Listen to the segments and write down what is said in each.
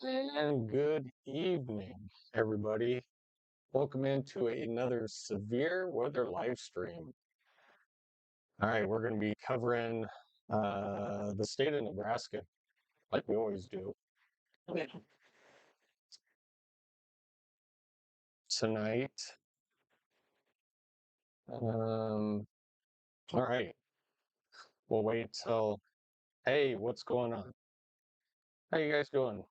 And good evening, everybody. Welcome into another severe weather live stream. All right, we're going to be covering the state of Nebraska, like we always do. Tonight. All right, we'll wait till. Hey, what's going on? How you guys doing?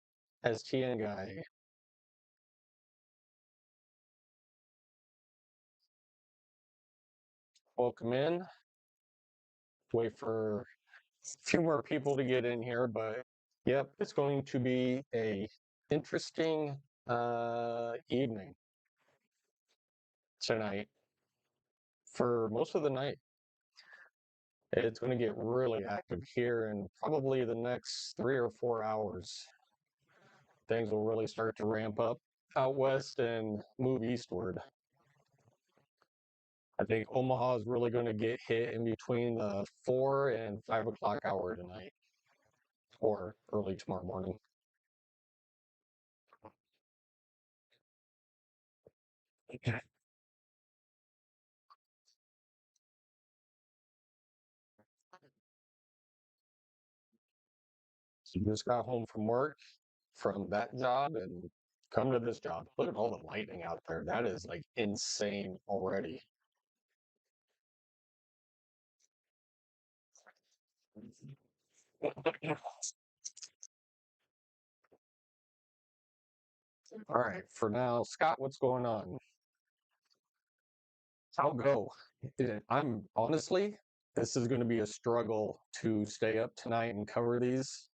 STN guy, welcome in. Wait for a few more people to get in here, but yep, it's going to be a interesting evening tonight for most of the night. It's going to get really active here in probably the next 3 or 4 hours. Things will really start to ramp up out west and move eastward. I think Omaha is really going to get hit in between the 4 and 5 o'clock hour tonight or early tomorrow morning. So just got home from work from that job and come to this job. Look at all the lightning out there. That is like insane already. All right, for now, Scott, what's going on? I'll go. I'm honestly, this is going to be a struggle to stay up tonight and cover these.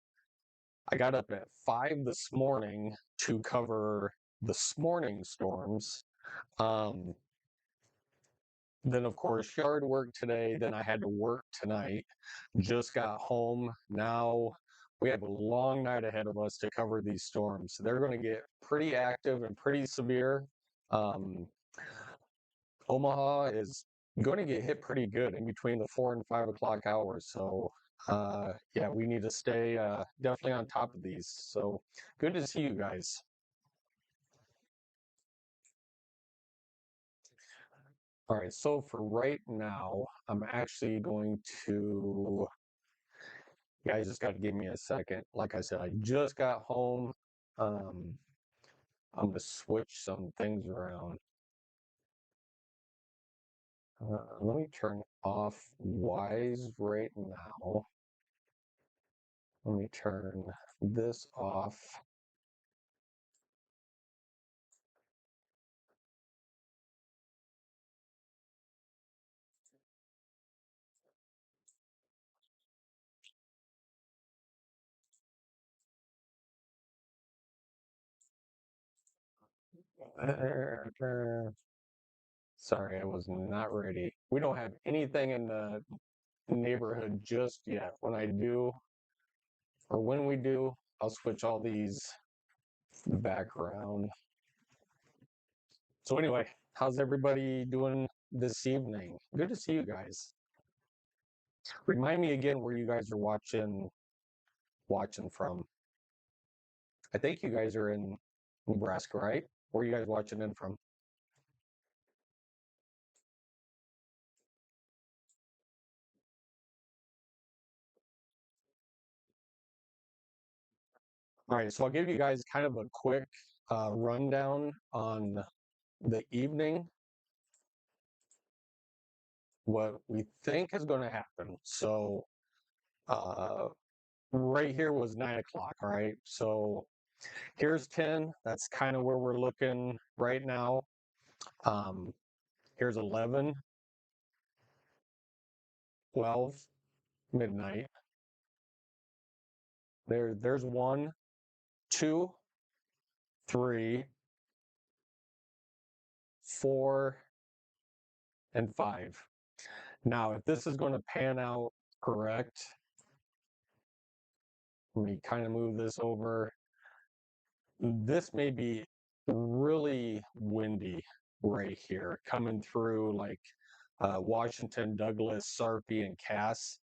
I got up at 5 this morning to cover this morning storms. Um, then, of course, yard work today. Then I had to work tonight. Just got home. Now we have a long night ahead of us to cover these storms. They're going to get pretty active and pretty severe. Um, Omaha is going to get hit pretty good in between the 4 and 5 o'clock hours. So, yeah, we need to stay definitely on top of these. So, good to see you guys. All right, so for right now, I'm actually going to, you guys just got to give me a second. Like I said, I just got home. Um, I'm going to switch some things around. Let me turn off Wise right now. Let me turn this off. Sorry, I was not ready. We don't have anything in the neighborhood just yet. When I do, or when we do, I'll switch all these background. So anyway, how's everybody doing this evening? Good to see you guys. Remind me again where you guys are watching from. I think you guys are in Nebraska, right? Where are you guys watching in from? All right, so I'll give you guys kind of a quick rundown on the evening, what we think is going to happen. So, uh, right here was 9 o'clock. All right, so here's 10. That's kind of where we're looking right now. Um, here's 11, 12, midnight. There's 1, 2, 3, 4, and 5. Now, if this is going to pan out correct, let me kind of move this over. This may be really windy right here, coming through like Washington, Douglas, Sarpy, and Cass.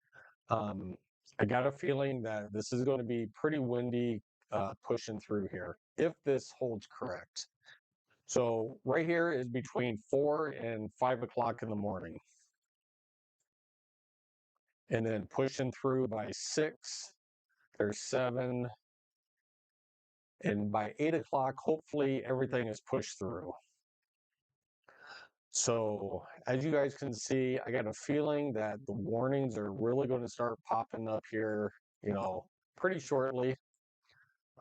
Um, I got a feeling that this is going to be pretty windy pushing through here if this holds correct. So right here is between 4 and 5 o'clock in the morning. And then pushing through by 6, there's 7, and by 8 o'clock, hopefully everything is pushed through. So as you guys can see, I got a feeling that the warnings are really going to start popping up here, pretty shortly.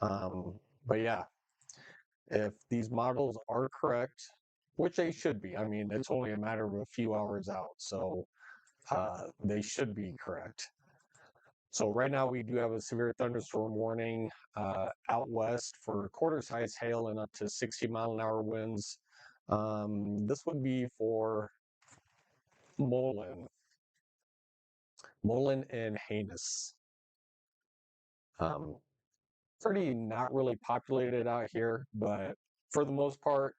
But yeah, if these models are correct, which they should be, I mean, it's only a matter of a few hours out, so they should be correct. So right now we do have a severe thunderstorm warning out west for quarter-size hail and up to 60-mile-an-hour winds. This would be for Mullen and Heinous. Pretty not really populated out here, but for the most part,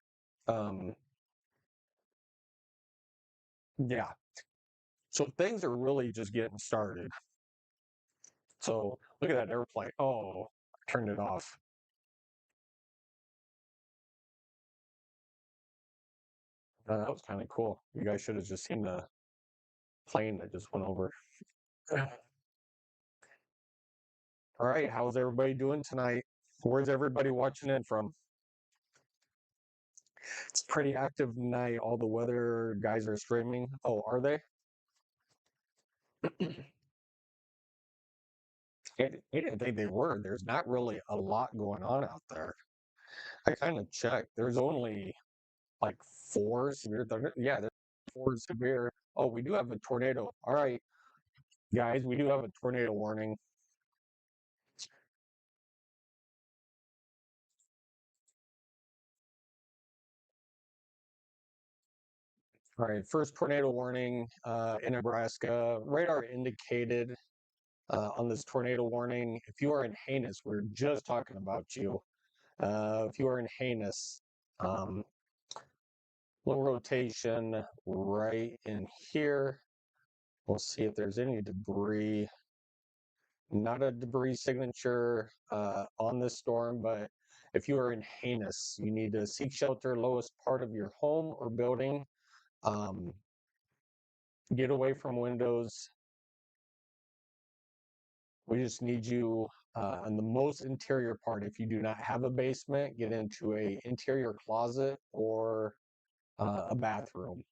yeah. So things are really just getting started. So look at that airplane. Oh, I turned it off. That was kind of cool. You guys should have just seen the plane that just went over. All right, how's everybody doing tonight? Where's everybody watching in from? It's pretty active tonight. All the weather guys are streaming. Oh, are they? I didn't think they were. There's not really a lot going on out there. I kind of checked. There's only like 4 severe thunder. Yeah, there's 4 severe. Oh, we do have a tornado. All right, guys, we do have a tornado warning. All right, first tornado warning in Nebraska. Radar indicated on this tornado warning. If you are in Heinous, we're just talking about you. If you are in Heinous, low rotation right in here. We'll see if there's any debris. Not a debris signature on this storm, but if you are in Heinous, you need to seek shelter lowest part of your home or building. Get away from windows. We just need you on the most interior part. If you do not have a basement, get into a interior closet or a bathroom.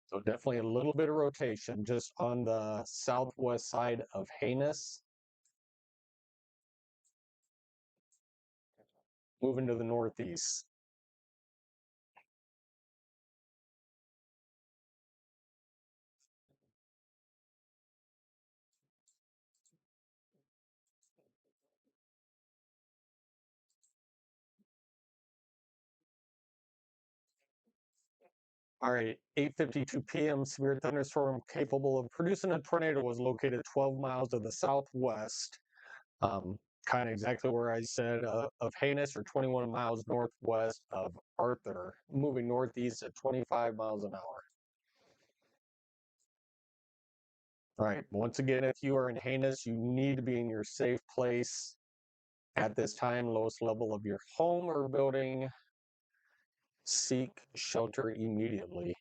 So definitely a little bit of rotation just on the southwest side of Heinous. Moving to the northeast. All right, 8:52 p.m. Severe thunderstorm capable of producing a tornado was located 12 miles to the southwest, kind of exactly where I said of Heinous, or 21 miles northwest of Arthur, moving northeast at 25 miles an hour. All right, once again, if you are in Heinous, you need to be in your safe place at this time, lowest level of your home or building. Seek shelter immediately.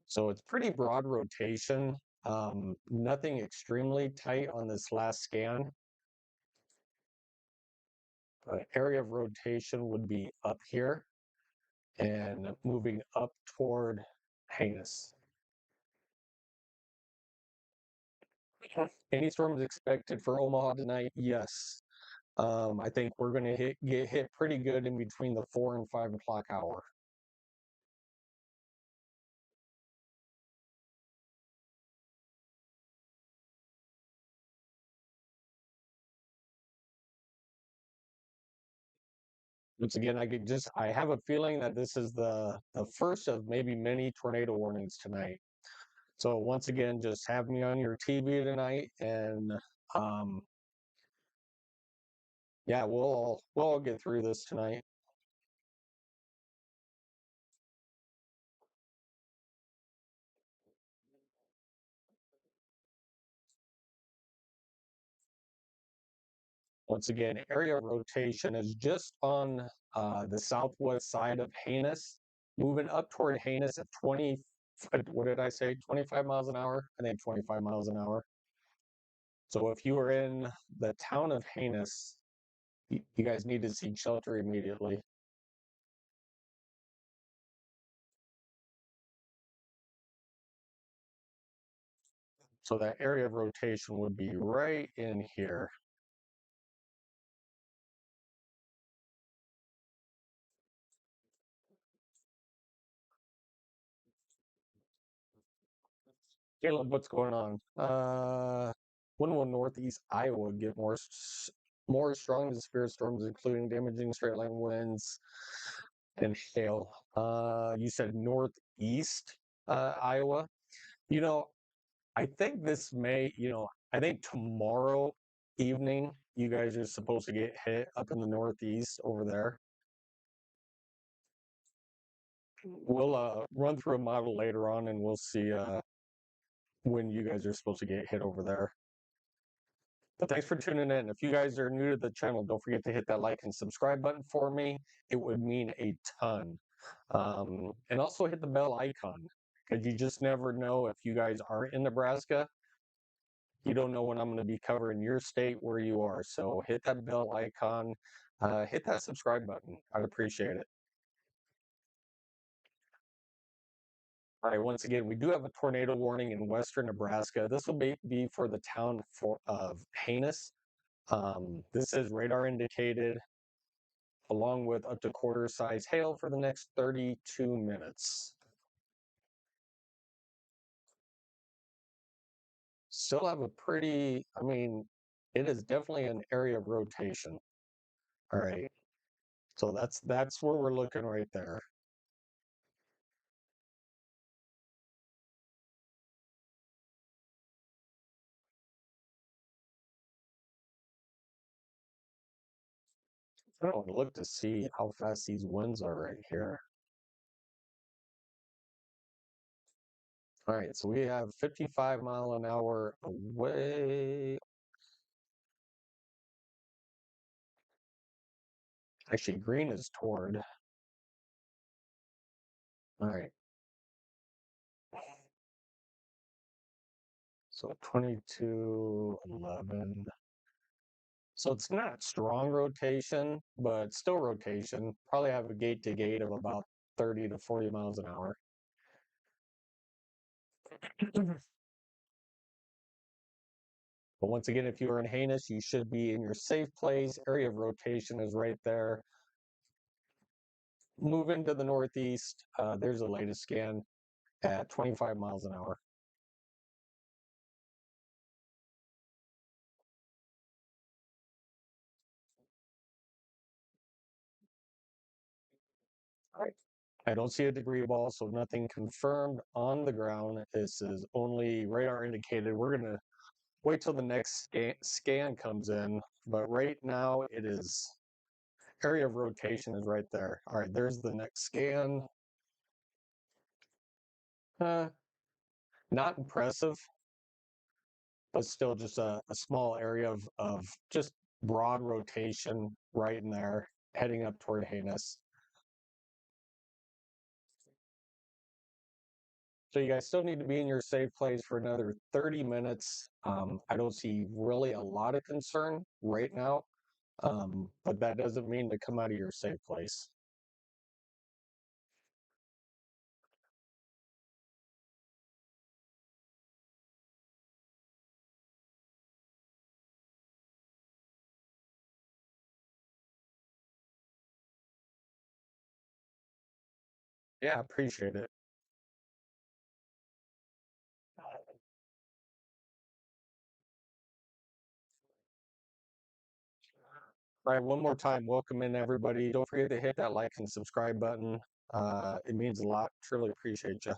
So it's pretty broad rotation. Nothing extremely tight on this last scan. Area of rotation would be up here and moving up toward Heinous. Any storms expected for Omaha tonight? Yes. I think we're going to get hit pretty good in between the 4 and 5 o'clock hour. Once again, I have a feeling that this is the first of maybe many tornado warnings tonight. So once again, just have me on your TV tonight, and um, yeah, we'll all get through this tonight. Once again, area rotation is just on the southwest side of Haines, moving up toward Haines at 20. What did I say? 25 miles an hour? I think 25 miles an hour. So if you were in the town of Haines, you guys need to seek shelter immediately. So that area of rotation would be right in here. Caleb, what's going on? When will Northeast Iowa get more strong and severe storms, including damaging straight line winds and hail? You said Northeast Iowa. You know, I think this may, I think tomorrow evening you guys are supposed to get hit up in the Northeast over there. We'll run through a model later on and we'll see when you guys are supposed to get hit over there. But thanks for tuning in. If you guys are new to the channel, don't forget to hit that like and subscribe button for me. It would mean a ton. And also hit the bell icon because you just never know if you guys are in Nebraska. You don't know when I'm going to be covering your state where you are. So hit that bell icon, hit that subscribe button. I'd appreciate it. All right, once again, we do have a tornado warning in western Nebraska. This will be for the town of Haines. This is radar indicated, along with up to quarter size hail for the next 32 minutes. Still have a pretty, I mean, it is definitely an area of rotation. All right. So that's where we're looking right there. I don't look to see how fast these winds are right here. All right, so we have 55-mile-an-hour away. Actually, green is toward. All right. So 2211. So it's not strong rotation, but still rotation. Probably have a gate to gate of about 30 to 40 miles an hour. But once again, if you are in Haines, you should be in your safe place. Area of rotation is right there. Move into the northeast. There's the latest scan at 25 miles an hour. All right. I don't see a degree ball, so nothing confirmed on the ground. This is only radar indicated. We're going to wait till the next scan comes in. But right now, it is area of rotation is right there. All right, there's the next scan. Uh, Not impressive, but still just a small area of just broad rotation right in there, heading up toward Haines. So you guys still need to be in your safe place for another 30 minutes. I don't see really a lot of concern right now, but that doesn't mean to come out of your safe place. Yeah, appreciate it. All right, one more time, welcome in everybody. Don't forget to hit that like and subscribe button. It means a lot. Truly appreciate you.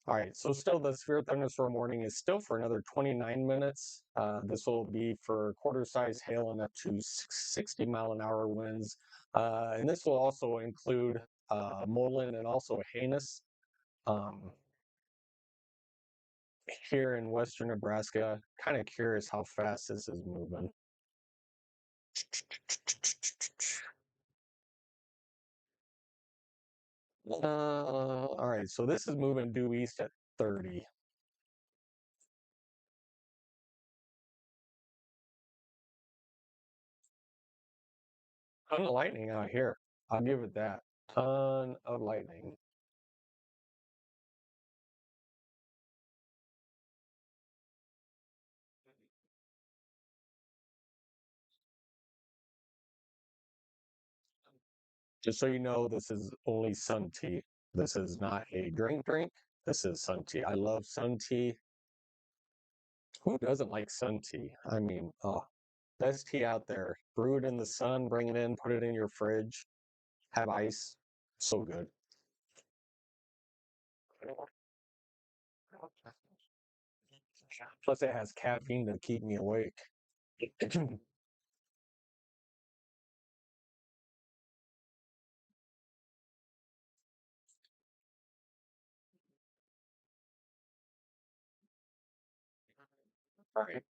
All right, so still the severe thunderstorm warning is still for another 29 minutes. This will be for quarter-size hail and up to 60-mile-an-hour winds. And this will also include Mullen and also Heinous here in western Nebraska. Kind of curious how fast this is moving. All right, so this is moving due east at 30. Ton of lightning out here. I'll give it that. Ton of lightning. Just so you know, this is only sun tea. This is not a drink. This is sun tea. I love sun tea. Who doesn't like sun tea? I mean, oh, best tea out there. Brew it in the sun, bring it in, put it in your fridge, have ice. So good. Plus, it has caffeine to keep me awake. All right.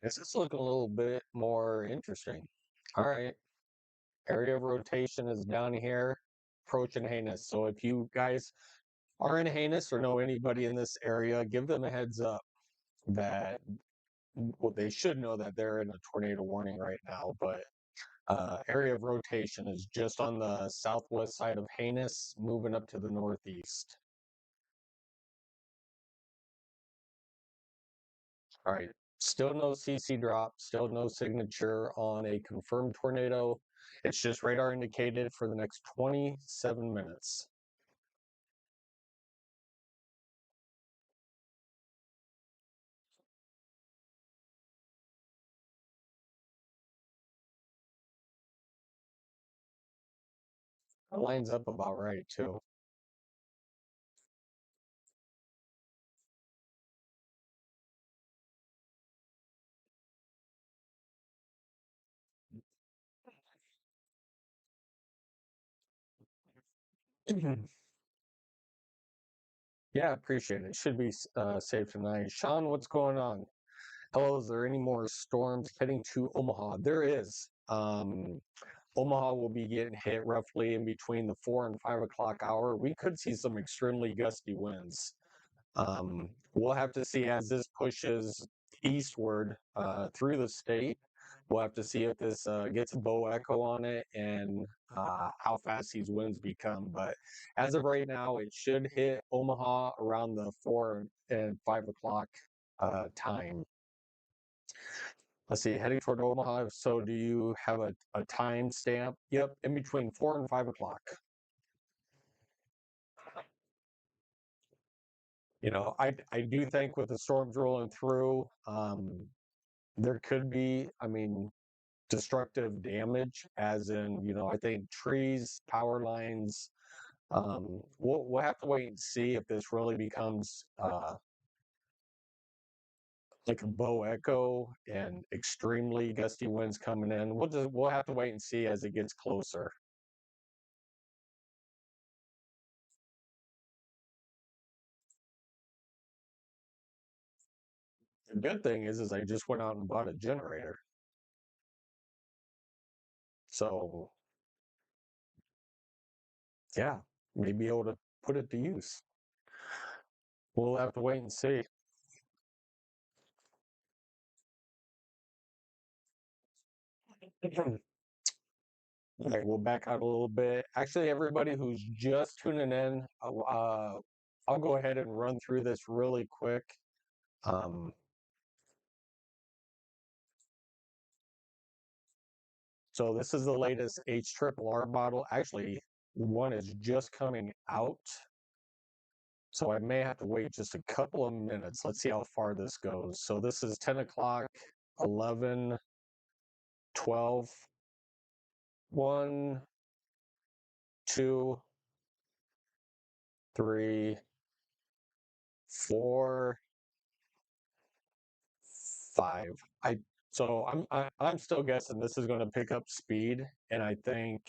This is looking a little bit more interesting. All right. Area of rotation is down here, approaching Heinous. So if you guys are in Heinous or know anybody in this area, give them a heads up that well, they should know that they're in a tornado warning right now. But area of rotation is just on the southwest side of Heinous, moving up to the northeast. All right. Still no CC drop, still no signature on a confirmed tornado. It's just radar indicated for the next 27 minutes. That lines up about right, too. Yeah, appreciate it. Should be safe tonight. Sean, what's going on? Hello, is there any more storms heading to Omaha? There is. Omaha will be getting hit roughly in between the 4 and 5 o'clock hour. We could see some extremely gusty winds. We'll have to see as this pushes eastward through the state. We'll have to see if this gets a bow echo on it and how fast these winds become. But as of right now, it should hit Omaha around the 4 and 5 o'clock time. Let's see, heading toward Omaha. So, do you have a time stamp? Yep, in between 4 and 5 o'clock. I do think with the storms rolling through, there could be, I mean, destructive damage, as in, I think trees, power lines. We'll have to wait and see if this really becomes like a bow echo and extremely gusty winds coming in. We'll have to wait and see as it gets closer. The good thing is I just went out and bought a generator, so yeah, may be able to put it to use. We'll have to wait and see. All right, we'll back out a little bit. Actually, everybody who's just tuning in, I'll go ahead and run through this really quick. Um, so this is the latest HRRR model. Actually, one is just coming out. So I may have to wait just a couple of minutes. Let's see how far this goes. So this is 10 o'clock, 11, 12. 1, 2, 3, 4, 5. I'm still guessing this is going to pick up speed, and I think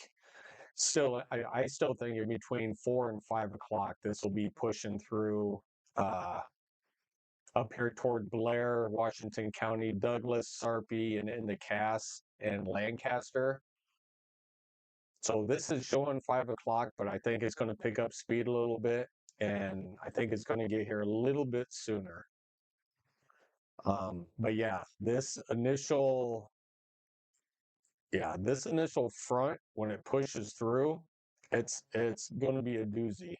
I still think in between 4 and 5 o'clock this will be pushing through uh, up here toward Blair, Washington County, Douglas, Sarpy, and into Cass and Lancaster. So this is showing 5 o'clock, but I think it's going to pick up speed a little bit, and I think it's going to get here a little bit sooner. But this initial front, when it pushes through, it's going to be a doozy.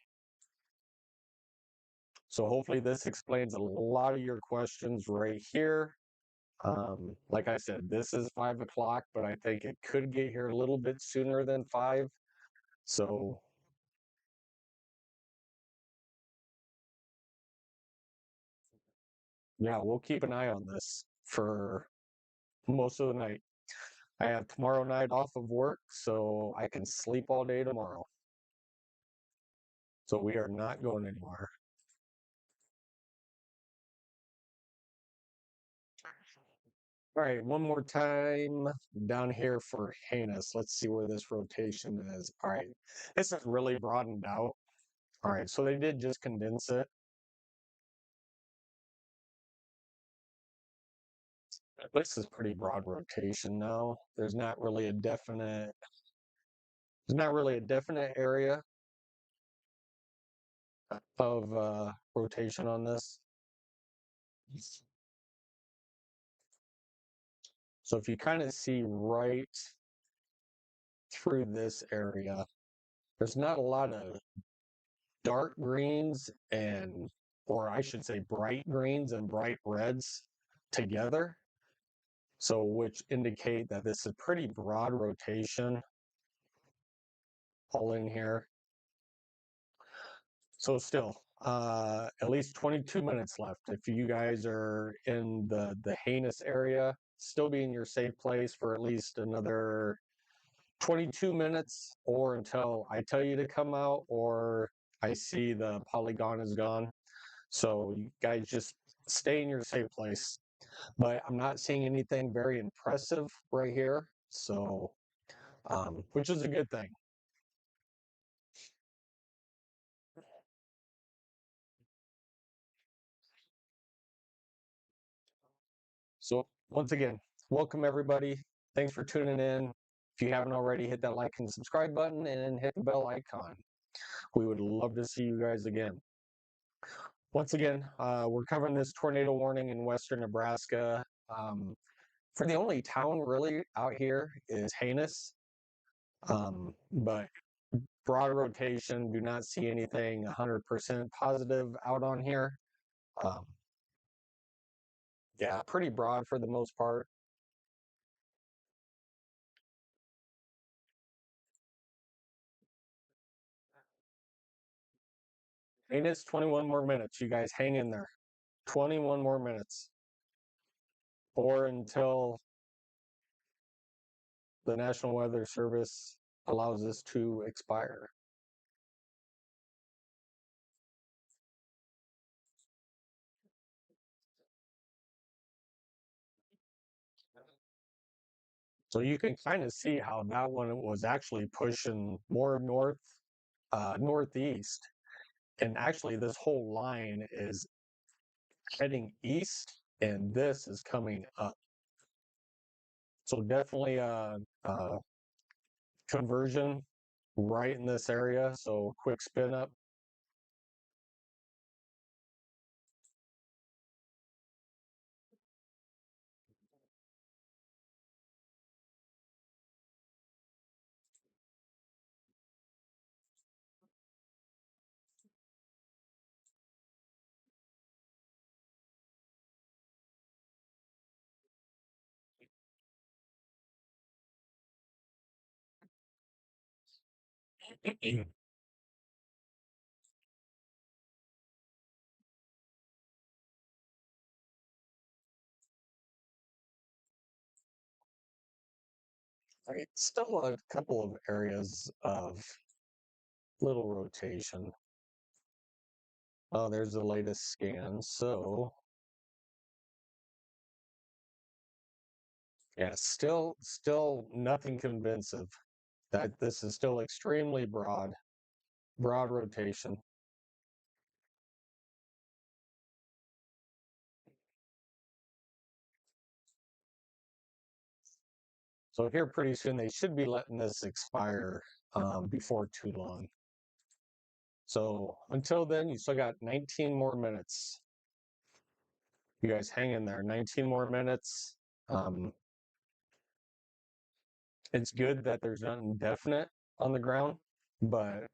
So hopefully this explains a lot of your questions right here. Like I said, this is 5 o'clock, but I think it could get here a little bit sooner than 5. So yeah, we'll keep an eye on this for most of the night. I have tomorrow night off of work, so I can sleep all day tomorrow. So we are not going anywhere. All right, one more time down here for heinous. Let's see where this rotation is. All right, this is really broadened out. All right, so they did just condense it. This is pretty broad rotation now. There's not really a definite area of rotation on this. So if you kind of see right through this area, there's not a lot of dark greens or I should say bright greens and bright reds together. So which indicate that this is pretty broad rotation all in here. So still, at least 22 minutes left. If you guys are in the heinous area, still be in your safe place for at least another 22 minutes, or until I tell you to come out or I see the polygon is gone. So you guys just stay in your safe place. But I'm not seeing anything very impressive right here. So, which is a good thing. So once again, welcome everybody. Thanks for tuning in. If you haven't already, hit that like and subscribe button and hit the bell icon. We would love to see you guys again. Once again, we're covering this tornado warning in western Nebraska. For the only town really out here is Heinous, but broad rotation, do not see anything 100% positive out on here. Um, yeah, pretty broad for the most part. And it's 21 more minutes. You guys hang in there. 21 more minutes. Or until the National Weather Service allows this to expire. So you can kind of see how that one was actually pushing more northeast. And actually, this whole line is heading east, and this is coming up. So definitely a conversion right in this area. So quick spin up. All right, still a couple of areas of little rotation. Oh, there's the latest scan. So yeah, still nothing convincing that this is still extremely broad rotation. So here pretty soon they should be letting this expire before too long. So until then, you still got 19 more minutes. You guys hang in there. 19 more minutes. It's good that there's nothing definite on the ground, but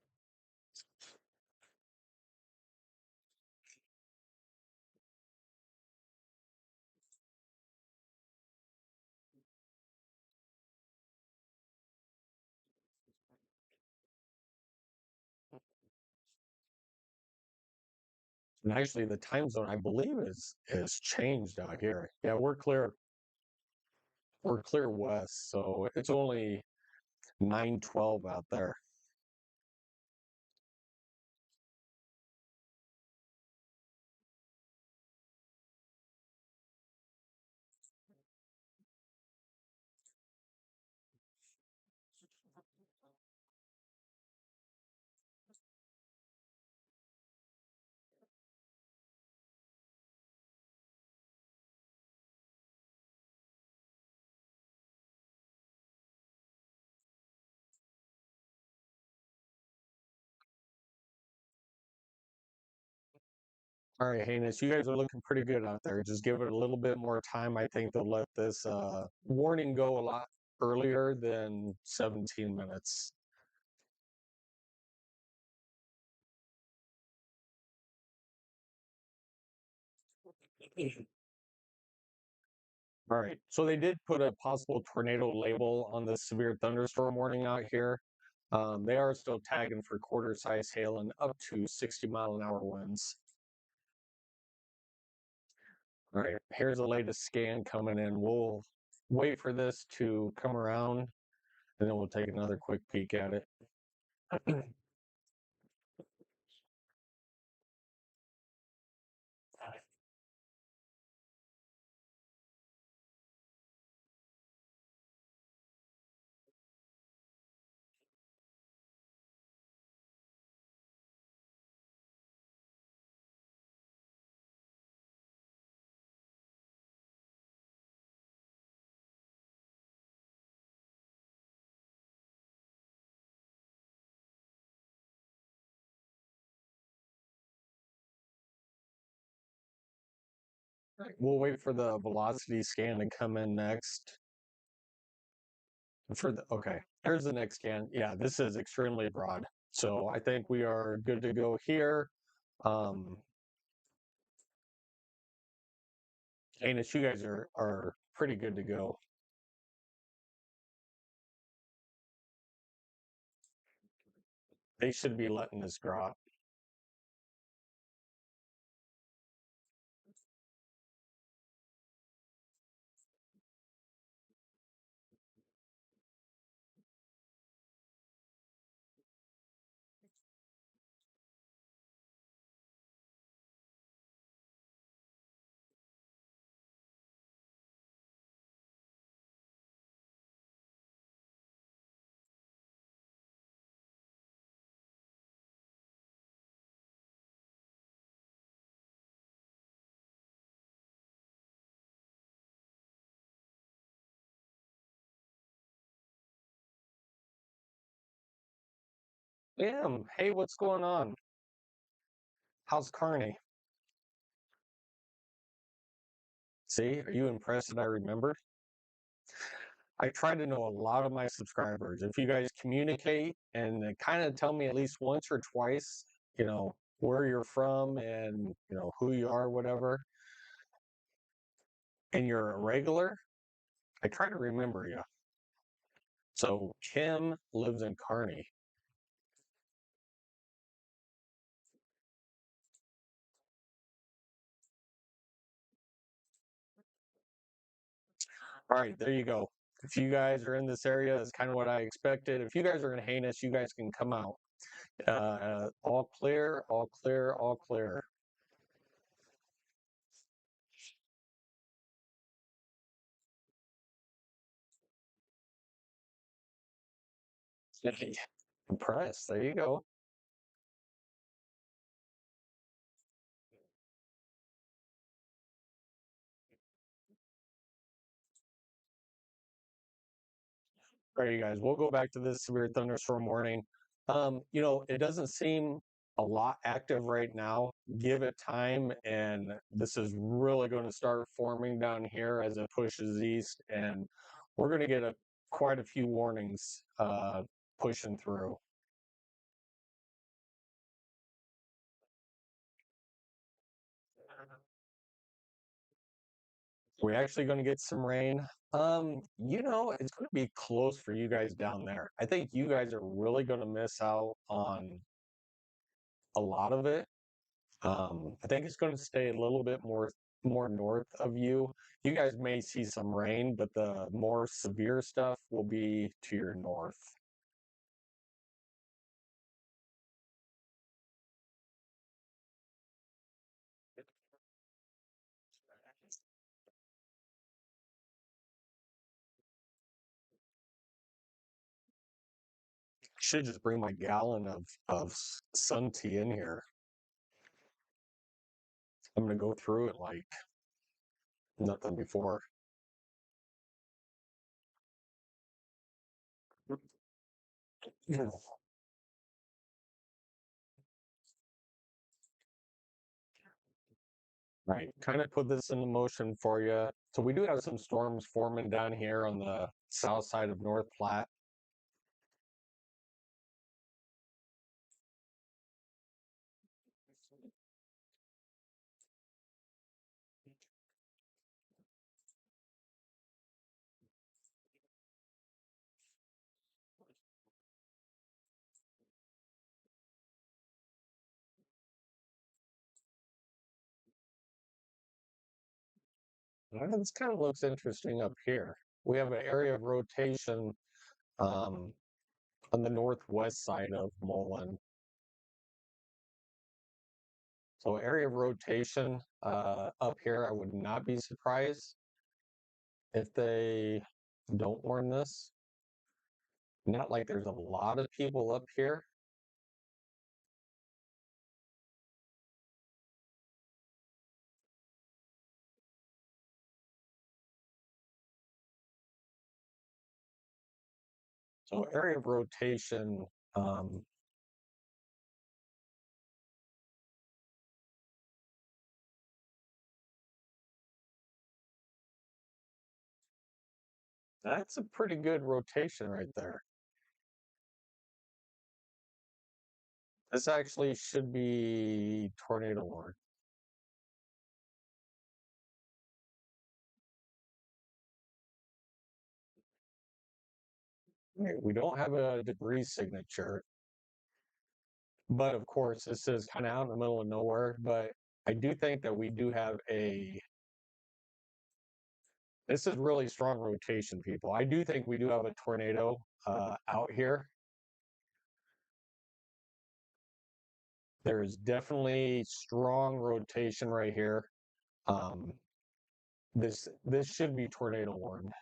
and actually the time zone I believe is changed out here. Yeah, we're clear west, so it's only 9:12 out there. All right, Haynes, you guys are looking pretty good out there. Just give it a little bit more time. I think they'll let this warning go a lot earlier than 17 minutes. All right, so they did put a possible tornado label on the severe thunderstorm warning out here. They are still tagging for quarter-size hail and up to 60-mile-an-hour winds. All right, here's the latest scan coming in. We'll wait for this to come around, and then we'll take another quick peek at it. We'll wait for the velocity scan to come in next. Okay, here's the next scan. Yeah, this is extremely broad. So I think we are good to go here. Anus, you guys are pretty good to go. They should be letting this drop. Yeah, hey, what's going on? How's Carney? See, are you impressed that I remembered? I try to know a lot of my subscribers. If you guys communicate and kind of tell me at least once or twice, where you're from and, who you are, whatever, and you're a regular, I try to remember you. So Kim lives in Kearney. All right, there you go. if you guys are in this area, that's kind of what I expected. If you guys are in Heinous, you guys can come out. All clear, all clear, all clear. Impressed. There you go. All right, you guys, we'll go back to this severe thunderstorm warning. It doesn't seem a lot active right now. Give it time, and this is really going to start forming down here as it pushes east, and we're going to get quite a few warnings pushing through. We're actually going to get some rain. It's going to be close for you guys down there. I think you guys are really going to miss out on a lot of it. I think it's going to stay a little bit more north of you. You guys may see some rain, but the more severe stuff will be to your north. Should just bring my gallon of sun tea in here. I'm gonna go through it like nothing before. Right, kind of put this into motion for you. So we do have some storms forming down here on the south side of North Platte. This kind of looks interesting up here. We have an area of rotation um, on the northwest side of Mullen. So area of rotation up here, I would not be surprised if they don't warn this. Not like there's a lot of people up here. So area of rotation, um, that's a pretty good rotation right there. This actually should be tornado warning. We don't have a debris signature, but of course, this is kind of out in the middle of nowhere. But I do think that we do have this is really strong rotation, people. I do think we do have a tornado out here. There's definitely strong rotation right here. Um, this should be tornado warned.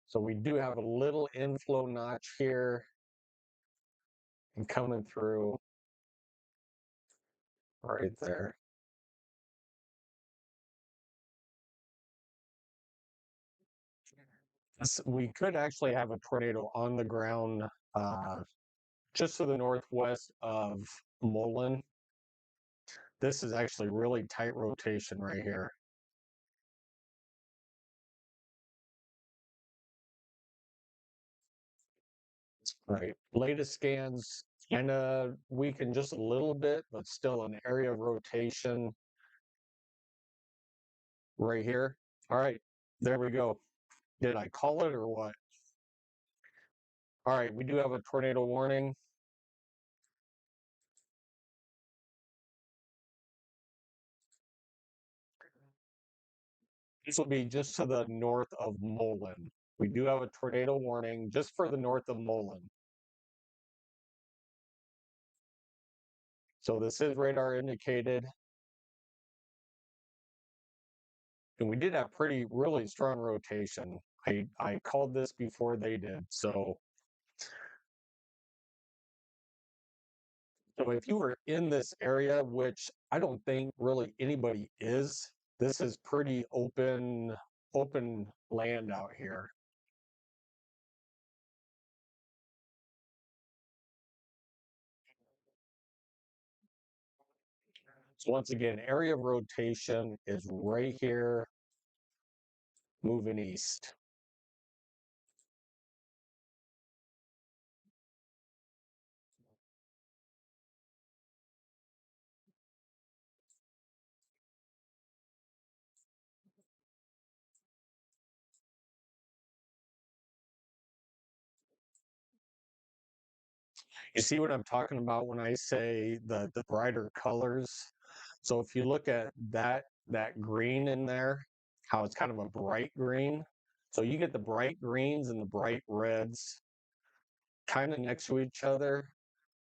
So we do have a little inflow notch here and coming through right there. We could actually have a tornado on the ground uh, just to the northwest of Mullen. This is actually really tight rotation right here. Right. Latest scans kind of weakened just a little bit, but still an area of rotation right here. All right. There we go. Did I call it or what? All right, we do have a tornado warning. This will be just to the north of Mullen. We do have a tornado warning just for the north of Mullen. So this is radar indicated. And we did have really strong rotation. I called this before they did. So if you were in this area, which I don't think really anybody is, this is pretty open land out here. So once again, area of rotation is right here, moving east. You see what I'm talking about when I say the brighter colors? So if you look at that green in there, how it's kind of a bright green. So you get the bright greens and the bright reds kind of next to each other.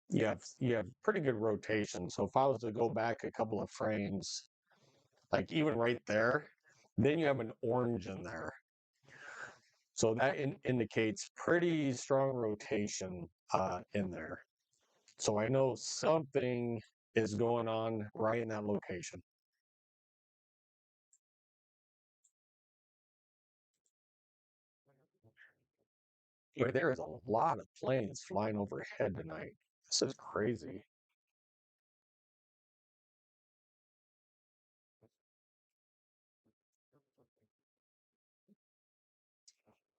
You have pretty good rotation. So if I was to go back a couple of frames, like even right there, then you have an orange in there. So that indicates pretty strong rotation in there. So I know something is going on right in that location. There is a lot of planes flying overhead tonight. This is crazy.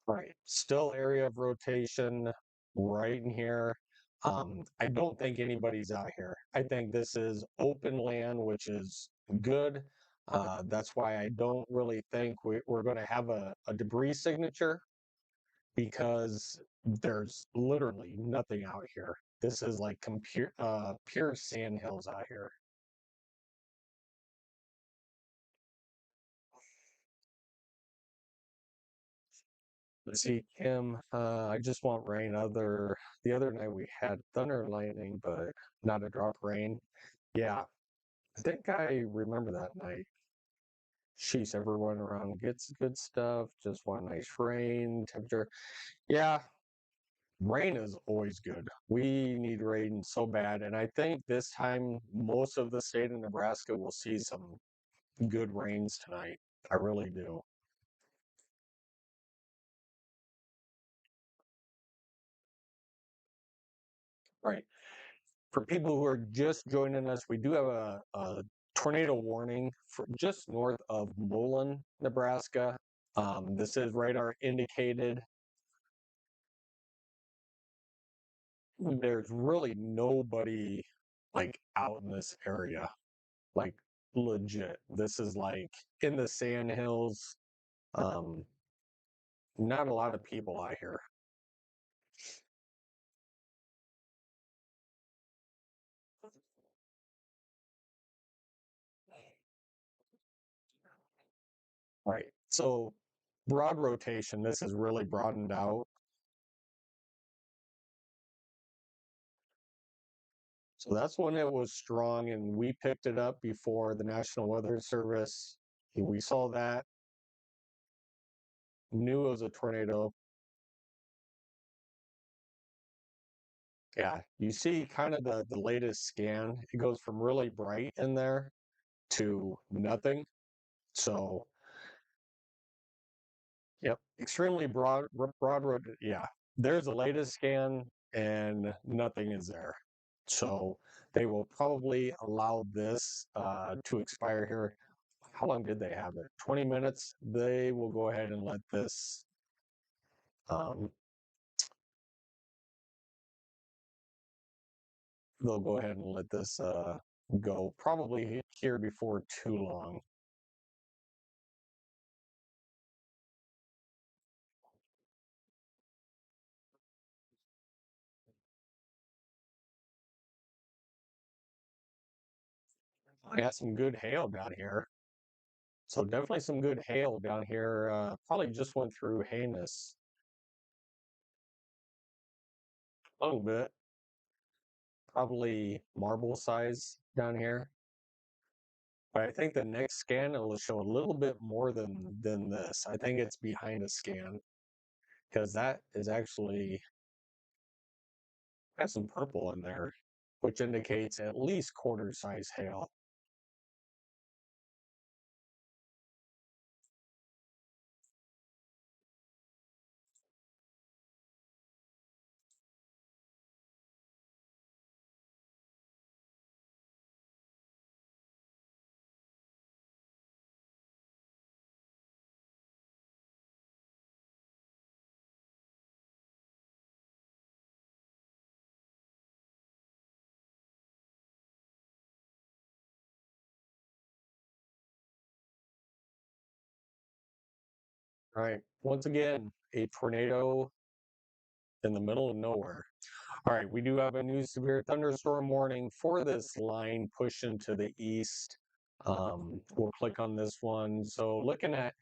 Right. Still area of rotation right in here. I don't think anybody's out here. I think this is open land, which is good. That's why I don't really think we're going to have a debris signature because there's literally nothing out here. This is like pure sand hills out here. Let's see, Kim. I just want rain. The other night we had thunder and lightning, but not a drop of rain. Yeah, I think I remember that night. Sheesh, everyone around gets good stuff. Just want nice rain, temperature. Yeah, rain is always good. We need rain so bad, and I think this time most of the state of Nebraska will see some good rains tonight. I really do. Right. For people who are just joining us, we do have a tornado warning for just north of Mullen, Nebraska. This is radar indicated. There's really nobody like out in this area, like legit. This is like in the sand hills. Um, Not a lot of people out here. Right. So broad rotation, this is really broadened out. So that's when it was strong, and we picked it up before the National Weather Service. We saw that, knew it was a tornado. Yeah, you see kind of the latest scan. It goes from really bright in there to nothing. So, yep, extremely broad road. Yeah, there's the latest scan, and nothing is there. So they will probably allow this to expire here. How long did they have it? 20 minutes. They will go ahead and let this. Um, they'll go ahead and let this go. Probably here before too long. I got some good hail down here. So definitely some good hail down here. Probably just went through heinous a little bit. Probably marble size down here. But I think the next scan will show a little bit more than this. I think it's behind a scan because that is actually has some purple in there, which indicates at least quarter size hail. All right. Once again, a tornado in the middle of nowhere. All right, we do have a new severe thunderstorm warning for this line pushing to the east. We'll click on this one. So looking at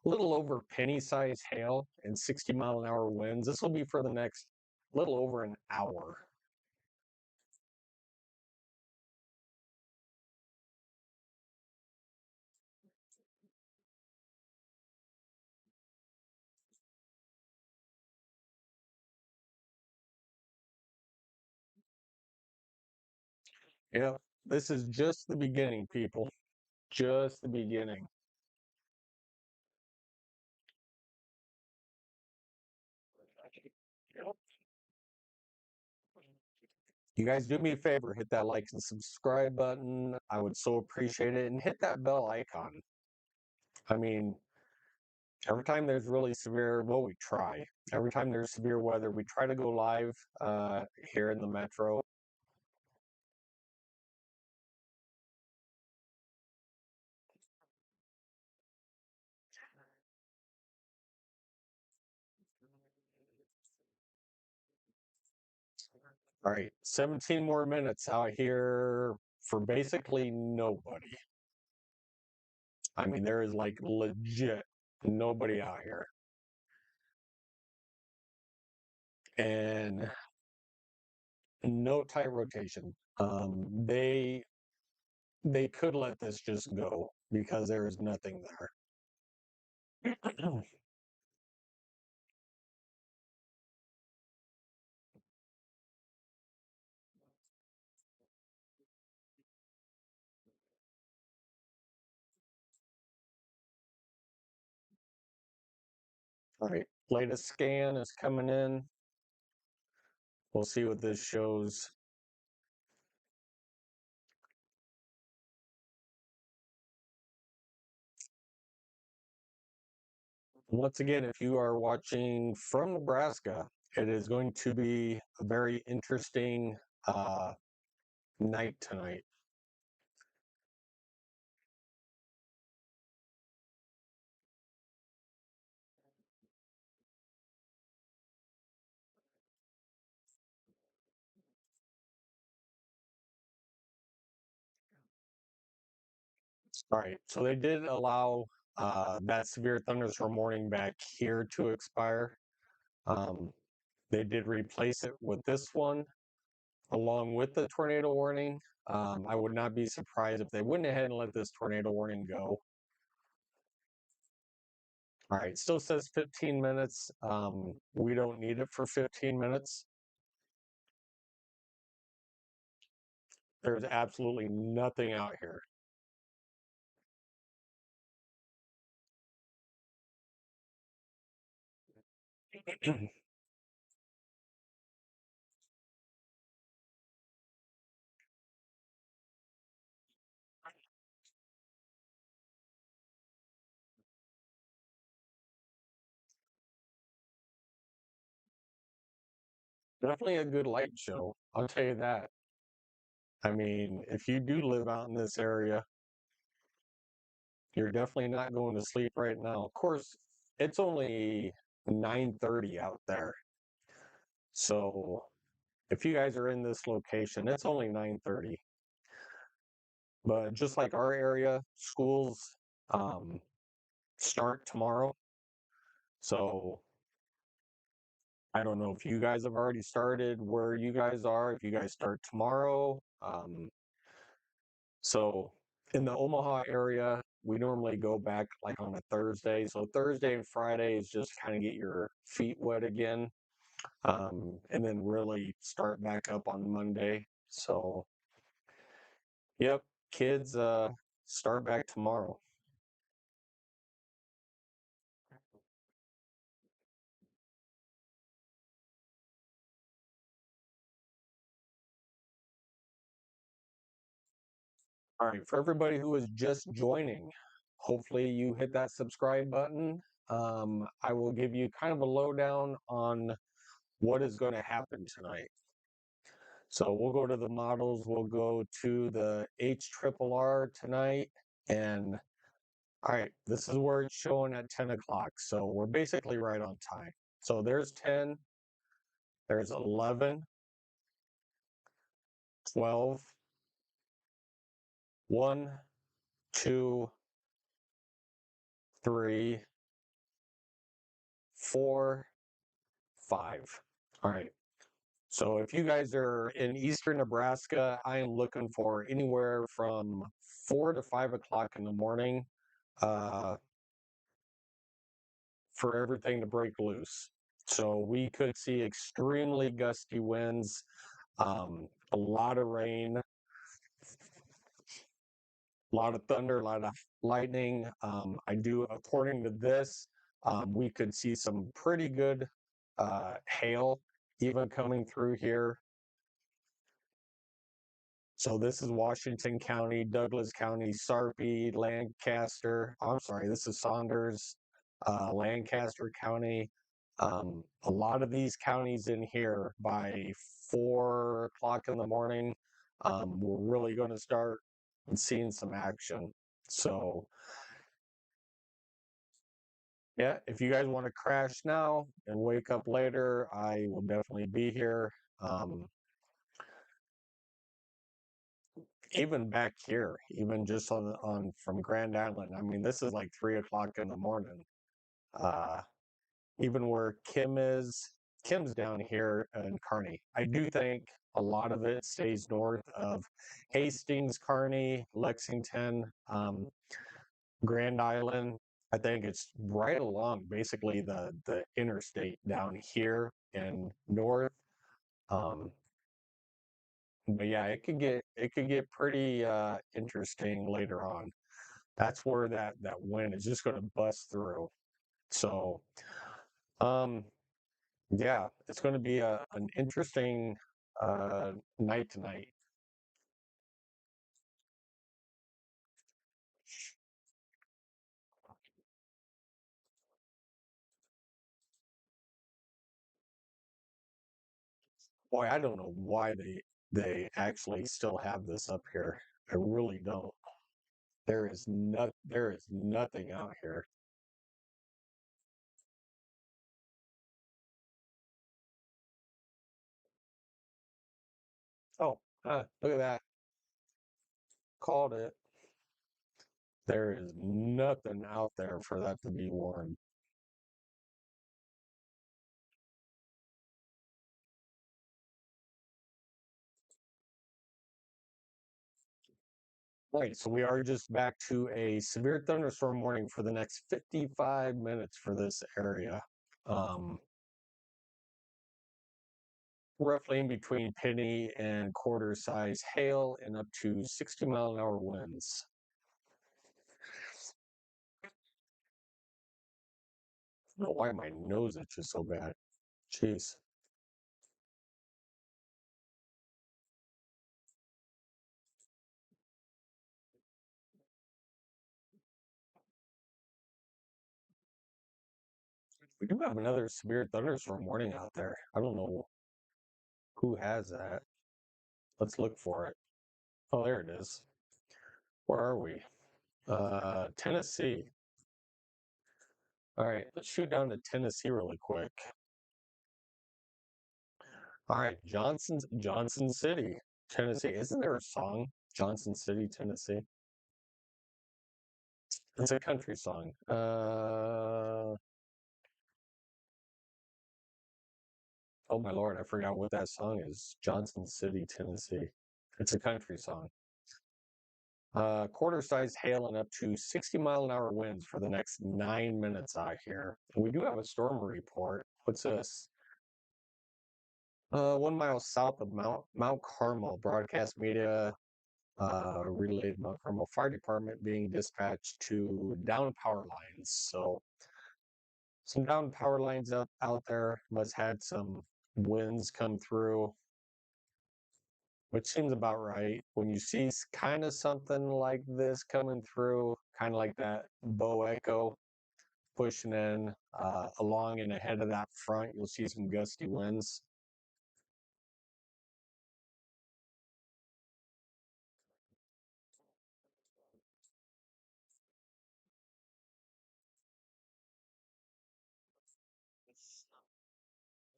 a little over penny-sized hail and 60-mile-an-hour winds. This will be for the next little over an hour. Yeah, this is just the beginning, people. Just the beginning. You guys do me a favor, hit that like and subscribe button. I would so appreciate it. And hit that bell icon. I mean, every time there's really severe, well, we try. Every time there's severe weather, we try to go live here in the metro. All right, 17 more minutes out here for basically nobody. I mean, there is like legit nobody out here. And no tight rotation. They could let this just go because there is nothing there. All right, latest scan is coming in. We'll see what this shows. Once again, if you are watching from Nebraska, it is going to be a very interesting night tonight. All right, so they did allow that severe thunderstorm warning back here to expire. Um, they did replace it with this one along with the tornado warning. I would not be surprised if they went ahead and let this tornado warning go. All right, still says 15 minutes. We don't need it for 15 minutes. There's absolutely nothing out here. Definitely a good light show. I'll tell you that. I mean, if you do live out in this area, you're definitely not going to sleep right now. Of course, it's only 9:30 out there. So if you guys are in this location, it's only 9:30. But just like our area, schools um, start tomorrow. So I don't know if you guys have already started, where you guys are, if you guys start tomorrow. So in the Omaha area, we normally go back like on a Thursday. So Thursday and Friday is just kind of get your feet wet again, and then really start back up on Monday. So, yep, kids start back tomorrow. All right, for everybody who is just joining, hopefully you hit that subscribe button. I will give you kind of a lowdown on what is going to happen tonight. So we'll go to the models, we'll go to the HRRR tonight, and all right, this is where it's showing at 10 o'clock. So we're basically right on time. So there's 10, there's 11, 12, 1, 2, 3, 4, 5. All right. So if you guys are in eastern Nebraska, I am looking for anywhere from 4 to 5 o'clock in the morning uh, for everything to break loose. So we could see extremely gusty winds, a lot of rain, a lot of thunder, a lot of lightning. According to this, we could see some pretty good hail even coming through here. So this is Washington County, Douglas County, Sarpy, Lancaster. I'm sorry, this is Saunders, Lancaster County. A lot of these counties in here by 4 o'clock in the morning, we're really going to start seeing some action. So yeah, if you guys want to crash now and wake up later, I will definitely be here. Even back here, even just on from Grand Island, I mean, this is like 3 o'clock in the morning. Uh, Even where Kim's down here in Kearney. I do think a lot of it stays north of Hastings, Kearney, Lexington, Grand Island. I think it's right along basically the interstate down here and north. Um, but yeah, it could get pretty interesting later on. That's where that wind is just going to bust through. So, um, yeah, it's going to be an interesting night tonight. Boy, I don't know why they actually still have this up here. I really don't. There is nothing out here. Oh, look at that. Called it. There is nothing out there for that to be warned. Right, so we are just back to a severe thunderstorm warning for the next 55 minutes for this area. Um, Roughly in between penny and quarter size hail and up to 60-mile-an-hour winds. I don't know why my nose itches so bad. Jeez. We do have another severe thunderstorm warning out there. I don't know who has that. Let's look for it. Oh, there it is. Where are we? Tennessee. All right, let's shoot down to Tennessee really quick. All right, Johnson City, Tennessee. Isn't there a song? Johnson City, Tennessee. It's a country song. Oh my Lord, I forgot what that song is. Johnson City, Tennessee. It's a country song. Quarter size hail and up to 60-mile-an-hour winds for the next 9 minutes out here. We do have a storm report. What's this? 1 mile south of Mount Carmel, broadcast media relayed Mount Carmel Fire Department being dispatched to down power lines. So some down power lines out there must had some winds come through, which seems about right. When you see kind of something like this coming through, kind of like that bow echo pushing in along and ahead of that front, you'll see some gusty winds.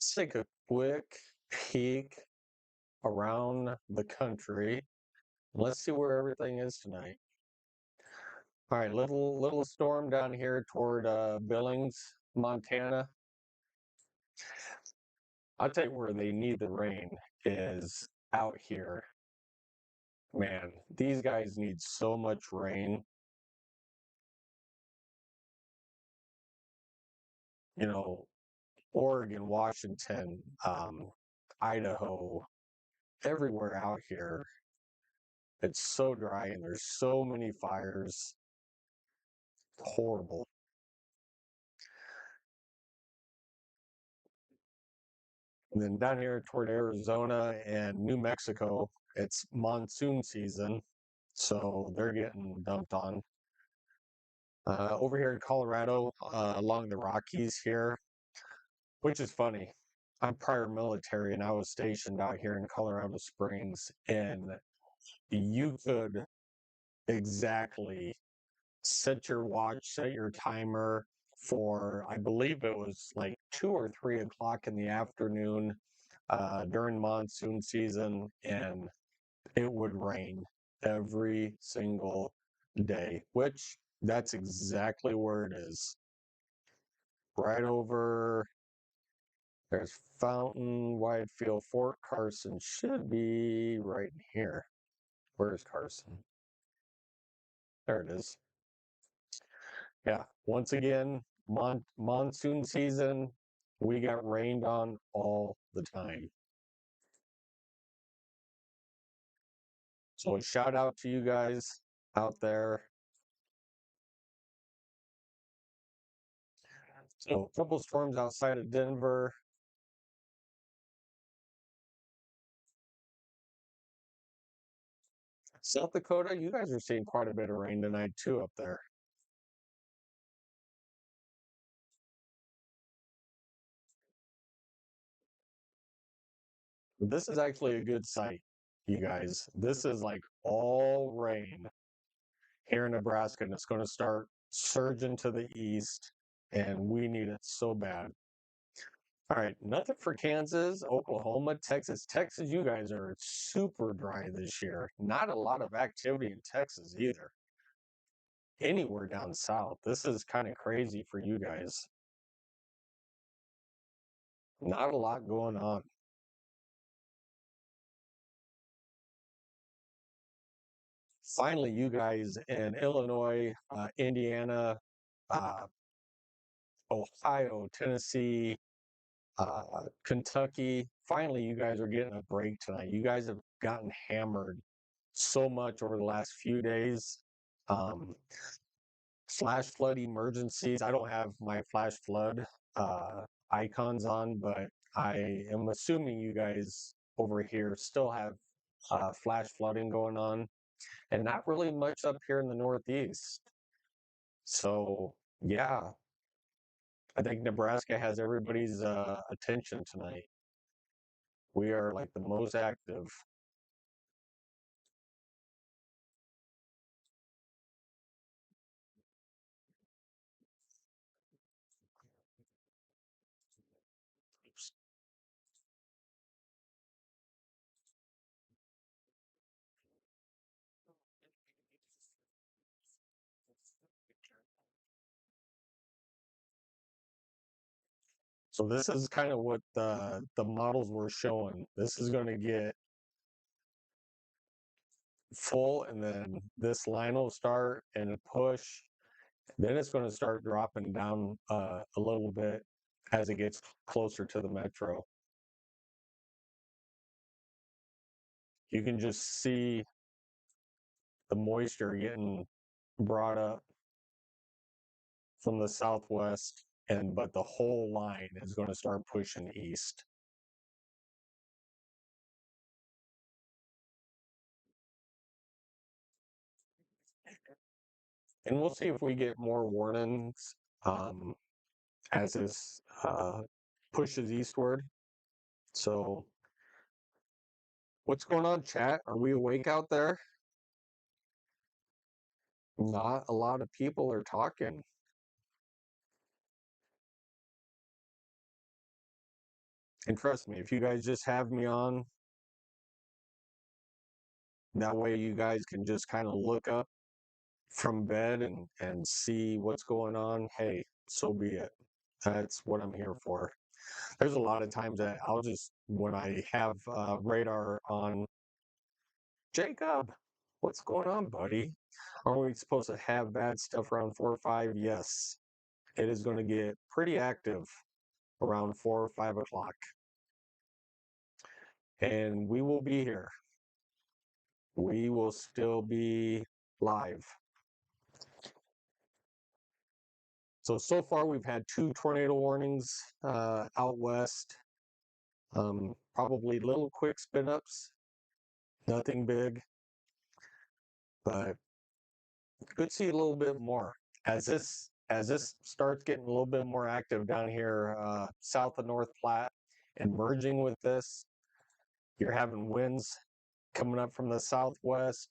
Let's take a quick peek around the country. Let's see where everything is tonight. All right, little storm down here toward Billings, Montana. I'll tell you where they need the rain is out here. Man, these guys need so much rain. You know, Oregon, Washington, Idaho, everywhere out here. It's so dry and there's so many fires. Horrible. And then down here toward Arizona and New Mexico, it's monsoon season, so they're getting dumped on. Over here in Colorado, along the Rockies here, which is funny. I'm prior military and I was stationed out here in Colorado Springs, and you could exactly set your watch, set your timer for, I believe it was like 2 or 3 o'clock in the afternoon during monsoon season, and it would rain every single day, which that's exactly where it is. Right over there's Fountain, Whitefield, Fort Carson should be right here. Where's Carson? There it is. Yeah, once again, monsoon season, we got rained on all the time. So a shout out to you guys out there. So a couple storms outside of Denver. South Dakota, you guys are seeing quite a bit of rain tonight too up there. This is actually a good sight, you guys. This is like all rain here in Nebraska, and it's going to start surging to the east, and we need it so bad. All right, nothing for Kansas, Oklahoma, Texas. Texas, you guys are super dry this year. Not a lot of activity in Texas either. Anywhere down south. This is kind of crazy for you guys. Not a lot going on. Finally, you guys in Illinois, Indiana, uh, Ohio, Tennessee, Kentucky. Finally, you guys are getting a break tonight. You guys have gotten hammered so much over the last few days. Um, Flash flood emergencies. I don't have my flash flood icons on, but I am assuming you guys over here still have flash flooding going on, and not really much up here in the Northeast. So, yeah, I think Nebraska has everybody's attention tonight. We are like the most active. So this is kind of what the models were showing. This is going to get full, and then this line will start and push. Then it's going to start dropping down a little bit as it gets closer to the metro. You can just see the moisture getting brought up from the southwest, and but the whole line is going to start pushing east. And we'll see if we get more warnings as this pushes eastward. So, what's going on, chat? Are we awake out there? Not a lot of people are talking. And trust me, if you guys just have me on, that way you guys can just kind of look up from bed and see what's going on. Hey, so be it. That's what I'm here for. There's a lot of times that I'll just, when I have radar on, Jacob, what's going on, buddy? Are we supposed to have bad stuff around 4 or 5? Yes. It is going to get pretty active around 4 or 5 o'clock. And we will be here. We will still be live. So far we've had 2 tornado warnings out west. Probably little quick spin ups, nothing big, but could see a little bit more as this starts getting a little bit more active down here south of North Platte and merging with this. You're having winds coming up from the southwest,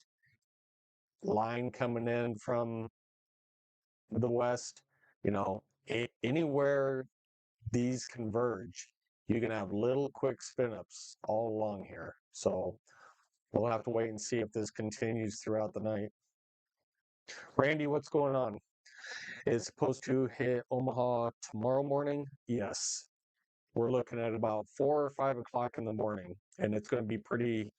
line coming in from the west. You know, anywhere these converge, you can have little quick spin ups all along here. So we'll have to wait and see if this continues throughout the night. Randy, what's going on? It's supposed to hit Omaha tomorrow morning. Yes. We're looking at about 4 or 5 o'clock in the morning, and it's going to be pretty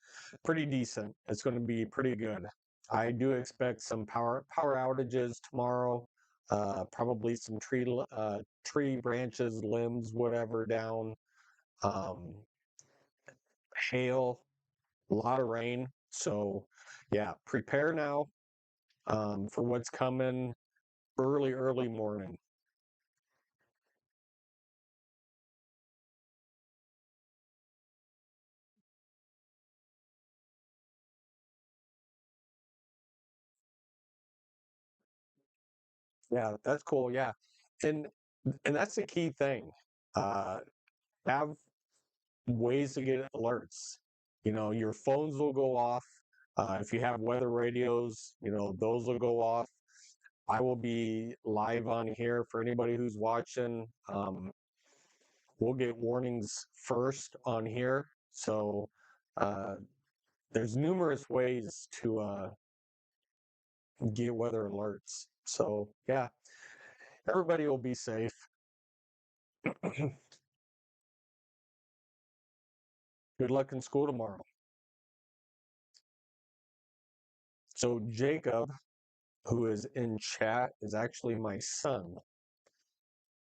decent. It's going to be pretty good. I do expect some power outages tomorrow. Probably some tree branches, limbs, whatever down. Um, Hail, a lot of rain. So, yeah, prepare now for what's coming early morning. Yeah, that's cool. Yeah, and and that's the key thing. Uh, have ways to get alerts. You know, your phones will go off. If you have weather radios, you know, those will go off. I will be live on here for anybody who's watching. We'll get warnings first on here. So uh, there's numerous ways to get weather alerts. So yeah, everybody will be safe. Good luck in school tomorrow. So Jacob, who is in chat, is actually my son.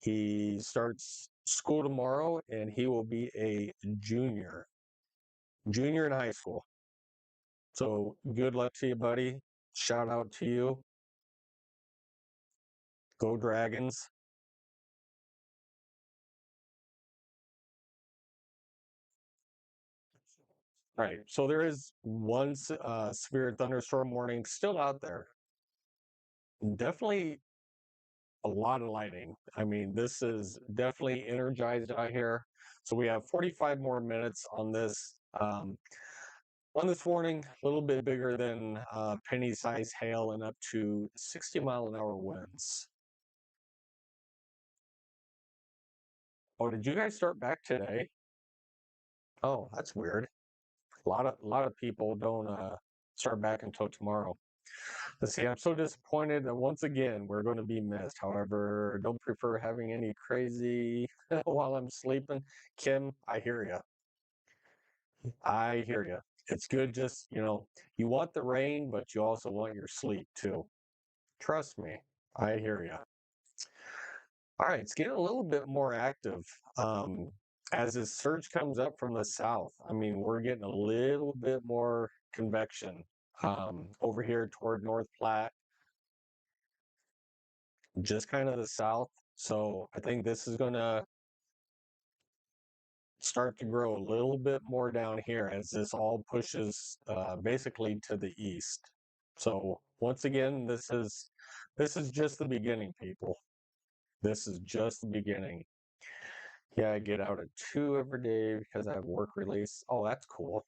He starts school tomorrow and he will be a junior in high school. So good luck to you, buddy. Shout out to you. Go Dragons. Right. So there is one severe thunderstorm warning still out there. Definitely a lot of lightning. I mean, this is definitely energized out here. So we have 45 more minutes on this. On this warning, a little bit bigger than penny-sized hail and up to 60-mile-an-hour winds. Oh, did you guys start back today? Oh, that's weird. A lot of people don't start back until tomorrow. Let's see, I'm so disappointed that once again we're going to be missed. However, don't prefer having any crazy while I'm sleeping. Kim, I hear you. I hear you. It's good just, you want the rain, but you also want your sleep too. Trust me. I hear you. All right, it's getting a little bit more active. Um, as this surge comes up from the south, I mean, we're getting a little bit more convection over here toward North Platte, just kind of the south. So I think this is going to start to grow a little bit more down here as this all pushes basically to the east. So once again, this is just the beginning, people. This is just the beginning. Yeah, I get out at 2 every day because I have work release. Oh, that's cool.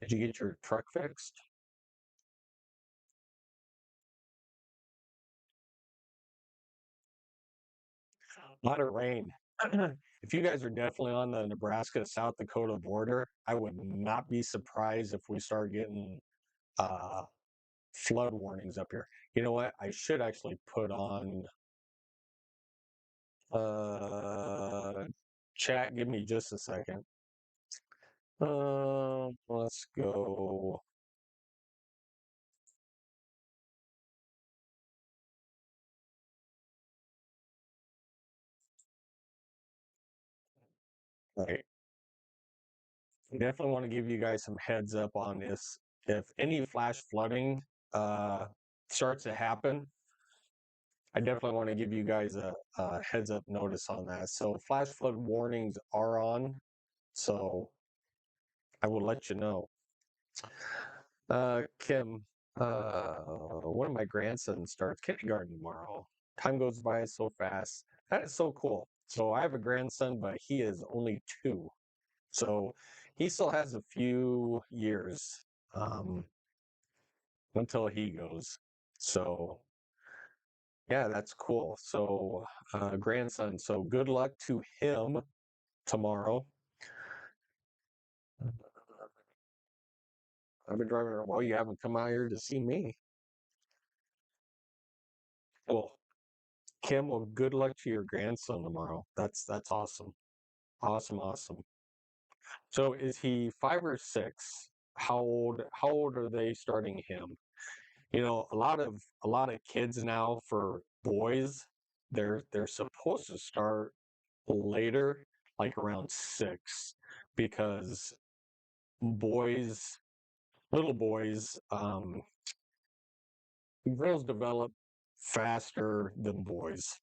Did you get your truck fixed? A lot of rain. If you guys are definitely on the Nebraska South Dakota border, I would not be surprised if we start getting uh, flood warnings up here. You know what? I should actually put on uh, chat. Give me just a second. Let's go. Right. Definitely want to give you guys some heads up on this. If any flash flooding uh, starts to happen, I definitely want to give you guys a heads up notice on that. So flash flood warnings are on. So I will let you know. Kim, one of my grandsons starts kindergarten tomorrow. Time goes by so fast. That is so cool. So I have a grandson, but he is only 2. So he still has a few years until he goes. So yeah, that's cool. So grandson. So good luck to him tomorrow. I've been driving around. Well, you haven't come out here to see me. Well, Kim, well, good luck to your grandson tomorrow. That's awesome. Awesome, awesome. So is he 5 or 6? How old are they starting him? A lot of kids now for boys, they're supposed to start later, like around 6, because boys, little boys, girls develop faster than boys.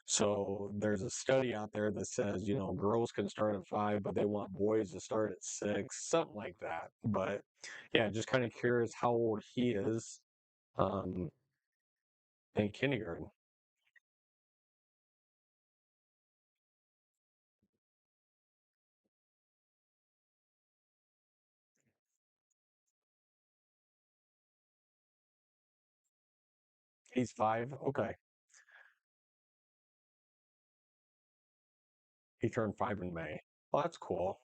So there's a study out there that says, girls can start at 5, but they want boys to start at 6, something like that. But yeah, just kind of curious how old he is um, in kindergarten. He's 5. Okay. He turned 5 in May. Well, that's cool.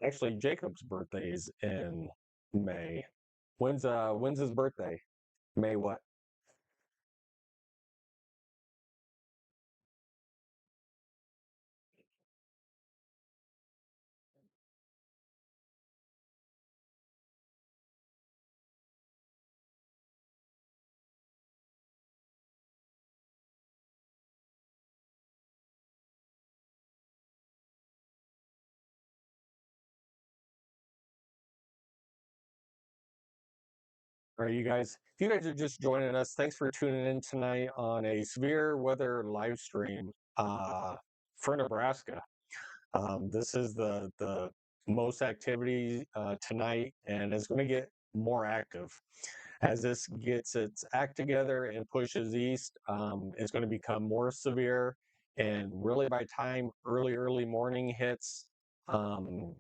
Actually, Jacob's birthday is in May. When's his birthday? May what? All right, you guys. If you guys are just joining us, thanks for tuning in tonight on a severe weather live stream for Nebraska. This is the most activity tonight, and it's going to get more active as this gets its act together and pushes east. It's going to become more severe, and really by time early morning hits, um,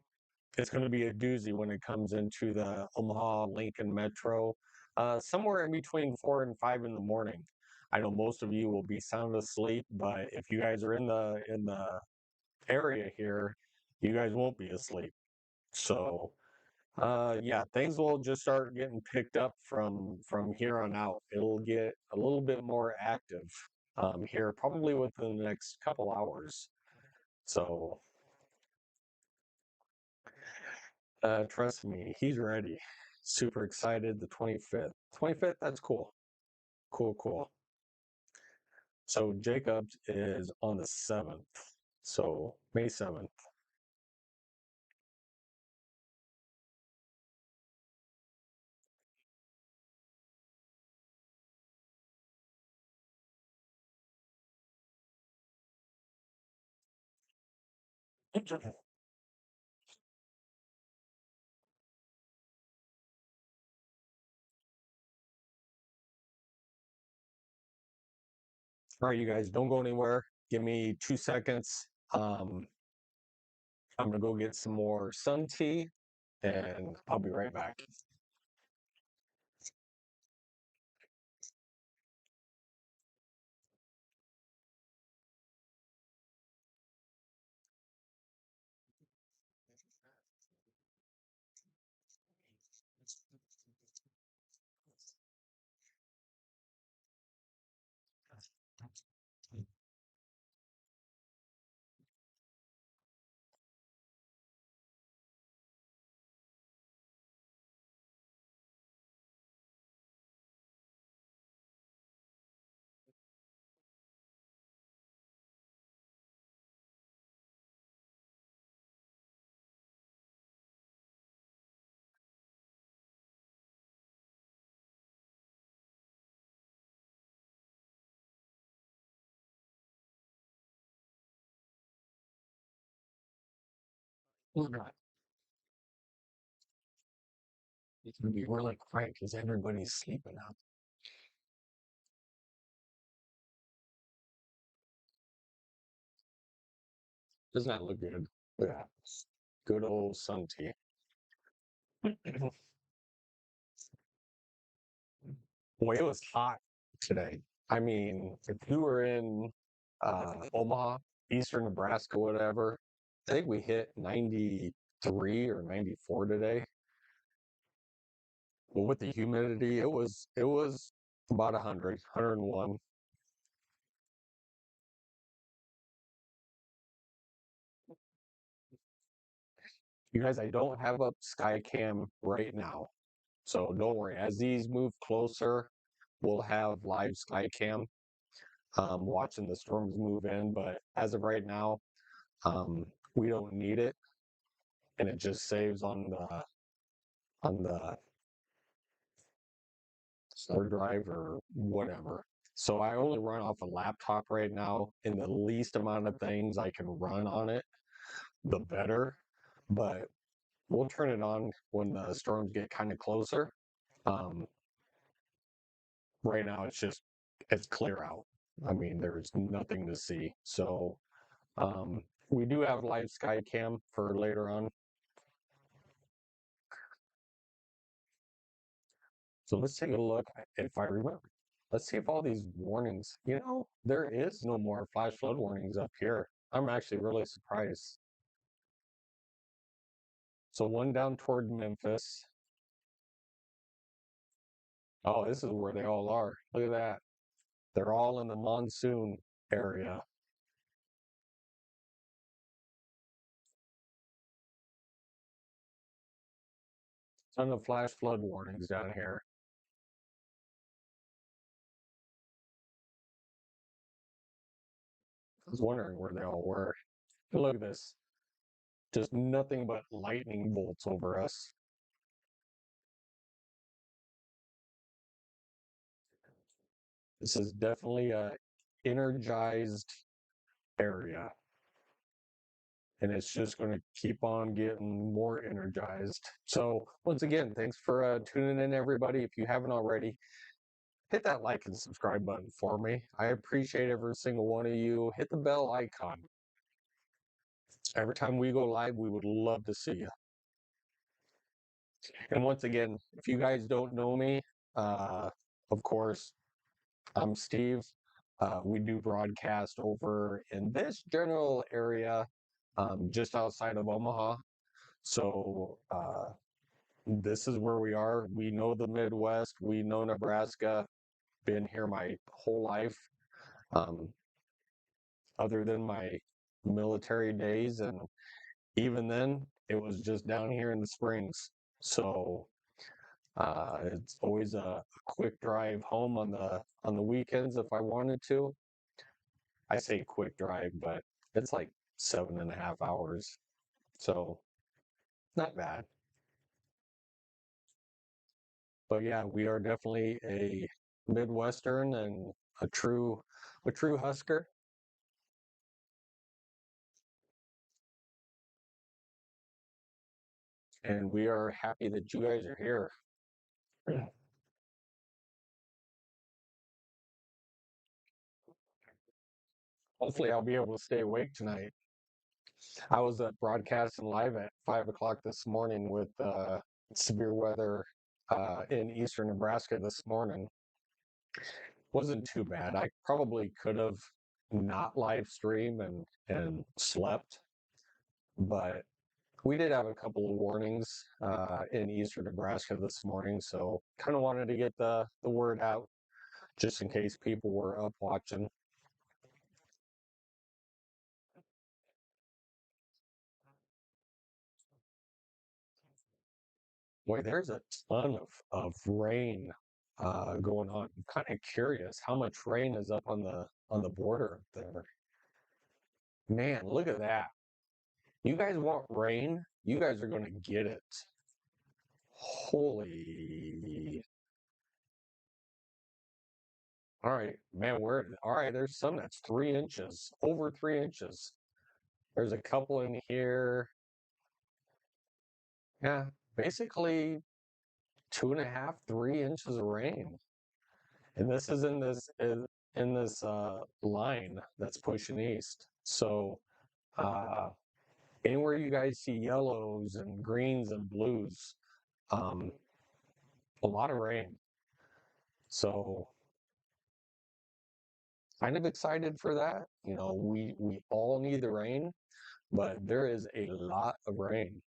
it's going to be a doozy when it comes into the Omaha Lincoln Metro, somewhere in between 4 and 5 in the morning. I know most of you will be sound asleep, but if you guys are in the area here, you guys won't be asleep. So yeah, things will just start getting picked up from here on out. It'll get a little bit more active here, probably within the next couple hours. So trust me, he's ready. Super excited. The 25th. 25th, that's cool. Cool, cool. So Jacob's is on the 7th. So May 7th. All right, you guys, don't go anywhere. Give me 2 seconds. I'm gonna go get some more sun tea, and I'll be right back. It's gonna be really quiet because everybody's sleeping now. Doesn't that look good? Yeah. Good old sun tea. Boy, it was hot today. I mean, if you were in Omaha, eastern Nebraska, whatever, I think we hit 93 or 94 today. But with the humidity, it was about 100, 101. You guys, I don't have up Skycam right now. So don't worry. As these move closer, we'll have live Skycam watching the storms move in. But as of right now, we don't need it, and it just saves on the hard drive or whatever. So I only run off a laptop right now, and the least amount of things I can run on it, the better. But we'll turn it on when the storms get kind of closer. Um, right now, it's clear out. I mean, there's nothing to see. So we do have live Skycam for later on. So let's take a look if I remember. Let's see if all these warnings, there is no more flash flood warnings up here. I'm actually really surprised. So one down toward Memphis. Oh, this is where they all are. Look at that. They're all in the monsoon area. Ton of flash flood warnings down here. I was wondering where they all were. Look at this. Just nothing but lightning bolts over us. This is definitely a energized area. And it's just going to keep on getting more energized. So, once again, thanks for tuning in, everybody. If you haven't already, hit that like and subscribe button for me. I appreciate every single one of you. Hit the bell icon. Every time we go live, we would love to see you. And once again, if you guys don't know me, of course, I'm Steve. We do broadcast over in this general area, just outside of Omaha. So this is where we are. We know the Midwest. We know Nebraska. Been here my whole life, um, other than my military days, and even then, it was just down here in the Springs. So it's always a quick drive home on the weekends if I wanted to. I say quick drive, but it's like 7.5 hours. So not bad. But yeah, we are definitely a Midwestern and a true Husker. And we are happy that you guys are here. Hopefully I'll be able to stay awake tonight. I was broadcasting live at 5 o'clock this morning with severe weather in eastern Nebraska this morning. Wasn't too bad. I probably could have not live stream and slept, but we did have a couple of warnings in eastern Nebraska this morning, so kind of wanted to get the word out just in case people were up watching. Boy, there's a ton of rain going on. I'm kind of curious how much rain is up on the border up there. Man, look at that. You guys want rain? You guys are going to get it. Holy. All right, man, all right, there's some that's 3 inches, over 3 inches. There's a couple in here. Yeah, basically 2.5, 3 inches of rain. And this is in this line that's pushing east. So uh, anywhere you guys see yellows and greens and blues, um, a lot of rain. So kind of excited for that. You know, we all need the rain, but there is a lot of rain.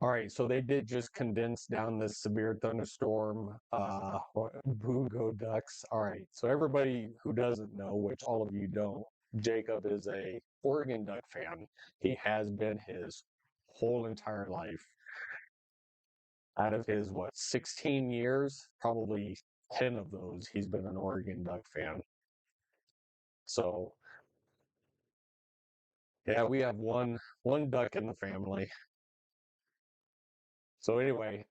All right, so they did just condense down this severe thunderstorm. Boongo Ducks. All right, so everybody who doesn't know, which all of you don't, Jacob is a Oregon Duck fan. He has been his whole entire life. Out of his, what, 16 years, probably 10 of those, he's been an Oregon Duck fan. So, yeah, we have one duck in the family. So anyway,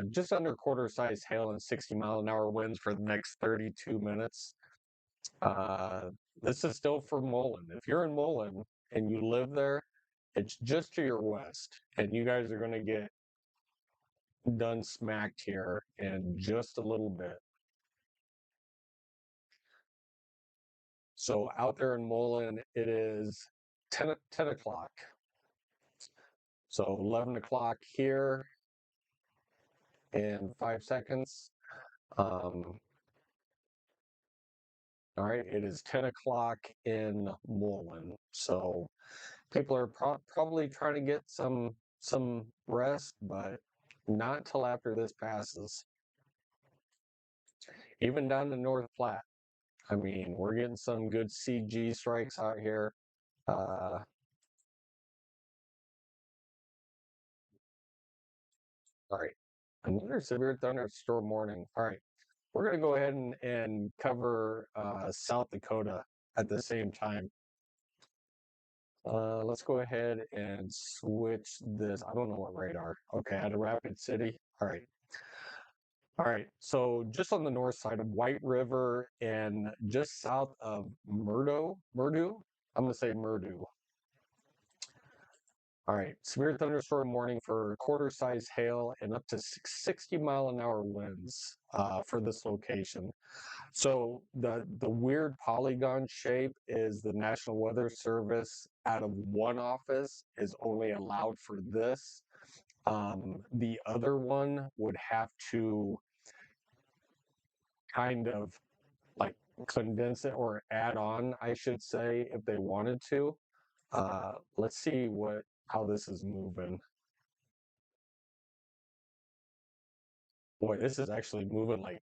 just under quarter size hail and 60-mile-an-hour winds for the next 32 minutes. Uh, this is still for Mullen. If you're in Mullen and you live there, it's just to your west, and you guys are going to get done smacked here in just a little bit. So out there in Mullen, it is 10 o'clock. So 11 o'clock here in 5 seconds. Um, all right, it is 10 o'clock in Mullen. So people are probably trying to get some rest, but not till after this passes. Even down to North Platte. I mean, we're getting some good CG strikes out here. Uh, all right, another severe thunderstorm warning. All right, we're going to go ahead and cover South Dakota at the same time. Let's go ahead and switch this. I don't know what radar. Okay, out of Rapid City. All right. All right. So just on the north side of White River and just south of Murdo. I'm going to say Murdo. All right. Severe thunderstorm warning for quarter size hail and up to 60-mile-an-hour winds for this location. So the weird polygon shape is the National Weather Service out of one office is only allowed for this. The other one would have to kind of like condense it or add on, I should say, if they wanted to. Let's see how this is moving. Boy, this is actually moving like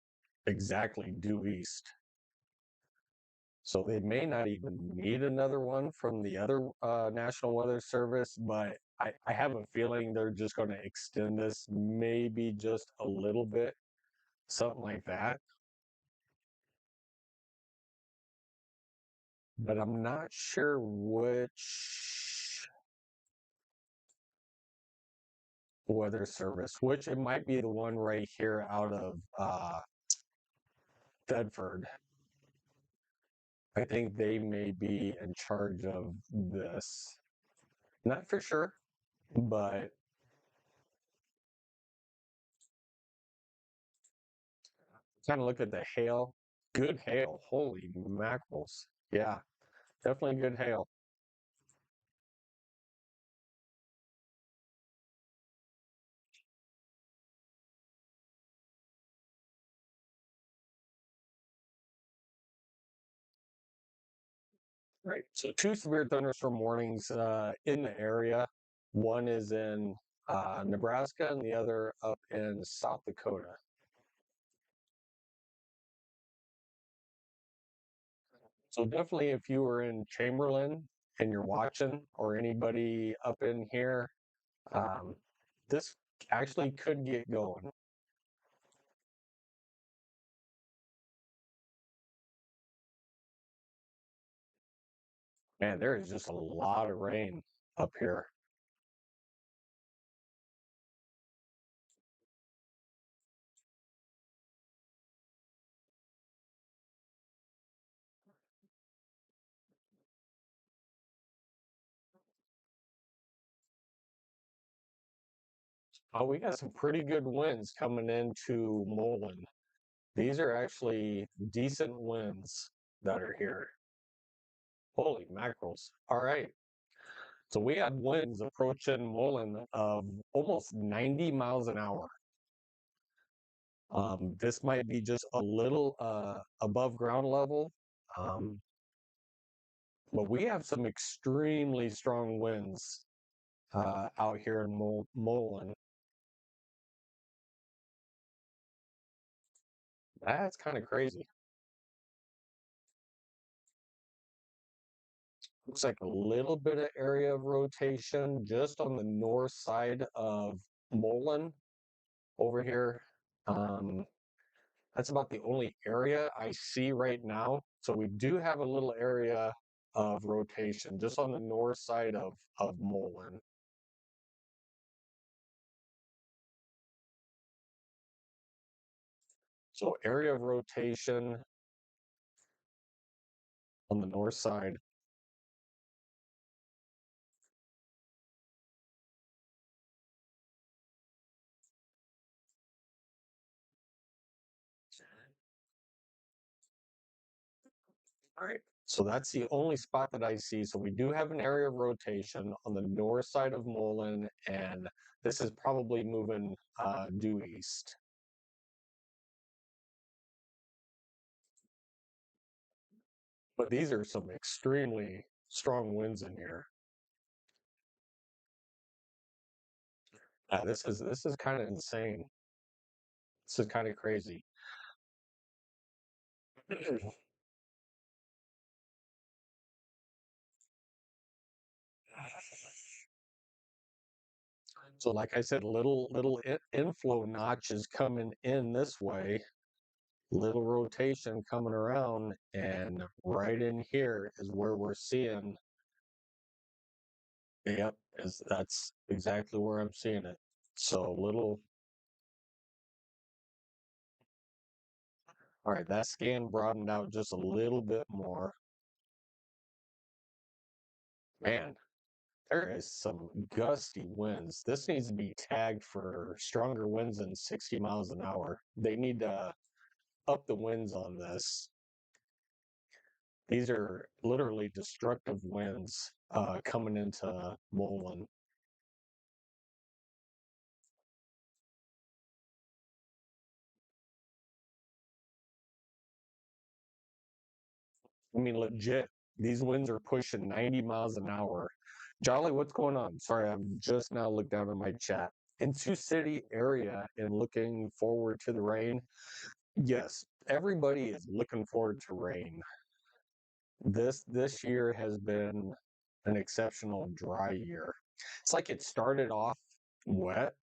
exactly due east. So they may not even need another one from the other National Weather Service, but I have a feeling they're just going to extend this maybe just a little bit, something like that. But I'm not sure which weather service, which it might be the one right here out of Bedford. I think they may be in charge of this. Not for sure, but kind of look at the hail. Good hail. Holy mackerels. Yeah, definitely good hail. Right. So two severe thunderstorm warnings in the area. One is in Nebraska and the other up in South Dakota. So definitely if you were in Chamberlain and you're watching or anybody up in here, um, this actually could get going. Man, there is just a lot of rain up here. Oh, we got some pretty good winds coming into Mullen. These are actually decent winds that are here. Holy mackerels. All right. So we had winds approaching Mullen of almost 90 miles an hour. This might be just a little above ground level, um, but we have some extremely strong winds out here in Mullen. That's kind of crazy. Looks like a little bit of area of rotation just on the north side of Mullen over here. Um, that's about the only area I see right now. So we do have a little area of rotation just on the north side of Mullen. So area of rotation on the north side. All right. So that's the only spot that I see. So we do have an area of rotation on the north side of Mullen, and this is probably moving due east. But these are some extremely strong winds in here. This is kind of insane. This is kind of crazy. So, like I said, little inflow notches coming in this way, little rotation coming around, and right in here is where we're seeing. Yep, is that's exactly where I'm seeing it. So little. All right, that scan broadened out just a little bit more. Man, there is some gusty winds. This needs to be tagged for stronger winds than 60 miles an hour. They need to up the winds on this. These are literally destructive winds coming into Mullen. I mean, legit, these winds are pushing 90 miles an hour. Jolly, what's going on? Sorry, I've just now looked down at my chat. In Sioux City area and looking forward to the rain. Yes, everybody is looking forward to rain. This year has been an exceptional dry year. It's like it started off wet.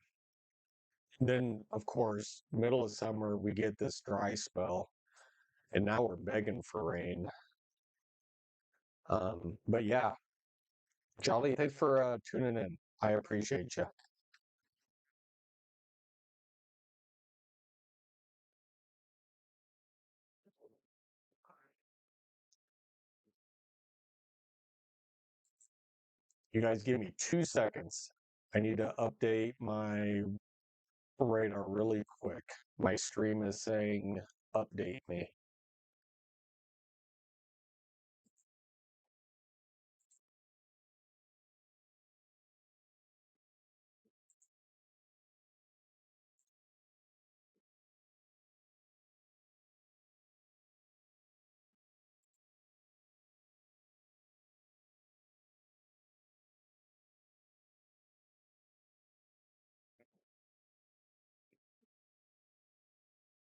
Then, of course, middle of summer, we get this dry spell, and now we're begging for rain. But yeah, Jolly, thanks for tuning in. I appreciate you. You guys give me 2 seconds. I need to update my radar really quick. My stream is saying update me.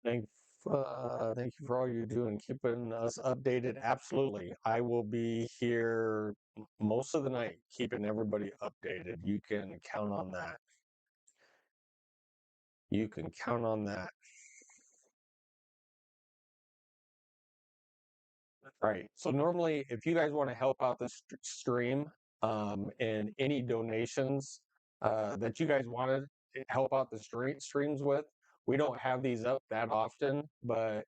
Thank, thank you for all you do and keeping us updated. Absolutely. I will be here most of the night, keeping everybody updated. You can count on that. You can count on that. Right. So normally, if you guys want to help out the stream, and any donations that you guys want to help out the streams with, we don't have these up that often, but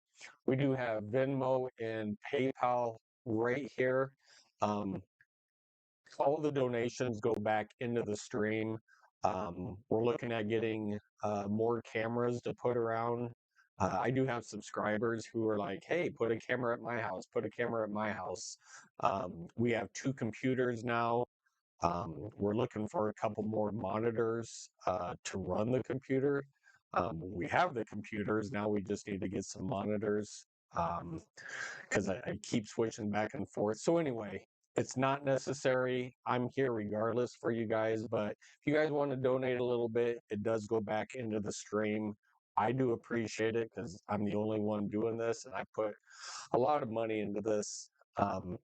we do have Venmo and PayPal right here. Um, all the donations go back into the stream. We're looking at getting more cameras to put around. I do have subscribers who are like, hey, put a camera at my house, put a camera at my house. We have 2 computers now. We're looking for a couple more monitors to run the computer. We have the computers, now we just need to get some monitors. Because I keep switching back and forth. So anyway, it's not necessary. I'm here regardless for you guys, but if you guys want to donate a little bit, it does go back into the stream. I do appreciate it because I'm the only one doing this, and I put a lot of money into this.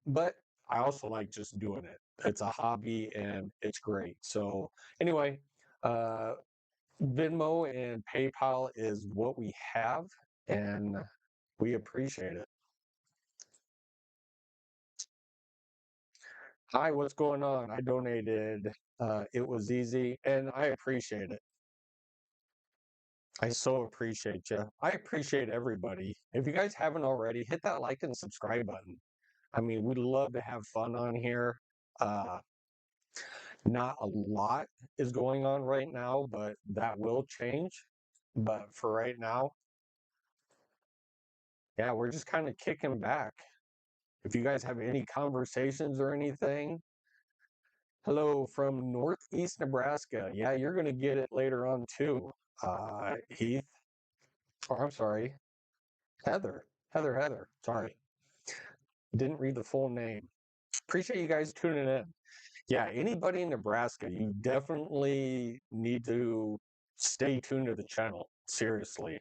But I also like just doing it. It's a hobby and it's great. So anyway, uh, Venmo and PayPal is what we have, and we appreciate it. Hi, what's going on? I donated. It was easy, and I appreciate it. I so appreciate you. I appreciate everybody. If you guys haven't already, hit that like and subscribe button. I mean, we'd love to have fun on here. Uh, not a lot is going on right now, but that will change. But for right now, yeah, we're just kind of kicking back. If you guys have any conversations or anything, hello from Northeast Nebraska. Yeah, you're going to get it later on too. Heath, or I'm sorry, Heather. Sorry, didn't read the full name. Appreciate you guys tuning in. Yeah, anybody in Nebraska, you definitely need to stay tuned to the channel. Seriously.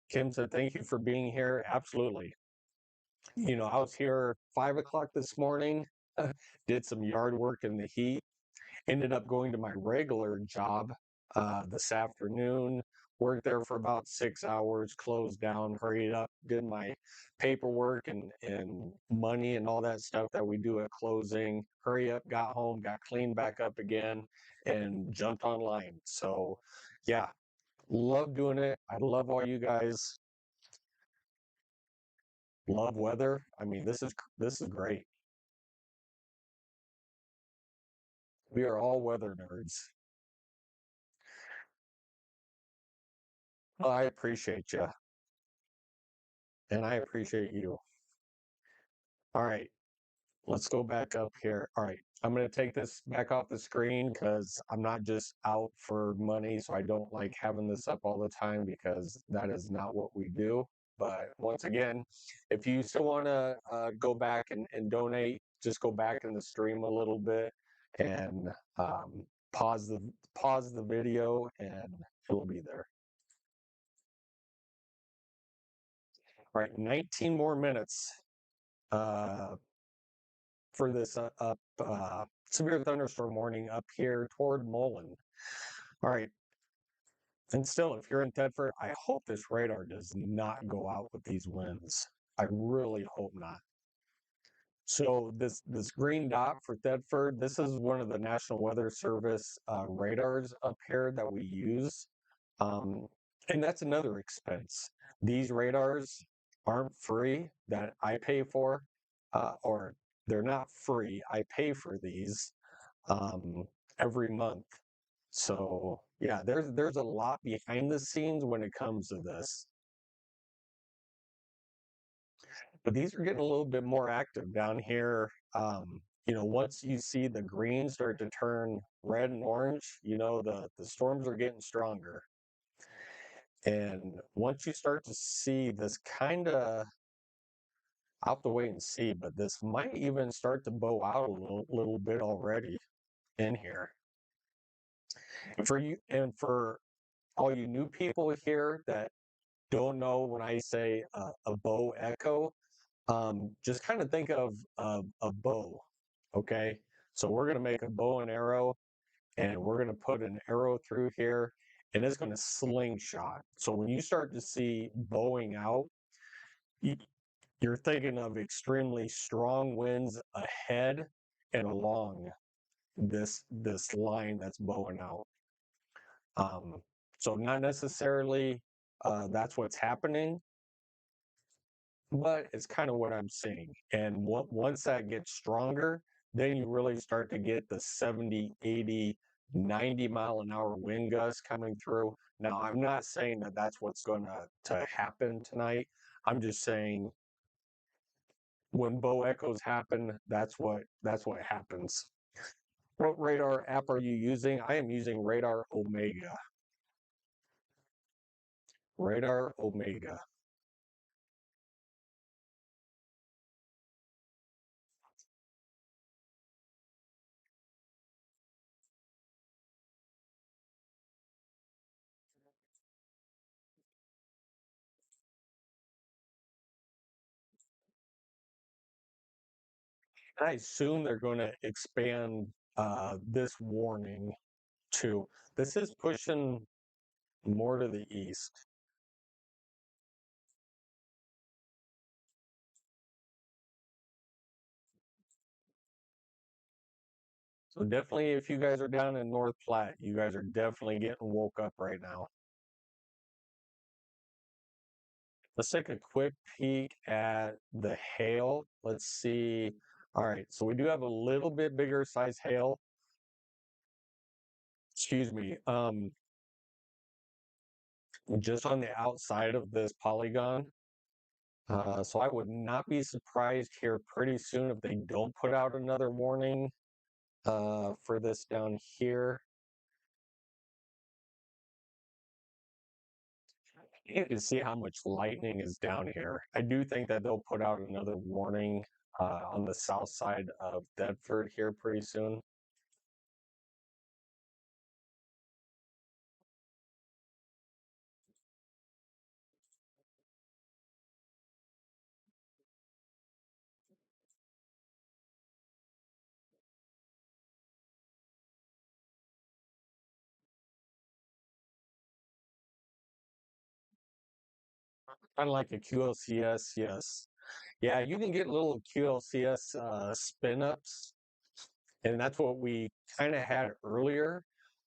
Kim said, thank you for being here. Absolutely. You know, I was here 5 o'clock this morning, did some yard work in the heat. Ended up going to my regular job this afternoon, worked there for about 6 hours, closed down, hurried up, did my paperwork and money and all that stuff that we do at closing, hurry up, got home, got cleaned back up again, and jumped online. So, yeah, love doing it. I love all you guys. Love weather. I mean, this is great. We are all weather nerds. Well, I appreciate you, and I appreciate you. All right. Let's go back up here. All right. I'm going to take this back off the screen because I'm not just out for money. So I don't like having this up all the time because that is not what we do. But once again, if you still want to go back and donate, just go back in the stream a little bit and um, pause the pause the video, and it'll be there. All right, 19 more minutes uh, for this severe thunderstorm warning up here toward Mullen. All right. And still, if you're in Thetford, I hope this radar does not go out with these winds. I really hope not. So this green dot for Thetford, this is one of the National Weather Service radars up here that we use. Um, and that's another expense. These radars aren't free that I pay for, or they're not free. I pay for these um, every month. So yeah, there's a lot behind the scenes when it comes to this. But these are getting a little bit more active down here. Once you see the green start to turn red and orange, the storms are getting stronger. And once you start to see this kind of, I'll have to wait and see, but this might even start to bow out a little bit already in here. And for all you new people here that don't know when I say a bow echo, just kind of think of a bow, okay? So we're going to make a bow and arrow, and we're going to put an arrow through here, and it's going to slingshot. So when you start to see bowing out, you're thinking of extremely strong winds ahead and along this line that's bowing out. So not necessarily that's what's happening, but it's kind of what I'm seeing. And once that gets stronger, then you really start to get the 70, 80, 90 mile an hour wind gusts coming through. Now, I'm not saying that that's what's going to happen tonight. I'm just saying when bow echoes happen, that's what happens. What radar app are you using? I am using Radar Omega. Radar Omega. I assume they're going to expand this warning to. This is pushing more to the east. So definitely, if you guys are down in North Platte, you guys are definitely getting woke up right now. Let's take a quick peek at the hail. Let's see. All right, so we do have a little bit bigger size hail. Excuse me. Just on the outside of this polygon. So I would not be surprised here pretty soon if they don't put out another warning for this down here. You can see how much lightning is down here. I do think that they'll put out another warning on the south side of Bedford here pretty soon. Kind of like a QLCS, yes. Yeah, you can get little QLCS spin ups, and that's what we kind of had earlier.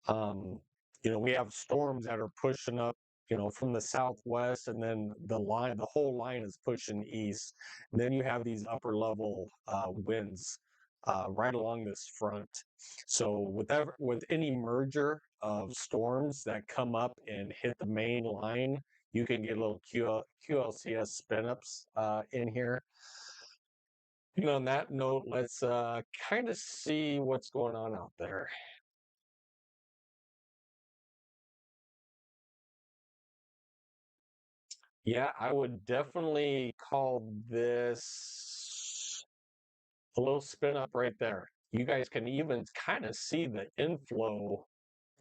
Um, we have storms that are pushing up, from the southwest, and then the whole line is pushing east. And then you have these upper level winds right along this front. So with any merger of storms that come up and hit the main line, you can get little QLCS spin ups in here. On that note, let's kind of see what's going on out there. Yeah, I would definitely call this a little spin up right there. You guys can even kind of see the inflow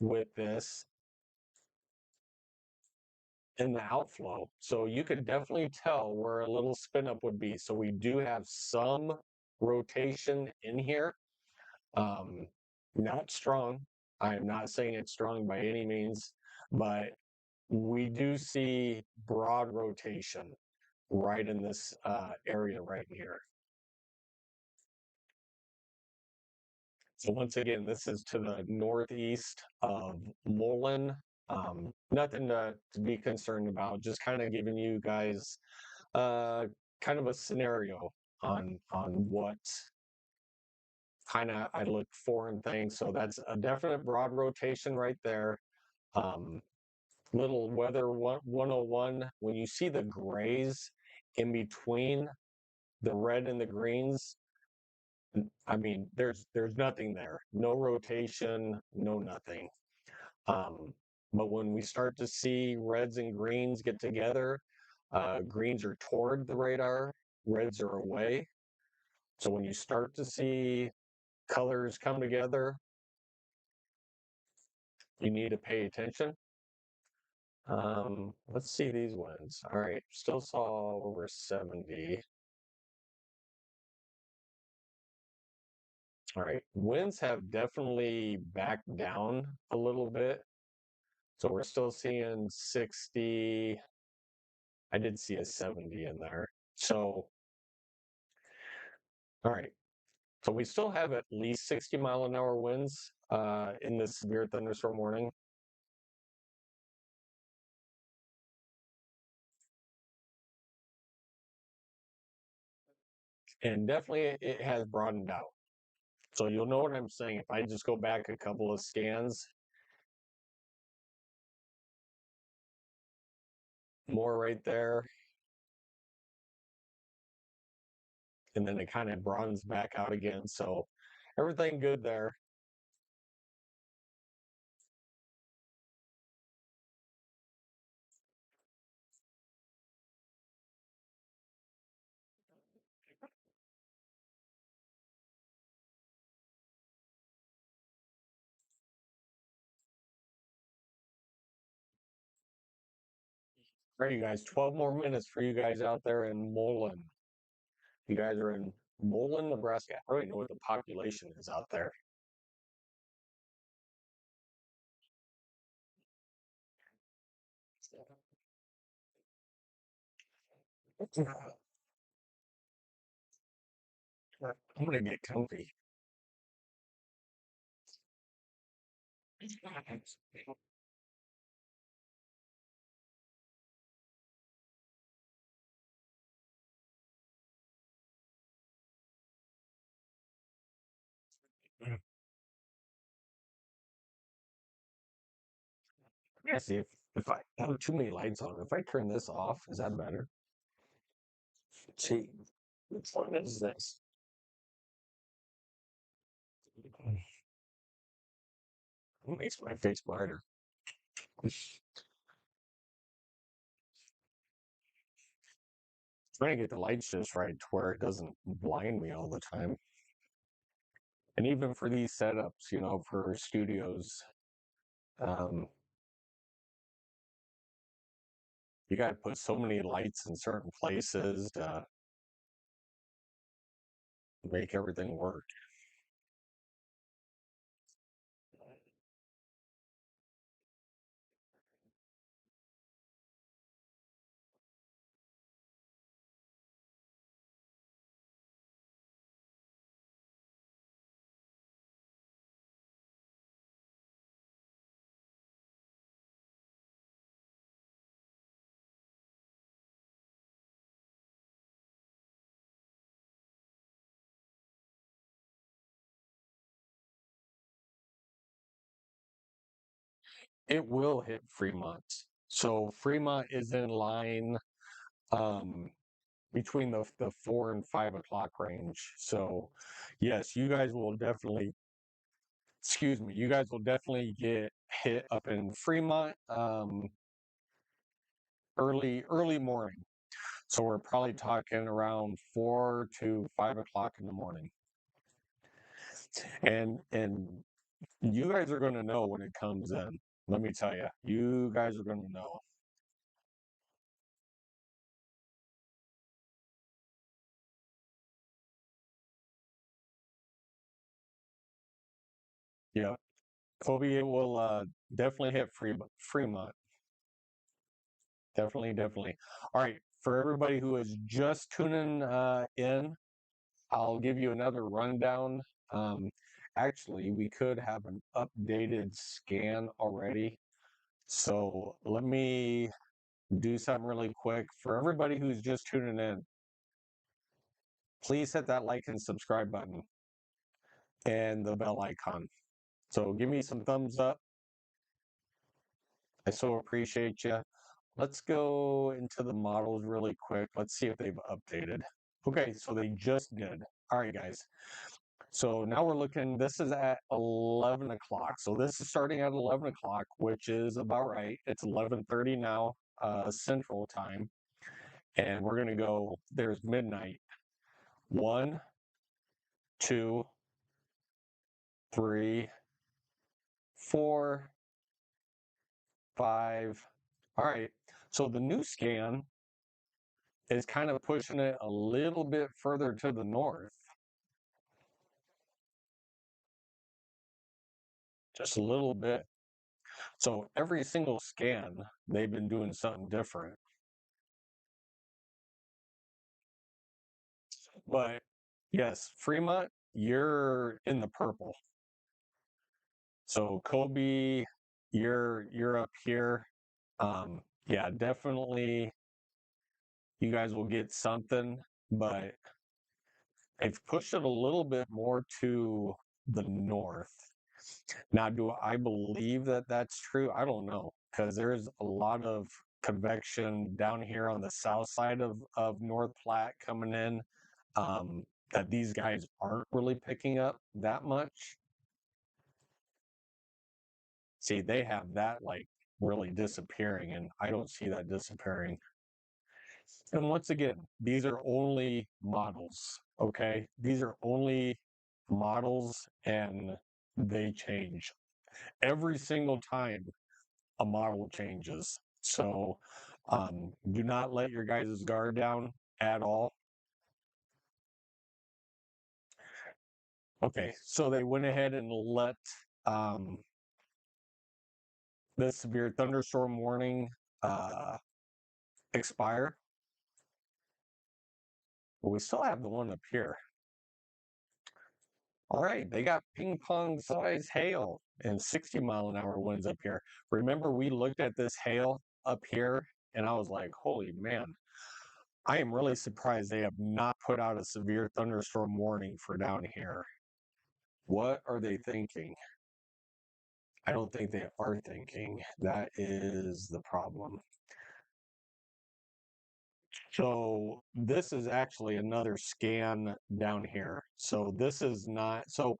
with this in the outflow. So you could definitely tell where a little spin up would be. So we do have some rotation in here. Um, Not strong. I am not saying it's strong by any means, but we do see broad rotation right in this area right here. So once again, this is to the northeast of Mullen. Nothing to be concerned about, just kind of giving you guys uh, kind of a scenario on what kind of I look for and things. So that's a definite broad rotation right there. Um, Little weather 101, when you see the grays in between the red and the greens, I mean, there's nothing there. No rotation, no nothing. Um, but when we start to see reds and greens get together, greens are toward the radar, reds are away. So when you start to see colors come together, you need to pay attention. Let's see these ones. All right, still saw over 70. All right, winds have definitely backed down a little bit. So we're still seeing 60. I did see a 70 in there. So, all right. So we still have at least 60-mile-an-hour winds in this severe thunderstorm warning. And definitely it has broadened out. So you'll know what I'm saying. If I just go back a couple of scans, more right there, and then it kind of broadens back out again. So everything good there. All right, you guys, 12 more minutes for you guys out there in Mullen. You guys are in Mullen, Nebraska. I don't even know what the population is out there. I'm gonna get comfy. Yeah, see if I have too many lights on. If I turn this off, is that better? See, which one is this? It makes my face brighter. Trying to get the lights just right to where it doesn't blind me all the time. And even for these setups, for studios, um, you got to put so many lights in certain places to make everything work. It will hit Fremont. So Fremont is in line um, between the 4 and 5 o'clock range. So yes, you guys will definitely, excuse me, you guys will definitely get hit up in Fremont. early morning. So we're probably talking around 4 to 5 o'clock in the morning. And you guys are going to know when it comes in. Let me tell you, you guys are going to know. Yeah, Kobe will definitely hit Fremont. Definitely. All right, for everybody who is just tuning in, I'll give you another rundown. Um, Actually, we could have an updated scan already. So let me do something really quick. For everybody who's just tuning in, please hit that like and subscribe button and the bell icon. So give me some thumbs up. I so appreciate you. Let's go into the models really quick. Let's see if they've updated. Okay, so they just did. All right, guys. So now we're looking, this is at 11 o'clock. So this is starting at 11 o'clock, which is about right. It's 11:30 now, Central Time. And we're going to go, there's midnight. 1, 2, 3, 4, 5. All right. So the new scan is kind of pushing it a little bit further to the north. Just a little bit. So every single scan, they've been doing something different. But yes, Fremont, you're in the purple. So Kobe, you're up here. Yeah, definitely you guys will get something, but they've pushed it a little bit more to the north. Now, do I believe that that's true? I don't know, because there's a lot of convection down here on the south side of North Platte coming in, that these guys aren't really picking up that much. See, they have that like really disappearing, and I don't see that disappearing. And once again, these are only models, okay? These are only models and they change. Every single time a model changes. So do not let your guys' guard down at all. Okay, so they went ahead and let um, the severe thunderstorm warning uh, expire. But we still have the one up here. All right, they got ping pong size hail and 60-mile-an-hour winds up here. Remember, we looked at this hail up here, and I was like, holy man, I am really surprised they have not put out a severe thunderstorm warning for down here. What are they thinking? I don't think they are thinking. That is the problem. So this is actually another scan down here. So this is not, so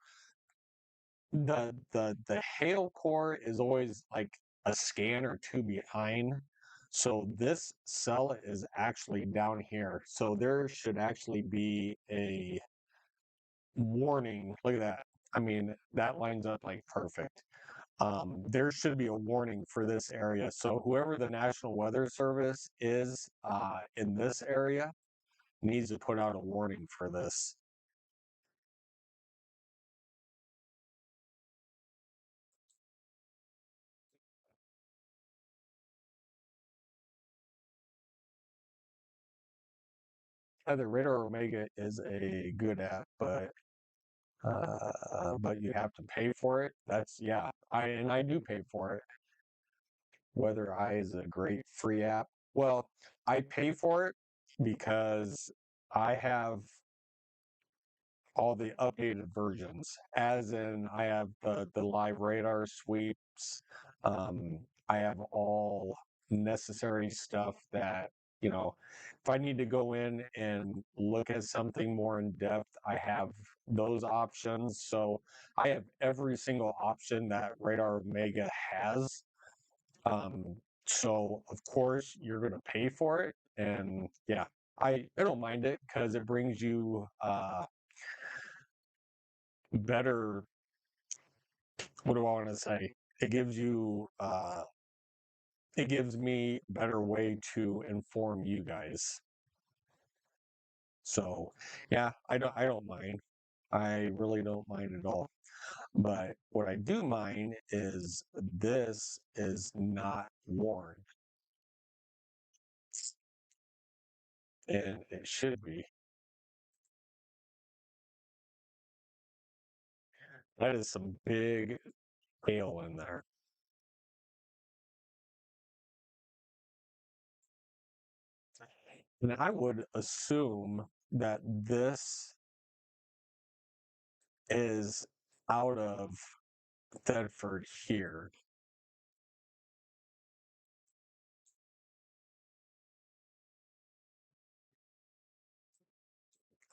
the hail core is always like a scan or two behind. So this cell is actually down here. So there should actually be a warning. Look at that. I mean, that lines up like perfect. There should be a warning for this area. So whoever the National Weather Service is in this area needs to put out a warning for this. The Radar Omega is a good app, but you have to pay for it. That's yeah. I do pay for it. Weather Eye is a great free app. Well, I pay for it because I have all the updated versions, as in I have the live radar sweeps. I have all necessary stuff that, you know, if I need to go in and look at something more in depth, I have those options. So I have every single option that Radar Omega has. Um, So of course you're going to pay for it. And yeah, I don't mind it because it brings you better, what do I want to say? It gives you it gives me a better way to inform you guys. So yeah, I don't mind. I really don't mind at all. But what I do mind is this is not worn, and it should be. That is some big hail in there. And I would assume that this is out of Thetford here.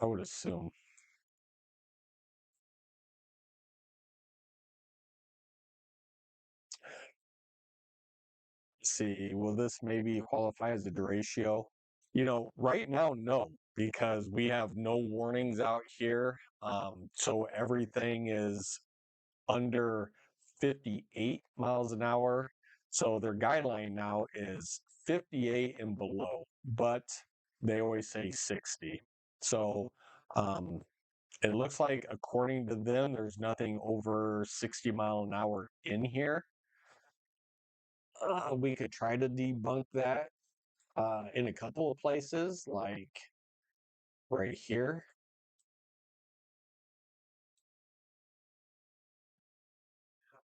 I would assume. See, will this maybe qualify as a derecho? Right now, no, because we have no warnings out here. So everything is under 58 miles an hour. So their guideline now is 58 and below, but they always say 60. So um, it looks like, according to them, there's nothing over 60 mile an hour in here. We could try to debunk that in a couple of places, like right here.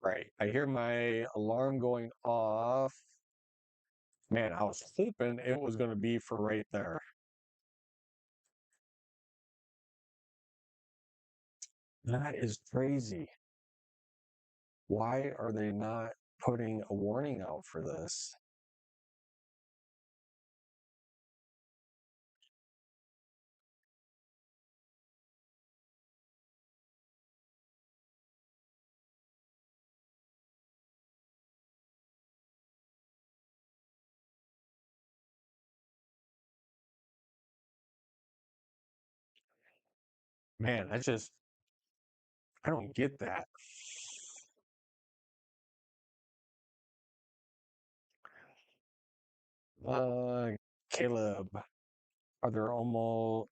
Right. I hear my alarm going off. Man, I was hoping it was going to be for right there. That is crazy. Why are they not putting a warning out for this? Man, I don't get that. Uh, Caleb, are there almost,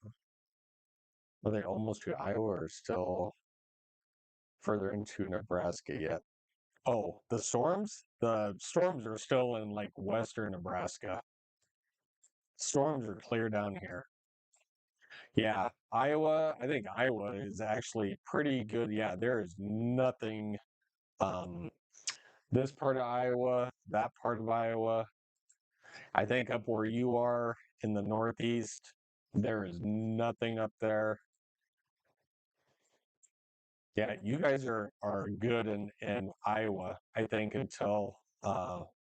are they almost to Iowa or still further into Nebraska yet? Oh, the storms? The storms are still in like western Nebraska. Storms are clear down here. Yeah, Iowa, I think Iowa is actually pretty good. Yeah, there is nothing um this part of Iowa, that part of Iowa. I think up where you are in the Northeast, there is nothing up there. Yeah, you guys are good in Iowa, I think, until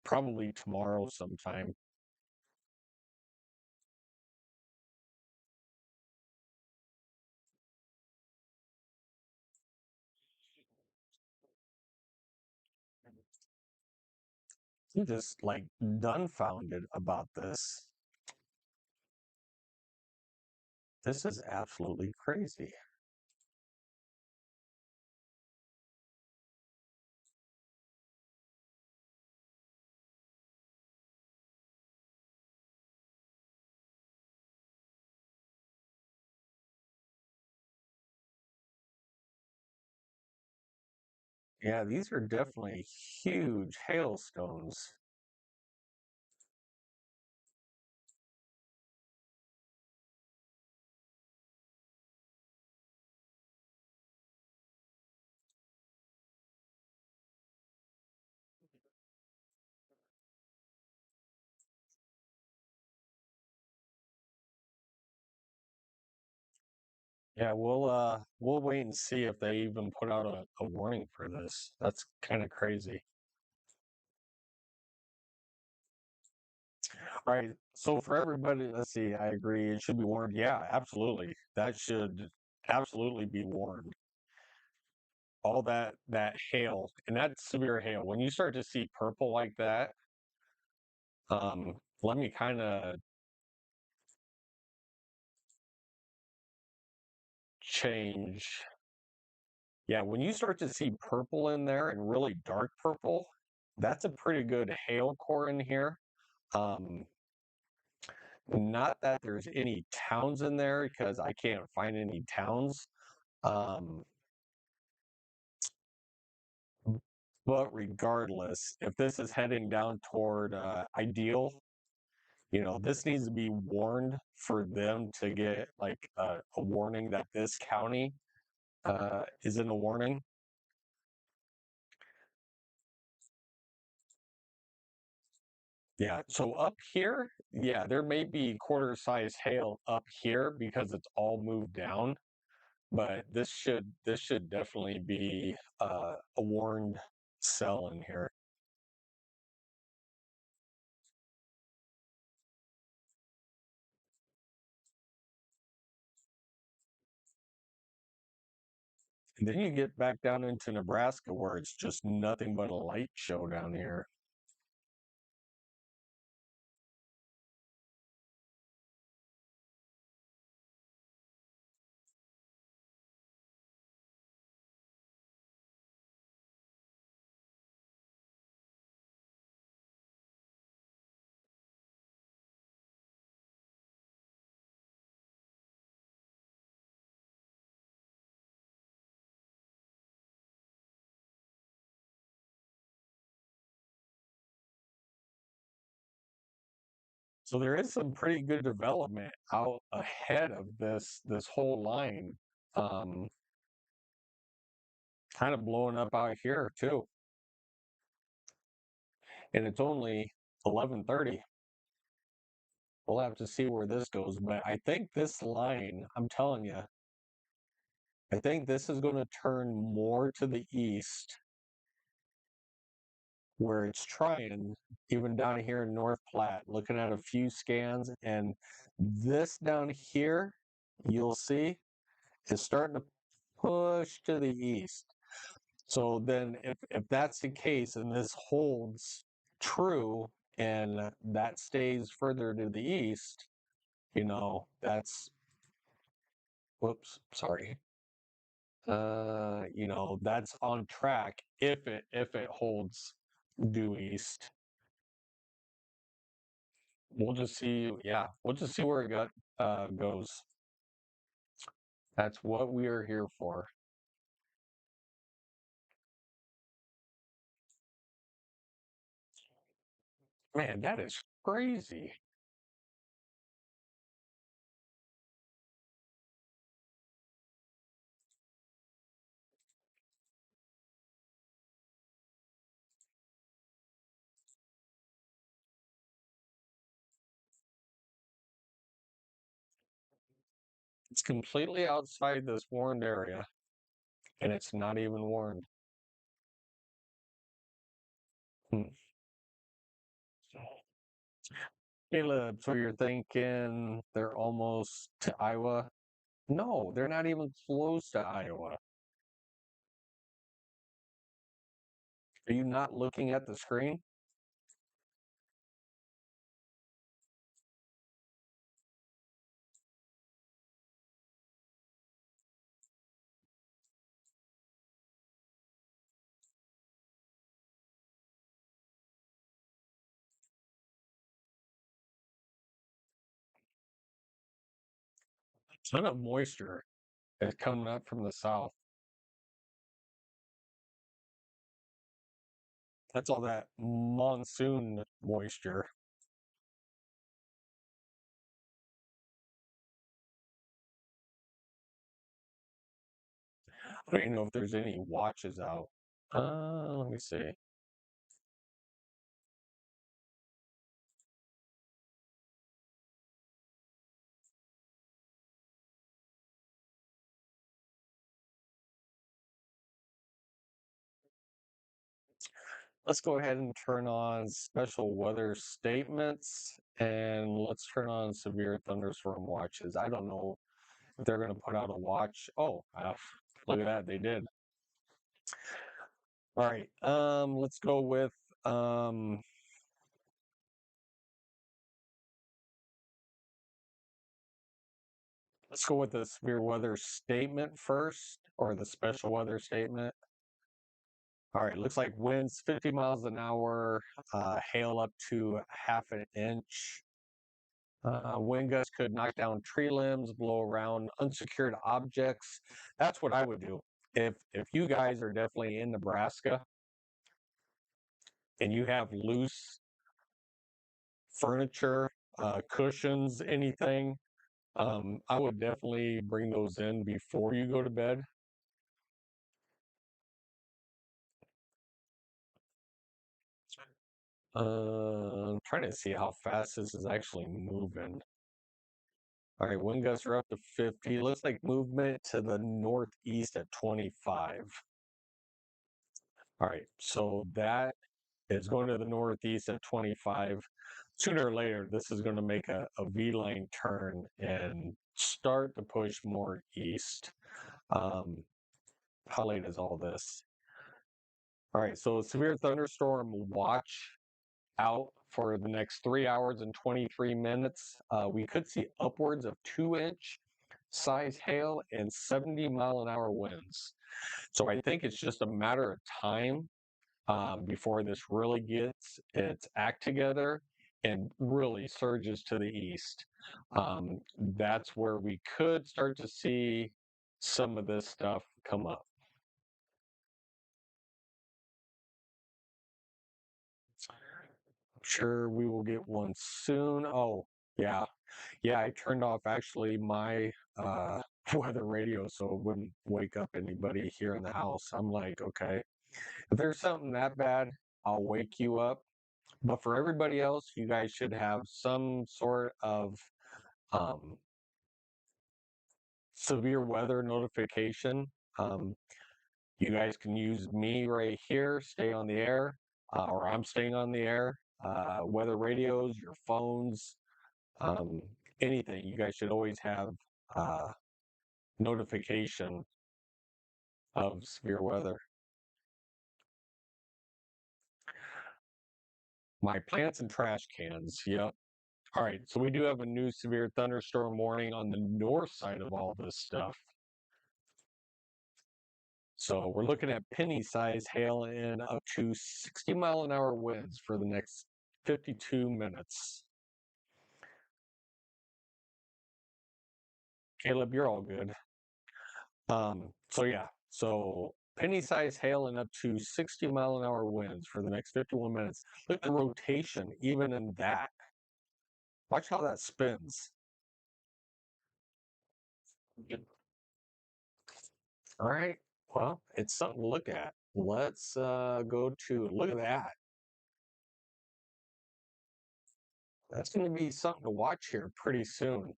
probably tomorrow sometime. I'm just like dumbfounded about this. This is absolutely crazy. Yeah, these are definitely huge hailstones. Yeah, we'll wait and see if they even put out a warning for this. That's kind of crazy. Right. So for everybody, let's see, I agree. It should be warned. Yeah, absolutely. That should absolutely be warned. All that hail and that severe hail. When you start to see purple like that, Let me kind of change. Yeah, when you start to see purple in there and really dark purple, that's a pretty good hail core in here. Um, Not that there's any towns in there because I can't find any towns. Um, but regardless, if this is heading down toward ideal, this needs to be warned for them to get like a warning that this county is in a warning. Yeah, so up here, yeah, there may be quarter size hail up here because it's all moved down, but this should definitely be a warned cell in here. And then you get back down into Nebraska where it's just nothing but a light show down here. So there is some pretty good development out ahead of this whole line. Um, Kind of blowing up out here too. And it's only 11:30. We'll have to see where this goes, but I think this line, I'm telling you, I think this is going to turn more to the east where it's trying, even down here in North Platte, looking at a few scans, and this down here, you'll see, is starting to push to the east. So then if that's the case and this holds true and that stays further to the east, that's whoops, sorry. That's on track if it holds due east. We'll just see, yeah, we'll just see where it goes. That's what we are here for. Man, that is crazy. It's completely outside this warned area, and it's not even warned. Hmm. Caleb, so you're thinking they're almost to Iowa? No, they're not even close to Iowa. Are you not looking at the screen? A ton of moisture is coming up from the south. That's all that monsoon moisture. I don't even know if there's any watches out. Let me see. Let's go ahead and turn on special weather statements and let's turn on severe thunderstorm watches. I don't know if they're going to put out a watch. Oh, look at that. They did. All right. Let's go with um Let's go with the severe weather statement first, or the special weather statement. All right, looks like winds 50 miles an hour, hail up to half an inch. Wind gusts could knock down tree limbs, blow around unsecured objects. That's what I would do. If you guys are definitely in Nebraska and you have loose furniture, cushions, anything, I would definitely bring those in before you go to bed. I'm trying to see how fast this is actually moving. All right, wind gusts are up to 50. Looks like movement to the northeast at 25. All right, so that is going to the northeast at 25. Sooner or later, this is going to make a V-line turn and start to push more east. Um, how late is all this? All right, so severe thunderstorm watch out for the next 3 hours and 23 minutes. We could see upwards of 2-inch size hail and 70-mile-an-hour winds. So I think it's just a matter of time before this really gets its act together and really surges to the east. That's where we could start to see some of this stuff come up. I'm sure we will get one soon. Oh, yeah. Yeah, I turned off actually my weather radio so it wouldn't wake up anybody here in the house. I'm like, okay, if there's something that bad, I'll wake you up. But for everybody else, you guys should have some sort of um, severe weather notification. Um, you guys can use me right here, stay on the air, or I'm staying on the air. Weather radios, your phones, um, anything. You guys should always have uh, notification of severe weather. My plants and trash cans. Yep. All right. So we do have a new severe thunderstorm warning on the north side of all this stuff. So we're looking at penny size hail and up to 60-mile-an-hour winds for the next 52 minutes. Caleb, you're all good. So yeah, so penny size hail and up to 60-mile-an-hour winds for the next 51 minutes. Look at the rotation, even in that. Watch how that spins. All right. Well, it's something to look at. Let's go to look at that. That's going to be something to watch here pretty soon.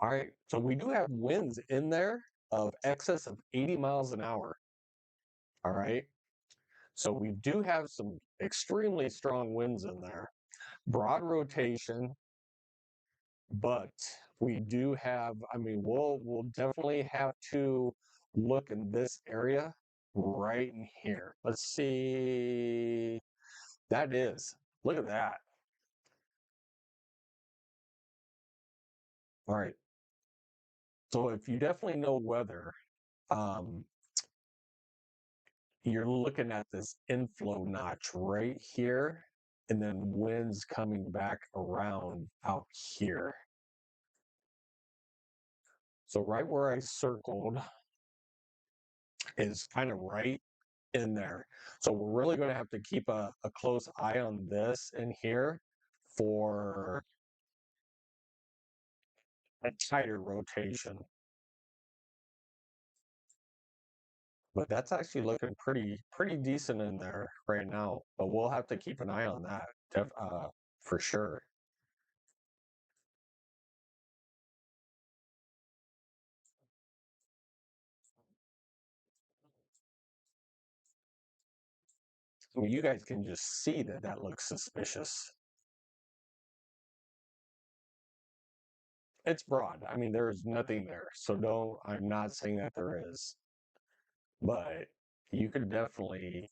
All right. So we do have winds in there of excess of 80 miles an hour. All right. So we do have some extremely strong winds in there. Broad rotation, but we do have, I mean, we'll definitely have to look in this area right in here. Let's see. That is. Look at that. All right. So if you definitely know weather, um, you're looking at this inflow notch right here, and then winds coming back around out here. So right where I circled is kind of right in there. So we're really going to have to keep a close eye on this in here for a tighter rotation. But that's actually looking pretty decent in there right now. But we'll have to keep an eye on that for sure. I mean, you guys can just see that that looks suspicious. It's broad. I mean, there's nothing there. So don't, I'm not saying that there is, but you can definitely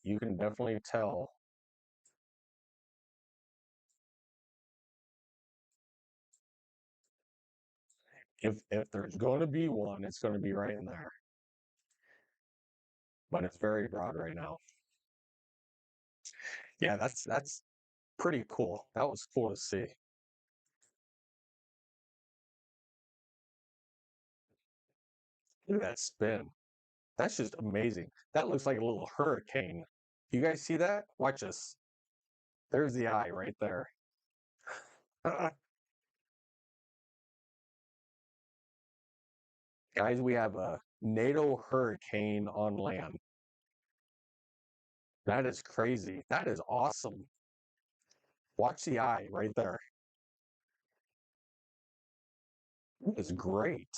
tell. If there's going to be one, it's going to be right in there. But it's very broad right now. Yeah, that's pretty cool. That was cool to see. Look at that spin. That's just amazing. That looks like a little hurricane. You guys see that? Watch this. There's the eye right there. Guys, we have a NATO hurricane on land. That is crazy. That is awesome. Watch the eye right there. That is great.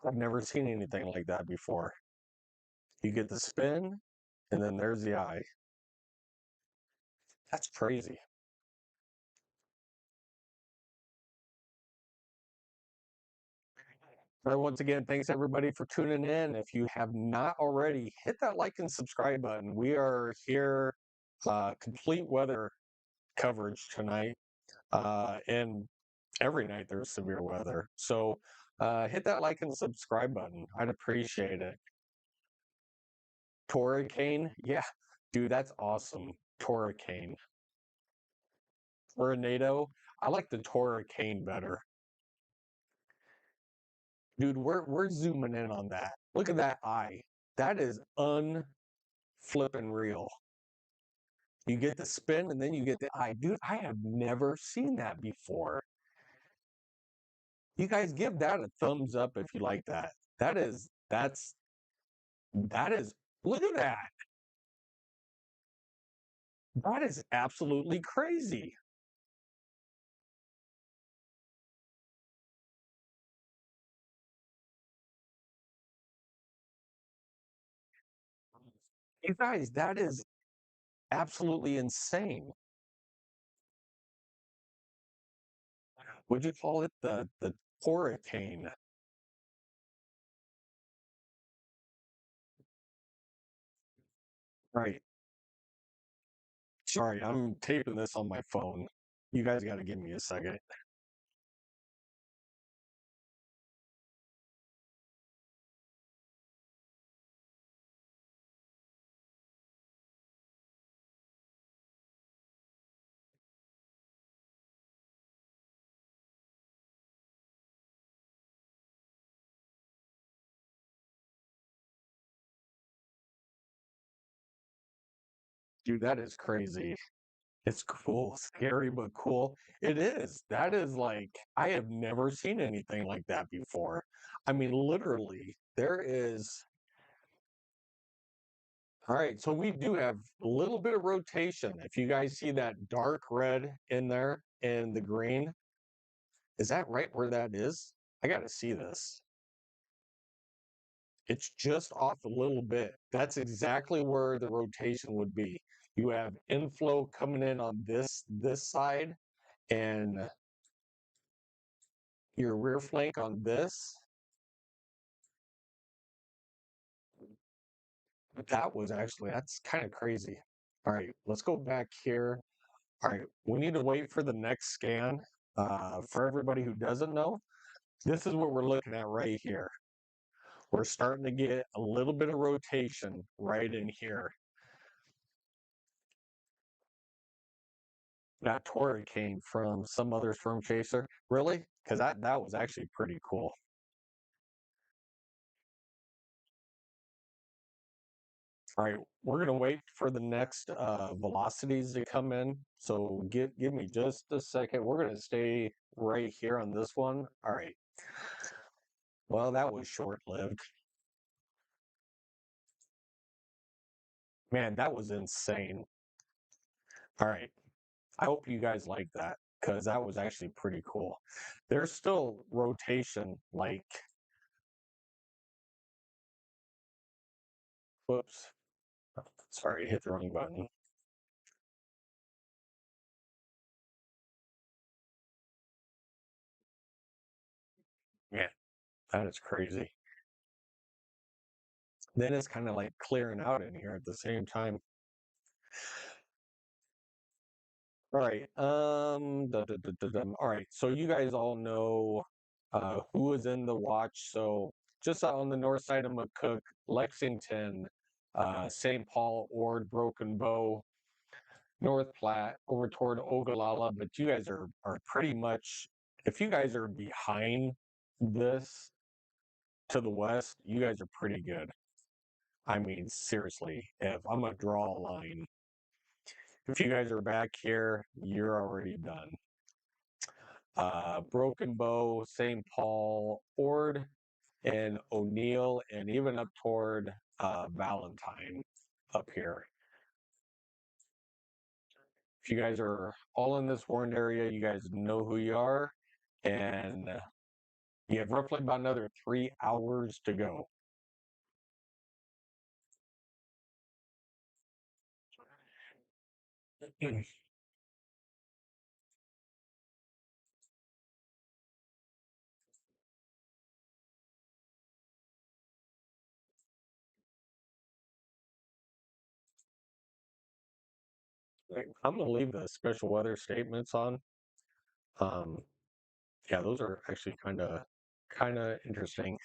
I've never seen anything like that before. You get the spin, and then there's the eye. That's crazy. But once again, thanks everybody for tuning in. If you have not already, hit that like and subscribe button. We are here, complete weather coverage tonight, and every night there's severe weather. So hit that like and subscribe button. I'd appreciate it. Torricane, yeah, dude, that's awesome. Torricane. Tornado, I like the Torricane better. Dude, we're zooming in on that. Look at that eye. That is unflippin' real. You get the spin and then you get the eye. Dude, I have never seen that before. You guys give that a thumbs up if you like that. That is, look at that. That is absolutely crazy. You guys, that is absolutely insane. Would you call it the hurricane? Right. Sorry, I'm taping this on my phone. You guys got to give me a second. Dude, that is crazy. It's cool, scary, but cool. It is. That is like, I have never seen anything like that before. I mean, literally, there is. All right, so we do have a little bit of rotation. If you guys see that dark red in there and the green, is that right where that is? I got to see this. It's just off a little bit. That's exactly where the rotation would be. You have inflow coming in on this side and your rear flank on this. That's kind of crazy. All right, let's go back here. All right, we need to wait for the next scan. For everybody who doesn't know, this is what we're looking at right here. We're starting to get a little bit of rotation right in here. That Torrey came from some other storm chaser. Really? Because that was actually pretty cool. All right, we're gonna wait for the next velocities to come in. So give me just a second. We're gonna stay right here on this one. All right. Well, that was short-lived. Man, that was insane. All right. I hope you guys like that because that was actually pretty cool. There's still rotation, like, whoops. Sorry, hit the wrong button. Yeah, that is crazy. Then it's kind of like clearing out in here at the same time. All right. All right. So you guys all know who was in the watch. So just out on the north side of McCook, Lexington, St. Paul, Ord, Broken Bow, North Platte, over toward Ogallala. But you guys are pretty much, if you guys are behind this to the west, you guys are pretty good. I mean, seriously, if I'm gonna draw a line, if you guys are back here, you're already done. Broken Bow, St. Paul, Ord, and O'Neill, and even up toward Valentine up here. If you guys are all in this warned area, you guys know who you are, and you have roughly about another 3 hours to go. I'm going to leave the special weather statements on. Um, yeah, those are actually kind of interesting.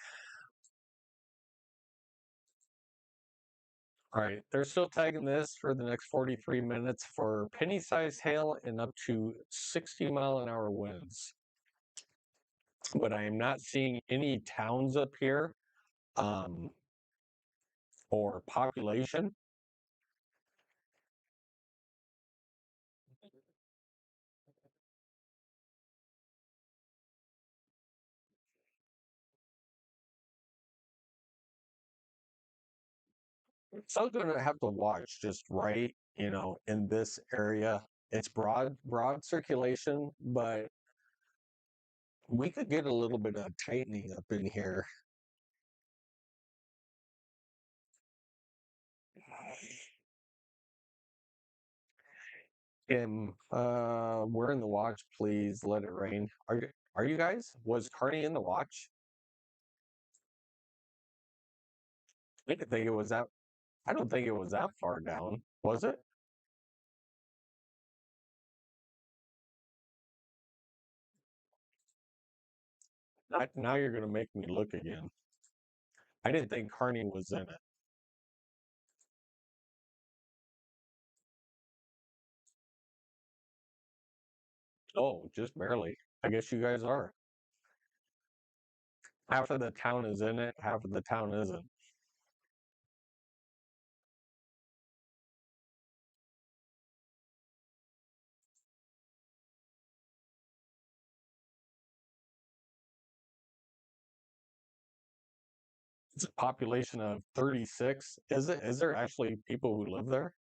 All right, they're still tagging this for the next 43 minutes for penny-sized hail and up to 60-mile-an-hour winds. But I am not seeing any towns up here um, or population. So I'm going to have to watch just right, in this area. It's broad circulation, but we could get a little bit of tightening up in here. And we're in the watch, please let it rain. Are you guys? Was Carney in the watch? I didn't think it was that. I don't think it was that far down. Was it? Now you're going to make me look again. I didn't think Carney was in it. Oh, just barely. I guess you guys are. Half of the town is in it, half of the town isn't. It's a population of 36. Is it? Is there actually people who live there?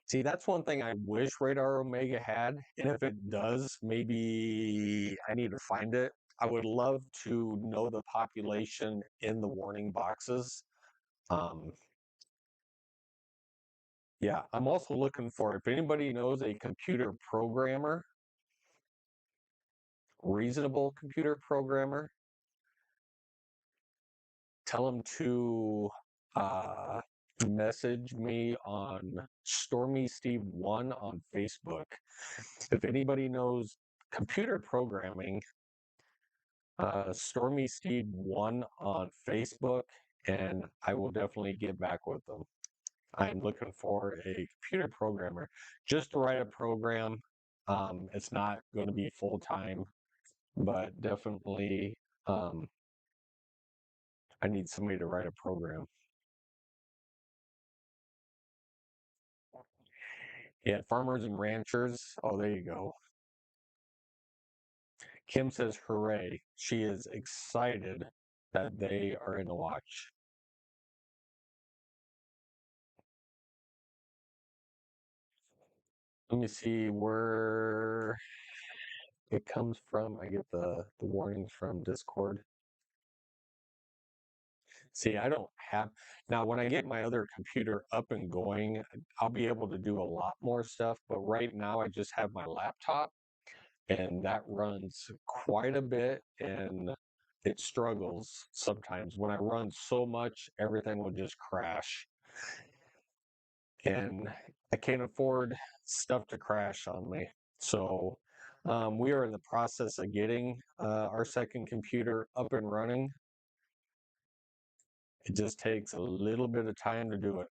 See, that's one thing I wish Radar Omega had. And if it does, maybe I need to find it. I would love to know the population in the warning boxes. Um, yeah, I'm also looking for if anybody knows a computer programmer, reasonable computer programmer, tell them to uh, message me on Stormy Steve 1 on Facebook. If anybody knows computer programming, Stormy Steve 1 on Facebook, and I will definitely get back with them. I'm looking for a computer programmer just to write a program. It's not going to be full time, but definitely um, I need somebody to write a program. Yeah, farmers and ranchers. Oh, there you go. Kim says, hooray. She is excited that they are in the watch. Let me see where it comes from. I get the warnings from Discord. See, I don't have now when I get my other computer up and going, I'll be able to do a lot more stuff. But right now I just have my laptop and that runs quite a bit. And it struggles sometimes. When I run so much, everything will just crash. And I can't afford stuff to crash on me. So we are in the process of getting our second computer up and running. It just takes a little bit of time to do it.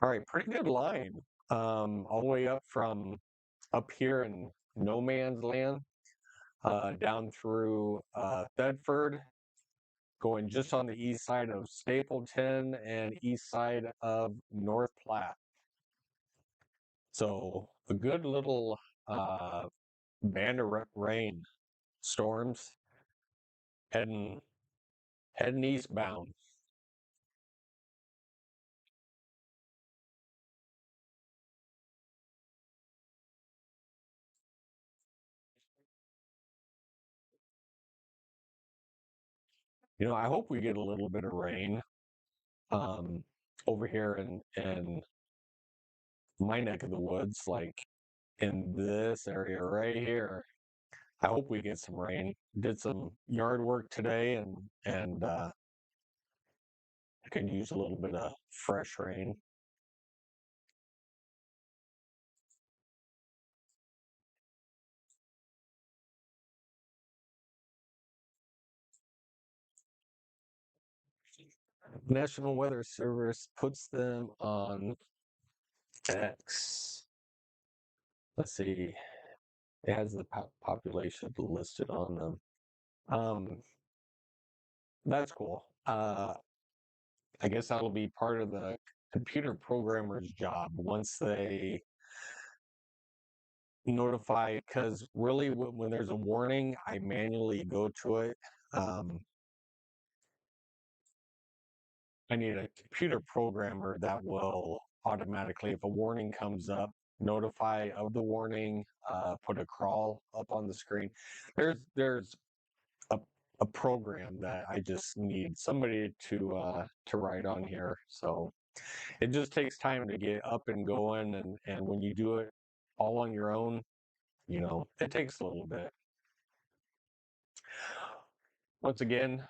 All right, pretty good line. All the way up from up here in no man's land, down through Thedford, going just on the east side of Stapleton and east side of North Platte. So a good little band of rain storms heading eastbound. I hope we get a little bit of rain um, over here in my neck of the woods, like in this area right here. I hope we get some rain. Did some yard work today, and I could use a little bit of fresh rain. National Weather Service puts them on X. Let's see. It has the population listed on them. That's cool. I guess that'll be part of the computer programmer's job once they notify. Because really, when there's a warning, I manually go to it. Um, I need a computer programmer that will automatically, if a warning comes up, notify of the warning, put a crawl up on the screen. There's a, a program that I just need somebody to write on here. So it just takes time to get up and going, and when you do it all on your own, it takes a little bit. Once again,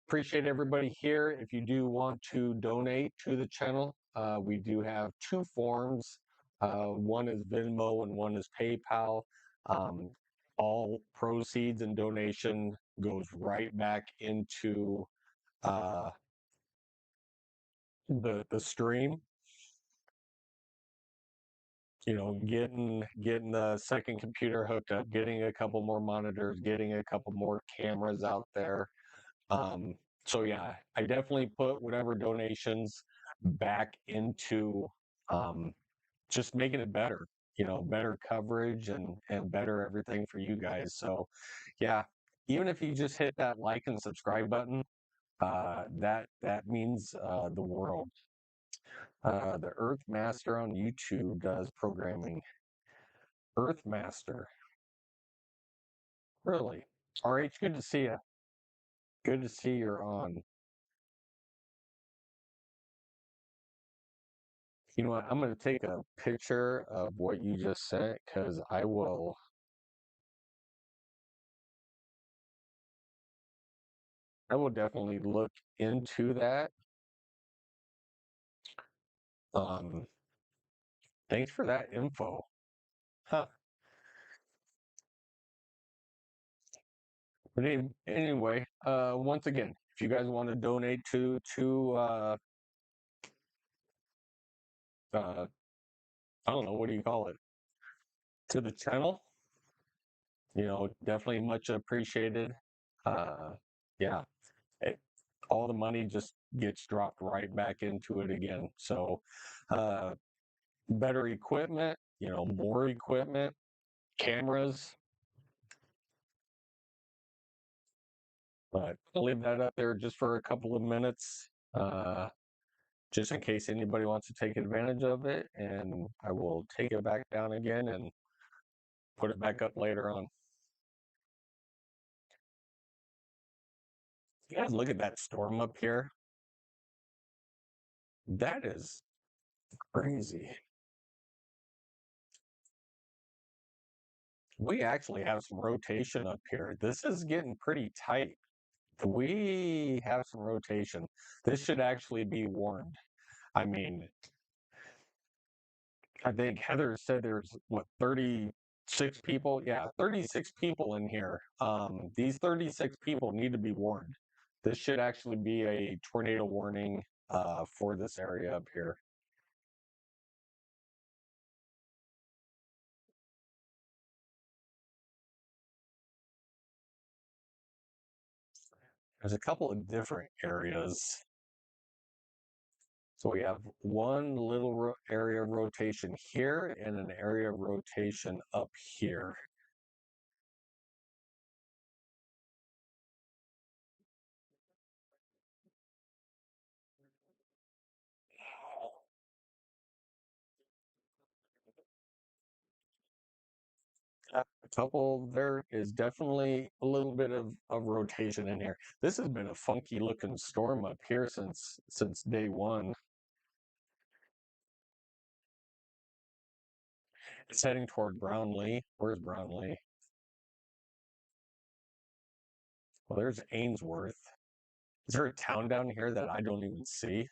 appreciate everybody here. If you do want to donate to the channel, we do have two forms. One is Venmo and one is PayPal. Um, all proceeds and donation goes right back into uh, the stream. Getting the second computer hooked up, getting a couple more monitors, getting a couple more cameras out there. Um, so yeah, I definitely put whatever donations back into um, just making it better, better coverage and better everything for you guys. So yeah, even if you just hit that like and subscribe button, that means the world. The Earth Master on YouTube does programming. Earth Master, really? RH, good to see you. Good to see you're on. You know what? I'm going to take a picture of what you just sent because I will definitely look into that. Um, Thanks for that info. Huh. But anyway, once again, if you guys want to donate to I don't know, what do you call it? To the channel, definitely much appreciated. Uh, yeah, it, all the money just gets dropped right back into it again. So, uh, better equipment, more equipment, cameras, but I'll leave that up there just for a couple of minutes, just in case anybody wants to take advantage of it, and I will take it back down again and put it back up later on. You guys look at that storm up here. That is crazy. We actually have some rotation up here. This is getting pretty tight. We have some rotation. This should actually be warned. I mean, I think Heather said there's what 36 people. Yeah, 36 people in here. These 36 people need to be warned. This should actually be a tornado warning for this area up here. There's a couple of different areas. So we have one little area of rotation here and an area of rotation up here. A couple, there is definitely a little bit of rotation in here. This has been a funky looking storm up here since day one. It's heading toward Brownlee. Where's Brownlee? Well, there's Ainsworth. Is there a town down here that I don't even see?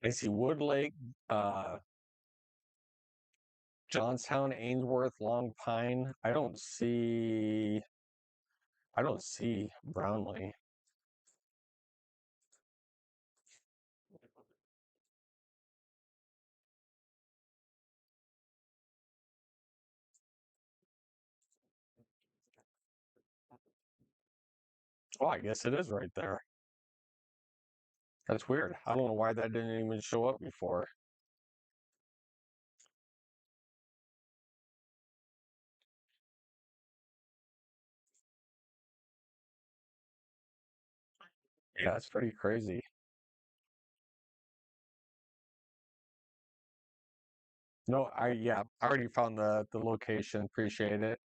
I see Woodlake, uh, Johnstown, Ainsworth, Long Pine. I don't see Brownlee. Oh, I guess it is right there. That's weird. I don't know why that didn't even show up before. Yeah, it's pretty crazy. No, I already found the location. Appreciate it.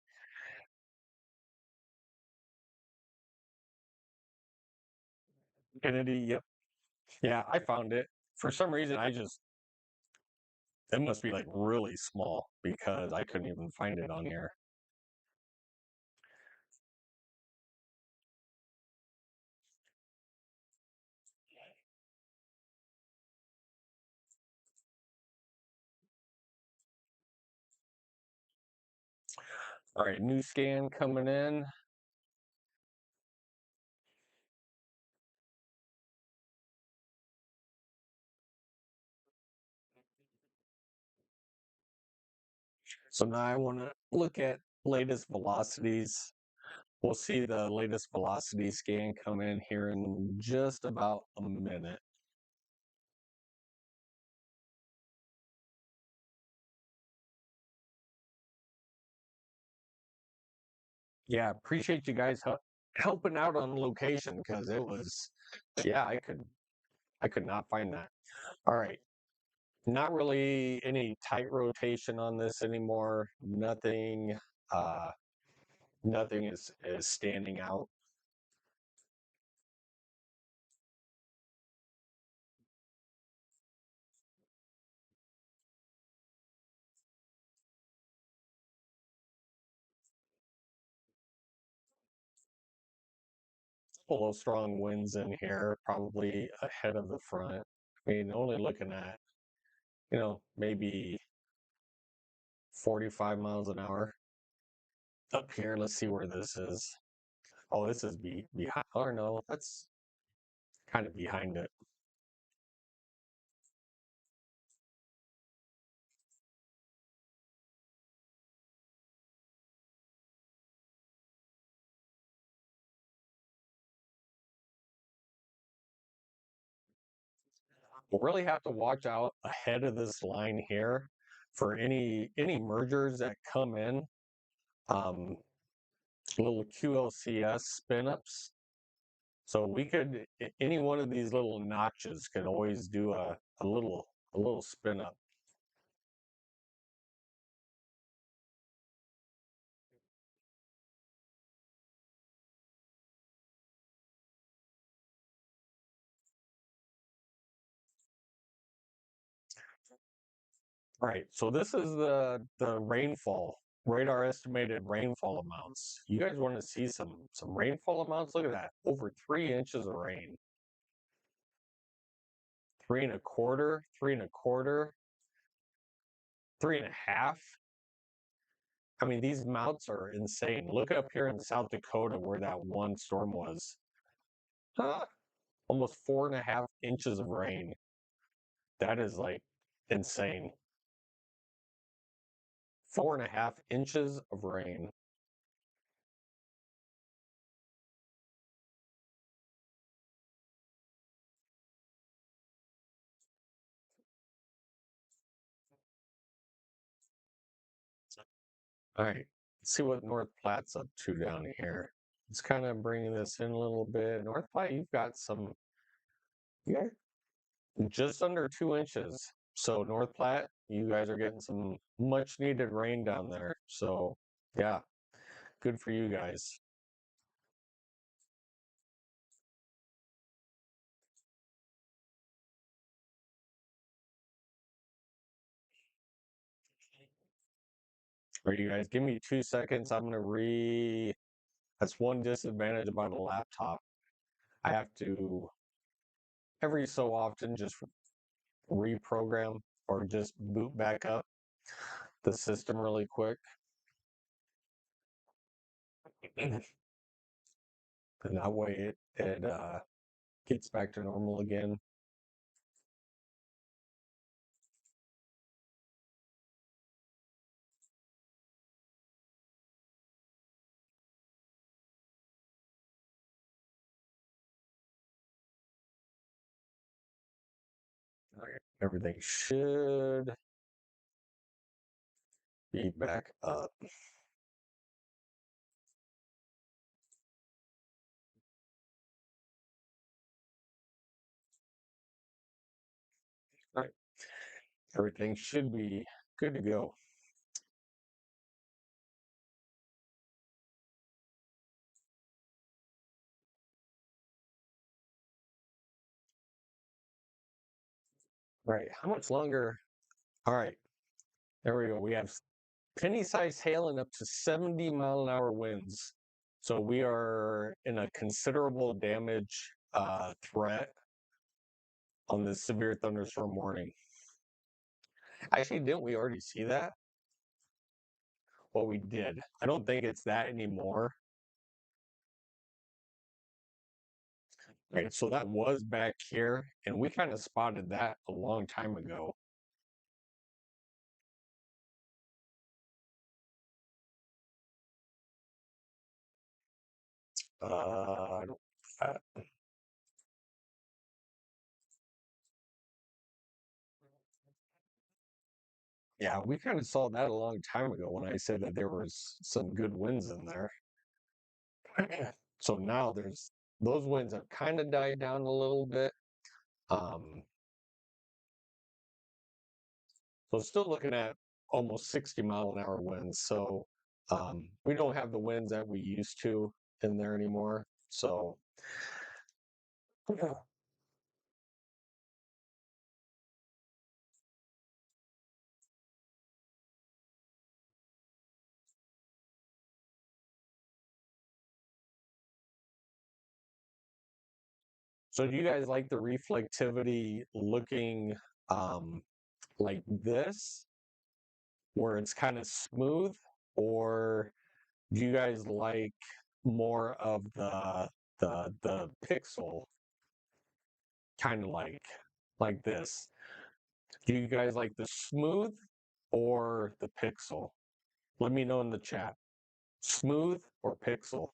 Kennedy, yep. Yeah, I found it. For some reason, it must be like really small because I couldn't even find it on here. All right, new scan coming in. So now I want to look at latest velocities. We'll see the latest velocity scan come in here in just about a minute. Yeah, appreciate you guys helping out on location because it was, yeah, I could not find that. All right, not really any tight rotation on this anymore. Uh, nothing is standing out. Full of strong winds in here, probably ahead of the front. I mean, only looking at, maybe 45 miles an hour up here. Let's see where this is. Oh, this is behind. Or no, that's kind of behind it. We'll really have to watch out ahead of this line here for any mergers that come in. Um, Little QLCS spin ups. So we could any one of these little notches could always do a little spin up. Right. So this is the rainfall, radar estimated rainfall amounts. You guys want to see some rainfall amounts? Look at that. Over 3 inches of rain. 3 1/4, 3 1/4, 3 1/2. I mean, these amounts are insane. Look up here in South Dakota where that one storm was. Huh? Almost 4.5 inches of rain. That is like insane. 4.5 inches of rain. All right. Let's see what North Platte's up to down here. It's kind of bringing this in a little bit. North Platte, you've got some, yeah, just under 2 inches. So North Platte, you guys are getting some much needed rain down there. So yeah, good for you guys. All right, you guys, give me 2 seconds. I'm gonna that's one disadvantage about a laptop. I have to every so often just reprogram or just boot back up the system really quick. And that way it gets back to normal again. All right, everything should be back up. All right, everything should be good to go. All right, how much longer? All right, there we go. We have penny-sized hail and up to 70-mile-an-hour winds. So we are in a considerable damage threat on this severe thunderstorm warning. Actually, didn't we already see that? Well, we did. I don't think it's that anymore. Right, so that was back here, and we kind of spotted that a long time ago. I don't, yeah, we kind of saw that a long time ago when I said that there was some good winds in there. So now there's those winds have kind of died down a little bit. Um, so still looking at almost 60-mile-an-hour winds. So we don't have the winds that we used to in there anymore. So so do you guys like the reflectivity looking like this, where it's kind of smooth, or do you guys like more of the pixel, kind of like this? Do you guys like the smooth or the pixel? Let me know in the chat. Smooth or pixel?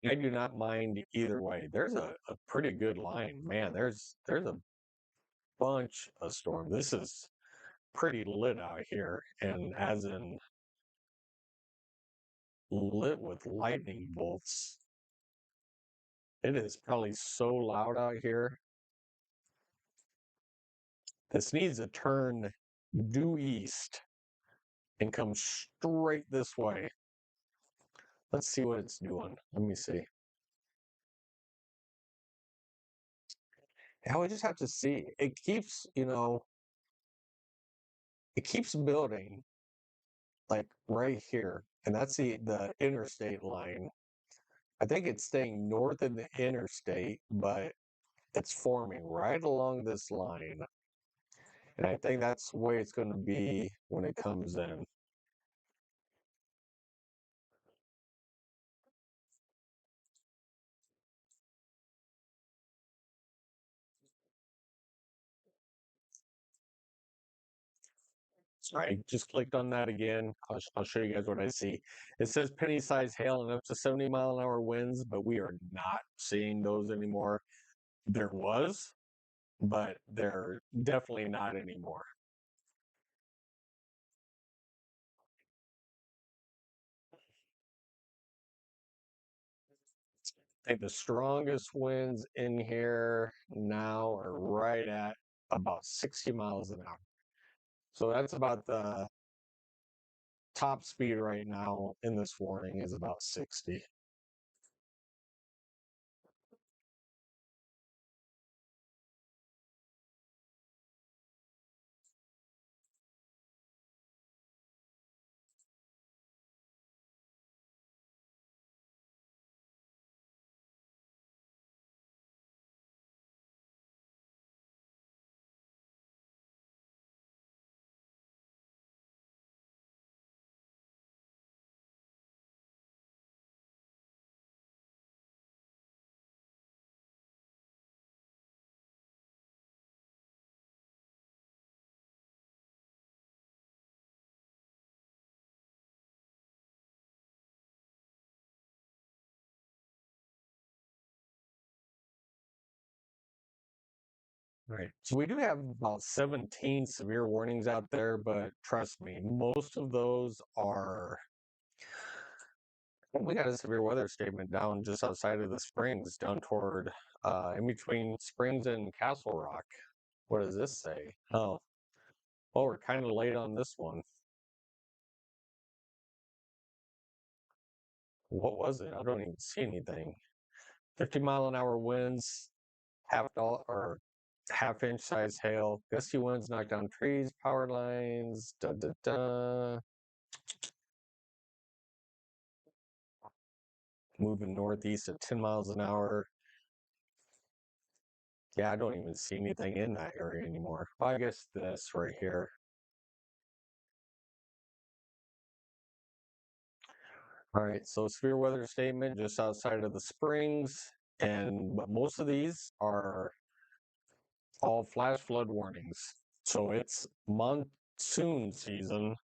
I do not mind either way. There's a pretty good line. Man, there's a bunch of storm. This is pretty lit out here, and as in lit with lightning bolts. It is probably so loud out here. This needs to turn due east and come straight this way. Let's see what it's doing. Let me see. Yeah, we just have to see. It keeps, it keeps building like right here, and that's the interstate line. I think it's staying north of the interstate, but it's forming right along this line. And I think that's the way it's going to be when it comes in. I just clicked on that again. I'll show you guys what I see. It says penny-sized hail and up to 70-mile-an-hour winds, but we are not seeing those anymore. There was, but they're definitely not anymore. I think the strongest winds in here now are right at about 60 miles an hour. So that's about the top speed right now in this warning is about 60. Right. So we do have about 17 severe warnings out there, but trust me, most of those are. We got a severe weather statement down just outside of the Springs, down toward in between Springs and Castle Rock. What does this say? Oh, well, we're kind of late on this one. What was it? I don't even see anything. 50-mile-an-hour winds, or half-inch size hail, gusty winds knock down trees, power lines, da da da. Moving northeast at 10 miles an hour. Yeah, I don't even see anything in that area anymore. Well, I guess this right here. All right, so severe weather statement just outside of the Springs, but most of these are all flash flood warnings. So it's monsoon season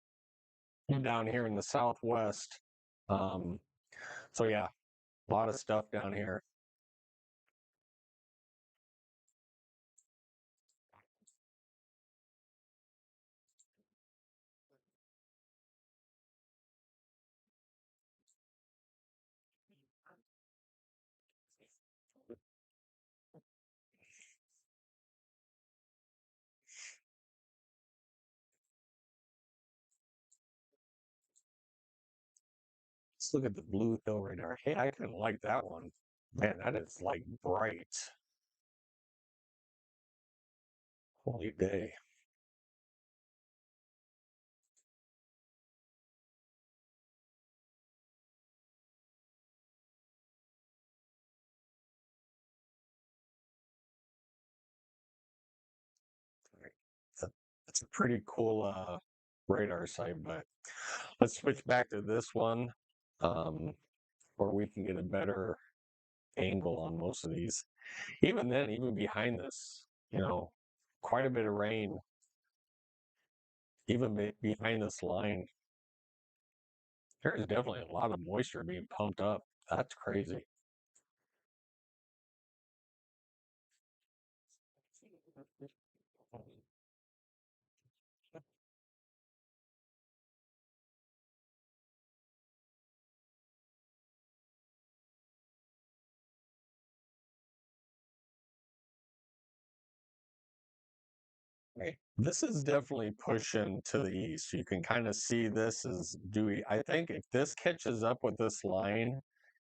down here in the Southwest. Um, so yeah, a lot of stuff down here. Let's look at the blue hill radar. Hey, I kind of like that one. Man, that is like bright. Holy day. That's a pretty cool radar site, but let's switch back to this one um, where we can get a better angle on most of these. Even then, even behind this, quite a bit of rain, even behind this line. There is definitely a lot of moisture being pumped up. That's crazy. Right. This is definitely pushing to the east. You can kind of see this is due. I think if this catches up with this line,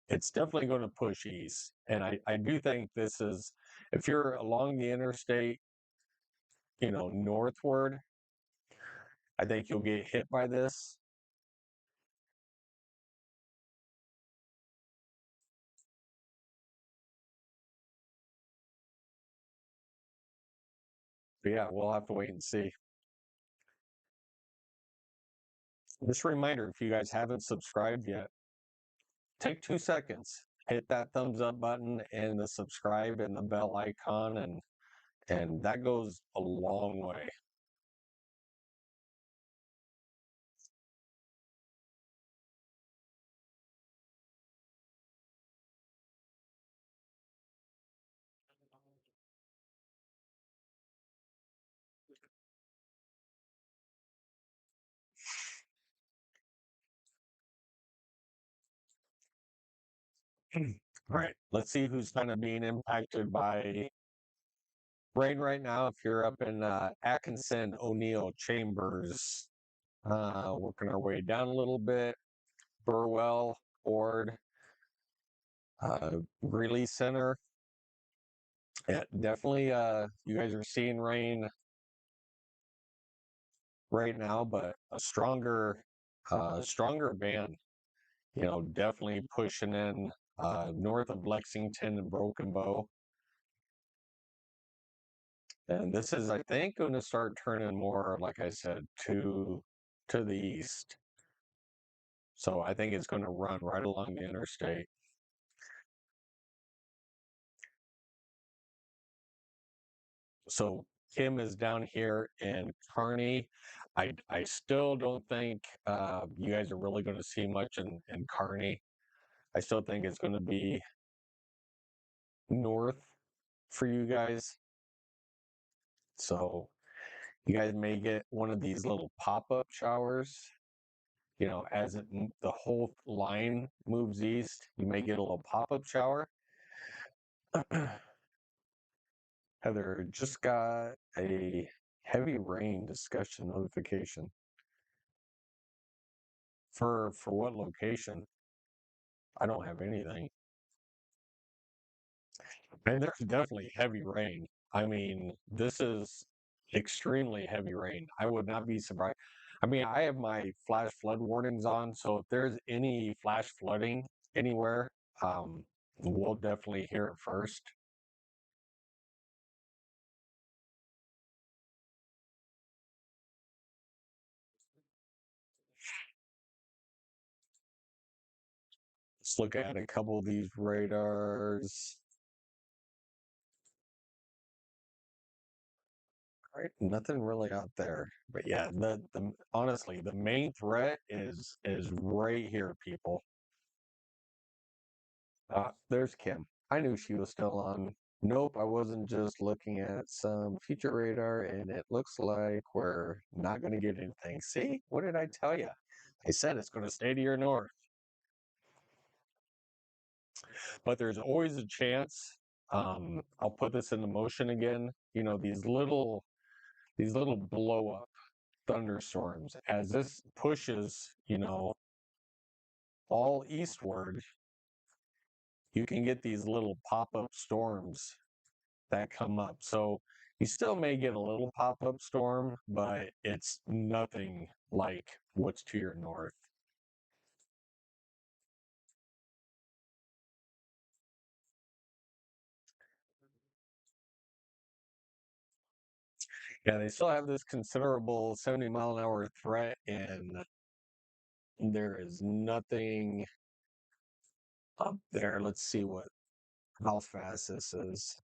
it's definitely going to push east. And I do think this is, if you're along the interstate, northward, I think you'll get hit by this. But yeah, we'll have to wait and see. Just a reminder, if you guys haven't subscribed yet, take 2 seconds, hit that thumbs up button and the subscribe and the bell icon, and that goes a long way. All right, let's see who's kind of being impacted by rain right now. If you're up in Atkinson, O'Neill, Chambers, working our way down a little bit, Burwell, Ord, Greeley Center. Yeah, definitely. You guys are seeing rain right now, but a stronger band. Definitely pushing in north of Lexington and Broken Bow. And this is, I think, going to start turning more, like I said, to the east. So I think it's going to run right along the interstate. So Kim is down here in Kearney. I still don't think you guys are really going to see much in Kearney. I still think it's going to be north for you guys. So you guys may get one of these little pop-up showers. As the whole line moves east, you may get a little pop-up shower. Heather just got a heavy rain discussion notification. For what location? I don't have anything. And there's definitely heavy rain. I mean, this is extremely heavy rain. I would not be surprised. I mean, I have my flash flood warnings on, so if there's any flash flooding anywhere, we'll definitely hear it first. Let's look at a couple of these radars. Right, nothing really out there. But yeah, the honestly, the main threat is right here, people. There's Kim. I knew she was still on. Nope, I wasn't just looking at some future radar, and it looks like we're not going to get anything. See, what did I tell you? I said it's going to stay to your north, but there's always a chance. I'll put this into motion again. These little blow up thunderstorms as this pushes, all eastward. You can get these little pop up storms that come up. So you still may get a little pop up storm, but it's nothing like what's to your north. Yeah, they still have this considerable 70-mile-an-hour threat, and there is nothing up there. Let's see how fast this is.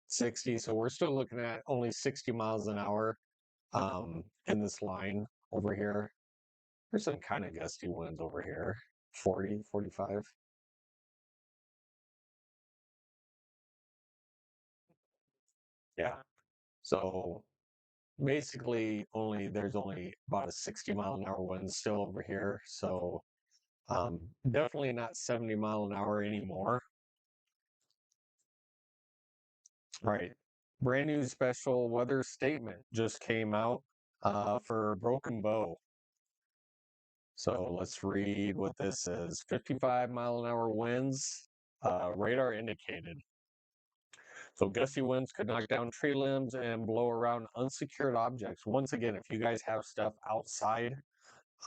60. So we're still looking at only 60 miles an hour in this line over here. There's some kind of gusty winds over here, 40, 45. Yeah. So basically there's only about a 60-mile-an-hour wind still over here. So definitely not 70 mile an hour anymore. Right. Brand new special weather statement just came out for Broken Bow. So let's read what this says. 55-mile-an-hour winds, radar indicated. So gusty winds could knock down tree limbs and blow around unsecured objects. Once again, if you guys have stuff outside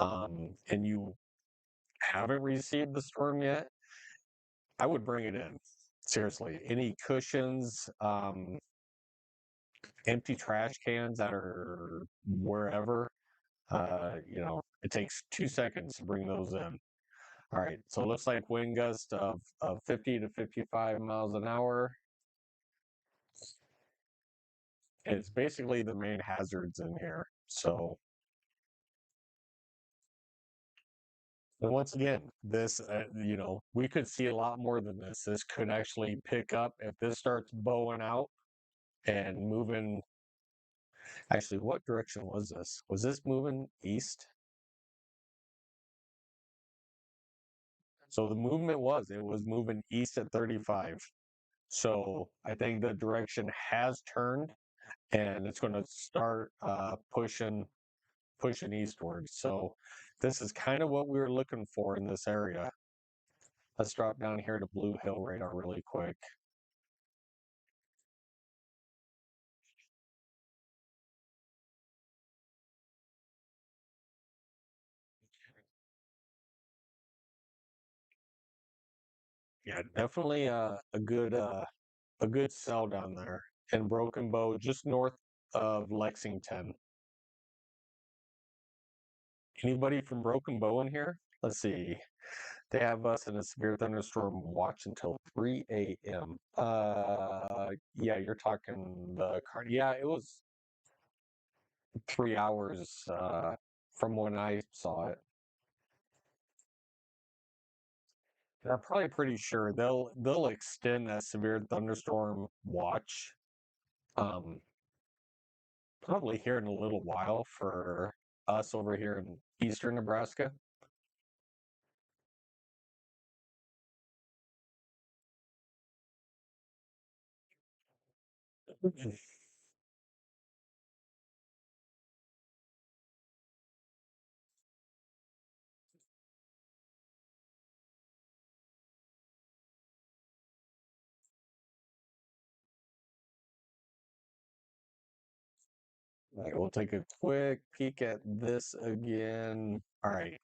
and you haven't received the storm yet, I would bring it in. Seriously, any cushions, empty trash cans that are wherever, it takes 2 seconds to bring those in. All right, so it looks like wind gust of 50 to 55 miles an hour. It's basically the main hazards in here. So, and once again, this, we could see a lot more than this. This could actually pick up if this starts bowing out and moving. Actually, what direction was this? Was this moving east? So the movement it was moving east at 35. So I think the direction has turned and it's going to start pushing eastward. So this is kind of what we were looking for in this area. Let's drop down here to Blue Hill radar really quick. Yeah, definitely a good cell down there in Broken Bow, just north of Lexington. Anybody from Broken Bow in here? Let's see. They have us in a severe thunderstorm watch until 3 a.m. Yeah, you're talking the car. Yeah, it was 3 hours from when I saw it. And I'm probably pretty sure they'll extend that severe thunderstorm watch um, probably here in a little while for us over here in eastern Nebraska. All right, we'll take a quick peek at this again. All right.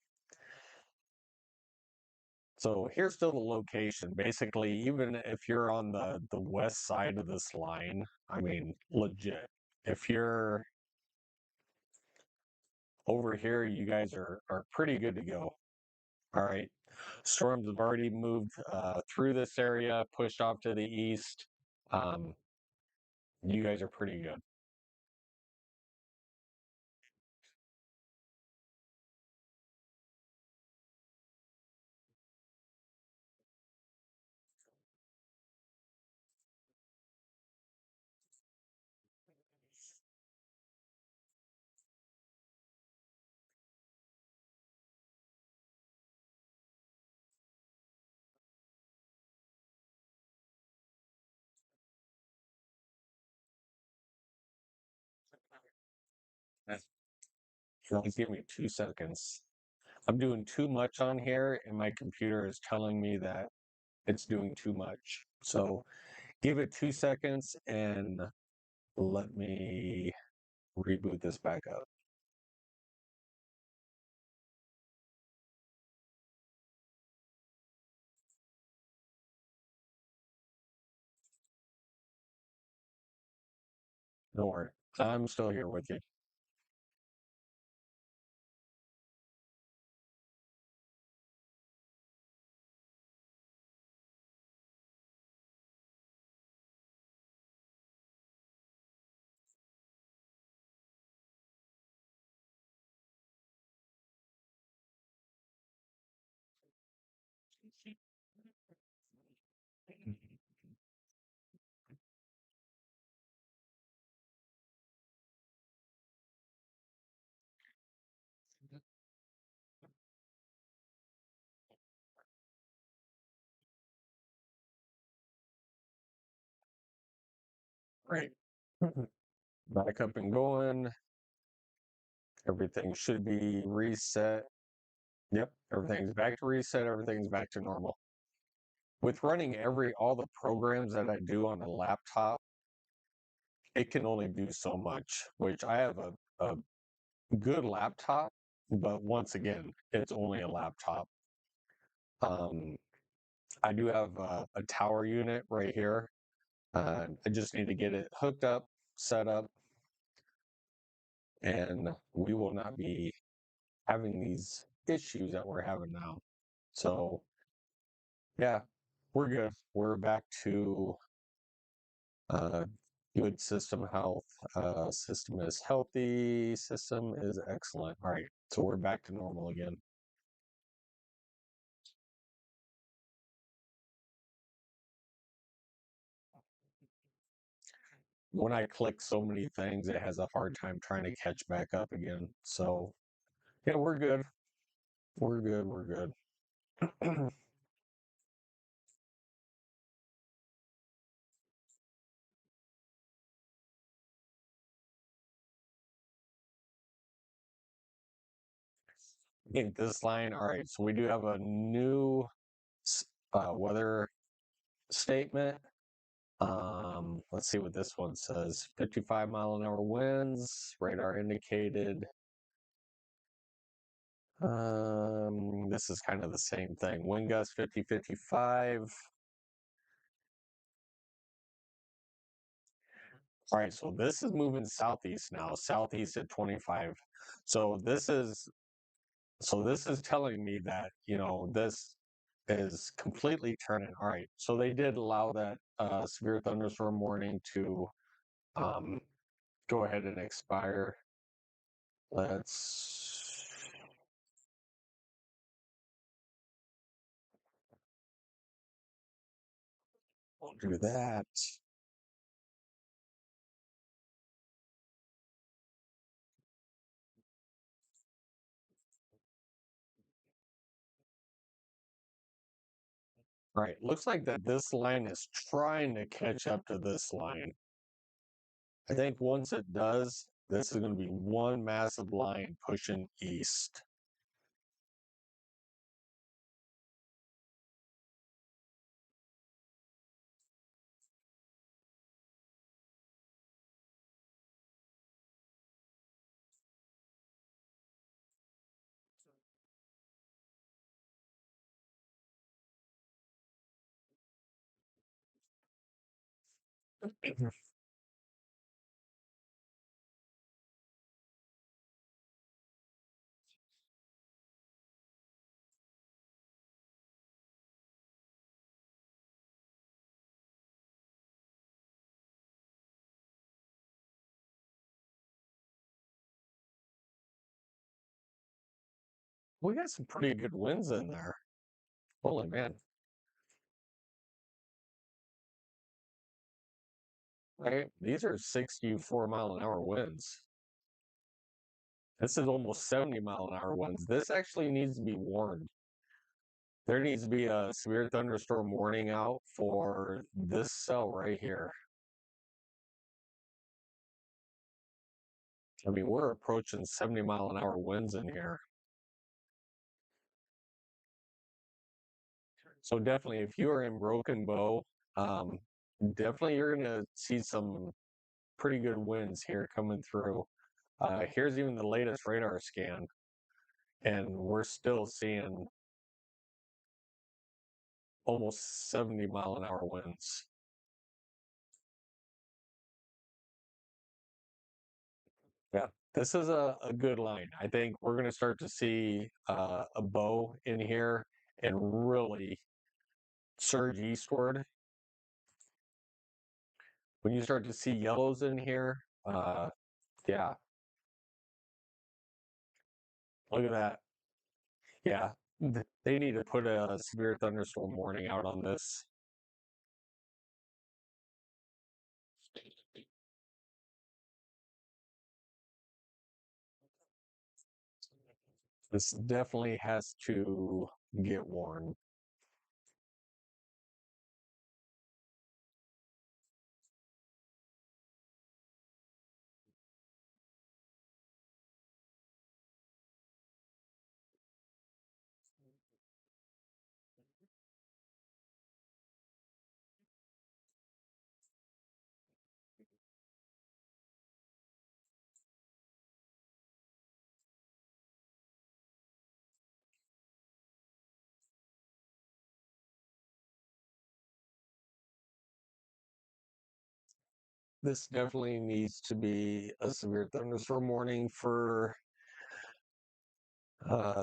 So here's still the location. Basically, even if you're on the west side of this line, I mean, legit. If you're over here, you guys are pretty good to go. All right. Storms have already moved through this area, pushed off to the east. Um, you guys are pretty good. Give me 2 seconds. I'm doing too much on here, and my computer is telling me that it's doing too much. So give it 2 seconds and let me reboot this back up. Don't worry. I'm still here with you. Right. Back up and going. Everything should be reset. Yep, everything's back to reset. Everything's back to normal. With running all the programs that I do on a laptop, it can only do so much, which I have a good laptop, but once again, it's only a laptop. Um, I do have a tower unit right here. I just need to get it hooked up, set up, and we will not be having these issues that we're having now. So, yeah, we're good. We're back to uh, good system health. System is healthy. System is excellent. All right, so we're back to normal again. When I click so many things, it has a hard time trying to catch back up again. So, yeah, we're good. We're good. We're good. In this line, all right, so we do have a new weather statement. Let's see what this one says. 55-mile-an-hour winds, radar indicated. This is kind of the same thing. Wind gusts 50, 55. All right, so this is moving southeast now, southeast at 25. So this is telling me that, this is completely turning. All right, so they did allow that severe thunderstorm warning to um, go ahead and expire. Let's we'll do that. All right, looks like that this line is trying to catch up to this line. I think once it does, this is going to be one massive line pushing east. We got some pretty good winds in there. Holy man. Right? These are 64-mile-an-hour winds. This is almost 70-mile-an-hour winds. This actually needs to be warned. There needs to be a severe thunderstorm warning out for this cell right here. I mean, we're approaching 70-mile-an-hour winds in here. So definitely, if you are in Broken Bow, um, definitely you're going to see some pretty good winds here coming through. Here's even the latest radar scan, and we're still seeing almost 70-mile-an-hour winds. Yeah, this is a good line. I think we're going to start to see a bow in here and really surge eastward. When you start to see yellows in here, yeah, look at that. Yeah, they need to put a severe thunderstorm warning out on this. This definitely has to get warned. This definitely needs to be a severe thunderstorm warning for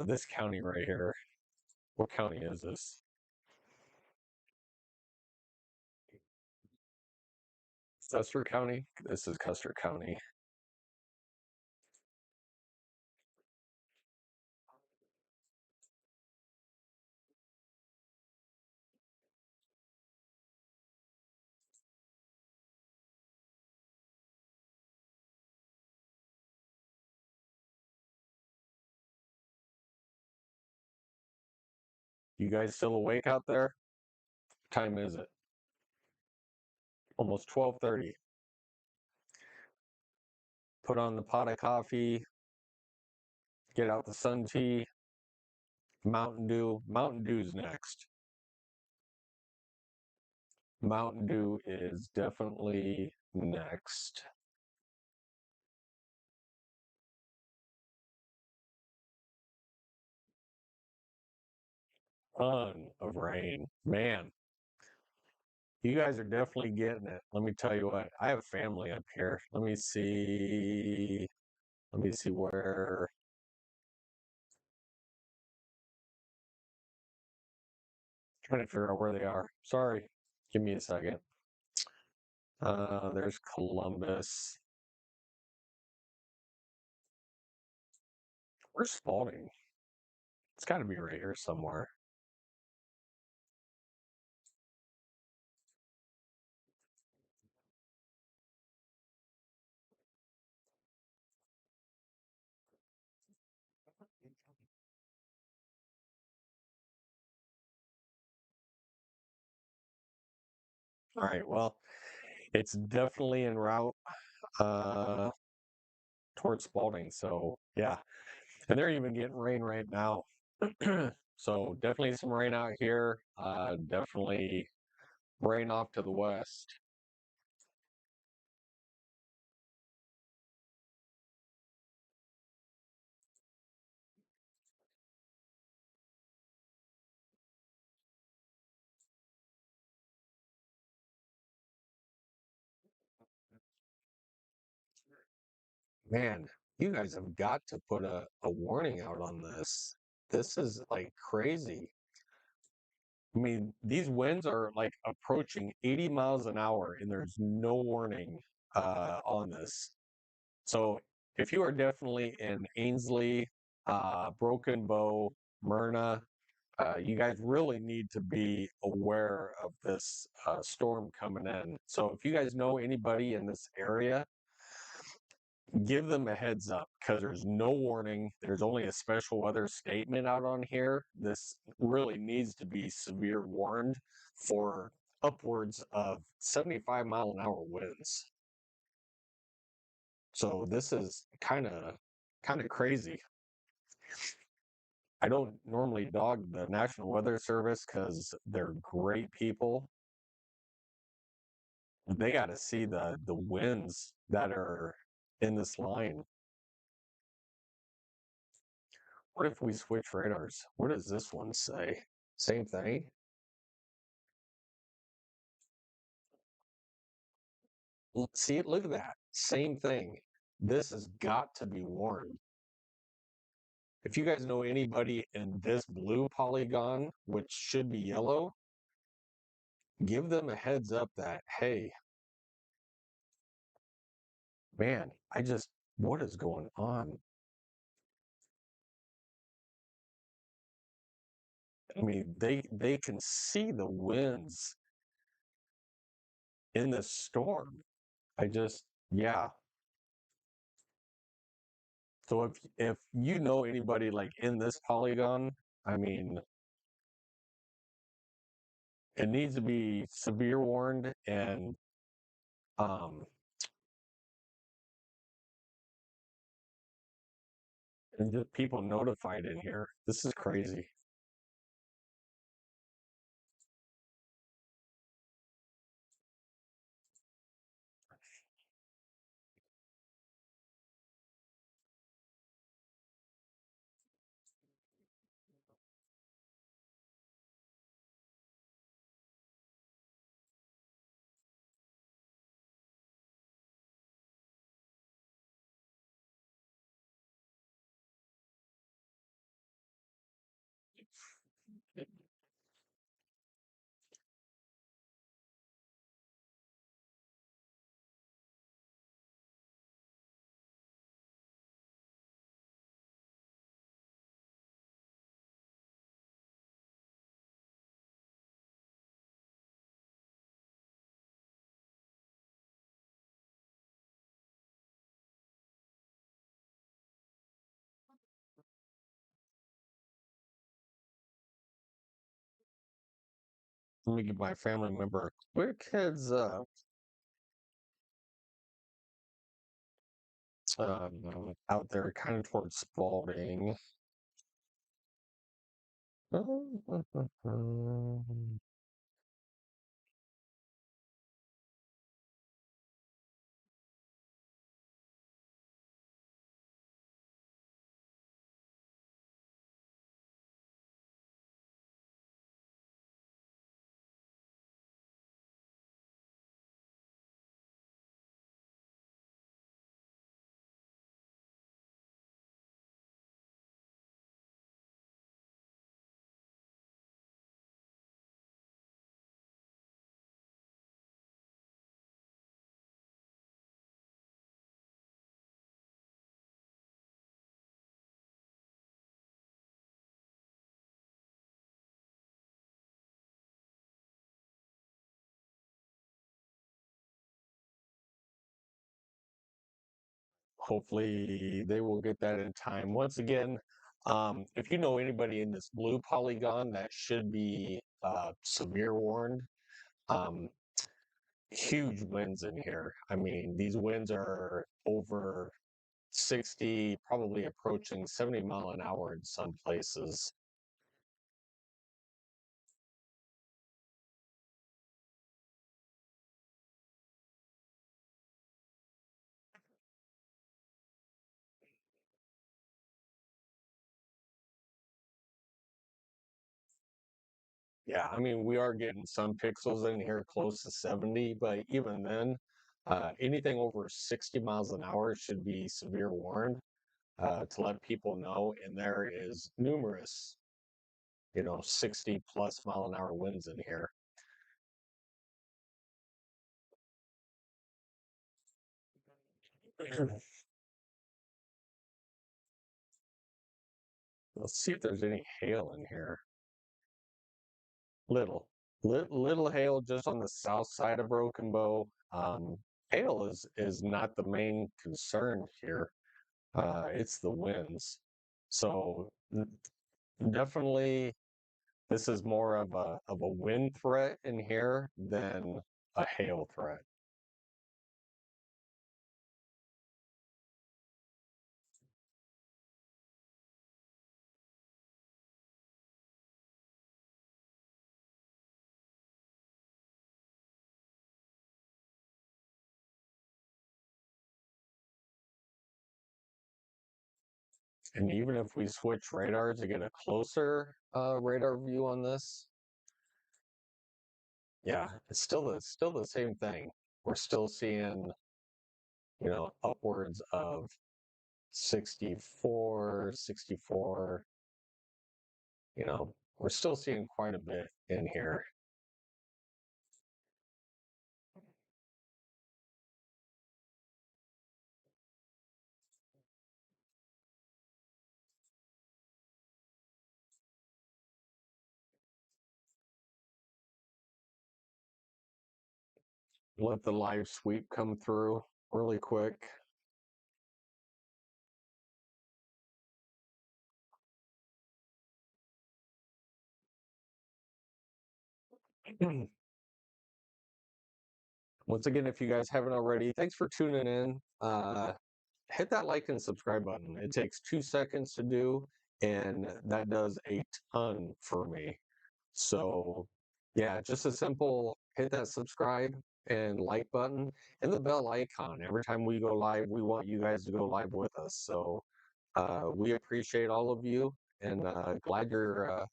this county right here. What county is this? Custer County? This is Custer County. You guys still awake out there? What time is it? Almost 12:30. Put on the pot of coffee, get out the sun tea, Mountain Dew. Mountain Dew's next. Mountain Dew is definitely next. Ton of rain. Man, you guys are definitely getting it. Let me tell you what, I have family up here. Let me see. Let me see where. Trying to figure out where they are. Sorry. Give me a second. There's Columbus. Where's Spalding? It's got to be right here somewhere. All right. Well, it's definitely en route uh, towards Spalding. So yeah, and they're even getting rain right now. So definitely some rain out here. Definitely rain off to the west. Man, you guys have got to put a warning out on this. This is like crazy. I mean, these winds are like approaching 80 miles an hour, and there's no warning on this. So if you are definitely in Ainsley, Broken Bow, Myrna, you guys really need to be aware of this storm coming in. So if you guys know anybody in this area, give them a heads up because there's no warning. There's only a special weather statement out on here. This really needs to be severe warned for upwards of 75-mile-an-hour winds. So this is kind of crazy. I don't normally dog the National Weather Service because they're great people. They got to see the winds that are in this line. What if we switch radars? What does this one say? Same thing? See, look at that. Same thing. This has got to be warned. If you guys know anybody in this blue polygon, which should be yellow, give them a heads up that, hey, man, what is going on? I mean, they can see the winds in the storm. Yeah. So if you know anybody like in this polygon, I mean, it needs to be severe warned um and just people notified in here. This is crazy. Let me give my family member a quick heads up. Out there, kind of towards Spalding. Hopefully they will get that in time. Once again, if you know anybody in this blue polygon that should be severe warned, um, huge winds in here. I mean, these winds are over 60, probably approaching 70 mile an hour in some places. Yeah, I mean, we are getting some pixels in here close to 70, but even then, anything over 60 miles an hour should be severe warned to let people know. And there is numerous, 60 plus mile an hour winds in here. Let's see if there's any hail in here. Little, little hail just on the south side of Broken Bow. Hail is not the main concern here. It's the winds. So definitely, this is more of a wind threat in here than a hail threat. And even if we switch radar to get a closer radar view on this, yeah, it's still the same thing. We're still seeing, upwards of 64, 64. We're still seeing quite a bit in here. Let the live sweep come through really quick. Once again, if you guys haven't already, thanks for tuning in. Hit that like and subscribe button. It takes 2 seconds to do, and that does a ton for me. So, yeah, just a simple hit that subscribe and like button and the bell icon. Every time we go live, we want you guys to go live with us. So, we appreciate all of you, and glad you're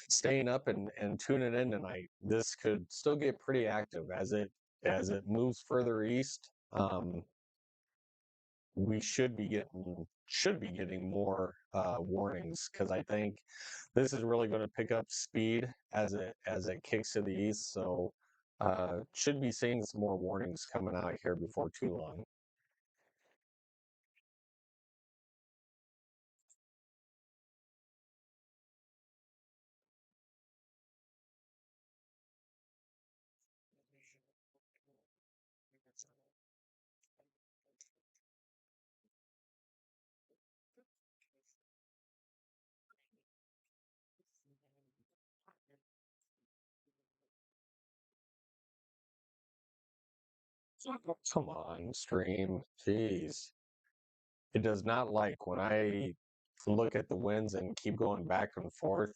staying up and tuning in tonight. This could still get pretty active as it moves further east. We should be getting more warnings, because I think this is really going to pick up speed as it kicks to the east. So should be seeing some more warnings coming out here before too long. Come on, stream. Jeez. It does not like when I look at the winds and keep going back and forth.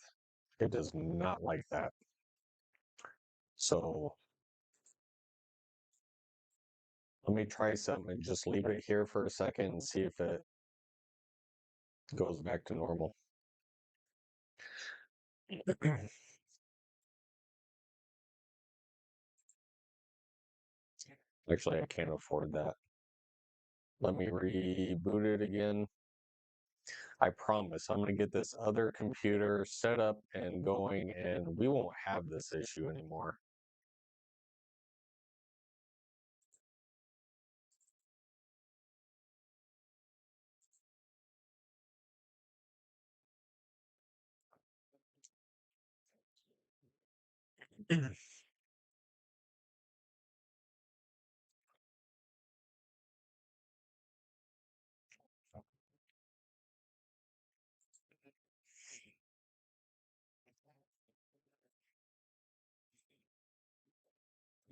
It does not like that. So let me try something and just leave it here for a second and see if it goes back to normal. Actually, I can't afford that. Let me reboot it again. I promise I'm going to get this other computer set up and going, and we won't have this issue anymore.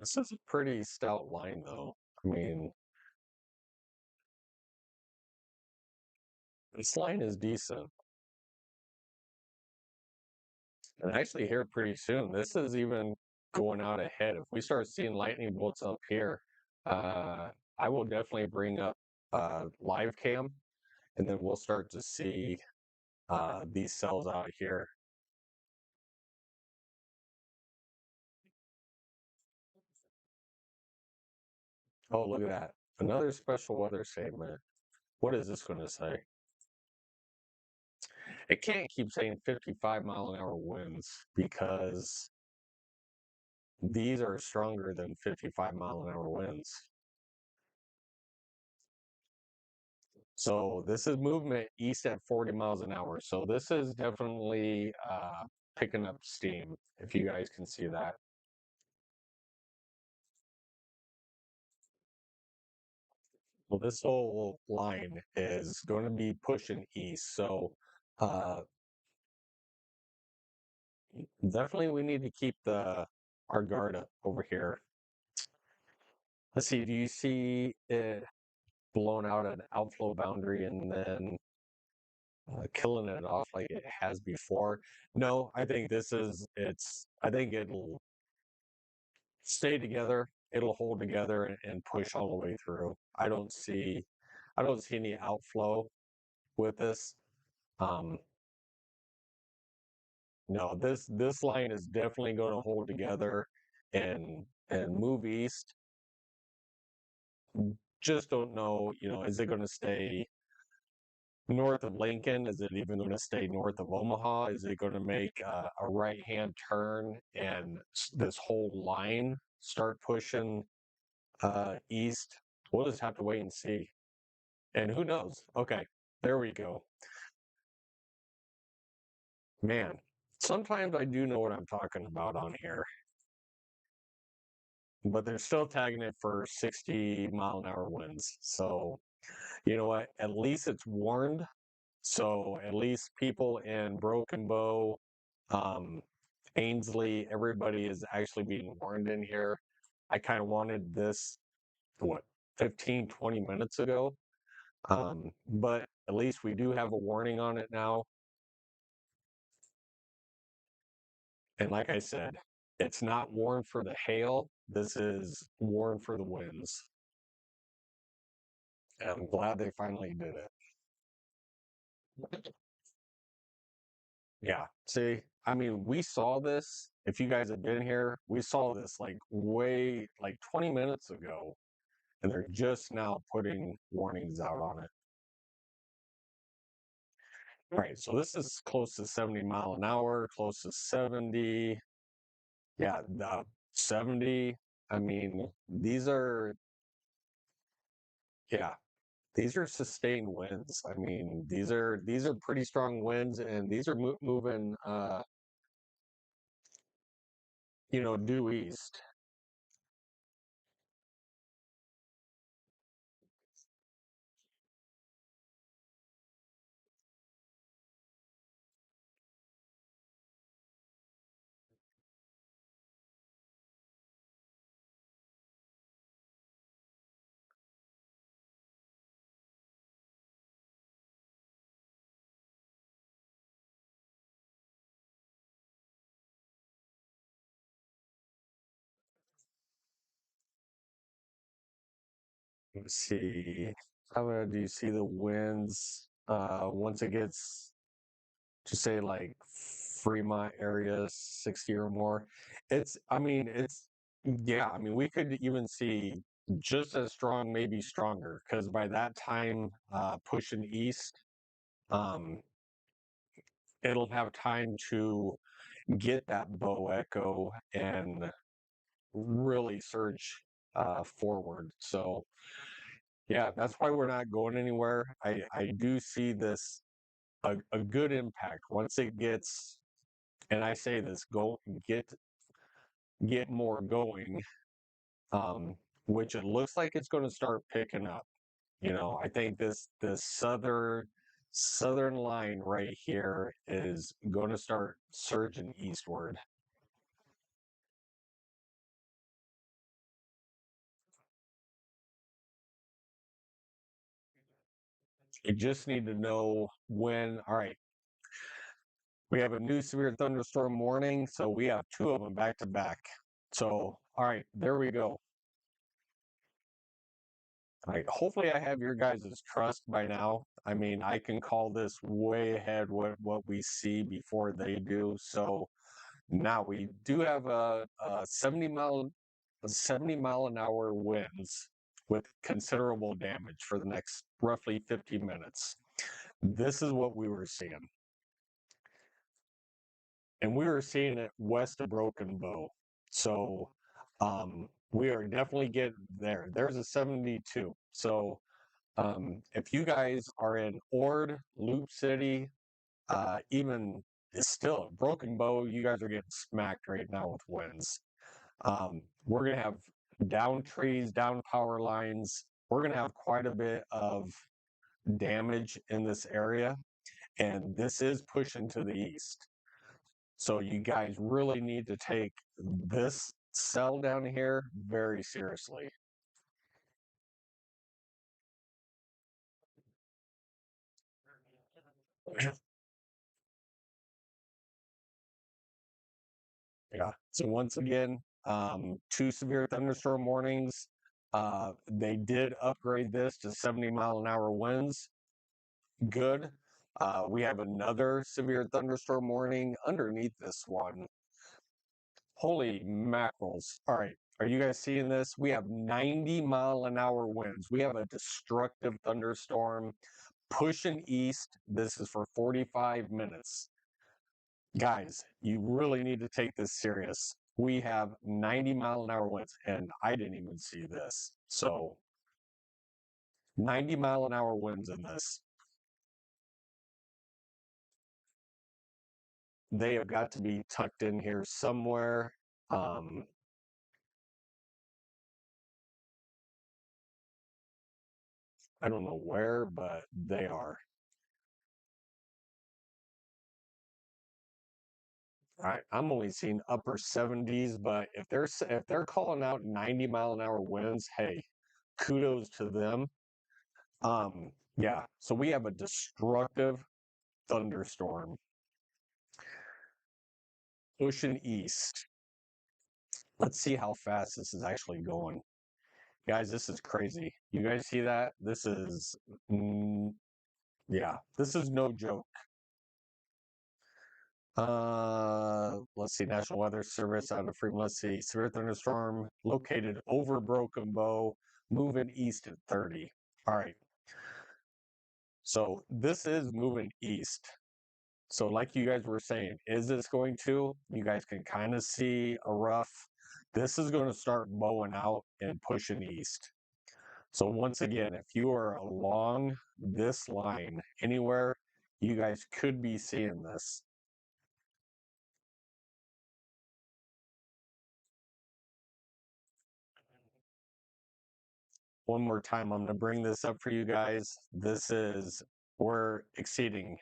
This is a pretty stout line, though. I mean, this line is decent. And actually, here pretty soon, this is even going out ahead. If we start seeing lightning bolts up here, uh, I will definitely bring up live cam, and then we'll start to see these cells out here. Oh, look at that. Another special weather statement. What is this going to say? It can't keep saying 55-mile-an-hour winds because these are stronger than 55-mile-an-hour winds. So this is movement east at 40 miles an hour. So this is definitely picking up steam, if you guys can see that. Well, this whole line is going to be pushing east. So uh, definitely we need to keep our guard up over here. Let's see, do you see it blown out an outflow boundary and then killing it off like it has before? No, I think I think it'll stay together. It'll hold together and push all the way through. I don't see any outflow with this. Um, no, this line is definitely going to hold together and move east. Just don't know, is it going to stay north of Lincoln? Is it even going to stay north of Omaha? Is it going to make a right-hand turn and this whole line start pushing east? We'll just have to wait and see. And who knows? Okay, there we go. Man, sometimes I do know what I'm talking about on here, but they're still tagging it for 60-mile-an-hour winds. So, you know what? At least it's warned. So at least people in Broken Bow, um, Ainsley, everybody is actually being warned in here. I kind of wanted this, what, 15, 20 minutes ago. But at least we do have a warning on it now. And like I said, it's not warned for the hail. This is warned for the winds. And I'm glad they finally did it. Yeah. See, I mean, we saw this. If you guys have been here, we saw this like 20 minutes ago, and they're just now putting warnings out on it. All right, so this is close to 70 mile an hour, close to 70. Yeah, 70. I mean, yeah, these are sustained winds. I mean, these are pretty strong winds, and these are moving, due east. Let's see. How do you see the winds once it gets to say like Fremont area 60 or more? I mean, yeah, I mean, we could even see just as strong, maybe stronger, because by that time, pushing east, um, it'll have time to get that bow echo and really surge forward. So, yeah, that's why we're not going anywhere. I do see this a good impact once it gets, and I say this, go get more going, um, which it looks like it's going to start picking up. You know, I think this southern line right here is going to start surging eastward. You just need to know when. All right, we have a new severe thunderstorm warning, so we have two of them back to back. So, all right, there we go. All right, hopefully I have your guys' trust by now. I mean, I can call this way ahead what we see before they do. So now we do have a 70 mile an hour winds with considerable damage for the next roughly 50 minutes. This is what we were seeing. And we were seeing it west of Broken Bow. So we are definitely getting there. There's a 72. So if you guys are in Ord, Loop City, even still Broken Bow, you guys are getting smacked right now with winds. We're going to have down trees, down power lines. We're going to have quite a bit of damage in this area, and this is pushing to the east. So you guys really need to take this cell down here very seriously. Yeah. So once again, two severe thunderstorm warnings. They did upgrade this to 70-mile-an-hour winds. Good. We have another severe thunderstorm warning underneath this one. Holy mackerels. All right. Are you guys seeing this? We have 90-mile-an-hour winds. We have a destructive thunderstorm pushing east. This is for 45 minutes. Guys, you really need to take this serious. We have 90-mile-an-hour winds, and I didn't even see this. So 90-mile-an-hour winds in this. They have got to be tucked in here somewhere. Um, I don't know where, but they are. All right, I'm only seeing upper 70s, but if they're calling out 90-mile-an-hour winds, hey, kudos to them. Yeah, so we have a destructive thunderstorm pushing east. Let's see how fast this is actually going. Guys, this is crazy. You guys see that? This is, yeah, this is no joke. Let's see, National Weather Service out of Fremont. Let's see, severe thunderstorm located over Broken Bow, moving east at 30. All right. So this is moving east. So like you guys were saying, is this going to? You guys can kind of see a rough. This is going to start bowing out and pushing east. So once again, if you are along this line anywhere, you guys could be seeing this. One more time, I'm going to bring this up for you guys. We're exceeding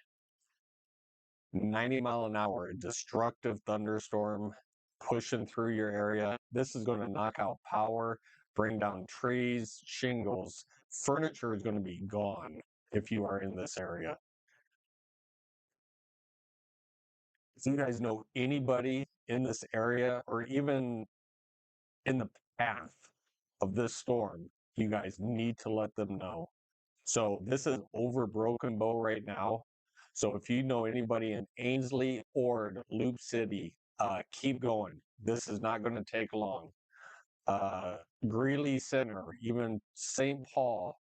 90-mile-an-hour destructive thunderstorm pushing through your area. This is going to knock out power, bring down trees, shingles. Furniture is going to be gone if you are in this area. If you guys know anybody in this area or even in the path of this storm, you guys need to let them know. So this is over Broken Bow right now. So if you know anybody in Ainsley or Loop City, keep going. This is not going to take long. Greeley Center, even St. Paul,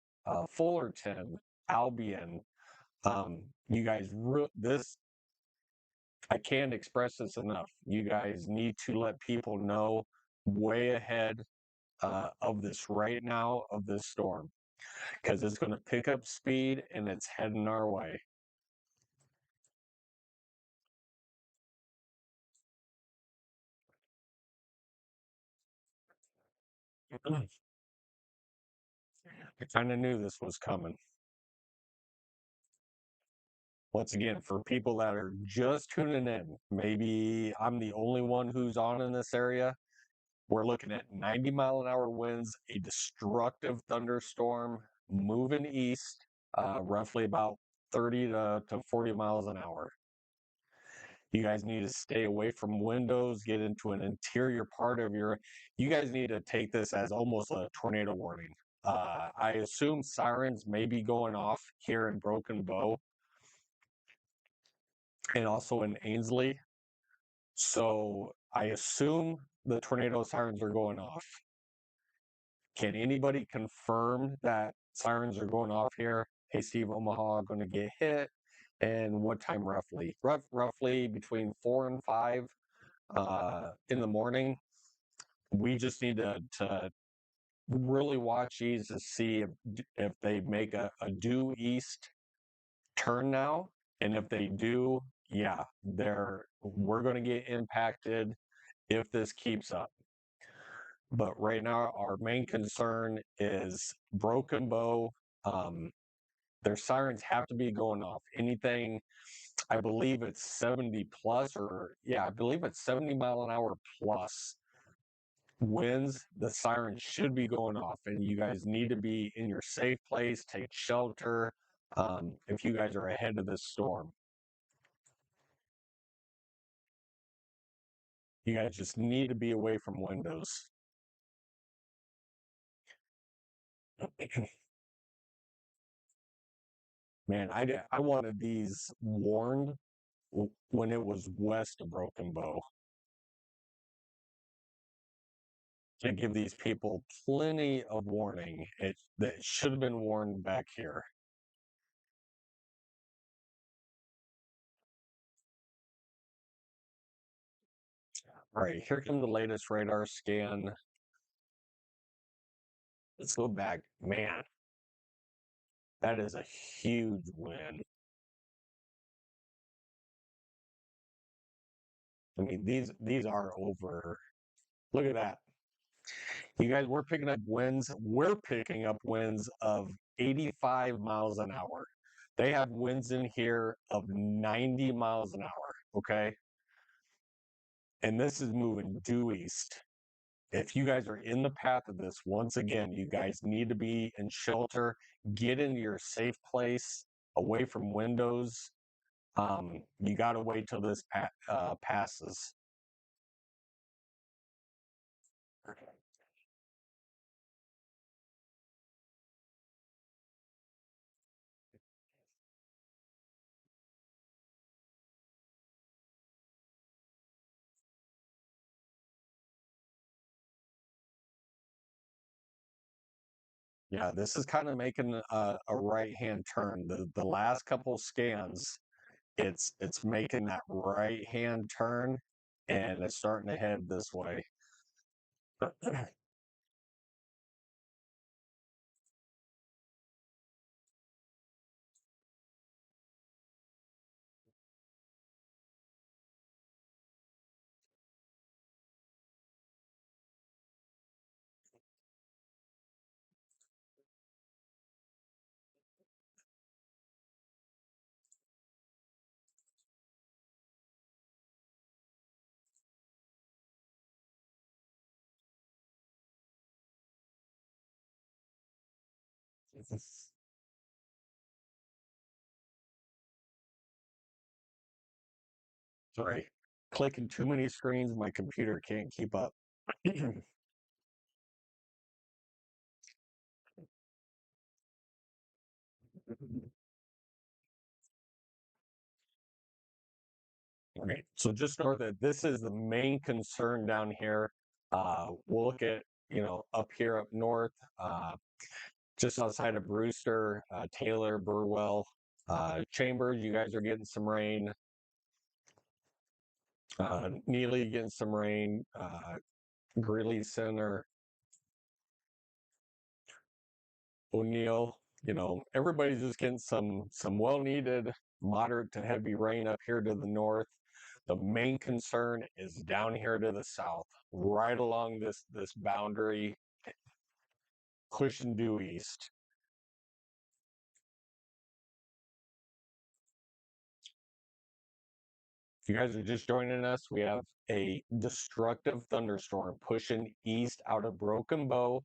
Fullerton, Albion. You guys, this, I can't express this enough. You guys need to let people know way ahead of this right now, of this storm, because it's going to pick up speed and it's heading our way. I kind of knew this was coming. Once again, for people that are just tuning in, maybe I'm the only one who's on in this area. We're looking at 90-mile-an-hour winds, a destructive thunderstorm moving east, roughly about 30 to 40 miles an hour. You guys need to stay away from windows, get into an interior part of you guys need to take this as almost a tornado warning. I assume sirens may be going off here in Broken Bow and also in Ainsley. So I assume the tornado sirens are going off. Can anybody confirm that sirens are going off here? Hey, Steve, Omaha going to get hit. And what time roughly? Roughly between 4 and 5 in the morning. We just need to really watch these to see if they make a due east turn now. And if they do, yeah, we're going to get impacted if this keeps up. But right now, our main concern is Broken Bow. Their sirens have to be going off. Anything, I believe it's 70 plus, or yeah, I believe it's 70-mile-an-hour plus winds. The sirens should be going off, and you guys need to be in your safe place, take shelter if you guys are ahead of this storm. You guys just need to be away from windows. Man, I wanted these warned when it was west of Broken Bow to give these people plenty of warning. That should have been warned back here. All right, here comes the latest radar scan. Let's go back. Man, that is a huge win. I mean, these are over. Look at that. You guys, we're picking up winds. We're picking up winds of 85 miles an hour. They have winds in here of 90 miles an hour. Okay. And this is moving due east. If you guys are in the path of this, once again, you guys need to be in shelter, get into your safe place, away from windows. You got to wait till this passes. Yeah, this is kind of making a right-hand turn. The last couple scans, it's making that right-hand turn, and it's starting to head this way. Sorry, clicking too many screens, my computer can't keep up. Right. So just know that this is the main concern down here. We'll look at, up here up north, just outside of Brewster, Taylor, Burwell, Chambers, you guys are getting some rain. Neely getting some rain. Greeley Center, O'Neill, everybody's just getting some well-needed moderate to heavy rain up here to the north. The main concern is down here to the south, right along this boundary, pushing due east. If you guys are just joining us, we have a destructive thunderstorm pushing east out of Broken Bow,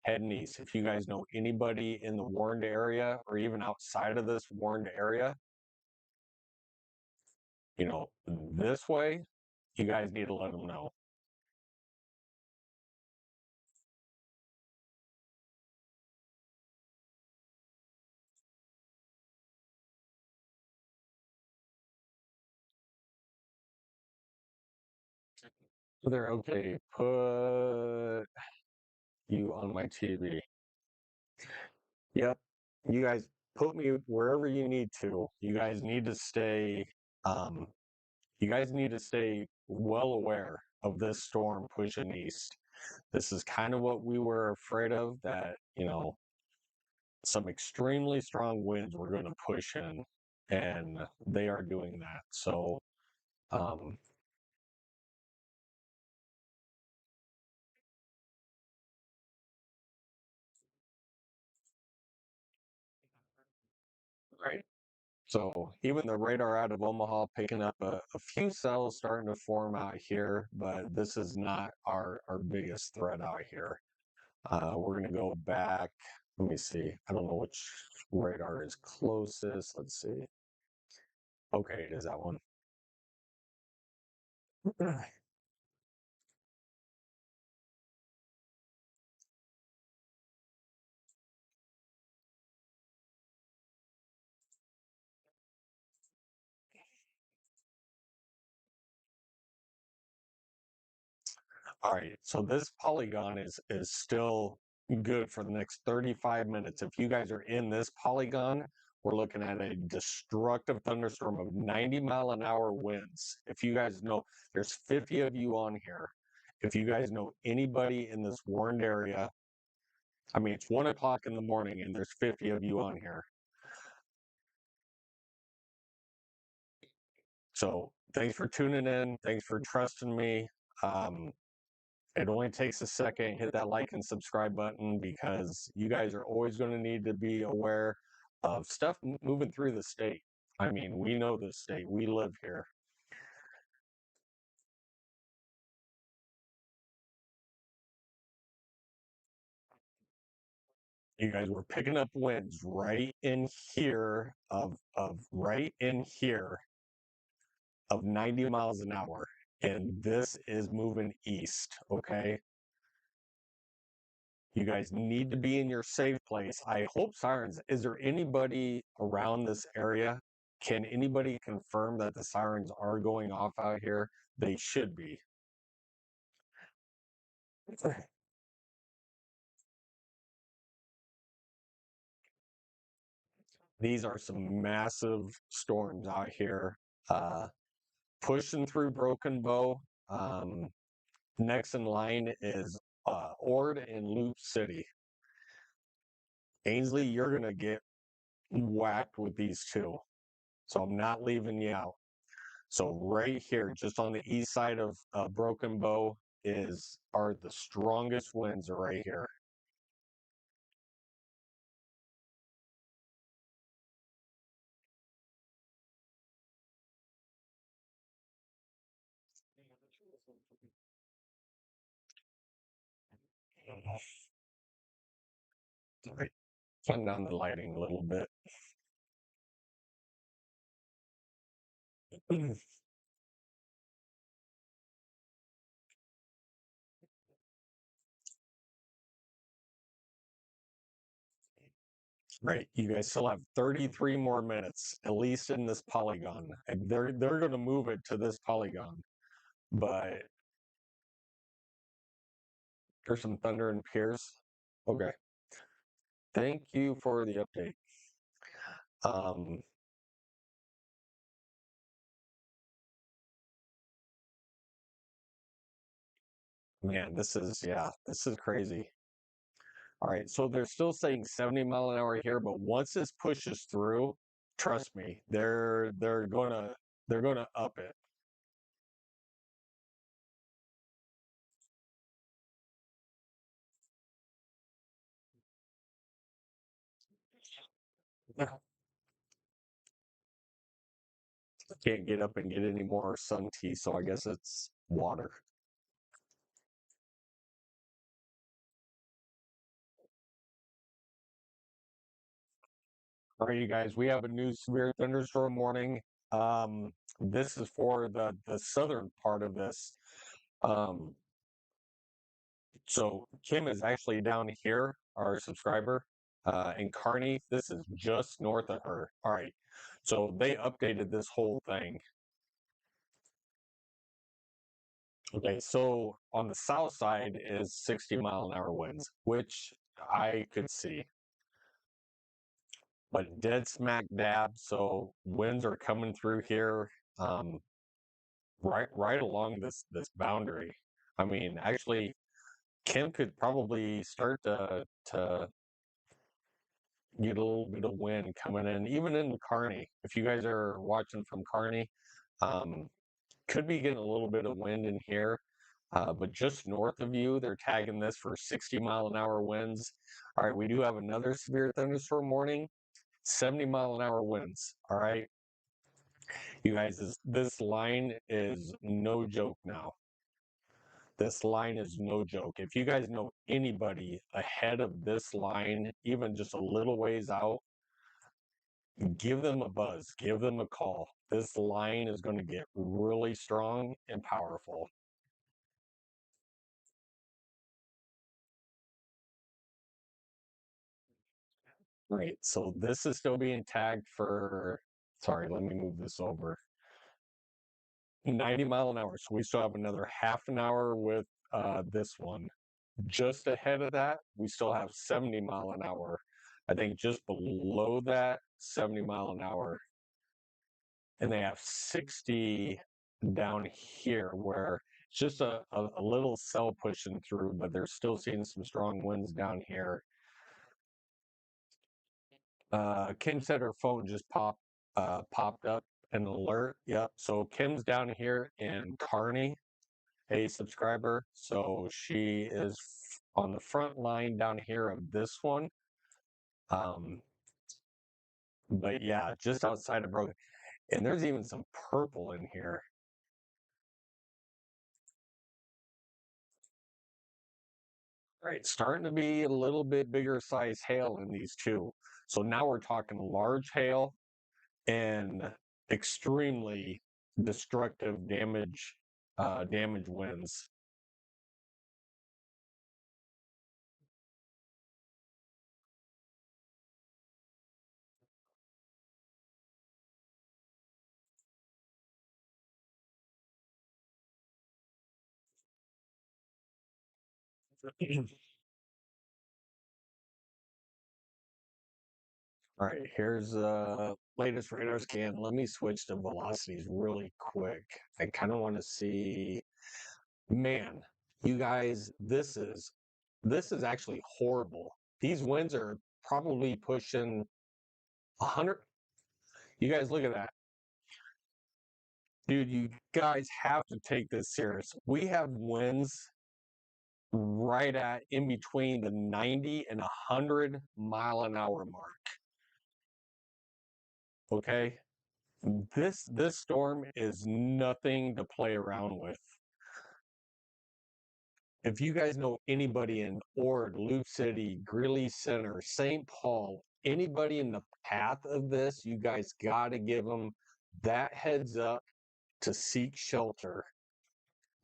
heading east. If you guys know anybody in the warned area or even outside of this warned area, this way, you guys need to let them know. They're okay. Put you on my TV. Yep. You guys put me wherever you need to. You guys need to stay um you guys need to stay well aware of this storm pushing east. This is kind of what we were afraid of, that, some extremely strong winds were going to push in, and they are doing that. So, um, right. So even the radar out of Omaha picking up a few cells starting to form out here, but this is not our biggest threat out here. We're going to go back. Let me see. I don't know which radar is closest. Let's see. Okay, it is that one. All right, so this polygon is still good for the next 35 minutes. If you guys are in this polygon, we're looking at a destructive thunderstorm of 90-mile-an-hour winds. If you guys know, there's 50 of you on here. If you guys know anybody in this warned area, I mean, it's 1 o'clock in the morning and there's 50 of you on here. So thanks for tuning in. Thanks for trusting me. Um, It only takes a second. Hit that like and subscribe button, because you guys are always going to need to be aware of stuff moving through the state. I mean, we know this state. We live here. You guys were picking up winds right in here of right in here of 90 miles an hour. And this is moving east, okay? You guys need to be in your safe place. I hope sirens. Is there anybody around this area? Can anybody confirm that the sirens are going off out here? They should be. These are some massive storms out here, uh, pushing through Broken Bow. Next in line is Ord and Loop City. Ainsley, you're going to get whacked with these two. So I'm not leaving you out. So right here, just on the east side of Broken Bow, are the strongest winds right here. Right. Turn down the lighting a little bit. Right. You guys still have 33 more minutes, at least in this polygon. And they're going to move it to this polygon. But there's some thunder and Pierce. Okay. Thank you for the update. Um, Man, this is crazy. All right, so they're still saying 70-mile-an-hour here, but once this pushes through, trust me, they're gonna up it. Can't get up and get any more sun tea, so I guess it's water. All right, you guys, we have a new severe thunderstorm warning. This is for the southern part of this. Um, so Kim is actually down here, our subscriber, and Carney. This is just north of her. All right, so they updated this whole thing. Okay, so on the south side is 60-mile-an-hour winds, which I could see, but dead smack dab. So winds are coming through here. Um, right along this boundary. I mean, actually, Kim could probably start to get a little bit of wind coming in, even in Kearney. If you guys are watching from Kearney, um, could be getting a little bit of wind in here. But just north of you, they're tagging this for 60-mile-an-hour winds. All right, we do have another severe thunderstorm warning, 70-mile-an-hour winds. All right, you guys, this line is no joke now. This line is no joke. If you guys know anybody ahead of this line, even just a little ways out, give them a buzz, give them a call. This line is going to get really strong and powerful. Right. So this is still being tagged for, sorry, let me move this over. 90-mile-an-hour. So we still have another half an hour with this one. Just ahead of that, we still have 70-mile-an-hour. I think just below that, 70-mile-an-hour. And they have 60 down here where it's just a little cell pushing through, but they're still seeing some strong winds down here. Kim said her phone just popped up an alert. Yep. So Kim's down here in Kearney, a subscriber. So she is on the front line down here of this one. Um, but yeah, just outside of Broken. And there's even some purple in here. Right, starting to be a little bit bigger size hail in these two. So now we're talking large hail and extremely destructive damage winds. All right, here's latest radar scan. Let me switch to velocities really quick. I kind of want to see, man, you guys, this is actually horrible. These winds are probably pushing 100. You guys look at that. Dude, you guys have to take this serious. We have winds right at in between the 90 and 100-mile-an-hour mark. Okay? This storm is nothing to play around with. If you guys know anybody in Ord, Loop City, Greeley Center, St. Paul, anybody in the path of this, you guys got to give them that heads up to seek shelter.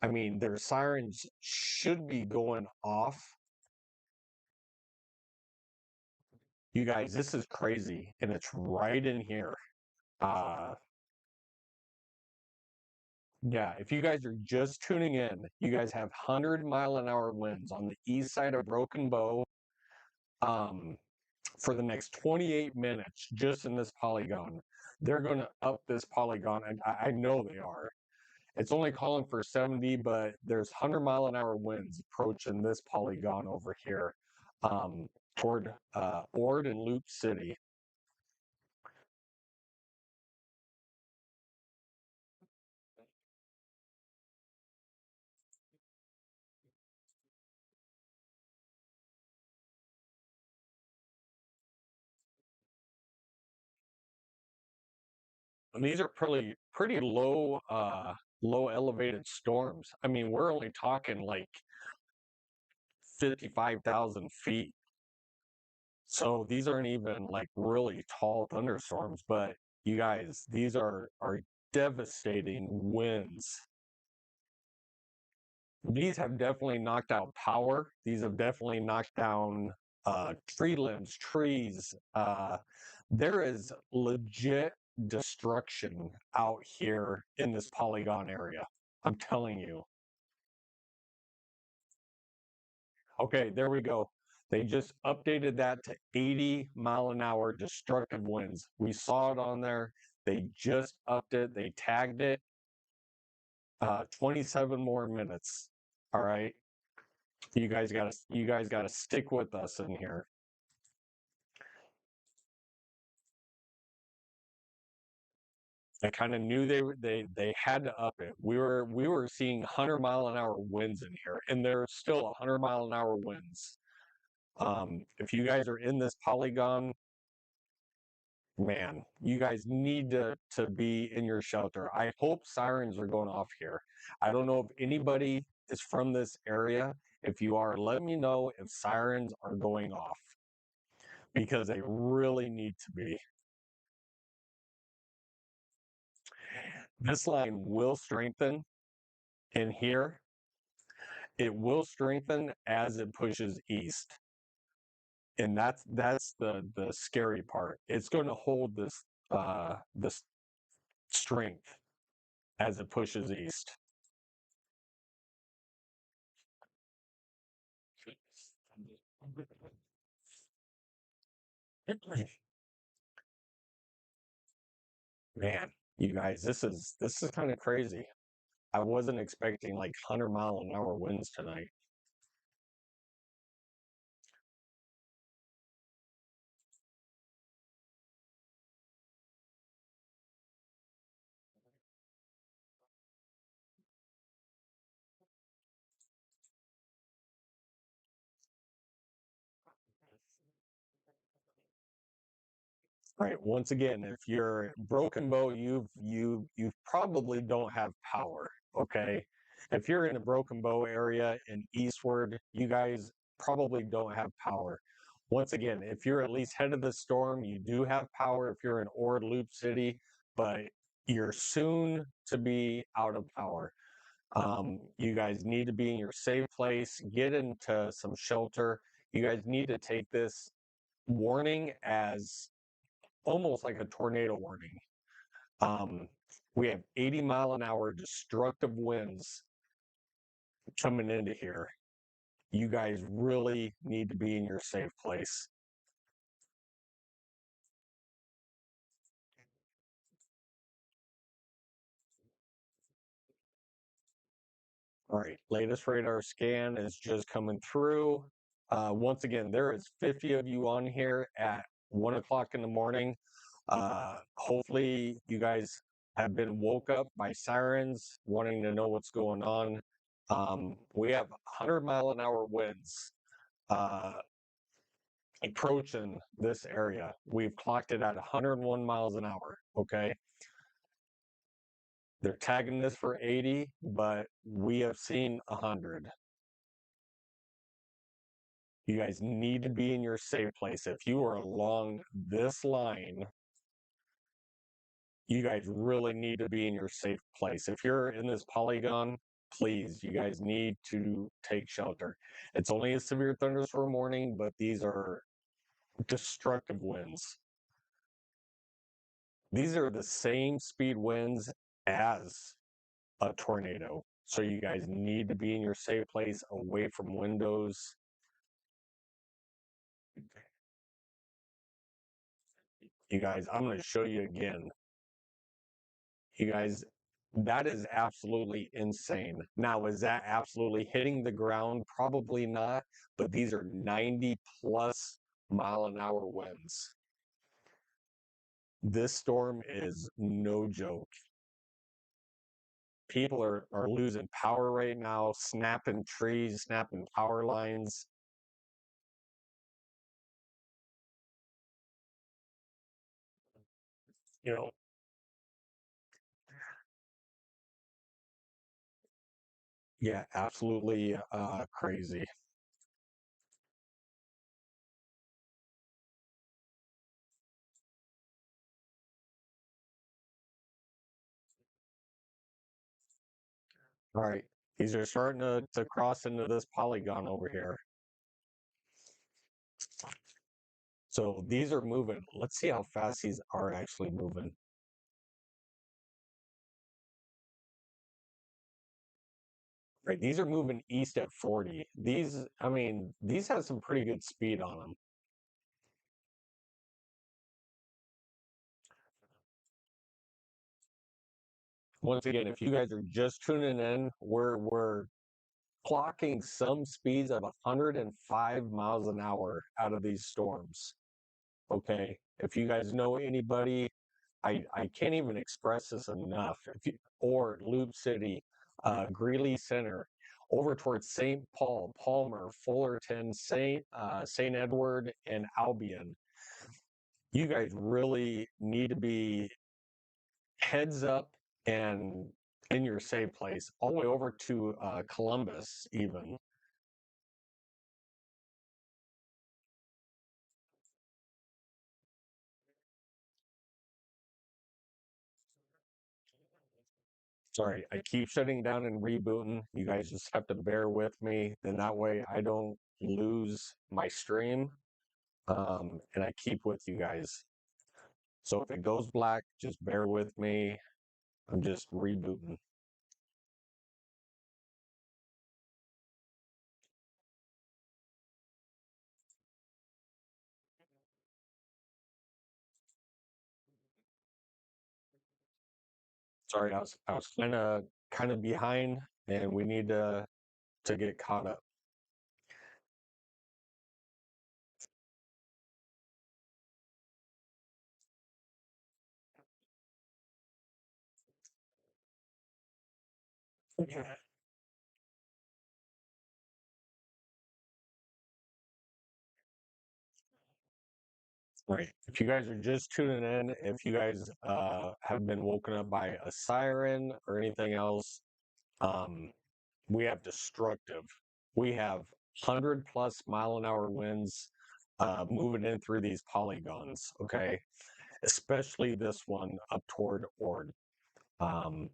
I mean, their sirens should be going off. You guys, this is crazy, and it's right in here. Uh, yeah, if you guys are just tuning in, you guys have 100-mile-an-hour winds on the east side of Broken Bow um, for the next 28 minutes just in this polygon. They're going to up this polygon, and I know they are. It's only calling for 70, but there's 100-mile-an-hour winds approaching this polygon over here um, toward Ord and Loop City. And these are pretty low elevated storms. I mean, we're only talking like 55,000 feet. So these aren't even like really tall thunderstorms, but you guys, these are devastating winds. These have definitely knocked out power. These have definitely knocked down tree limbs, trees. There is legit destruction out here in this polygon area. I'm telling you. Okay, there we go. They just updated that to 80-mile-an-hour destructive winds. We saw it on there. They just upped it. They tagged it. 27 more minutes. All right. You guys gotta stick with us in here. I kind of knew they had to up it. We were seeing 100-mile-an-hour winds in here, and there's still 100-mile-an-hour winds. If you guys are in this polygon, man, you guys need to be in your shelter. I hope sirens are going off here. I don't know if anybody is from this area. If you are, let me know if sirens are going off because they really need to be. This line will strengthen in here. It will strengthen as it pushes east. And that's the scary part. It's going to hold this strength as it pushes east. Man, you guys, this is kind of crazy. I wasn't expecting like 100-mile-an-hour winds tonight. Right. Once again, if you're Broken Bow, you probably don't have power. Okay. If you're in a Broken Bow area and eastward, you guys probably don't have power. Once again, if you're at least head of the storm, you do have power if you're in Ord Loop City, but you're soon to be out of power. You guys need to be in your safe place, get into some shelter. You guys need to take this warning as almost like a tornado warning. Um, we have 80-mile-an-hour destructive winds coming into here. You guys really need to be in your safe place. All right, latest radar scan is just coming through. Once again, there is 50 of you on here at 1 o'clock in the morning. Hopefully, you guys have been woke up by sirens, wanting to know what's going on. We have 100-mile-an-hour winds uh, approaching this area. We've clocked it at 101 miles an hour. Okay. They're tagging this for 80, but we have seen 100. You guys need to be in your safe place. If you are along this line, you guys really need to be in your safe place. If you're in this polygon, please, you guys need to take shelter. It's only a severe thunderstorm warning, but these are destructive winds. These are the same speed winds as a tornado. So you guys need to be in your safe place away from windows. You guys, I'm going to show you again. You guys, that is absolutely insane. Now, is that absolutely hitting the ground? Probably not, but these are 90 plus mile an hour winds. This storm is no joke. People are losing power right now, snapping trees, snapping power lines. You know, yeah, absolutely crazy. All right, these are starting to cross into this polygon over here. So these are moving. Let's see how fast these are actually moving. Right, these are moving east at 40. These, I mean, these have some pretty good speed on them. Once again, if you guys are just tuning in, we're clocking some speeds of 105 miles an hour out of these storms. Okay, if you guys know anybody, I can't even express this enough. If you, or Loop City, Greeley Center, over towards St. Paul, Palmer, Fullerton, St. Edward, and Albion. You guys really need to be heads up and in your safe place, all the way over to Columbus, even. Sorry, I keep shutting down and rebooting. You guys just have to bear with me. Then that way I don't lose my stream and I keep with you guys. So if it goes black, just bear with me. I'm just rebooting. Sorry, I was kind of behind, and we need to get caught up. Right. If you guys are just tuning in, if you guys have been woken up by a siren or anything else, um, we have destructive. We have 100 plus mile an hour winds moving in through these polygons. Okay, especially this one up toward Ord. Um,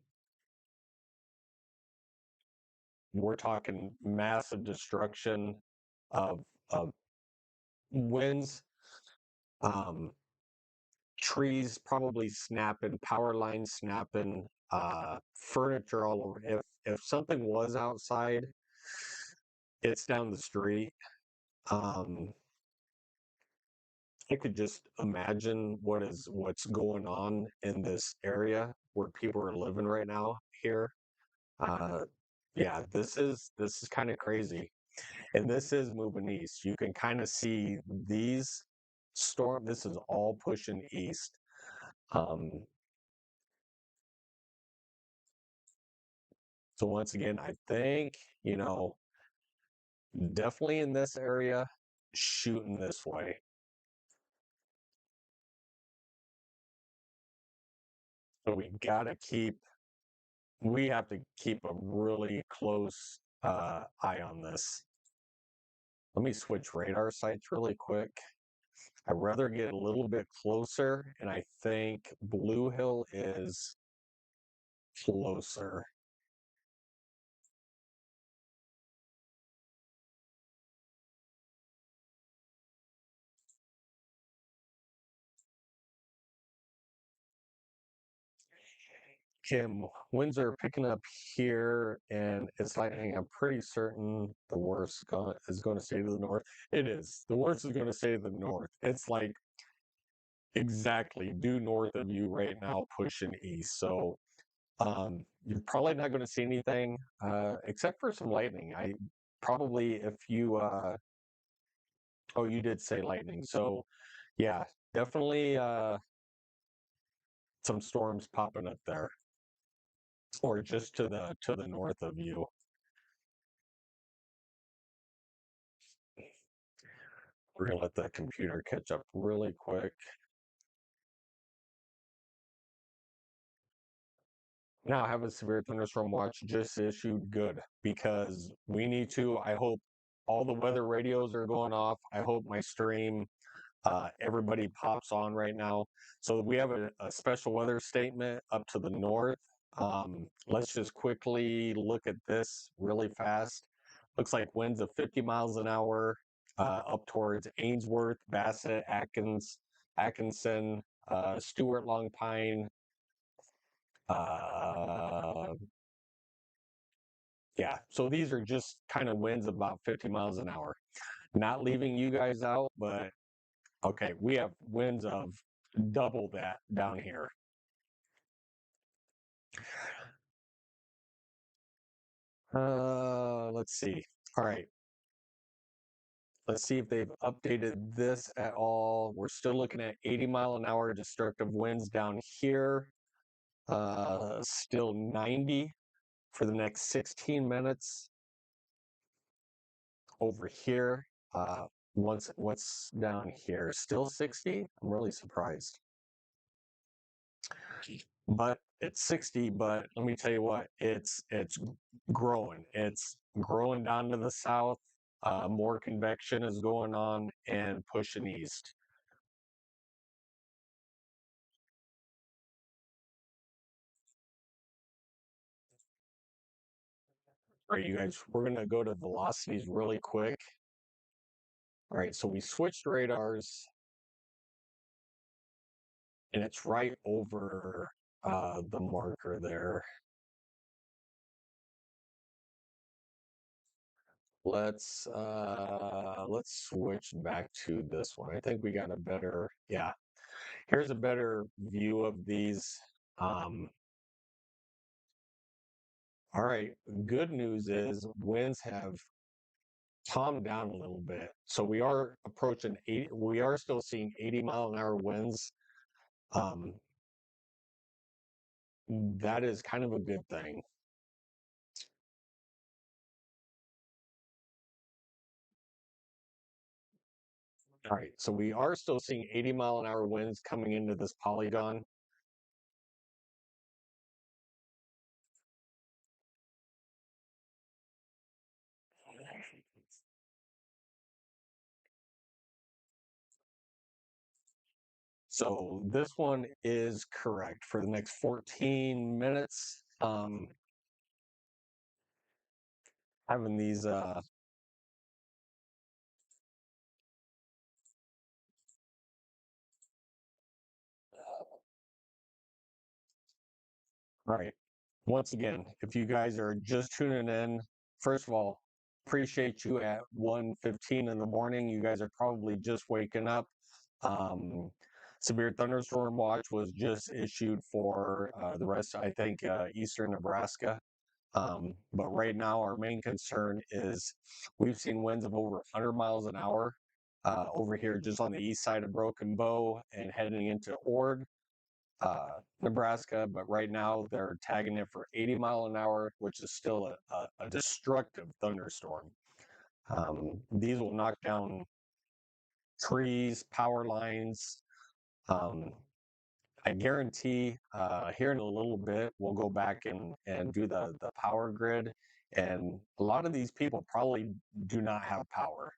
we're talking massive destruction of winds. Um, trees probably snapping, power lines snapping, furniture all over. If something was outside, it's down the street. Um, I could just imagine what's going on in this area where people are living right now here. Uh, yeah, this is kind of crazy, and this is moving east. You can kind of see these storm. This is all pushing east. Um, So once again, I think, definitely in this area, shooting this way. So we have to keep a really close eye on this. Let me switch radar sites really quick. I'd rather get a little bit closer, and I think Blue Hill is closer. Kim, winds are picking up here, and it's lightning. I'm pretty certain the worst is going to stay to the north. It is. The worst is going to stay to the north. It's like exactly due north of you right now, pushing east. So you're probably not going to see anything except for some lightning. I probably if you oh, you did say lightning. So yeah, definitely some storms popping up there, or just to the north of you. We're gonna let that computer catch up really quick. Now I have a severe thunderstorm watch just issued. Good, because we need to. I hope all the weather radios are going off. I hope my stream, everybody pops on right now. So we have a special weather statement up to the north. Let's just quickly look at this really fast. Looks like winds of 50 miles an hour up towards Ainsworth, Bassett, Atkinson, Stewart, Long Pine. Uh, yeah, so these are just kind of winds about 50 miles an hour. Not leaving you guys out, but okay, we have winds of double that down here. Let's see. All right, let's see if they've updated this at all. We're still looking at 80-mile-an-hour destructive winds down here. Still 90 for the next 16 minutes over here. What's down here? Still 60? I'm really surprised. But it's 60, but let me tell you what, it's growing. It's growing down to the south. More convection is going on and pushing east. All right, you guys, we're gonna go to velocities really quick. All right, so we switched radars, and it's right over the marker there. Let's switch back to this one. I think we got a better, yeah. Here's a better view of these. Um, all right, good news is winds have calmed down a little bit. So we are approaching 80, we are still seeing 80-mile-an-hour winds. Um, that is kind of a good thing. All right, so we are still seeing 80-mile-an-hour winds coming into this polygon. So this one is correct for the next 14 minutes. Having these all right. Once again, if you guys are just tuning in, first of all, appreciate you at 1:15 in the morning. You guys are probably just waking up. Um, severe thunderstorm watch was just issued for the rest, I think, eastern Nebraska. But right now, our main concern is we've seen winds of over 100 miles an hour over here just on the east side of Broken Bow and heading into Ord, Nebraska. But right now, they're tagging it for 80 mile an hour, which is still a destructive thunderstorm. These will knock down trees, power lines. Um, I guarantee here in a little bit, we'll go back and do the power grid. And a lot of these people probably do not have power.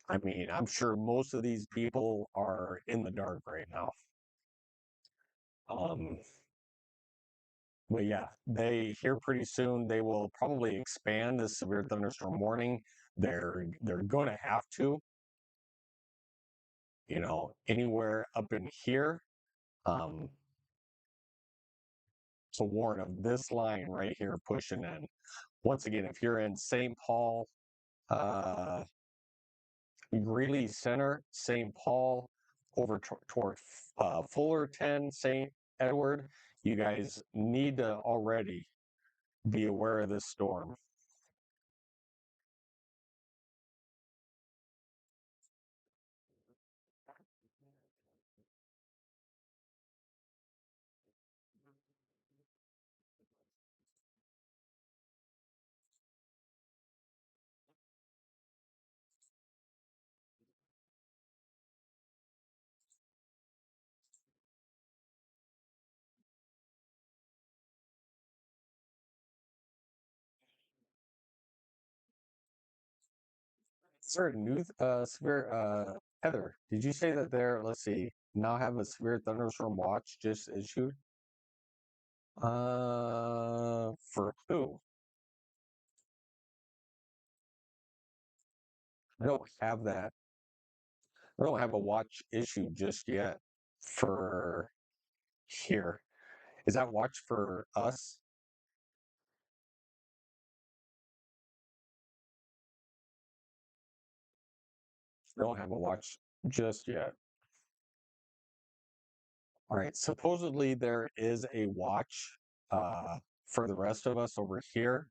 I mean, I'm sure most of these people are in the dark right now. Um, but yeah, they here pretty soon, they will probably expand the severe thunderstorm warning. They're going to have to, anywhere up in here. Um, So warn of this line right here pushing in. Once again, if you're in St. Paul, uh, Greeley Center, St. Paul, over toward Fullerton, St. Edward, you guys need to already be aware of this storm. Is there a new severe Heather? Did you say that they're, let's see, now have a severe thunderstorm watch just issued? For who? I don't have that. I don't have a watch issued just yet for here. Is that watch for us? I don't have a watch just yet. All right. Supposedly there is a watch for the rest of us over here.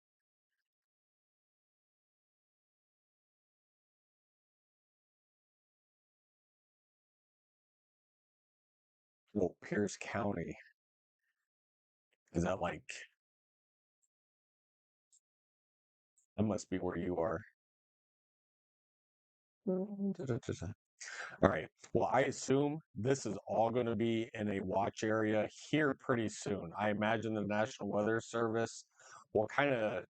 Well, Pierce County. Is that like, that must be where you are. All right. Well, I assume this is all going to be in a watch area here pretty soon. I imagine the National Weather Service will kind of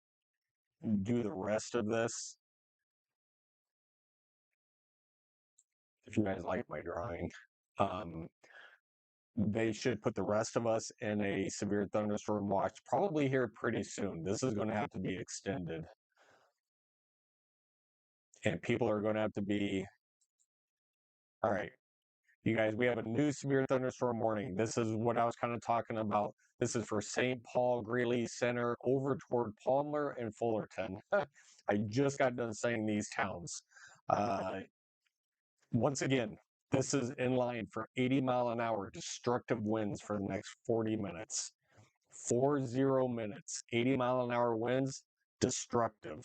do the rest of this. If you guys like my drawing, um, they should put the rest of us in a severe thunderstorm watch probably here pretty soon. This is going to have to be extended. And people are going to have to be, all right, you guys, we have a new severe thunderstorm warning. This is what I was kind of talking about. This is for St. Paul, Greeley Center, over toward Palmer and Fullerton. I just got done saying these towns. Once again, this is in line for 80-mile-an-hour destructive winds for the next 40 minutes. 40 minutes, 80-mile-an-hour winds, destructive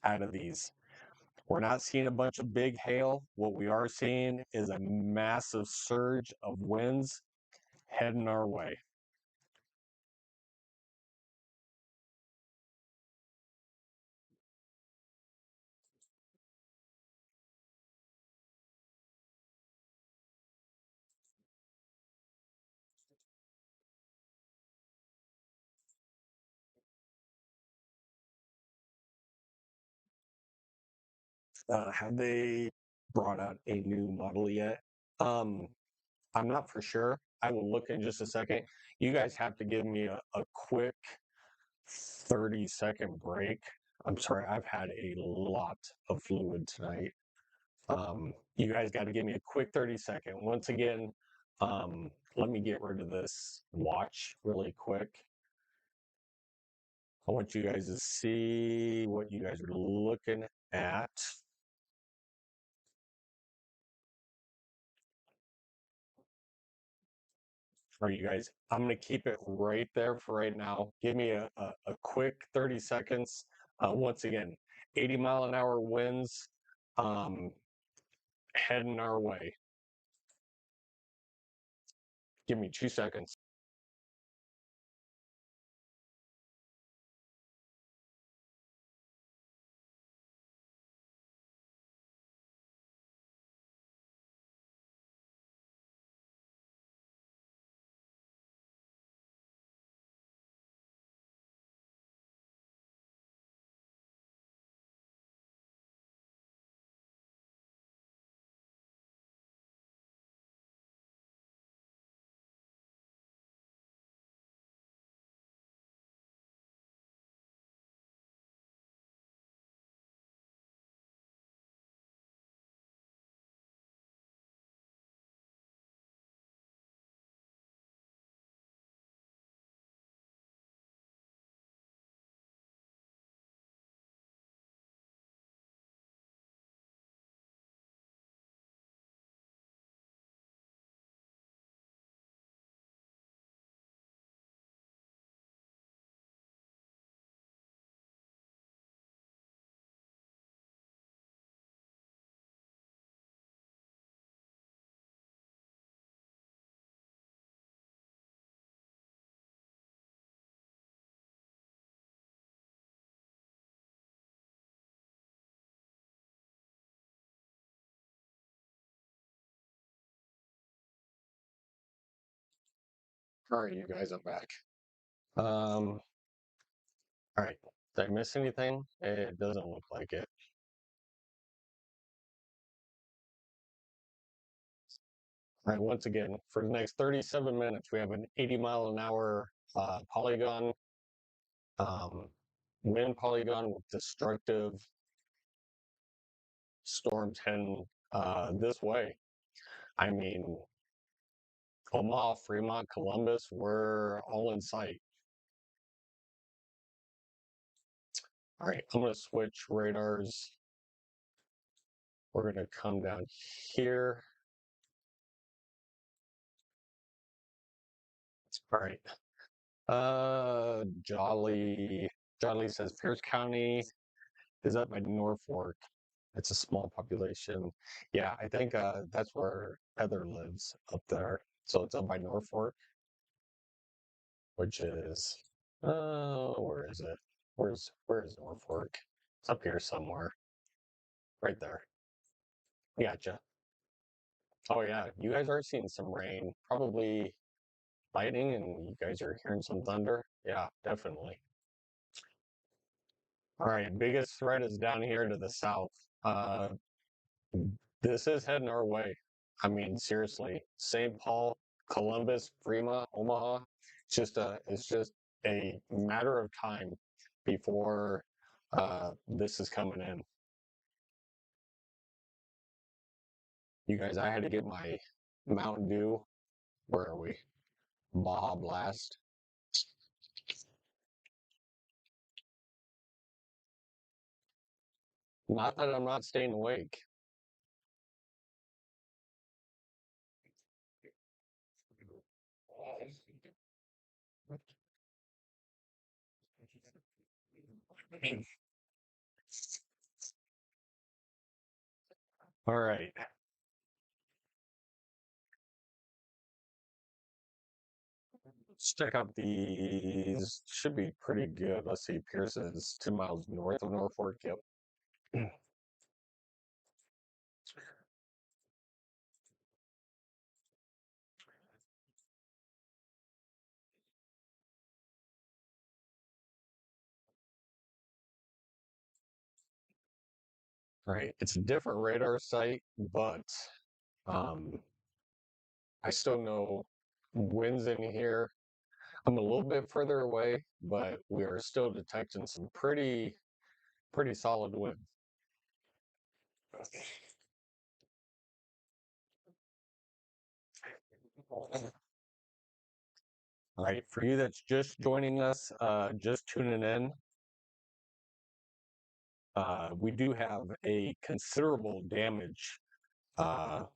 out of these. We're not seeing a bunch of big hail. What we are seeing is a massive surge of winds heading our way. Have they brought out a new model yet? Um, I'm not for sure. I will look in just a second. You guys have to give me a quick 30-second break. I'm sorry, I've had a lot of fluid tonight. You guys got to give me a quick 30-second. Once again, let me get rid of this watch really quick. I want you guys to see what you guys are looking at. All right, you guys, I'm going to keep it right there for right now. Give me a quick 30 seconds. Once again, 80-mile-an-hour winds heading our way. Give me 2 seconds. All right, you guys, I'm back. All right. Did I miss anything? It doesn't look like it. All right, once again, for the next 37 minutes, we have an 80-mile-an-hour polygon, um, wind polygon with destructive storms heading this way. I mean, Omaha, Fremont, Columbus, we're all in sight. All right, I'm going to switch radars. We're going to come down here. All right. Jolly says Pierce County is up by Norfolk. It's a small population. Yeah, I think that's where Heather lives up there. So it's up by Norfolk, which is where is it? Where's Norfolk? It's up here somewhere. Right there. Gotcha. Oh yeah, you guys are seeing some rain, probably lightning, and you guys are hearing some thunder. Yeah, definitely. All right, biggest threat is down here to the south. Uh, this is heading our way. I mean, seriously, St. Paul, Columbus, Fremont, Omaha. It's just a matter of time before this is coming in. You guys, I had to get my Mountain Dew. Where are we? Baja Blast. Not that I'm not staying awake. All right. Let's check out these. Should be pretty good. Let's see. Pierce is 2 miles north of Norfolk. Yep. Right. It's a different radar site, but um, I still know winds in here. I'm a little bit further away, but we are still detecting some pretty solid wind. All right. For you that's just joining us, just tuning in, we do have a considerable damage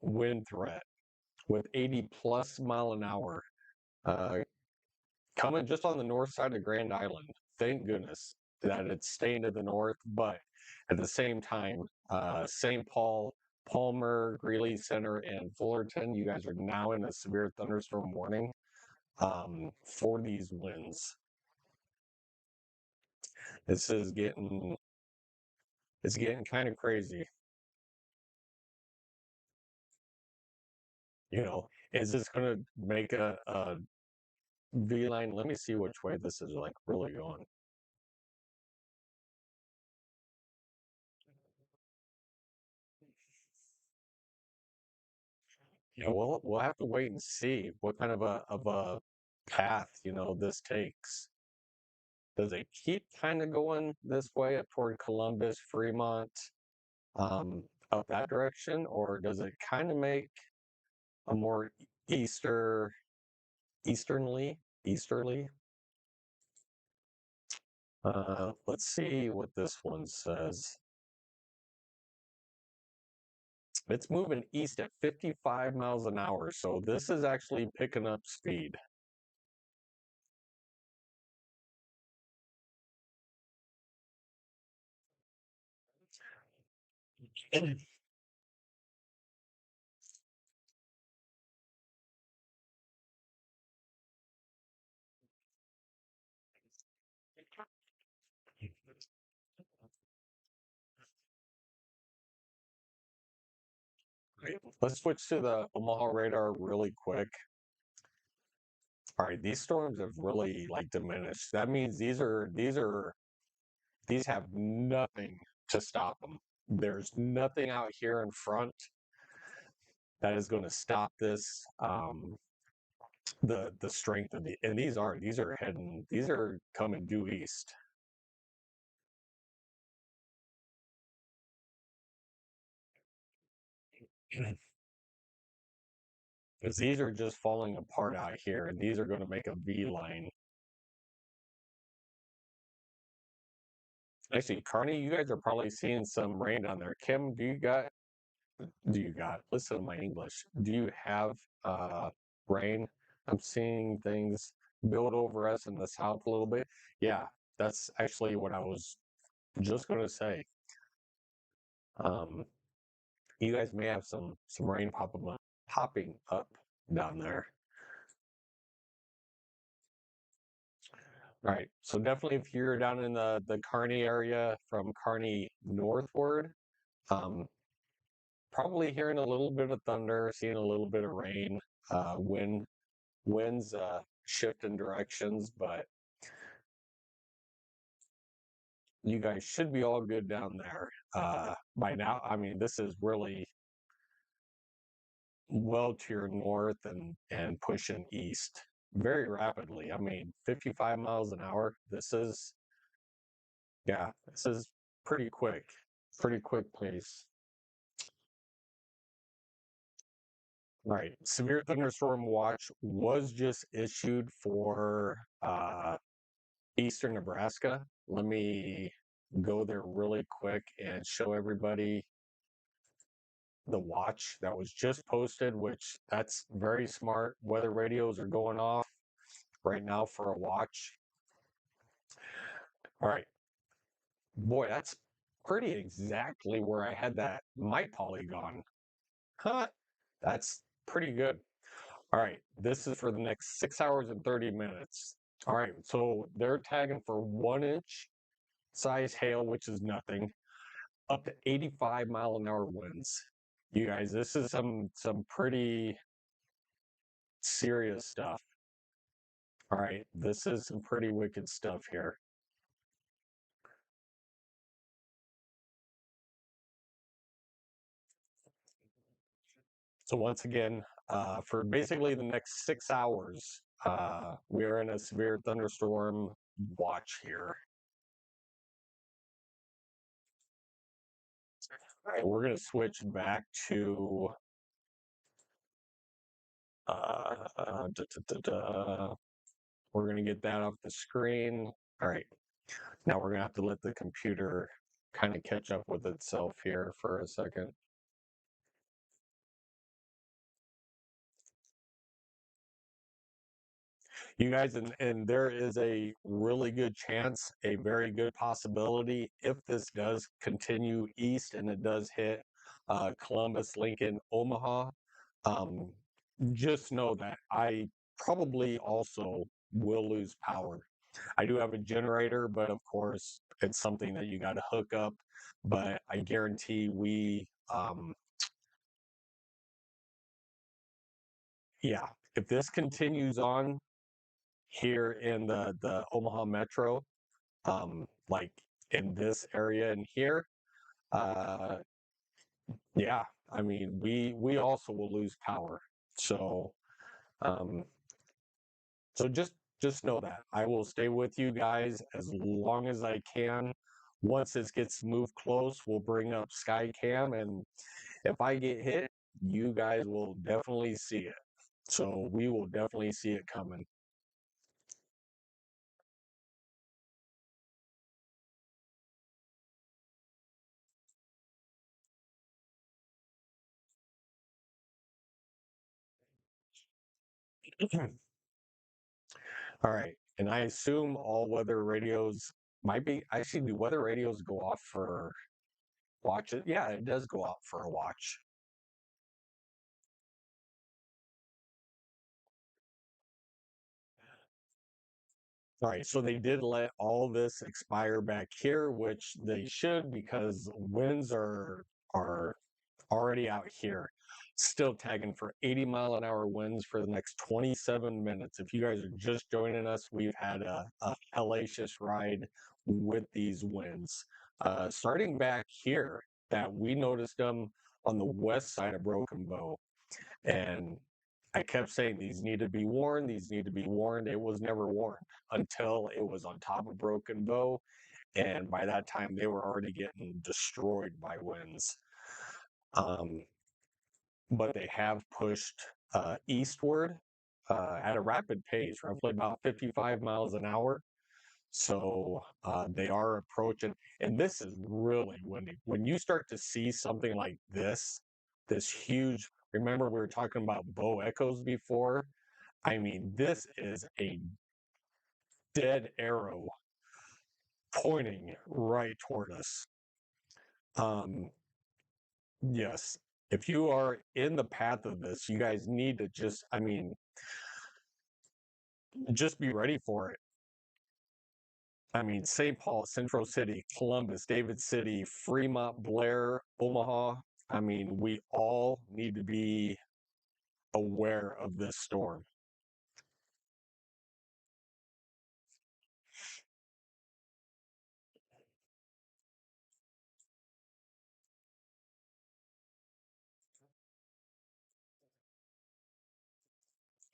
wind threat with 80 plus mile an hour uh, coming just on the north side of Grand Island. Thank goodness that it's staying to the north, but at the same time, St. Paul, Palmer, Greeley Center, and Fullerton, you guys are now in a severe thunderstorm warning for these winds. This is getting it's getting kind of crazy. You know, is this going to make a V line? Let me see which way this is like really going. Yeah, we'll have to wait and see what kind of a path this takes. Does it keep kind of going this way up toward Columbus, Fremont, up that direction, or does it kind of make a more easter easterly? Let's see what this one says. It's moving east at 55 miles an hour, so this is actually picking up speed. Let's switch to the Omaha radar really quick. All right, these storms have really like diminished. That means these have nothing to stop them. There's nothing out here in front that is going to stop this. The strength of and these are coming due east. Because these are just falling apart out here, and these are going to make a V line. Actually, Carney, you guys are probably seeing some rain down there. Kim, listen to my English. Do you have rain? I'm seeing things build over us in the south a little bit. Yeah, that's actually what I was just going to say. Um, you guys may have some rain popping up down there. All right, so definitely if you're down in the Kearney area from Kearney northward, um, probably hearing a little bit of thunder, seeing a little bit of rain, winds shifting directions, but you guys should be all good down there by now. I mean, this is really well to your north and pushing east very rapidly. I mean, 55 miles an hour. This is pretty quick pace. Right. Severe thunderstorm watch was just issued for eastern Nebraska. Let me go there really quick and show everybody the watch that was just posted, which that's very smart. Weather radios are going off right now for a watch. All right. Boy, that's pretty exactly where I had that my polygon. Huh? That's pretty good. All right. This is for the next 6 hours and 30 minutes. All right. So they're tagging for 1 inch size hail, which is nothing, up to 85-mile-an-hour winds. You guys, this is some pretty serious stuff. All right, this is some pretty wicked stuff here. So once again, for basically the next 6 hours, we are in a severe thunderstorm watch here. All right, we're going to switch back to we're going to get that off the screen. All right, now we're going to have to let the computer kind of catch up with itself here for a second. You guys, and there is a really good chance, a very good possibility, if this does continue east and it does hit Columbus, Lincoln, Omaha, um, just know that I probably also will lose power. I do have a generator, but of course, it's something that you got to hook up. But I guarantee yeah, if this continues on here in the Omaha Metro, like in this area in here, uh, yeah, I mean we also will lose power. So um, so just know that I will stay with you guys as long as I can. Once this gets moved close, we'll bring up Skycam, and if I get hit, you guys will definitely see it. So we will definitely see it coming. All right. And I assume all weather radios might be actually, do weather radios go off for watches? Yeah, it does go off for a watch. All right. So they did let all this expire back here, which they should because winds are already out here. Still tagging for 80-mile-an-hour winds for the next 27 minutes. If you guys are just joining us, we've had a hellacious ride with these winds. Starting back here, that we noticed them on the west side of Broken Bow. And I kept saying, these need to be warned, these need to be warned. It was never warned until it was on top of Broken Bow. And by that time, they were already getting destroyed by winds. But they have pushed eastward at a rapid pace, roughly about 55 miles an hour. So they are approaching, and this is really when you start to see something like this huge. Remember, we were talking about bow echoes before. I mean, this is a dead arrow pointing right toward us. Yes, if you are in the path of this, you guys need to just, I mean, just be ready for it. I mean, St. Paul, Central City, Columbus, David City, Fremont, Blair, Omaha. I mean, we all need to be aware of this storm.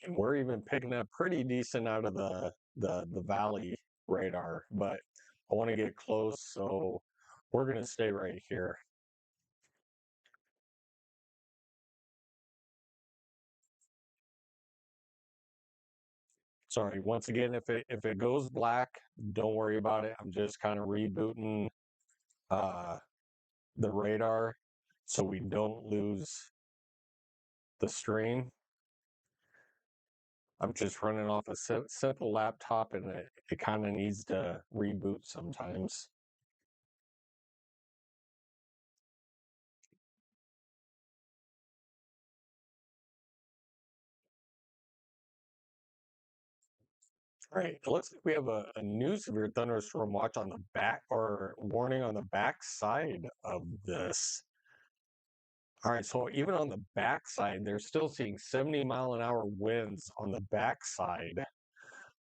And we're even picking up pretty decent out of the valley radar, but I want to get close, so we're going to stay right here. Sorry, once again, if it goes black, don't worry about it. I'm just kind of rebooting uh, the radar so we don't lose the stream. I'm just running off a simple laptop, and it kind of needs to reboot sometimes. All right, it looks like we have a new severe thunderstorm watch on the back, or warning on the back side of this. All right, so even on the backside, they're still seeing 70-mile-an-hour winds on the backside.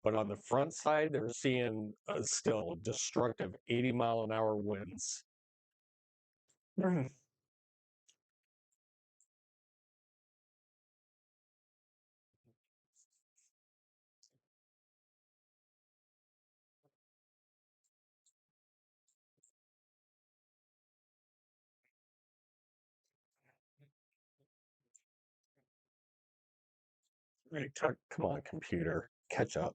But on the front side, they're seeing still destructive 80-mile-an-hour winds. Right, come on, computer, catch up.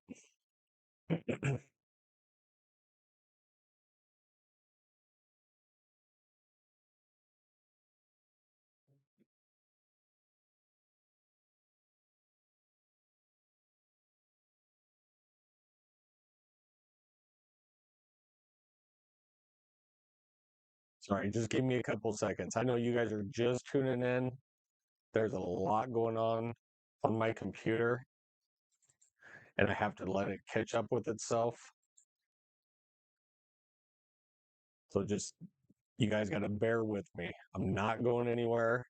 Sorry, just give me a couple seconds. I know you guys are just tuning in. There's a lot going on my computer, and I have to let it catch up with itself. So just, you guys got to bear with me. I'm not going anywhere.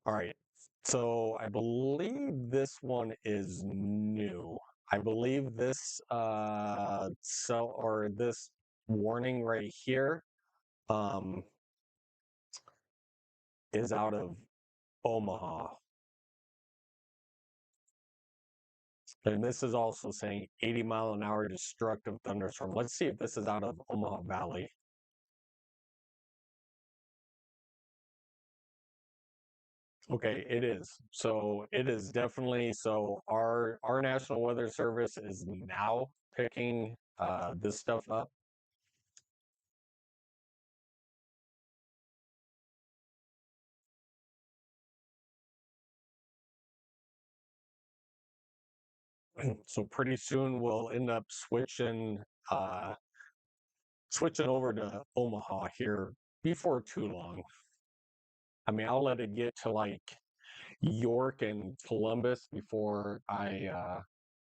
All right. So I believe this one is new. I believe this this warning right here um is out of Omaha. And this is also saying 80-mile-an-hour destructive thunderstorm. Let's see if this is out of Omaha Valley. Okay, it is. So it is definitely, so our National Weather Service is now picking this stuff up. So pretty soon we'll end up uh switching over to Omaha here before too long. I mean, I'll let it get to like York and Columbus before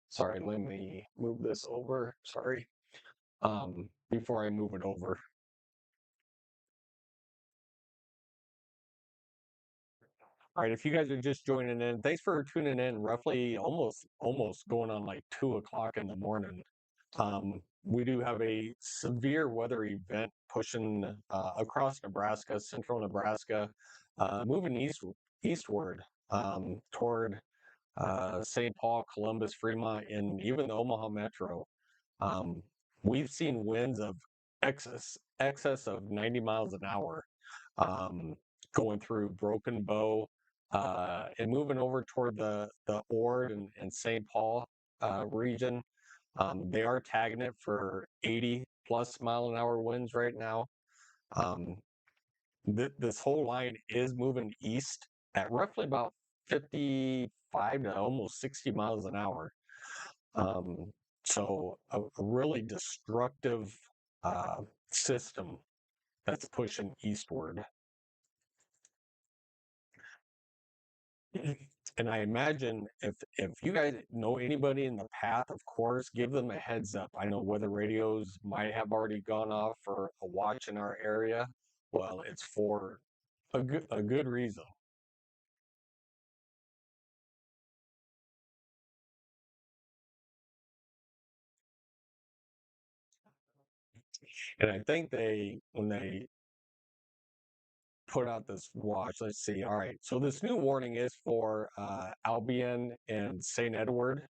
sorry, let me move this over. Sorry. Before I move it over. All right, if you guys are just joining in, thanks for tuning in. Roughly almost going on like 2 o'clock in the morning. We do have a severe weather event pushing across Nebraska, central Nebraska, moving eastward toward St. Paul, Columbus, Fremont, and even the Omaha Metro. Um, we've seen winds of excess of 90 miles an hour um, going through Broken Bow and moving over toward the Ord and St. Paul region. They are tagging it for 80 plus mile an hour winds right now. Um, this whole line is moving east at roughly about 55 to almost 60 miles an hour. Um, so a really destructive system that's pushing eastward. And I imagine if you guys know anybody in the path, of course, give them a heads up. I know weather radios might have already gone off for a watch in our area. Well, it's for a good reason. And I think when they put out this watch, let's see. All right, so this new warning is for Albion and St. Edward.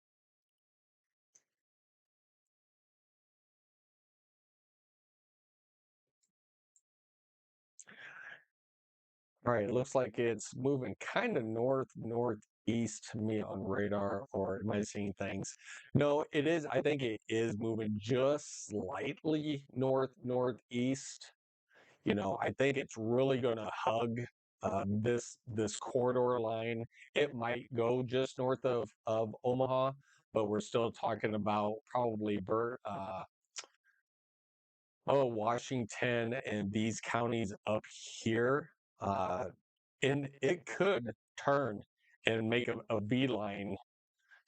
All right, it looks like it's moving kind of northeast to me on radar, or am I seeing things? No, it is. I think it is moving just slightly northeast. I think it's really going to hug this corridor line. It might go just north of Omaha, but we're still talking about probably Washington and these counties up here. Uh, and it could turn and make a beeline.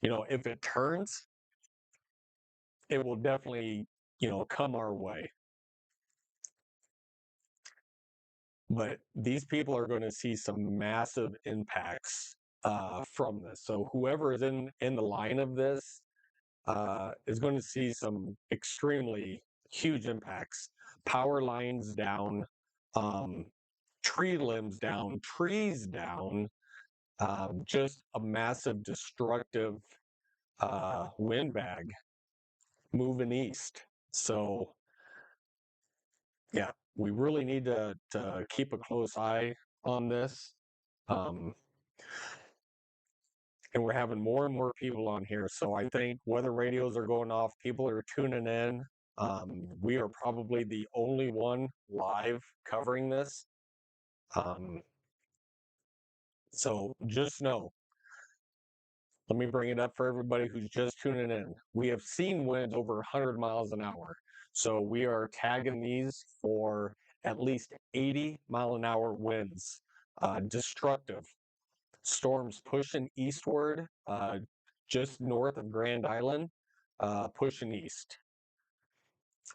If it turns, it will definitely, come our way. But these people are going to see some massive impacts from this. So whoever is in the line of this is going to see some extremely huge impacts. Power lines down, um, tree limbs down, trees down, just a massive destructive windbag moving east. So, yeah, we really need to keep a close eye on this. Um, and we're having more and more people on here. So I think weather radios are going off. People are tuning in. We are probably the only one live covering this. Um, so just know, let me bring it up for everybody who's just tuning in. We have seen winds over 100 miles an hour. So we are tagging these for at least 80 mile an hour winds. Destructive storms pushing eastward, just north of Grand Island, pushing east.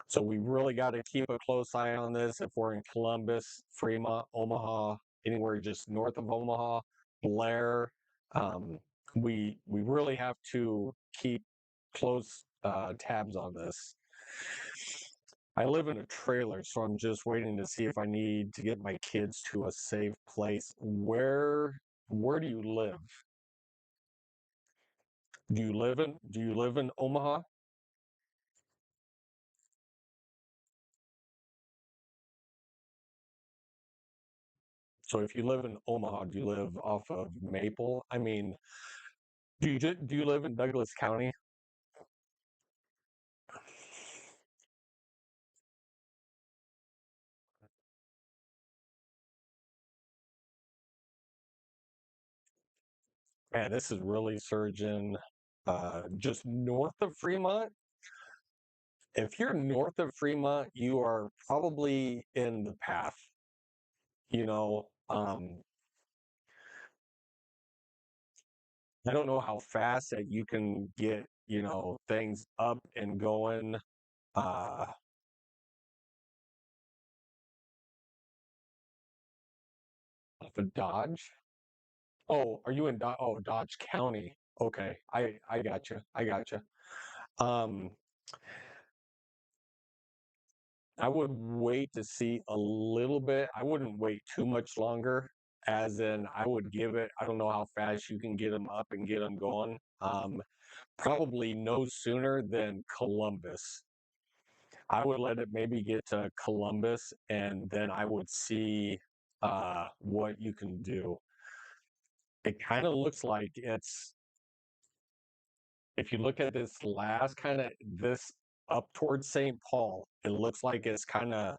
So we really got to keep a close eye on this. If we're in Columbus, Fremont, Omaha, anywhere just north of Omaha, Blair, um, we really have to keep close tabs on this. I live in a trailer, so I'm just waiting to see if I need to get my kids to a safe place. Where do you live? Do you live in Omaha? So if you live in Omaha, do you live off of Maple? I mean, do you live in Douglas County? Man, this is really surging just north of Fremont. If you're north of Fremont, you are probably in the path. You know, um, I don't know how fast that you can get, things up and going. Uh, off of Dodge. Oh, are you in Dodge County? Okay, I got you. I got you. Um, I would wait to see a little bit. I wouldn't wait too much longer. As in, I would give it. I don't know how fast you can get them up and get them going. Probably no sooner than Columbus. I would let it maybe get to Columbus, and then I would see what you can do. It kind of looks like it's, if you look at this last kind of this up towards St. Paul, it looks like it's kind of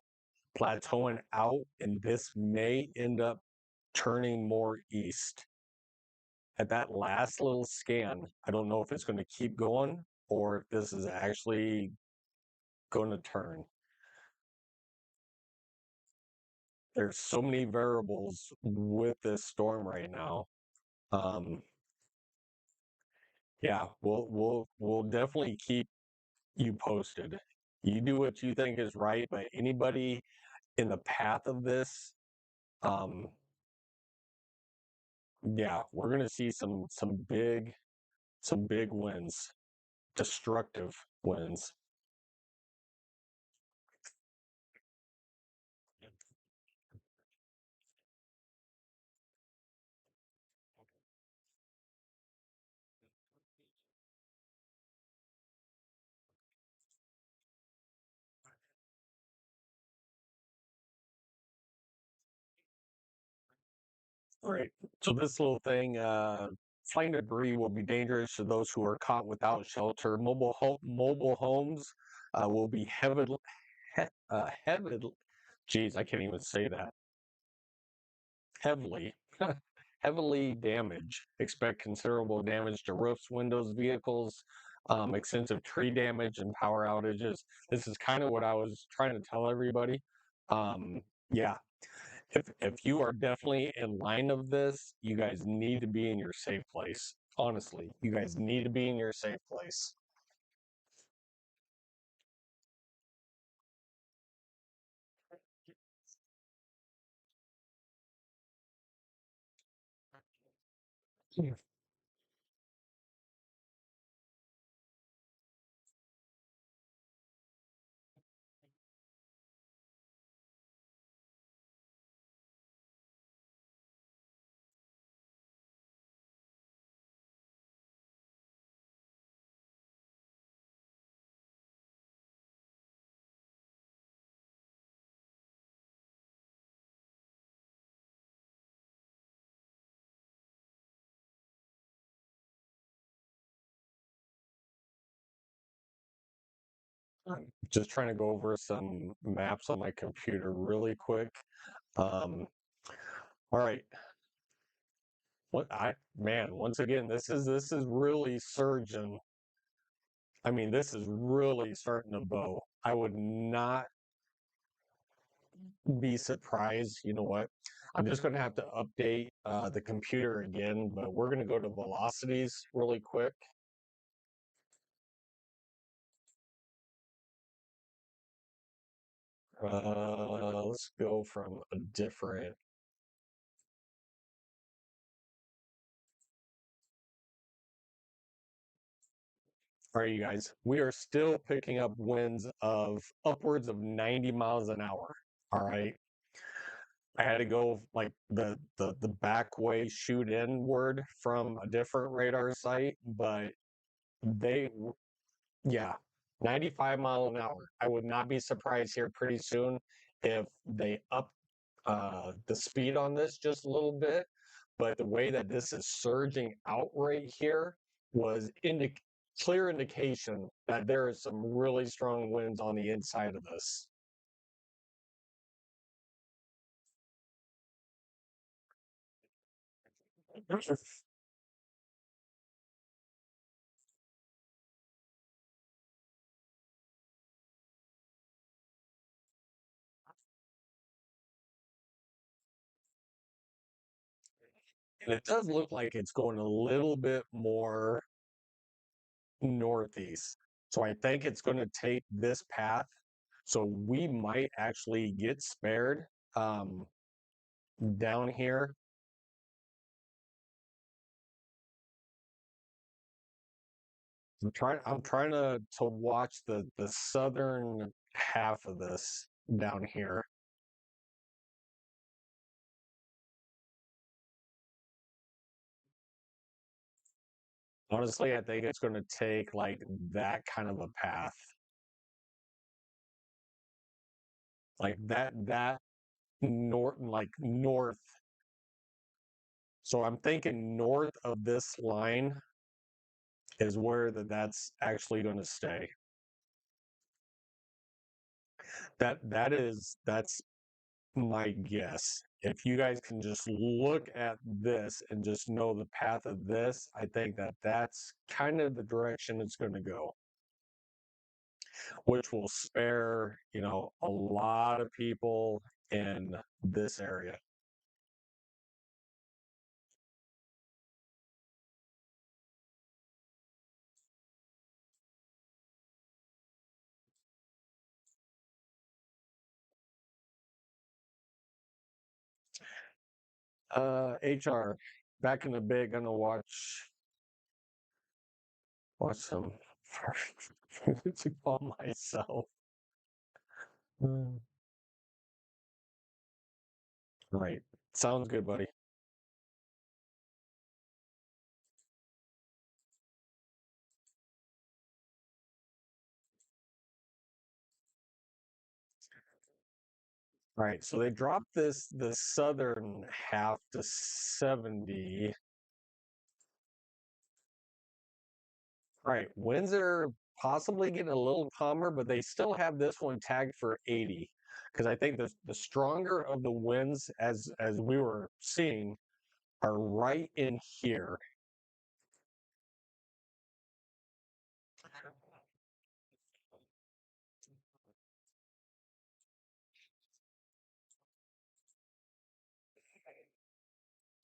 plateauing out, and this may end up turning more east. At that last little scan, I don't know if it's going to keep going or if this is actually going to turn. There's so many variables with this storm right now. Um, yeah, we'll definitely keep you posted. You do what you think is right, but anybody in the path of this, um, yeah, we're gonna see some big wins, destructive wins. All right. So this little thing, flying debris will be dangerous to those who are caught without shelter. Mobile homes will be heavily, geez, I can't even say that. Heavily, heavily damaged. Expect considerable damage to roofs, windows, vehicles, extensive tree damage, and power outages. This is kind of what I was trying to tell everybody. Yeah, if you are definitely in line of this, you guys need to be in your safe place. Honestly, you guys need to be in your safe place. Just trying to go over some maps on my computer really quick. Um, all right. Man, once again, this is really surging. I mean, this is really starting to bow. I would not be surprised. You know what? I'm just going to have to update the computer again, but we're going to go to velocities really quick. Let's go from a different. All right, you guys, we are still picking up winds of upwards of 90 miles an hour. All right. I had to go like the back way, shoot inward from a different radar site, but they, yeah, 95 mile an hour. I would not be surprised here pretty soon if they up the speed on this just a little bit. But the way that this is surging out right here was clear indication that there is some really strong winds on the inside of this. And it does look like it's going a little bit more northeast. So I think it's going to take this path. So we might actually get spared um, down here. I'm trying to watch the southern half of this down here. Honestly, I think it's going to take like that kind of a path, like that north. So I'm thinking north of this line is where that's actually going to stay. That's my guess. If you guys can just look at this and just know the path of this, I think that's kind of the direction it's going to go, which will spare, a lot of people in this area. HR, back in the bit, gonna watch some to calm myself. Mm. Right. Sounds good, buddy. All right, so they dropped the southern half to 70. All right, winds are possibly getting a little calmer, but they still have this one tagged for 80. Because I think the stronger of the winds, as we were seeing, are right in here.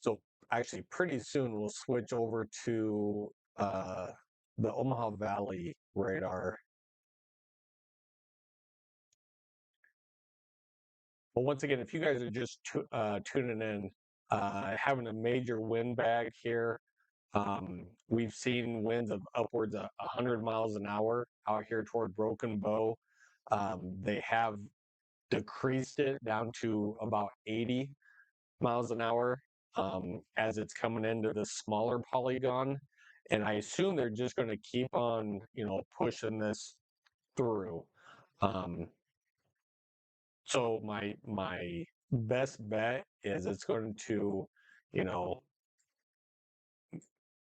So actually, pretty soon we'll switch over to the Omaha Valley radar. But once again, if you guys are just tuning in, having a major wind bag here, we've seen winds of upwards of 100 miles an hour out here toward Broken Bow. They have decreased it down to about 80 miles an hour as it's coming into the smaller polygon. And I assume they're just going to keep on, pushing this through. Um, so my best bet is it's going to, you know,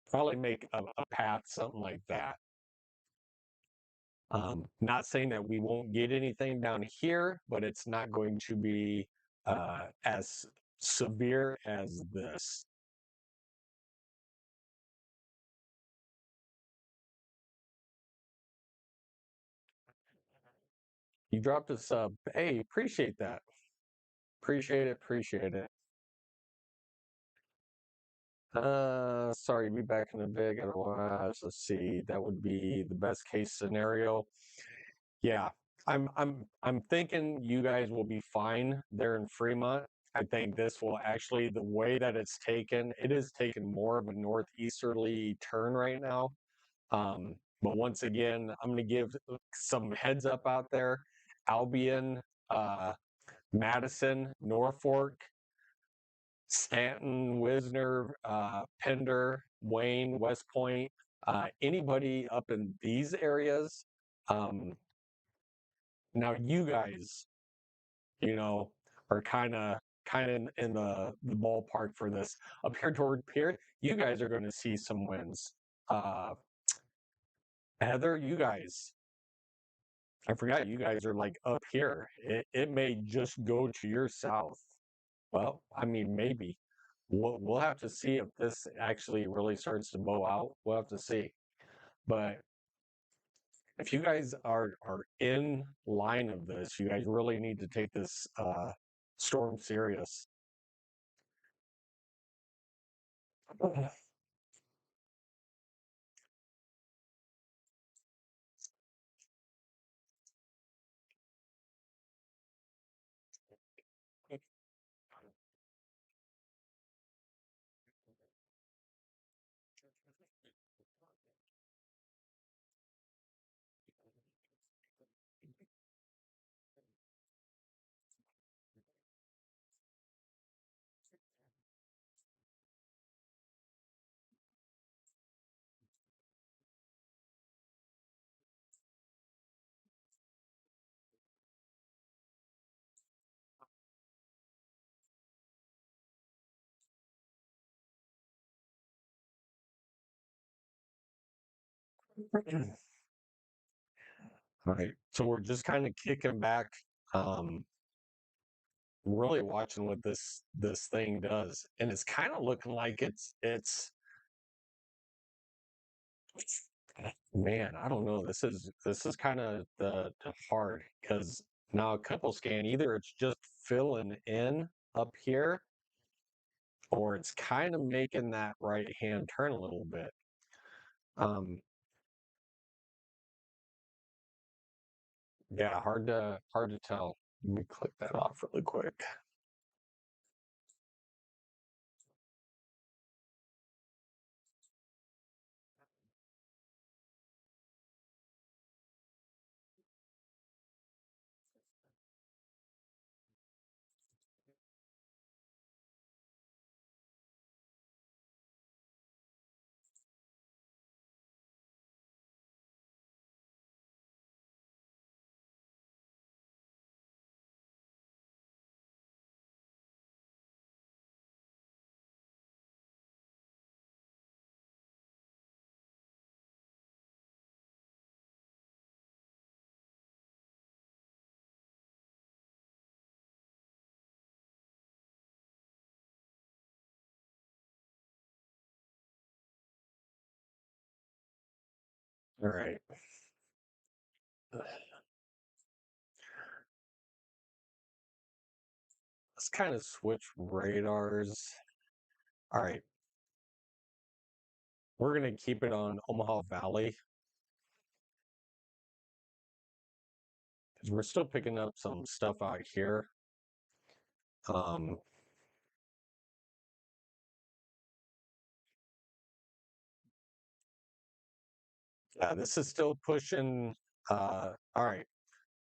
probably make a path, something like that. Not saying that we won't get anything down here, but it's not going to be as severe as this. You dropped a sub. Hey, appreciate that. Appreciate it. Appreciate it. Sorry, be back in a bit. Otherwise, let's see. That would be the best case scenario. Yeah, I'm thinking you guys will be fine there in Fremont. I think this will actually, the way that it is taking more of a northeasterly turn right now. But once again, I'm going to give some heads up out there. Albion, uh, Madison, Norfolk, Stanton, Wisner, Pender, Wayne, West Point, anybody up in these areas. Um, Now you guys, you know, are kind of in the ballpark for this. Up here toward Pier, you guys are going to see some wins. Uh, Heather, you guys, I forgot you guys are like up here. It may just go to your south. Well, I mean, maybe. We'll have to see if this actually really starts to bow out. We'll have to see. But if you guys are in line of this, you guys really need to take this storm serious. All right. So we're just kind of kicking back, um, really watching what this thing does. And it's kind of looking like it's man, I don't know. This is kind of the hard because now a couple scan, either it's just filling in up here or it's kind of making that right hand turn a little bit. Um, yeah, hard to tell. Let me click that off really quick. All right. Let's kind of switch radars. All right. We're going to keep it on Omaha Valley because we're still picking up some stuff out here. Um, yeah, this is still pushing. All right.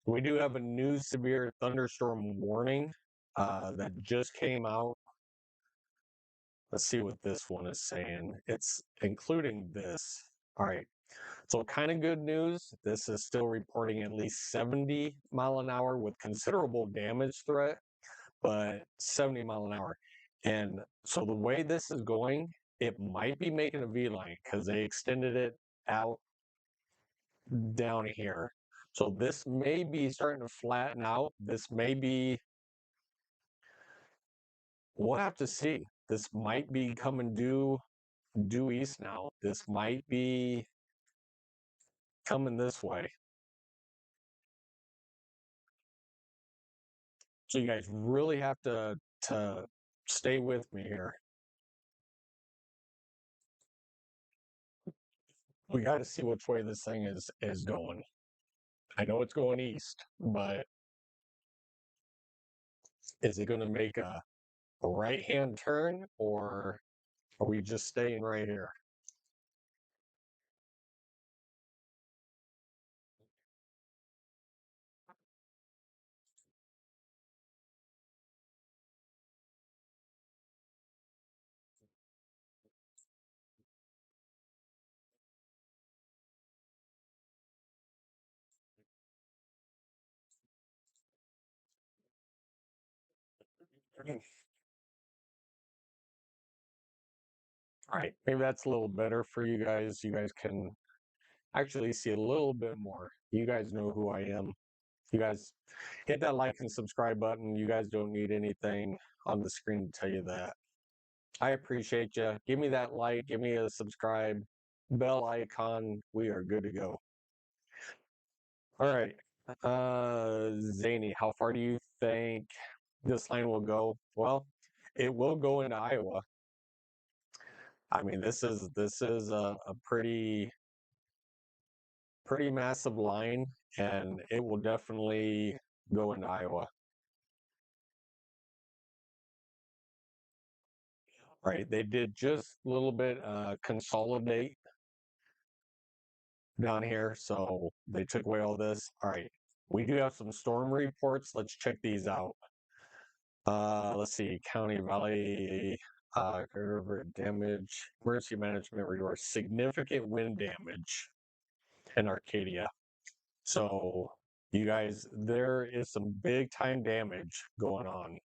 We do have a new severe thunderstorm warning that just came out. Let's see what this one is saying. It's including this. All right. So, kind of good news. This is still reporting at least 70 mile an hour with considerable damage threat, but 70 mile an hour. And so, the way this is going, it might be making a V line because they extended it out down here. So, this may be starting to flatten out. This may be, we'll have to see. This might be coming due east now. This might be coming this way. So you guys really have to stay with me here. We got to see which way this thing is going. I know it's going east, but is it going to make a right hand turn or are we just staying right here? All right, maybe that's a little better for you guys. You guys can actually see a little bit more. You guys know who I am. You guys hit that like and subscribe button. You guys don't need anything on the screen to tell you that. I appreciate you. Give me that like, give me a subscribe, bell icon. We are good to go. All right. Zany, how far do you think this line will go? Well, it will go into Iowa. I mean, this is a pretty massive line, and it will definitely go into Iowa. Right. They did just a little bit consolidate down here, so they took away all this. All right. We do have some storm reports. Let's check these out. Let's see, County Valley river damage, emergency management resource, significant wind damage in Arcadia. So you guys, there is some big time damage going on.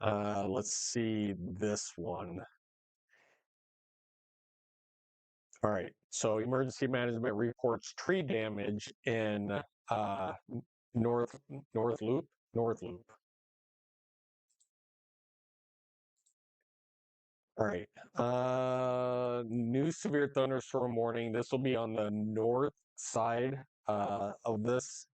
Let's see this one. All right. So emergency management reports tree damage in North North Loop. North Loop. All right. New severe thunderstorm warning. This will be on the north side of this.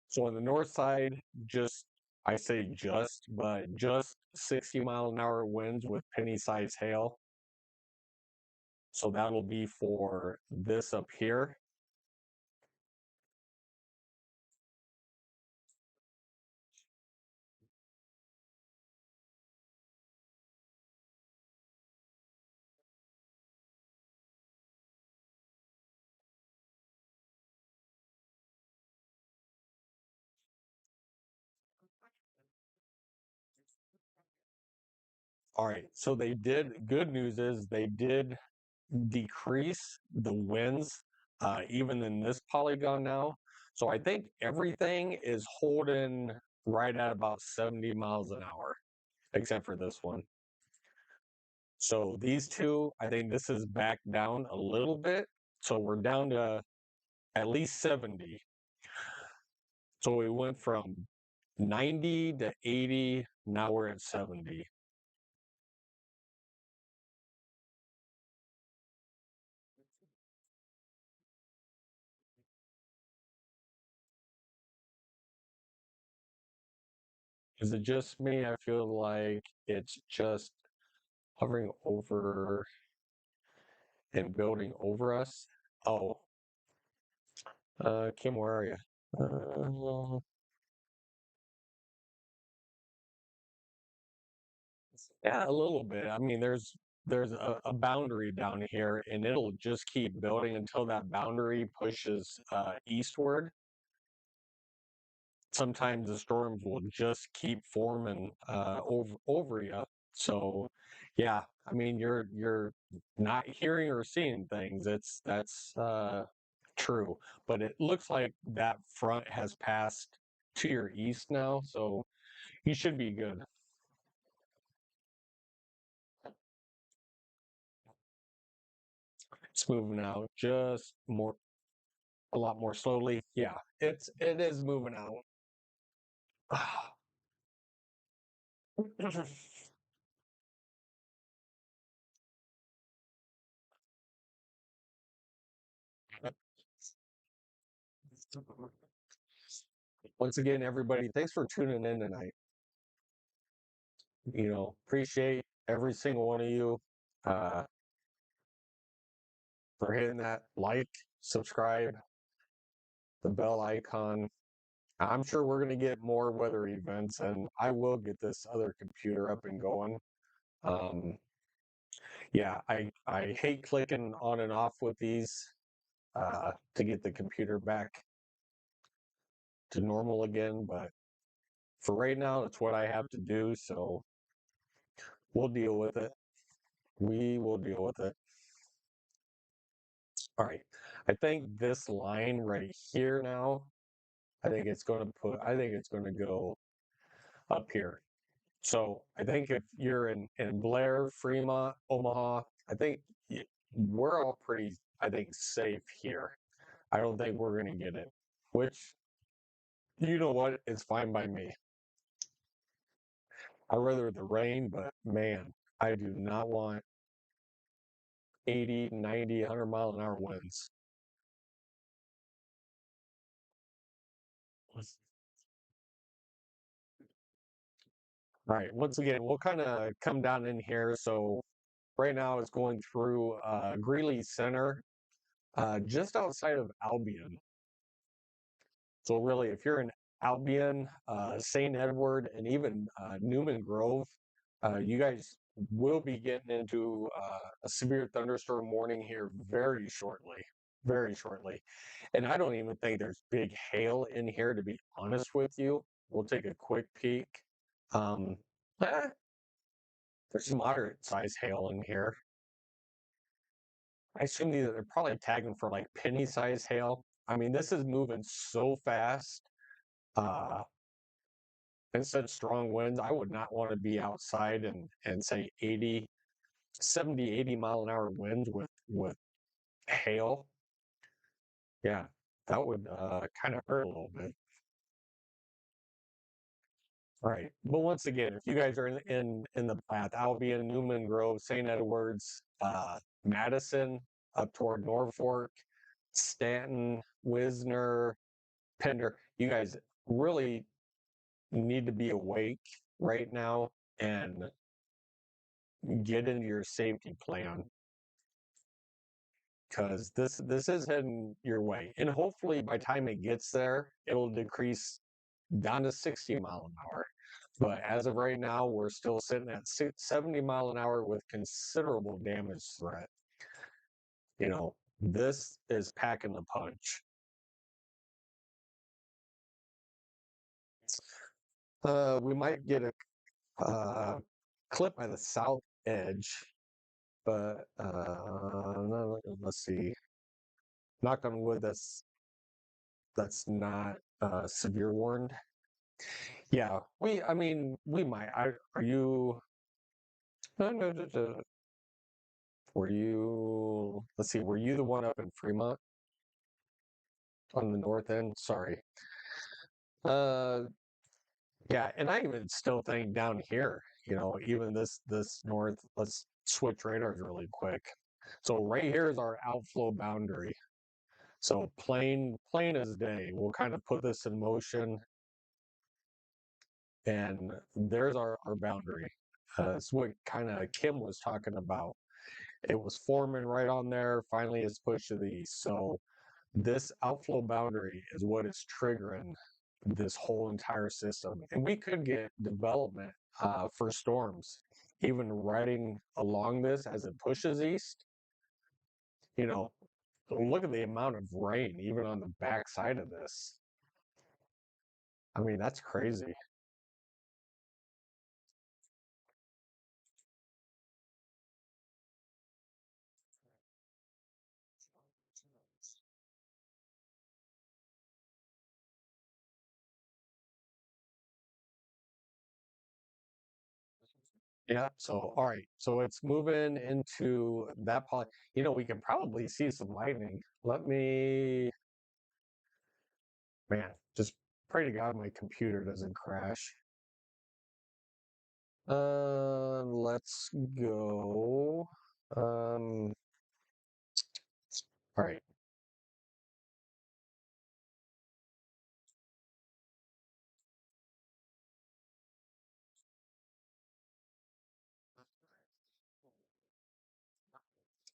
So on the north side, just I say just 60-mile-an-hour winds with penny-sized hail. So that'll be for this up here. All right. So they did, good news is they did decrease the winds even in this polygon now. So I think everything is holding right at about 70 miles an hour, except for this one. So these two, I think this is back down a little bit. So we're down to at least 70. So we went from 90 to 80, now we're at 70. Is it just me? I feel like it's just hovering over and building over us. Oh, Kim, where are you? Yeah, a little bit. I mean, there's a boundary down here, and it'll just keep building until that boundary pushes eastward. Sometimes the storms will just keep forming over you. So, yeah, I mean, you're not hearing or seeing things. That's true, but it looks like that front has passed to your east now, so you should be good. It's moving out just a lot more slowly. Yeah, it is moving out. Once again, everybody, thanks for tuning in tonight. Appreciate every single one of you uh, for hitting that like, subscribe, the bell icon. I'm sure we're going to get more weather events, and I will get this other computer up and going. Um, yeah, I hate clicking on and off with these to get the computer back to normal again, but for right now, it's what I have to do, so we'll deal with it. We will deal with it. All right. I think this line right here now, I think it's going to go up here. So I think if you're in Blair, Fremont, Omaha, I think we're all pretty, I think, safe here. I don't think we're going to get it, which, you know what, it's fine by me. I'd rather the rain, but man, I do not want 80, 90, 100 mile an hour winds. All right, once again, we'll kind of come down in here. So right now it's going through Greeley Center, just outside of Albion. So really, if you're in Albion, St. Edward, and even Newman Grove, you guys will be getting into a severe thunderstorm warning here very shortly. Very shortly. And I don't even think there's big hail in here, to be honest with you. We'll take a quick peek. Um, eh, there's moderate size hail in here. I assume they're probably tagging for like penny size hail. I mean, this is moving so fast. Uh, instead of strong winds, I would not want to be outside and say 80, 70, 80 mile an hour winds with hail. Yeah, that would kind of hurt a little bit. Right. But once again, if you guys are in the path, I'll be in Newman Grove, St. Edwards, Madison, up toward Norfolk, Stanton, Wisner, Pender. You guys really need to be awake right now and get into your safety plan because this is heading your way. And hopefully by the time it gets there, it'll decrease down to 60 mile an hour. But as of right now, we're still sitting at 70 mile an hour with considerable damage threat. You know, this is packing the punch. We might get a clip by the south edge, but let's see. Knock on wood, that's not severe warned. Yeah, I mean, we might. Are you? No, no, no, no. Were you? Let's see. Were you the one up in Fremont on the north end? Sorry. Uh, yeah, and I even still think down here, even this north. Let's switch radars really quick. So right here is our outflow boundary. So plain as day. We'll kind of put this in motion, and there's our boundary. It's what kind of Kim was talking about. It was forming right on there. Finally, it's pushed to the east. So this outflow boundary is what is triggering this whole entire system. And we could get development for storms, even riding along this as it pushes east. You know, look at the amount of rain, even on the backside of this. I mean, that's crazy. Yeah. So, all right. So it's moving into that part. We can probably see some lightning. Man, just pray to God my computer doesn't crash. Let's go. All right.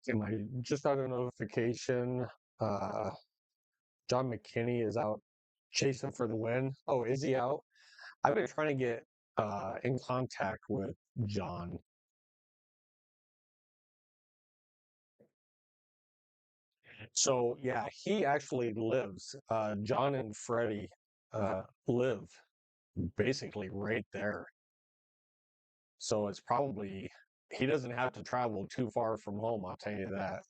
I just got a notification. Uh, John McKinney is out chasing for the win. Oh, is he out? I've been trying to get in contact with John. So yeah, he actually lives. John and Freddie live basically right there. So it's probably he doesn't have to travel too far from home. I'll tell you that.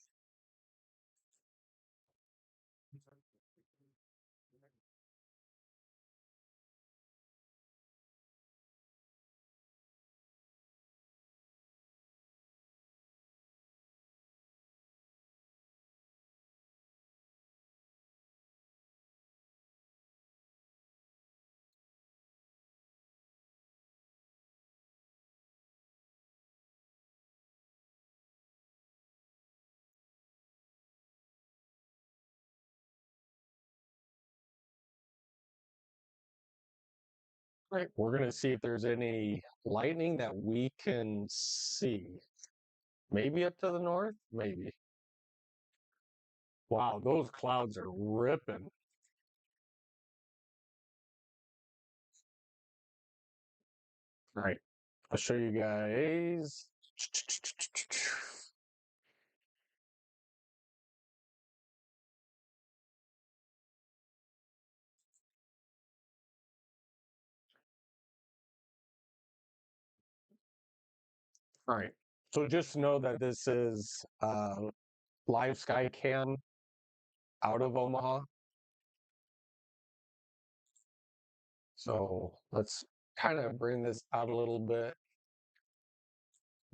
Right. We're gonna see if there's any lightning that we can see. Maybe up to the north. Maybe. Wow, those clouds are ripping. All right. I'll show you guys. All right. So just know that this is live sky cam out of Omaha. So let's kind of bring this out a little bit.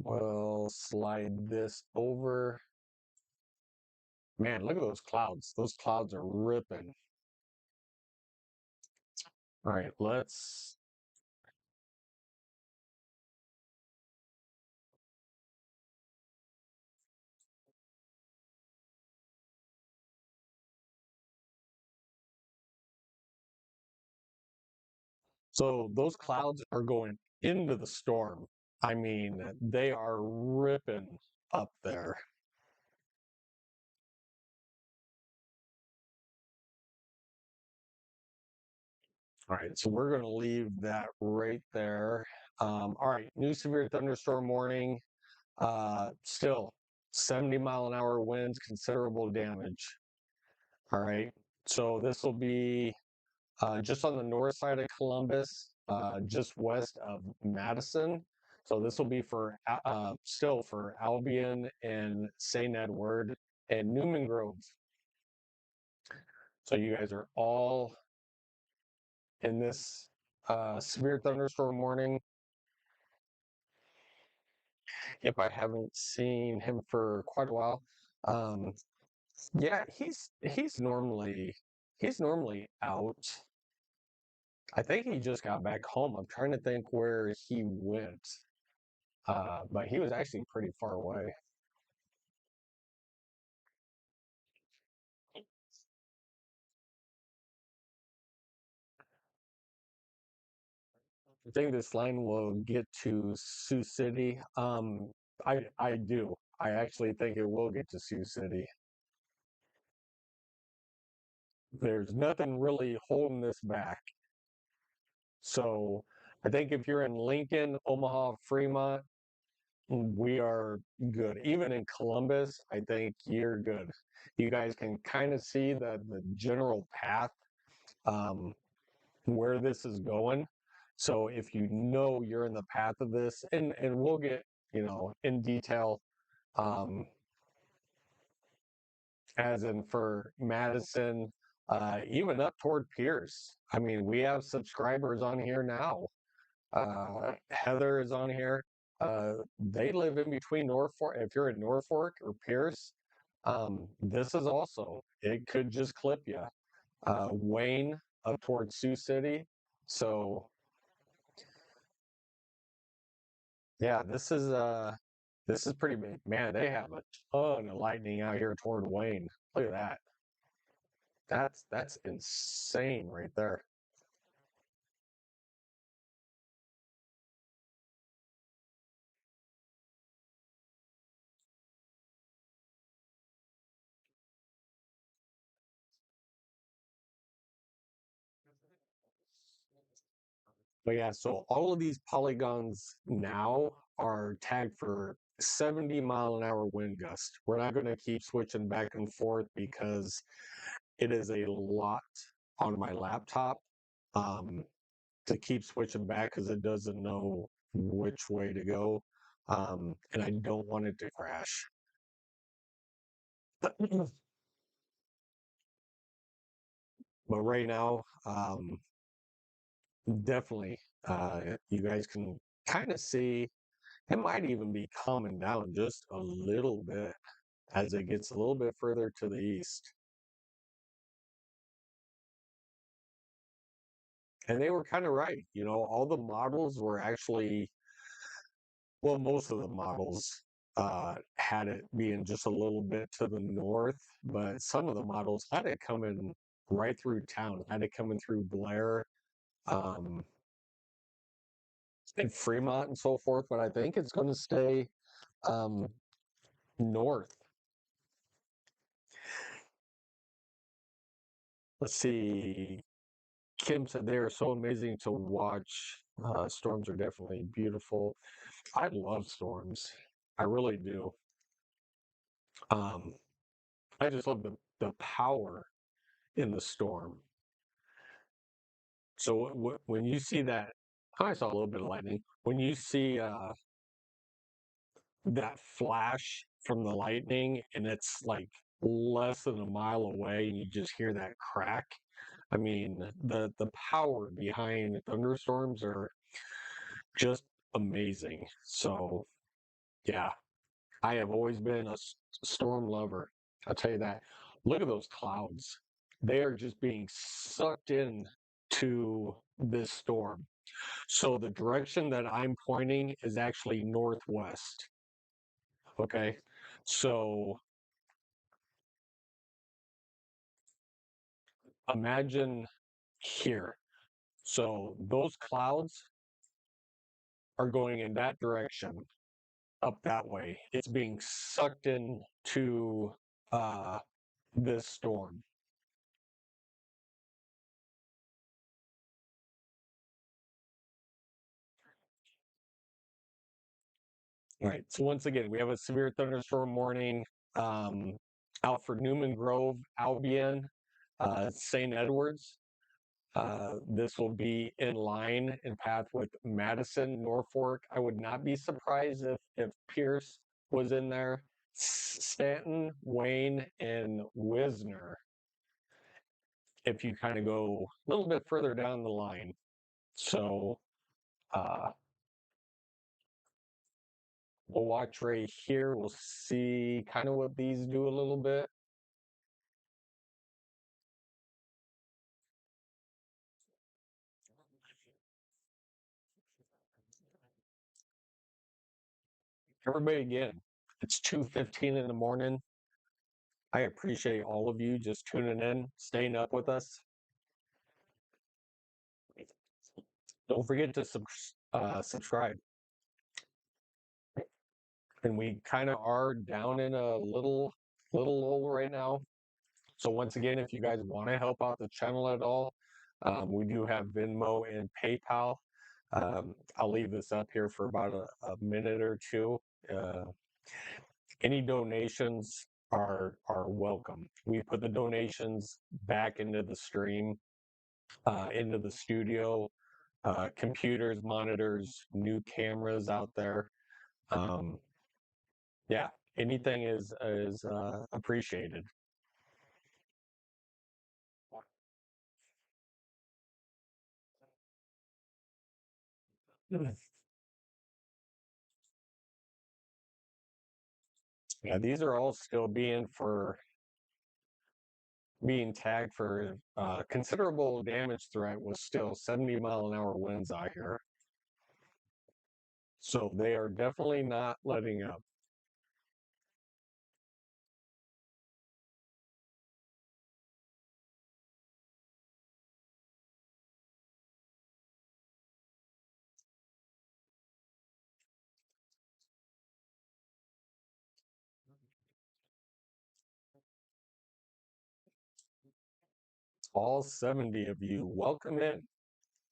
We'll slide this over. Man, look at those clouds. Those clouds are ripping. All right, let's. So those clouds are going into the storm. I mean, they are ripping up there. All right, so we're going to leave that right there. All right, new severe thunderstorm warning. Still 70-mile-an-hour winds, considerable damage. All right, so this will be just on the north side of Columbus, just west of Madison. So this will be for still for Albion and St. Edward and Newman Grove. So you guys are all in this severe thunderstorm warning. If I haven't seen him for quite a while, um, yeah, he's normally out. I think he just got back home. I'm trying to think where he went, but he was actually pretty far away. I think this line will get to Sioux City. I do. I actually think it will get to Sioux City. There's nothing really holding this back. So I think if you're in Lincoln, Omaha, Fremont, we are good. Even in Columbus, I think you're good. You guys can kind of see the general path um, where this is going. So if you know you're in the path of this, and we'll get in detail, um, as in for Madison, even up toward Pierce. I mean, we have subscribers on here now. Heather is on here. They live in between Norfolk. If you're in Norfolk or Pierce, this is also, it could just clip you. Wayne up towards Sioux City. So yeah, this is pretty big. Man, they have a ton of lightning out here toward Wayne. Look at that. That's insane right there. But yeah, so all of these polygons now are tagged for 70-mile-an-hour wind gust. We're not going to keep switching back and forth because it is a lot on my laptop um, to keep switching back because it doesn't know which way to go. And I don't want it to crash. But right now, definitely, you guys can kind of see it might even be calming down just a little bit as it gets a little bit further to the east. And they were kind of right. All the models were actually, well, most of the models had it being just a little bit to the north, but some of the models had it coming right through town, had it coming through Blair, um, and Fremont and so forth. But I think it's going to stay um, north. Let's see. Kim said they are so amazing to watch. Storms are definitely beautiful. I love storms. I really do. Um, I just love the power in the storm. So when you see that, I saw a little bit of lightning. When you see that flash from the lightning and it's like less than a mile away and you just hear that crack, I mean, the power behind thunderstorms are just amazing. So, yeah, I have always been a storm lover. I'll tell you that. Look at those clouds. They are just being sucked in to this storm. So the direction that I'm pointing is actually northwest. Okay. So imagine here. So those clouds are going in that direction, up that way. It's being sucked in to uh, this storm. All right. So once again, we have a severe thunderstorm warning out for Newman Grove, Albion, St. Edwards. This will be in line and path with Madison, Norfolk. I would not be surprised if Pierce was in there. Stanton, Wayne, and Wisner. If you kind of go a little bit further down the line. So uh, we'll watch right here. We'll see kind of what these do a little bit. Everybody, again, it's 2:15 in the morning. I appreciate all of you just tuning in, staying up with us. Don't forget to subscribe. And we kind of are down in a little lull right now. So once again, if you guys want to help out the channel at all, we do have Venmo and PayPal. I'll leave this up here for about a minute or two. Uh, any donations are welcome. We put the donations back into the stream, into the studio, computers, monitors, new cameras out there. Um, yeah, anything is appreciated. Yeah, these are all still being tagged for considerable damage threat with still 70-mile-an-hour winds out here. So they are definitely not letting up. All 70 of you, welcome in.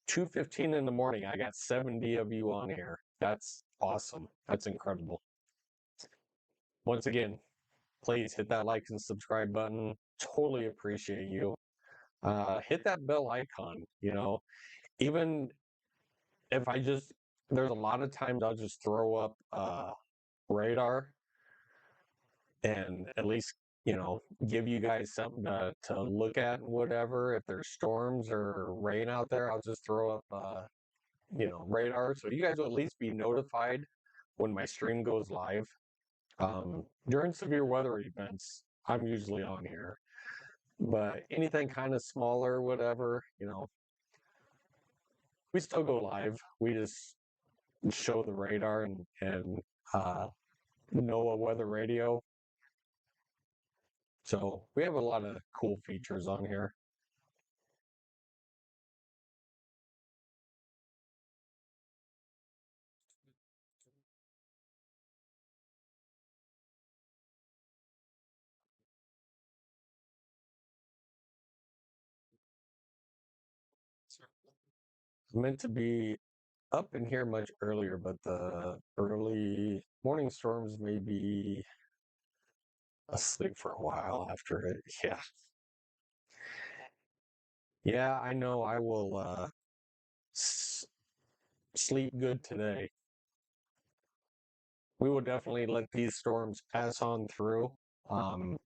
2:15 in the morning. I got 70 of you on here. That's awesome. That's incredible. Once again, please hit that like and subscribe button. Totally appreciate you. Hit that bell icon. Even if there's a lot of times I'll just throw up radar and at least give you guys something to look at and whatever. If there's storms or rain out there, I'll just throw up radar so you guys will at least be notified when my stream goes live. During severe weather events, I'm usually on here, but anything kind of smaller, whatever, we still go live. We just show the radar and uh, NOAA weather radio. So we have a lot of cool features on here. Meant to be up in here much earlier, but the early morning storms may be asleep for a while after it. Yeah. Yeah, I know I will sleep good today. We will definitely let these storms pass on through. Um,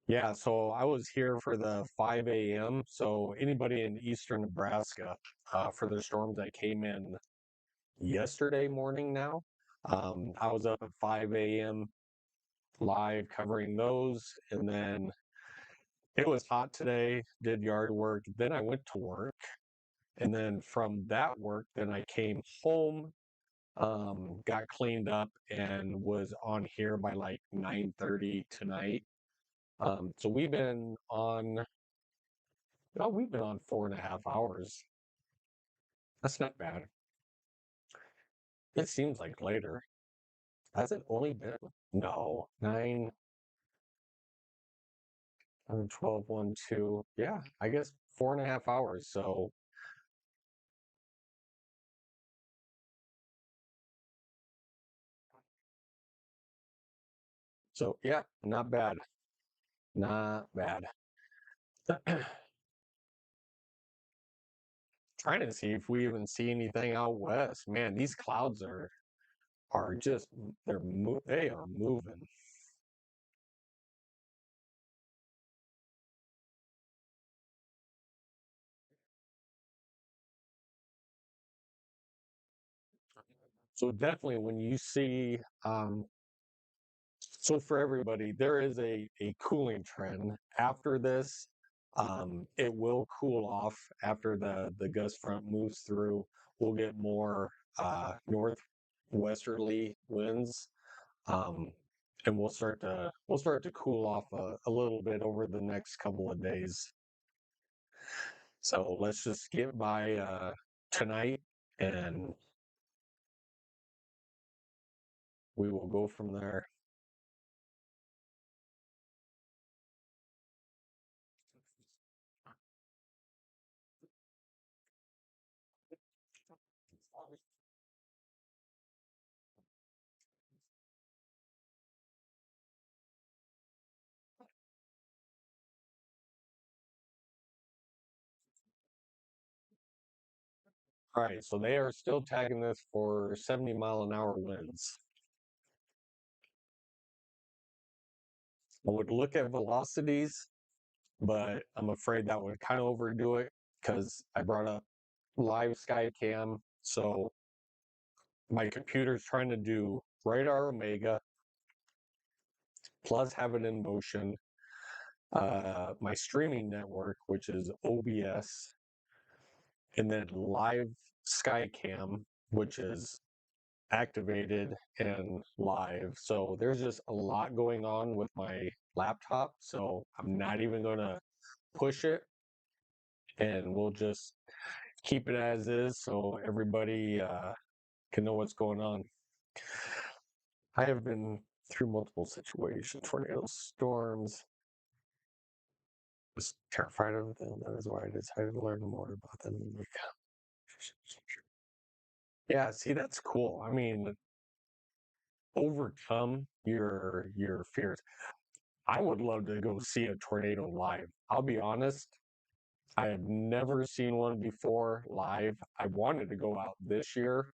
Yeah, so I was here for the 5 a.m. So anybody in eastern Nebraska, for the storms that came in yesterday morning now, I was up at 5 a.m. live covering those. And then it was hot today, did yard work. Then I went to work. And then from that work, then I came home, got cleaned up, and was on here by like 9:30 tonight. So we've been on 4.5 hours. That's not bad. It seems like later. Has it only been? No, 9, 11, 12, 1, 2. Yeah, I guess 4.5 hours. So yeah, not bad. Not bad. Trying to see if we even see anything out west. Man, these clouds are just they are moving. So definitely when you see so for everybody, there is a cooling trend after this. It will cool off after the gust front moves through. We'll get more northwesterly winds, um, and we'll start to cool off a little bit over the next couple of days. So let's just get by tonight, and we will go from there. All right, so they are still tagging this for 70-mile-an-hour winds. I would look at velocities, but I'm afraid that would kind of overdo it because I brought up live sky cam. So my computer's trying to do radar omega plus have it in motion. My streaming network, which is OBS, and then live Skycam, which is activated and live. So there's just a lot going on with my laptop. So I'm not even going to push it, and we'll just keep it as is so everybody can know what's going on. I have been through multiple situations, tornadoes, storms. Was terrified of them. That is why I decided to learn more about them. Yeah, see, that's cool. I mean, overcome your fears. I would love to go see a tornado live. I'll be honest, I have never seen one before live. I wanted to go out this year.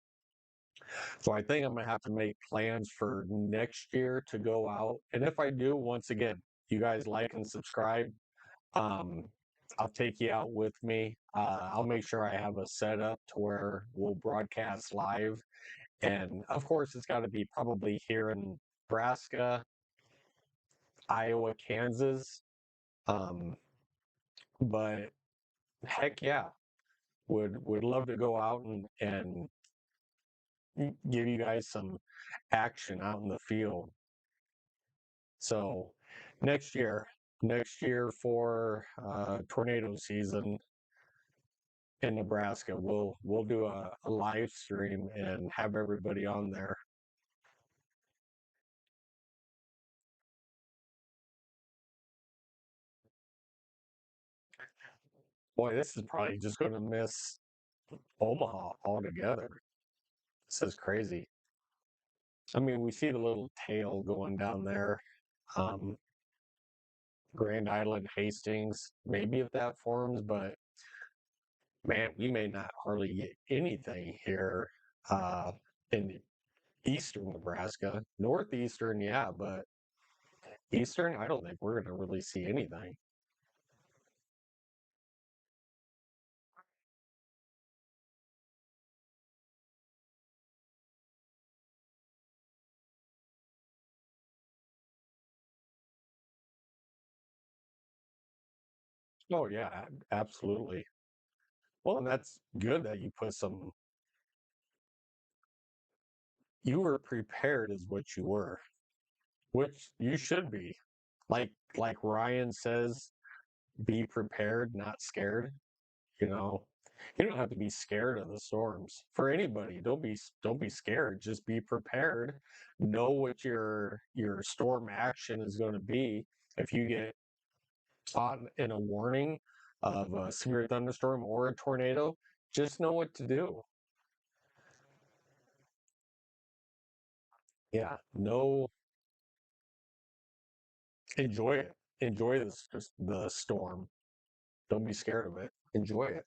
So I think I'm gonna have to make plans for next year to go out. And if I do, once again, you guys like and subscribe. Um, I'll take you out with me. I'll make sure I have a setup to where we'll broadcast live. And of course, it's got to be probably here in Nebraska, Iowa, Kansas. Um, but heck yeah, would love to go out and give you guys some action out in the field. So next year for tornado season in Nebraska, we'll do a live stream and have everybody on there. Boy, this is probably just going to miss Omaha altogether. This is crazy. I mean, we see the little tail going down there. Um, Grand Island, Hastings, maybe if that forms, but man, we may not hardly get anything here uh, in eastern Nebraska. Northeastern, yeah, but Eastern, I don't think we're going to really see anything. Oh yeah, absolutely. Well, and that's good that you put some. You were prepared, is what you were, which you should be. Like Ryan says, be prepared, not scared. You know, you don't have to be scared of the storms for anybody. Don't be scared. Just be prepared. Know what your storm action is going to be if you get caught in a warning of a severe thunderstorm or a tornado. Just know what to do. Yeah, no, enjoy it. Enjoy the storm. Don't be scared of it. Enjoy it.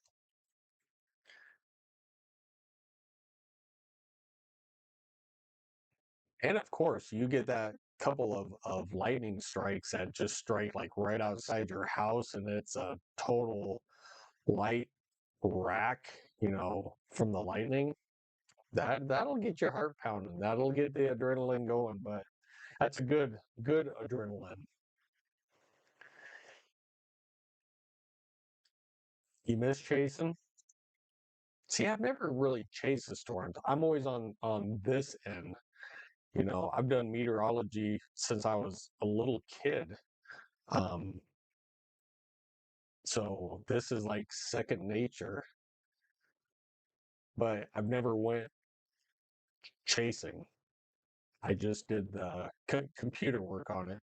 And of course, you get that couple of lightning strikes that just strike like right outside your house, and it's a total light rack, from the lightning. That'll get your heart pounding. That'll get the adrenaline going. But that's a good adrenaline. You miss chasing? See, I've never really chased the storms. I'm always on this end. I've done meteorology since I was a little kid. Um, so this is like second nature, but I've never went chasing. I just did the computer work on it.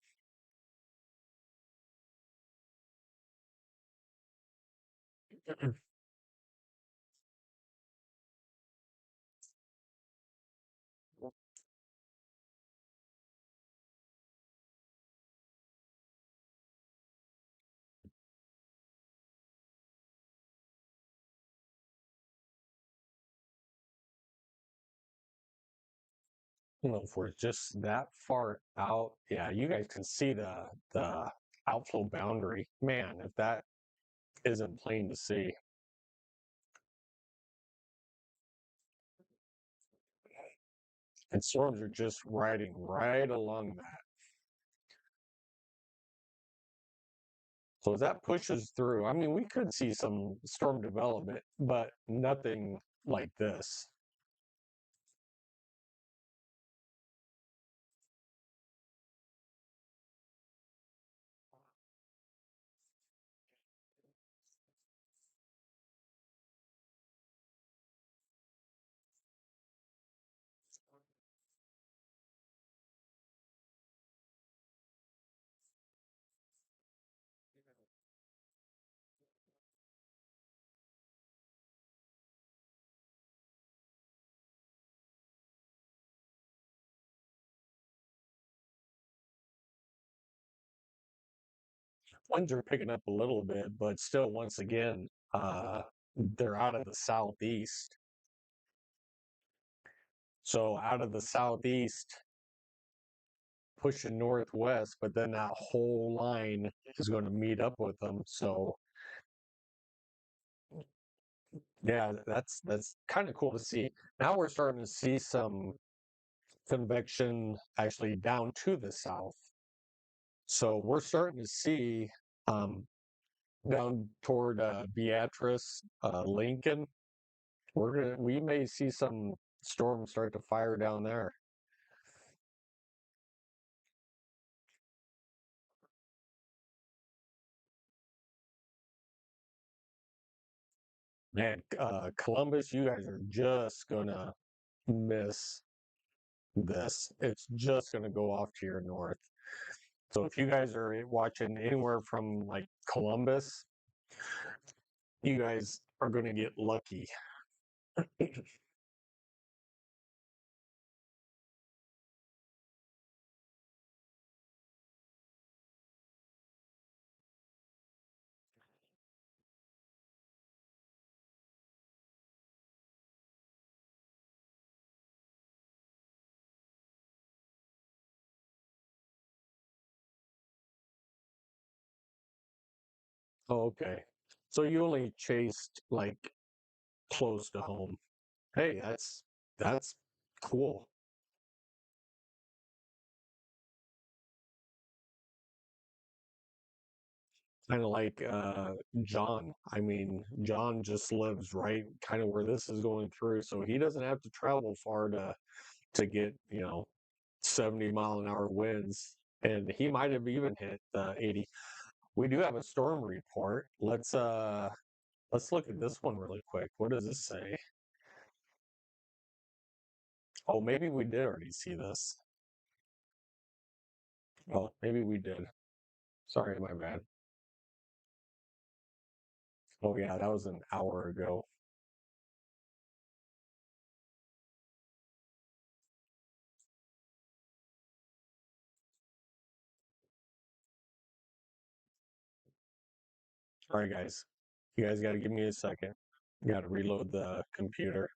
If we're just that far out, yeah, you guys can see the outflow boundary. Man, if that isn't plain to see. And storms are just riding right along that. So as that pushes through, I mean, we could see some storm development, but nothing like this. Winds are picking up a little bit, but still, once again, they're out of the southeast. So out of the southeast, pushing northwest, but then that whole line is going to meet up with them. So yeah, that's kind of cool to see. Now we're starting to see some convection actually down to the south. So we're starting to see um, down toward Beatrice, Lincoln. We may see some storms start to fire down there. Man, Columbus, you guys are just gonna miss this. It's just gonna go off to your north. So if you guys are watching anywhere from like Columbus, you guys are gonna get lucky. Oh, okay. So you only chased like close to home. Hey, that's cool. Kind of like John. I mean, John just lives right kind of where this is going through, so he doesn't have to travel far to get, 70-mile-an-hour winds. And he might have even hit 80. We do have a storm report. Let's look at this one really quick. What does this say? Oh, maybe we did already see this. Well, maybe we did. Sorry, my bad. Oh yeah, that was an hour ago. All right, guys. You guys got to give me a second. Got to reload the computer.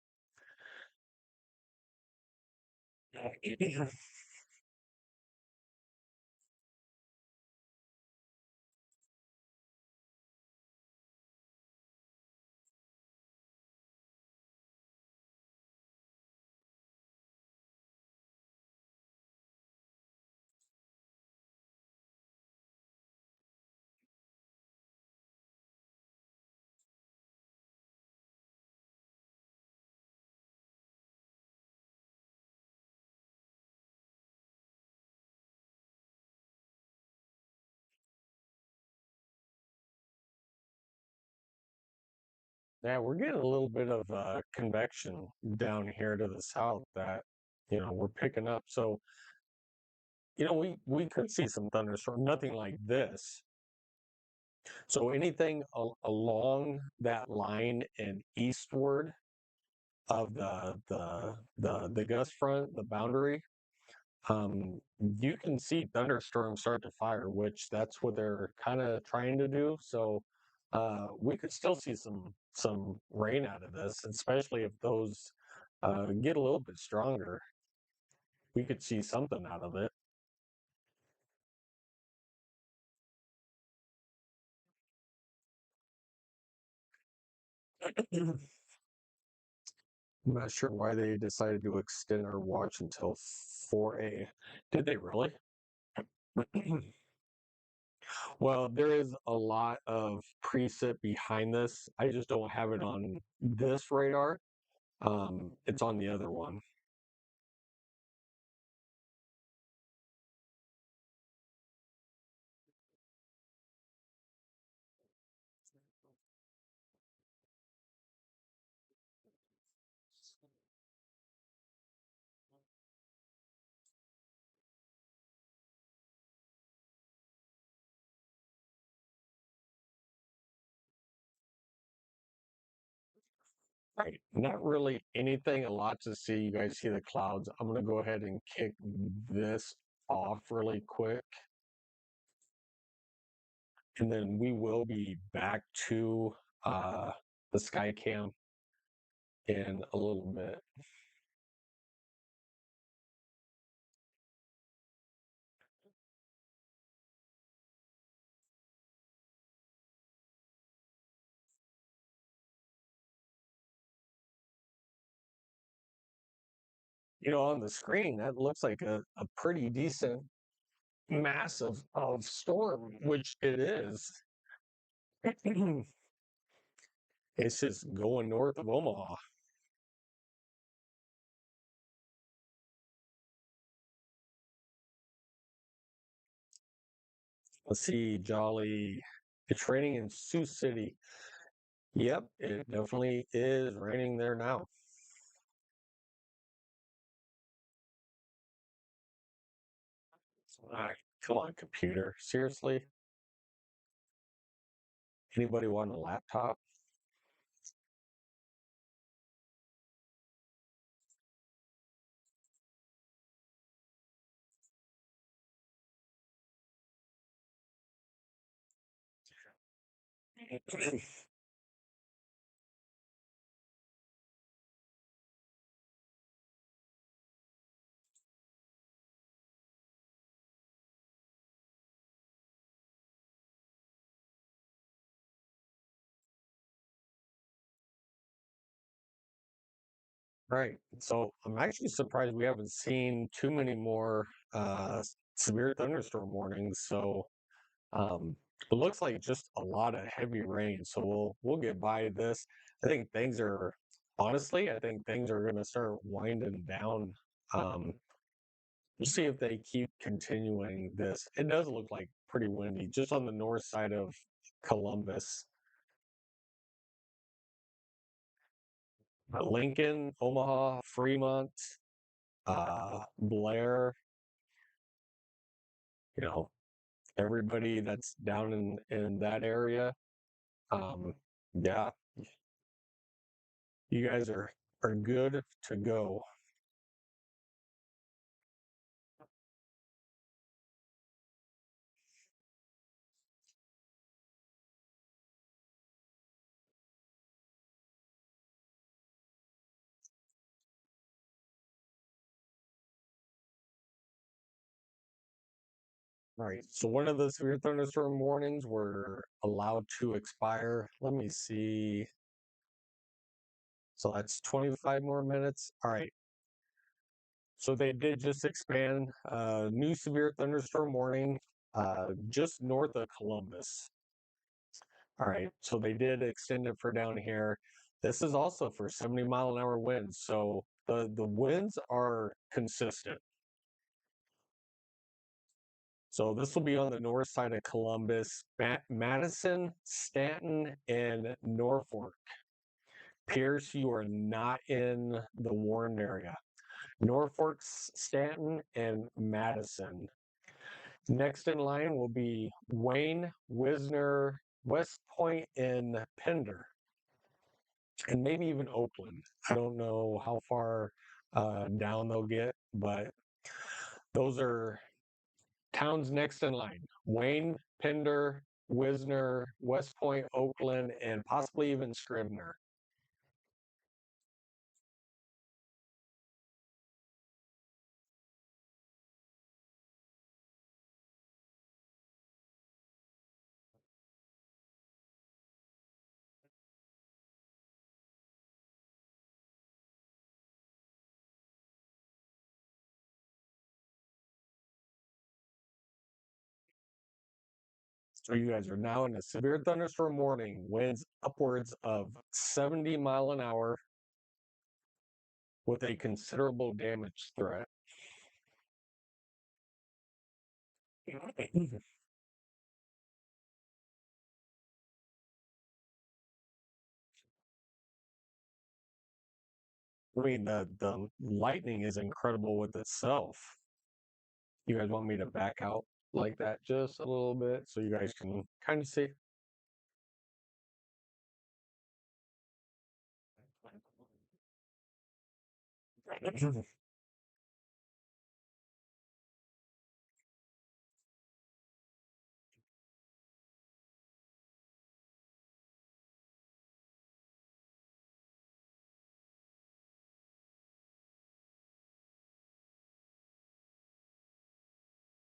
Yeah, we're getting a little bit of convection down here to the south that we're picking up. So we could see some thunderstorm, nothing like this. So anything along that line and eastward of the gust front, the boundary, you can see thunderstorms start to fire, which that's what they're kind of trying to do. So we could still see some rain out of this, especially if those get a little bit stronger. We could see something out of it. I'm not sure why they decided to extend our watch until 4A. Did they really? Well, there is a lot of preset behind this. I just don't have it on this radar. It's on the other one. Right. Not really anything, a lot to see. You guys see the clouds. I'm going to go ahead and kick this off really quick. And then we will be back to uh, the sky cam in a little bit. On the screen, that looks like a pretty decent mass of storm, which it is. It's just going north of Omaha. Let's see, Jolly. It's raining in Sioux City. Yep, it definitely is raining there now. Come on, computer. Seriously? Anybody want a laptop? Right. So I'm actually surprised we haven't seen too many more severe thunderstorm warnings. So um, it looks like just a lot of heavy rain. So we'll get by this. I think things are honestly, I think things are going to start winding down. Um, we'll see if they keep continuing this. It does look like pretty windy, just on the north side of Columbus. Lincoln, Omaha, Fremont, Blair, you know, everybody that's down in that area. Um, yeah, you guys are good to go. All right. So one of the severe thunderstorm warnings were allowed to expire. Let me see. So that's 25 more minutes. All right. So they did just expand new severe thunderstorm warning just north of Columbus. All right. So they did extend it for down here. This is also for 70-mile-an-hour winds. So the winds are consistent. So this will be on the north side of Columbus, Madison, Stanton, and Norfolk. Pierce, you are not in the warned area. Norfolk, Stanton, and Madison. Next in line will be Wayne, Wisner, West Point, and Pender, and maybe even Oakland. I don't know how far down they'll get, but those are towns next in line: Wayne, Pender, Wisner, West Point, Oakland, and possibly even Scribner. So you guys are now in a severe thunderstorm warning, winds upwards of 70 mile an hour with a considerable damage threat. I mean, the lightning is incredible with itself. You guys want me to back out like that just a little bit so you guys can kind of see?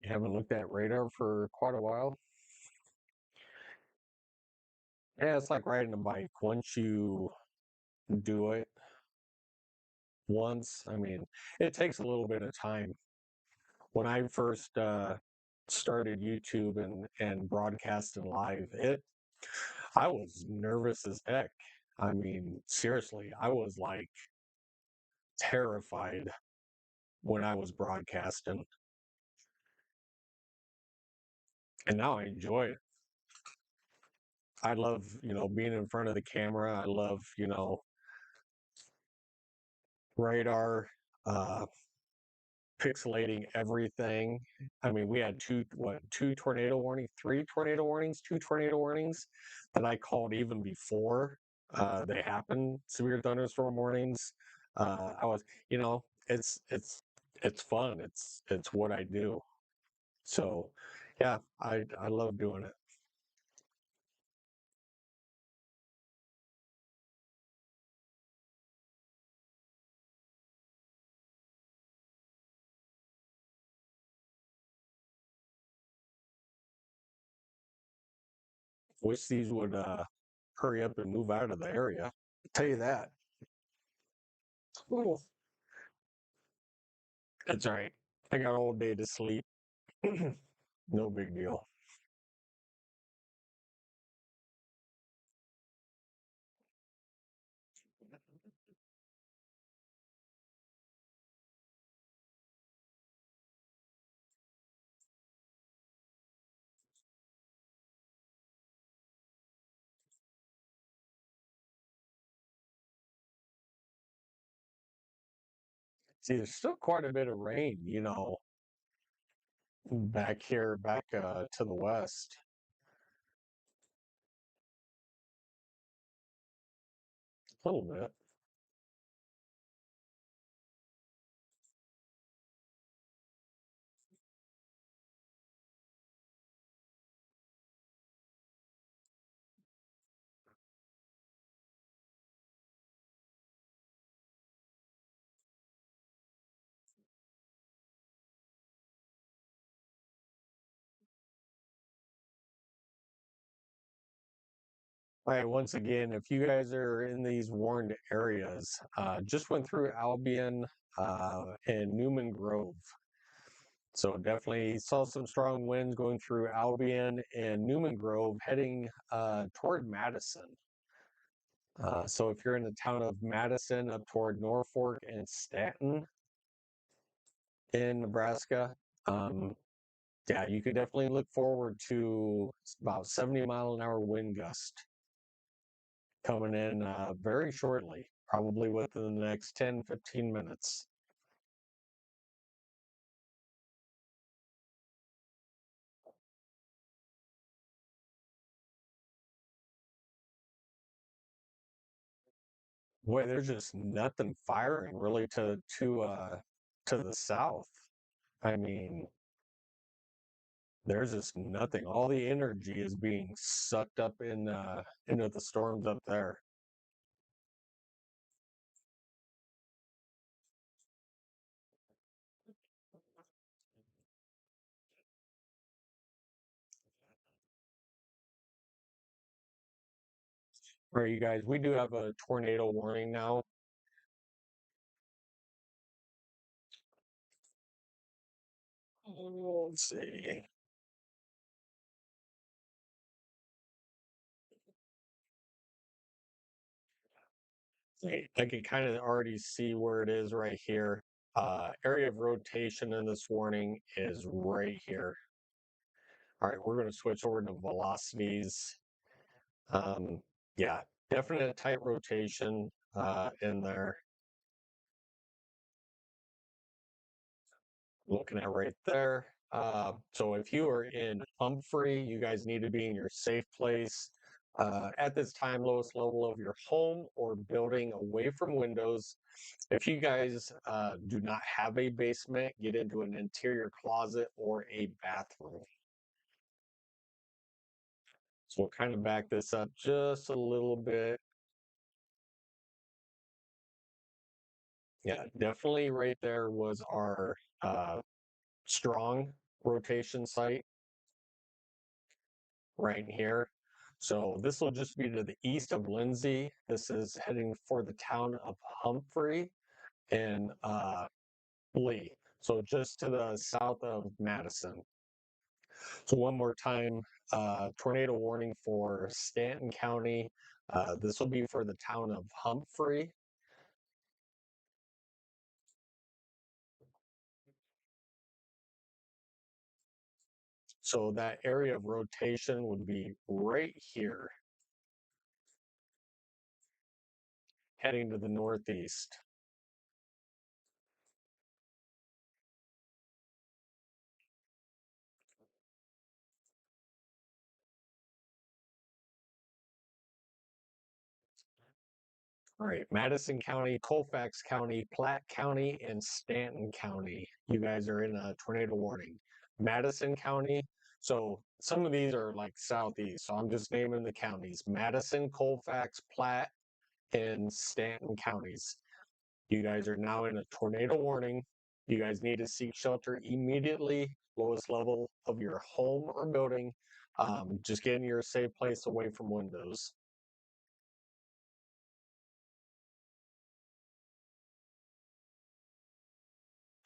You haven't looked at radar for quite a while? Yeah, it's like riding a bike. Once you do it once, I mean, it takes a little bit of time. When I first started YouTube and broadcasting live, I was nervous as heck. I mean, seriously, I was like terrified when I was broadcasting, and now I enjoy it. I love, being in front of the camera. I love, radar, uh, pixelating everything. I mean, we had two tornado warnings, three tornado warnings, two tornado warnings that I called even before they happened. Severe thunderstorm warnings. I was, it's fun. It's what I do. So, yeah, I love doing it. Wish these would hurry up and move out of the area. Tell you that. Ooh, that's all right. I got all day to sleep. No big deal. See, there's still quite a bit of rain, back here, back to the west. A little bit. All right, once again, if you guys are in these warned areas, just went through Albion and Newman Grove. So definitely saw some strong winds going through Albion and Newman Grove heading toward Madison. So if you're in the town of Madison up toward Norfolk and Stanton in Nebraska, um, yeah, you could definitely look forward to about 70-mile-an-hour wind gust coming in very shortly, probably within the next 10, 15 minutes. Boy, there's just nothing firing really to the south. I mean, there's just nothing. All the energy is being sucked up into the storms up there. All right, you guys, we do have a tornado warning now. Let's see. I can kind of already see where it is right here. Area of rotation in this warning is right here. All right, we're going to switch over to velocities. Um, yeah, definite tight rotation in there. Looking at right there. So if you are in Humphrey, you guys need to be in your safe place. At this time, lowest level of your home or building away from windows. If you guys do not have a basement, get into an interior closet or a bathroom. So we'll kind of back this up just a little bit. Yeah, definitely right there was our strong rotation site right here. So this will just be to the east of Lindsay. This is heading for the town of Humphrey and Lee. So just to the south of Madison. So one more time, tornado warning for Stanton County. This will be for the town of Humphrey. So that area of rotation would be right here, heading to the northeast. All right, Madison County, Colfax County, Platte County, and Stanton County. You guys are in a tornado warning. Madison County, so some of these are like southeast, so I'm just naming the counties. Madison, Colfax, Platte, and Stanton counties. You guys are now in a tornado warning. You guys need to seek shelter immediately, lowest level of your home or building. Just get in your safe place away from windows.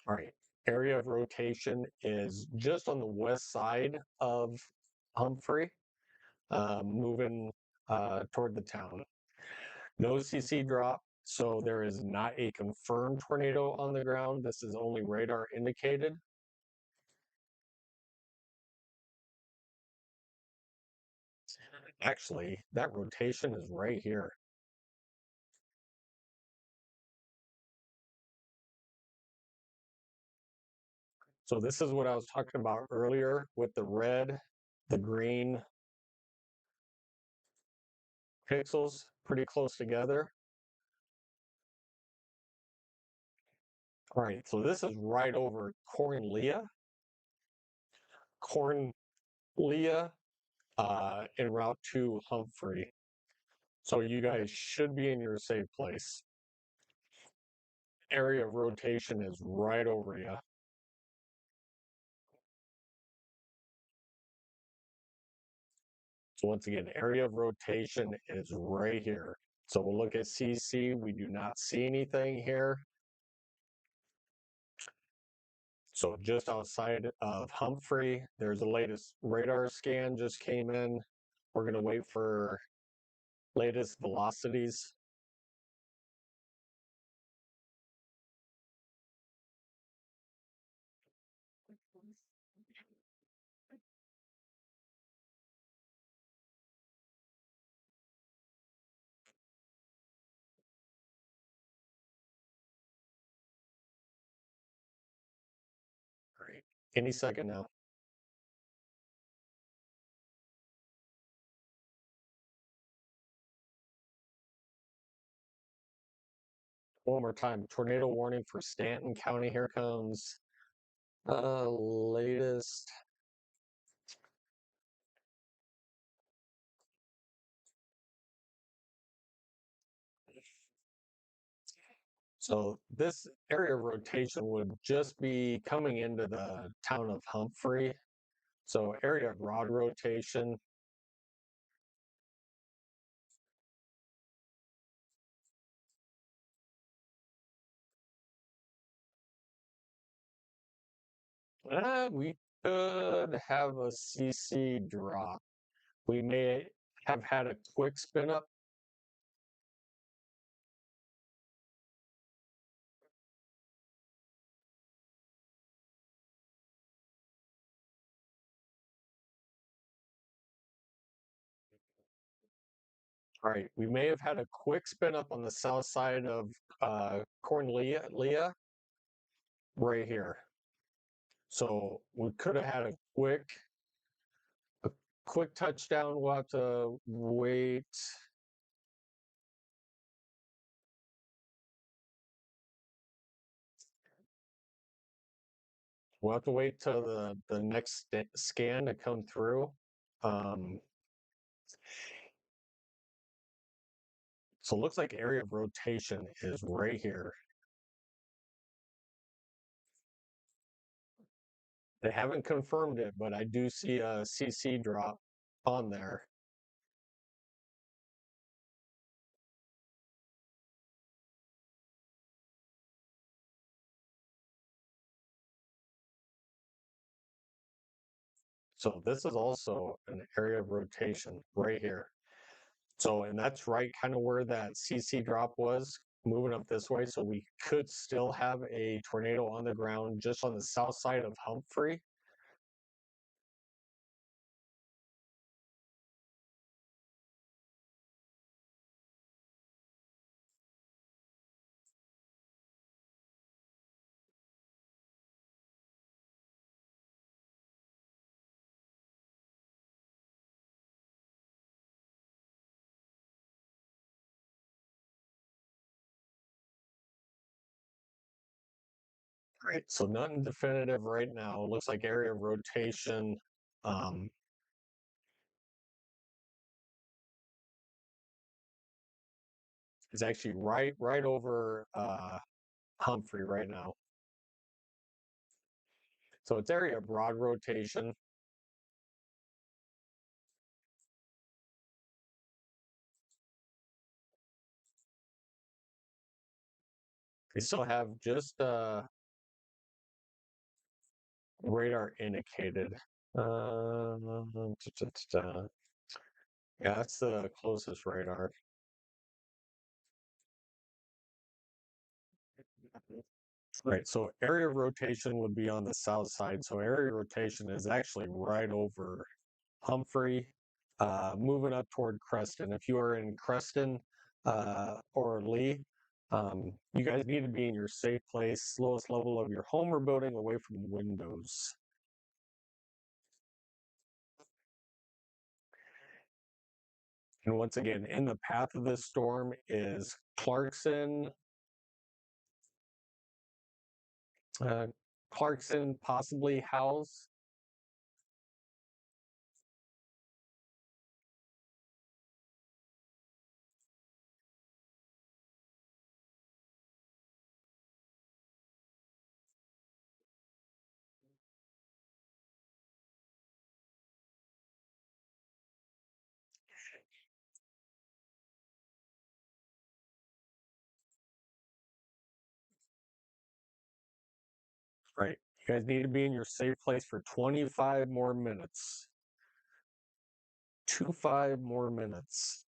All right. Area of rotation is just on the west side of Humphrey, moving toward the town. No CC drop, so there is not a confirmed tornado on the ground. This is only radar indicated. Actually, that rotation is right here. So this is what I was talking about earlier with the red, the green pixels pretty close together. All right, so this is right over Cornlia. Cornlia en route to Humphrey. So you guys should be in your safe place. Area of rotation is right over you. So once again, area of rotation is right here. So we'll look at CC. We do not see anything here. So just outside of Humphrey, there's the latest radar scan just came in. We're going to wait for latest velocities. All right, any second now. One more time, tornado warning for Stanton County. Here comes latest. So this area of rotation would just be coming into the town of Humphrey. So area of broad rotation. We could have a CC drop. We may have had a quick spin up. All right, we may have had a quick spin up on the south side of Cornlia right here. So we could have had a quick touchdown. We'll have to wait. We'll have to wait till the next scan to come through. Um, so it looks like area of rotation is right here. They haven't confirmed it, but I do see a CC drop on there. So this is also an area of rotation right here. So, and that's right kind of where that CC drop was moving up this way. So we could still have a tornado on the ground just on the south side of Humphrey. Right. So nothing definitive right now. It looks like area of rotation. Um, is actually right over Humphrey right now. So it's area of broad rotation. We still have just Radar indicated. Yeah, that's the closest radar. Right, so area rotation would be on the south side. So area rotation is actually right over Humphrey, moving up toward Creston. If you are in Creston or Lee, you guys need to be in your safe place, lowest level of your home or building, away from windows. And once again, in the path of this storm is Clarkson, uh, possibly Howes. Right. You guys need to be in your safe place for 25 more minutes. 25 more minutes.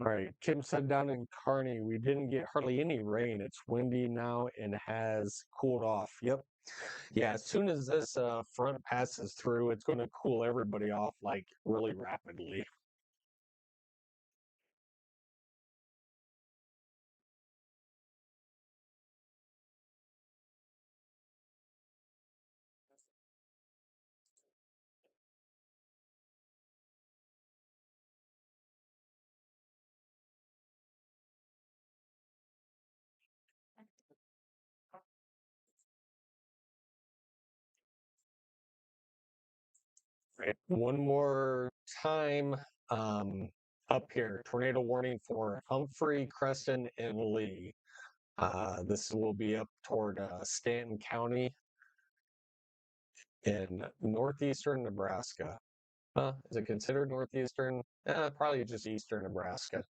Right. Kim said down in Kearney, we didn't get hardly any rain. It's windy now and has cooled off. Yep. Yeah. As soon as this front passes through, it's going to cool everybody off like really rapidly. Right. One more time up here tornado warning for Humphrey, Creston, and Lee. This will be up toward Stanton County in northeastern Nebraska. Is it considered northeastern? Probably just eastern Nebraska.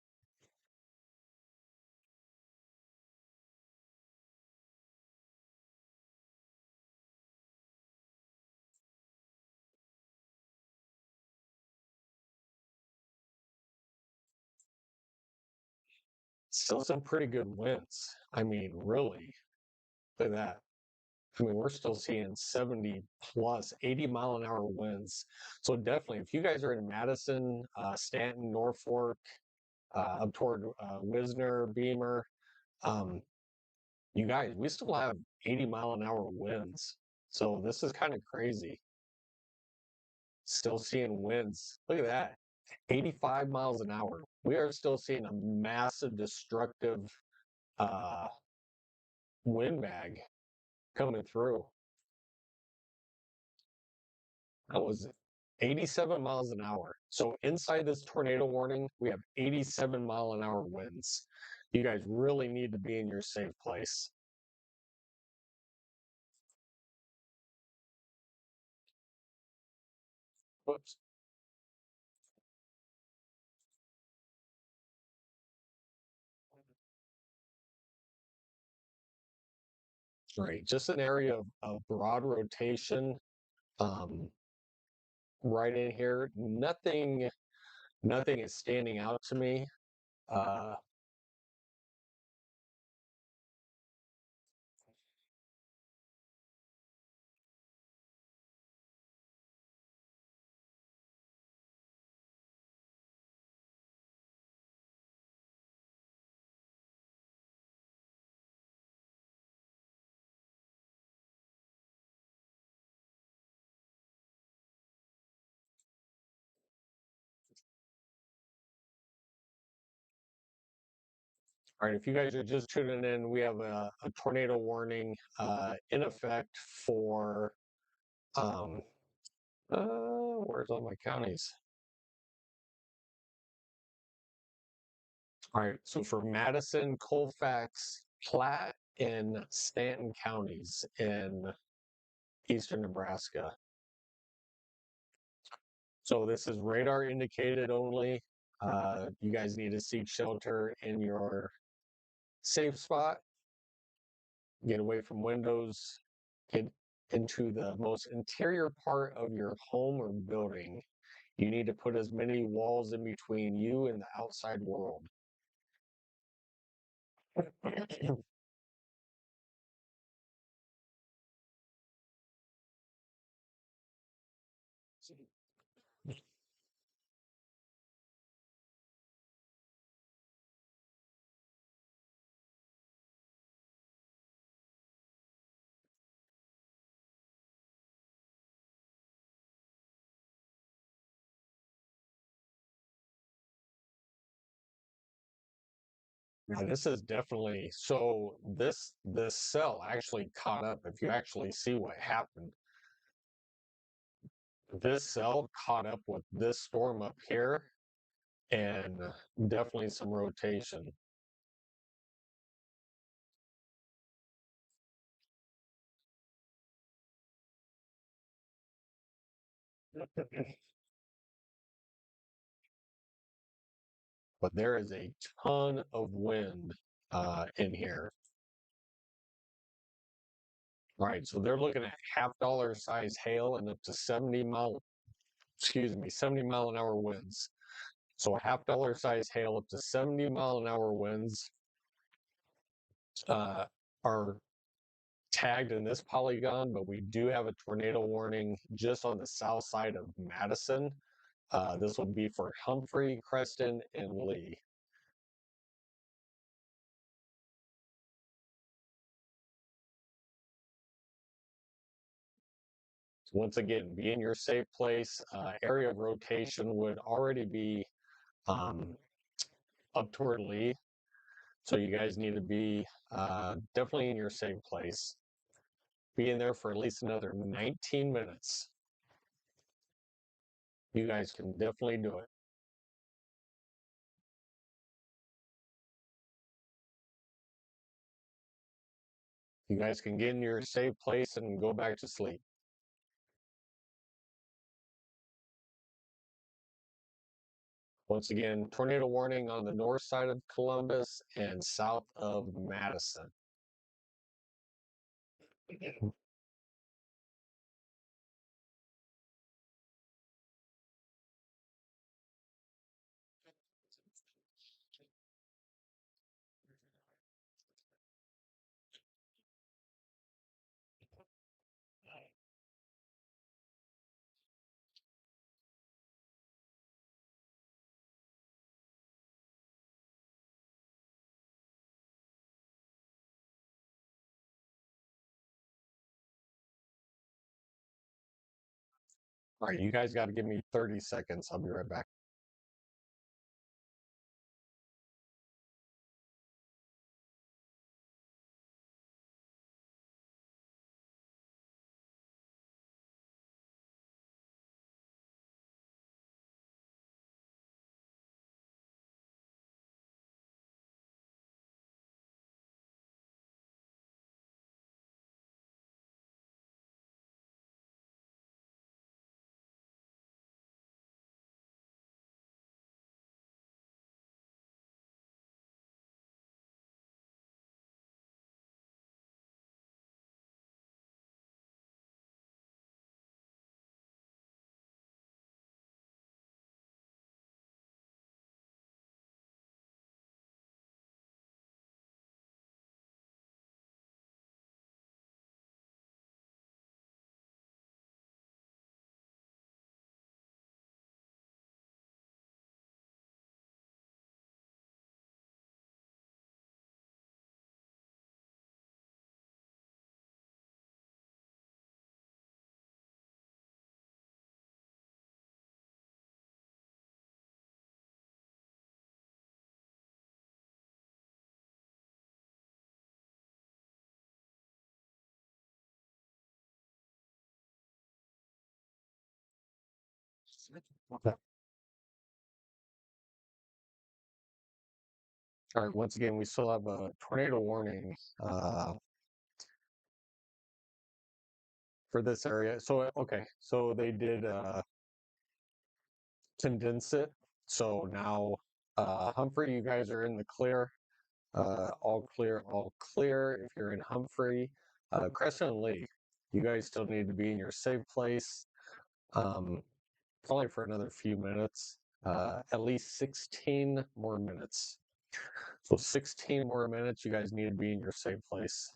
Still some pretty good winds. I mean, really, look at that. I mean, we're still seeing 70 plus 80 mile an hour winds. So definitely, if you guys are in Madison, Stanton, Norfolk, up toward Wisner, Beamer, um, you guys, we still have 80 mile an hour winds. So this is kind of crazy. Still seeing winds. Look at that. 85 miles an hour. We are still seeing a massive destructive uh, wind bag coming through. That was 87 miles an hour. So inside this tornado warning, we have 87 mile an hour winds. You guys really need to be in your safe place. Whoops. Right. Just an area of broad rotation um, right in here. Nothing is standing out to me. Uh, All right, if you guys are just tuning in, we have a tornado warning in effect for um, where's all my counties? All right, so for Madison, Colfax, Platte, in Stanton counties in eastern Nebraska. So this is radar indicated only. You guys need to seek shelter in your safe spot, get away from windows, get into the most interior part of your home or building. You need to put as many walls in between you and the outside world. Now, this is definitely so. This cell actually caught up. If you actually see what happened, this cell caught up with this storm up here, and definitely some rotation. But there is a ton of wind in here. Right, so they're looking at half-dollar size hail and up to 70-mile-an-hour winds. So a half-dollar size hail up to 70-mile-an-hour winds uh, are tagged in this polygon, but we do have a tornado warning just on the south side of Madison. This would be for Humphrey, Creston, and Lee. So once again, be in your safe place. Area of rotation would already be um, up toward Lee. So you guys need to be definitely in your safe place. Be in there for at least another 19 minutes. You guys can definitely do it. You guys can get in your safe place and go back to sleep. Once again, tornado warning on the north side of Columbus and south of Madison. All right, you guys got to give me 30 seconds. I'll be right back. Okay. All right, once again, we still have a tornado warning for this area. So, okay, so they did condense it. So now, Humphrey, you guys are in the clear. All clear, all clear. If you're in Humphrey, Crescent and Lee, you guys still need to be in your safe place. Probably for another few minutes, at least 16 more minutes. So 16 more minutes, you guys need to be in your safe place.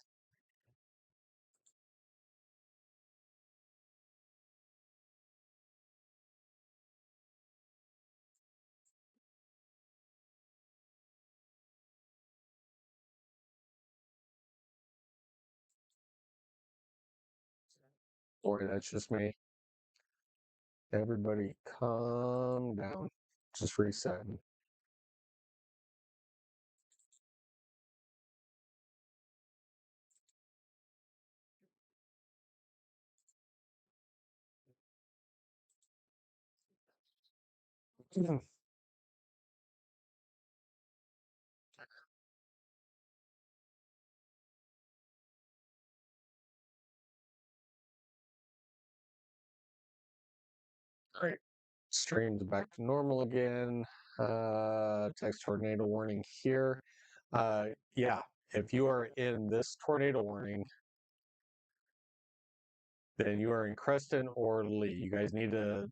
Or that's just me. Everybody calm down. Just resetting. All right. Streams back to normal again. Text tornado warning here. Yeah, if you are in this tornado warning, then you are in Creston or Lee. You guys need to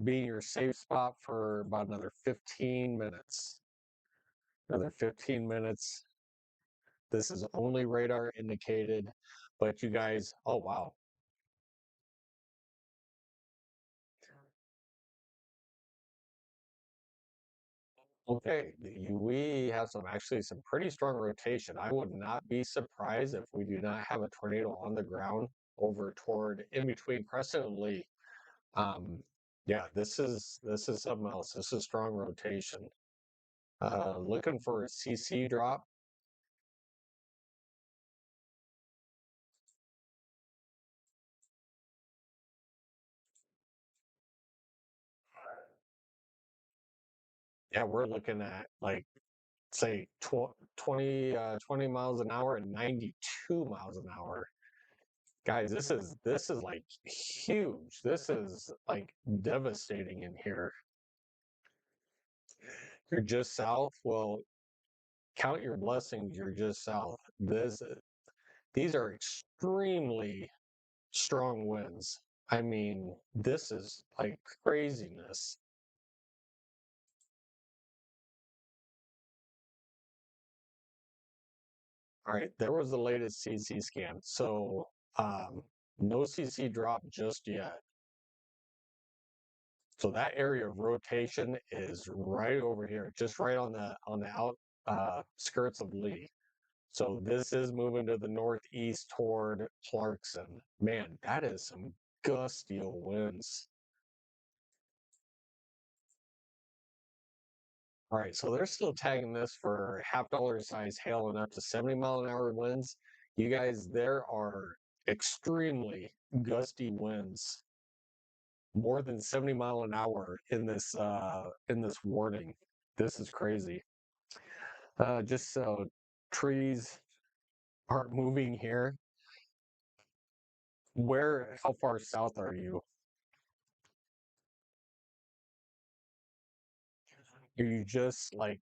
be in your safe spot for about another 15 minutes. Another 15 minutes. This is only radar indicated, but you guys, oh wow. Okay, we have some pretty strong rotation. I would not be surprised if we do not have a tornado on the ground over toward in between Crescent and Lee. Um, yeah, this is something else. This is strong rotation. Looking for a CC drop. Yeah, we're looking at like say 20 miles an hour and 92 miles an hour. Guys, this is like huge. This is like devastating in here. You're just south. Well, count your blessings. You're just south. These are extremely strong winds. I mean, this is like craziness. All right, there was the latest CC scan. So no CC drop just yet. So that area of rotation is right over here, just right on the out skirts of Lee. So this is moving to the northeast toward Clarkson. Man, that is some gusty winds. All right, so they're still tagging this for half-dollar size hail and up to 70-mile-an-hour winds. You guys, there are extremely gusty winds, more than 70 mile an hour in this warning. This is crazy. Just so trees aren't moving here. How far south are you? Are you just like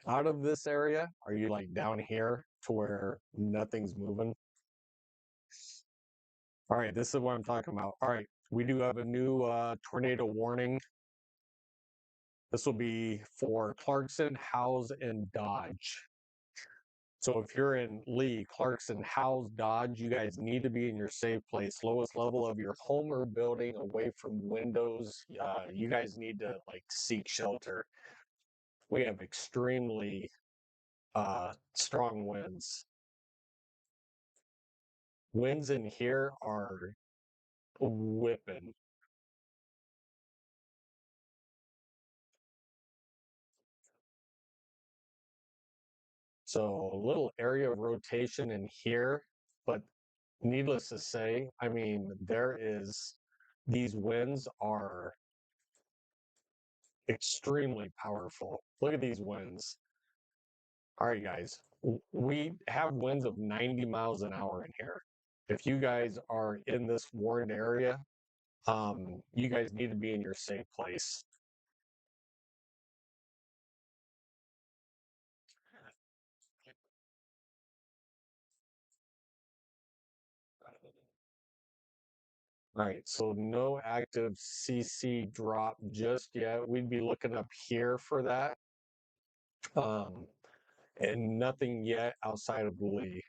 out of this area? Are you like down here to where nothing's moving? All right, this is what I'm talking about. All right, we do have a new tornado warning. This will be for Clarkson, Howes, and Dodge. So if you're in Lee, Clarkson, Howes, Dodge, you guys need to be in your safe place, lowest level of your home or building, away from windows. You guys need to like seek shelter. We have extremely strong winds. Winds in here are whipping. So a little area of rotation in here, but needless to say, I mean, these winds are extremely powerful. Look at these winds. All right, guys, we have winds of 90 miles an hour in here. If you guys are in this warned area, you guys need to be in your safe place. All right, so no active CC drop just yet. We'd be looking up here for that. Um, and nothing yet outside of Lee.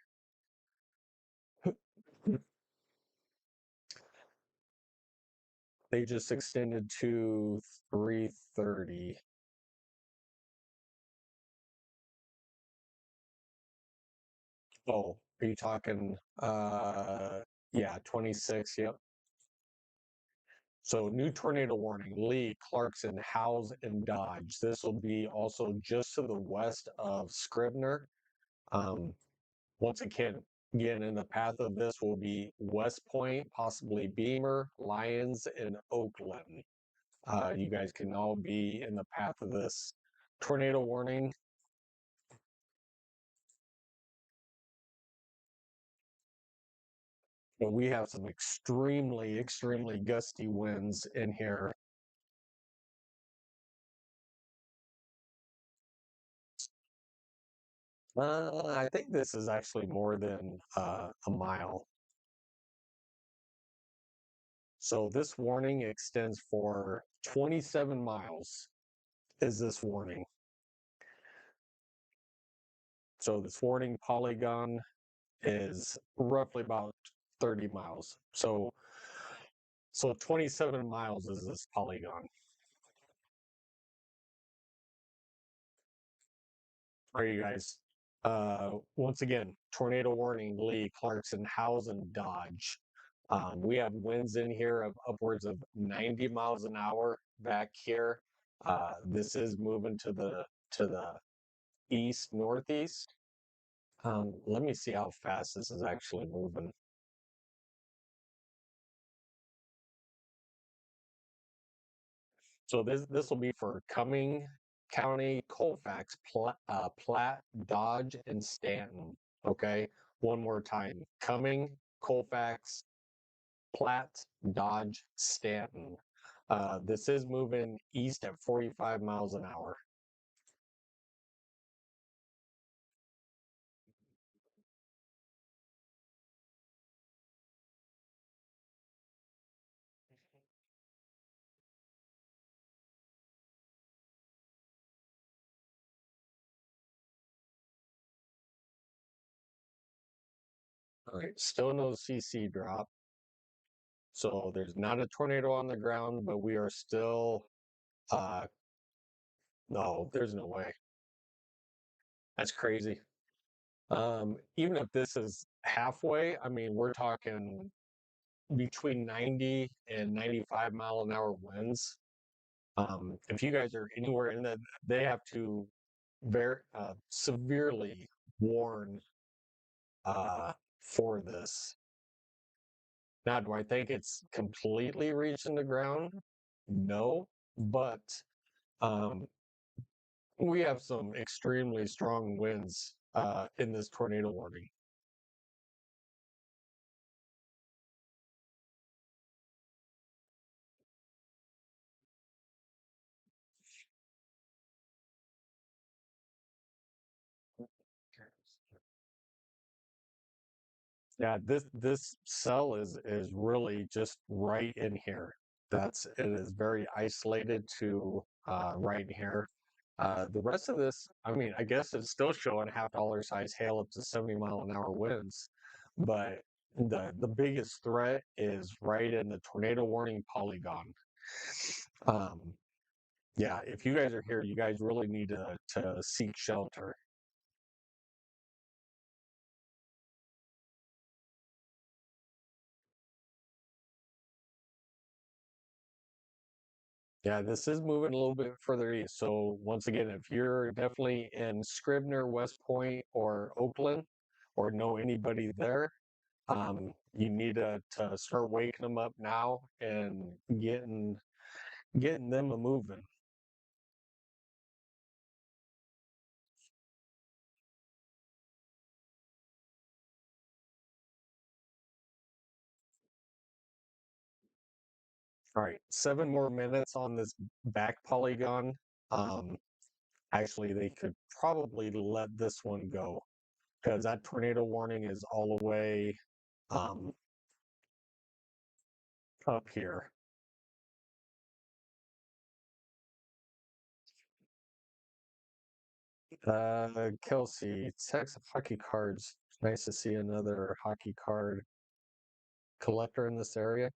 They just extended to 3:30. Oh, are you talking yeah, 26, yep. So new tornado warning, Lee, Clarkson, Howes, and Dodge. This will be also just to the west of Scribner. Um, once again, in the path of this will be West Point, possibly Beamer, Lyons, and Oakland. You guys can all be in the path of this tornado warning. But we have some extremely gusty winds in here. I think this is actually more than a mile. So this warning extends for 27 miles is this warning. So this warning polygon is roughly about 30 miles. So 27 miles is this polygon. All right, you guys. Once again, tornado warning, Lee, Clarkson, Howes, and Dodge. We have winds in here of upwards of 90 miles an hour back here. This is moving to the east northeast. Let me see how fast this is actually moving. So this will be for Cumming County, Colfax, Platte, Dodge, and Stanton. Okay, one more time: Cumming, Colfax, Platte, Dodge, Stanton. This is moving east at 45 miles an hour. All right, still no CC drop. So there's not a tornado on the ground, but we are still, uh, no, there's no way. That's crazy. Even if this is halfway, I mean, we're talking between 90 and 95 mile an hour winds. If you guys are anywhere in that, they have to very severely warn for this. Now, do I think it's completely reaching the ground? No, but um, we have some extremely strong winds in this tornado warning. Yeah, this cell is really just right in here. It is very isolated to right here. The rest of this, I mean, I guess it's still showing $half size hail up to 70 mile an hour winds, but the biggest threat is right in the tornado warning polygon. Um, yeah, if you guys are here, you guys really need to seek shelter. Yeah, this is moving a little bit further east. So once again, if you're definitely in Scribner, West Point, or Oakland, or know anybody there, you need to start waking them up now and getting them a moving. All right, 7 more minutes on this back polygon. Um, Actually, they could probably let this one go because that tornado warning is all the way um, up here. Kelsey, text hockey cards. Nice to see another hockey card collector in this area.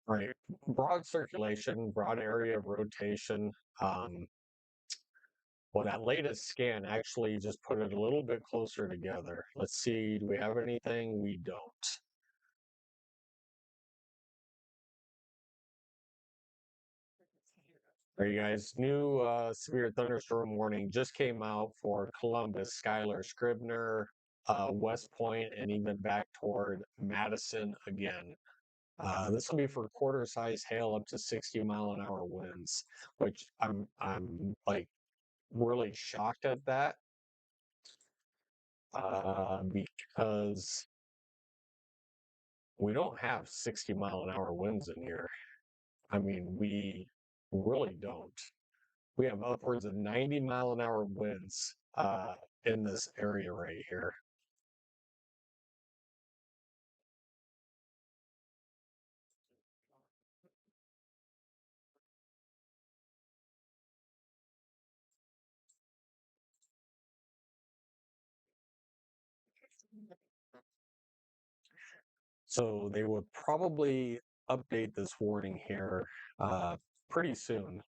Right. Broad circulation, broad area of rotation. Um, well, that latest scan actually just put it a little bit closer together. Let's see, do we have anything? We don't. All right, you guys, new severe thunderstorm warning just came out for Columbus, Schuyler, Scribner, West Point, and even back toward Madison again. This will be for quarter size hail up to 60-mile-an-hour winds, which I'm like really shocked at that because we don't have 60-mile-an-hour winds in here. I mean, we really don't. We have upwards of 90-mile-an-hour winds in this area right here. So they would probably update this warning here pretty soon.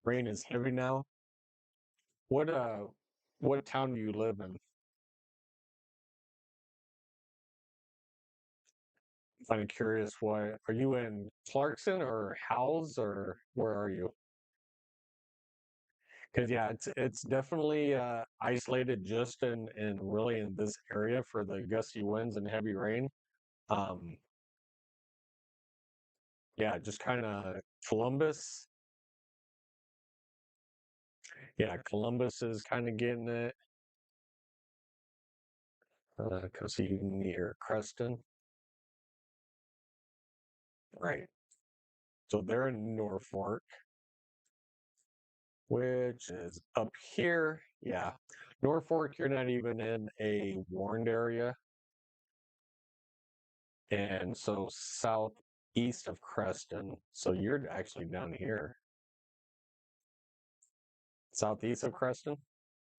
Rain is heavy now. What uh what town do you live in? I'm curious why. Are you in Clarkson or Howells or where are you? Because yeah, it's definitely isolated just in really in this area for the gusty winds and heavy rain. Um, yeah, just kind of Columbus. Yeah, Columbus is kind of getting it because you near Creston, right? So they're in Norfolk, which is up here. Yeah, Norfolk, you're not even in a warned area. And so southeast of Creston. So you're actually down here, southeast of Creston.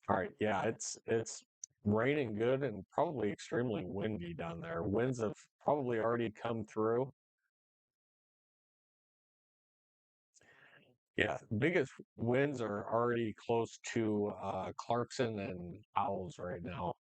All right, yeah, it's raining good and probably extremely windy down there. Winds have probably already come through. Yeah, biggest winds are already close to Clarkson and Owls right now.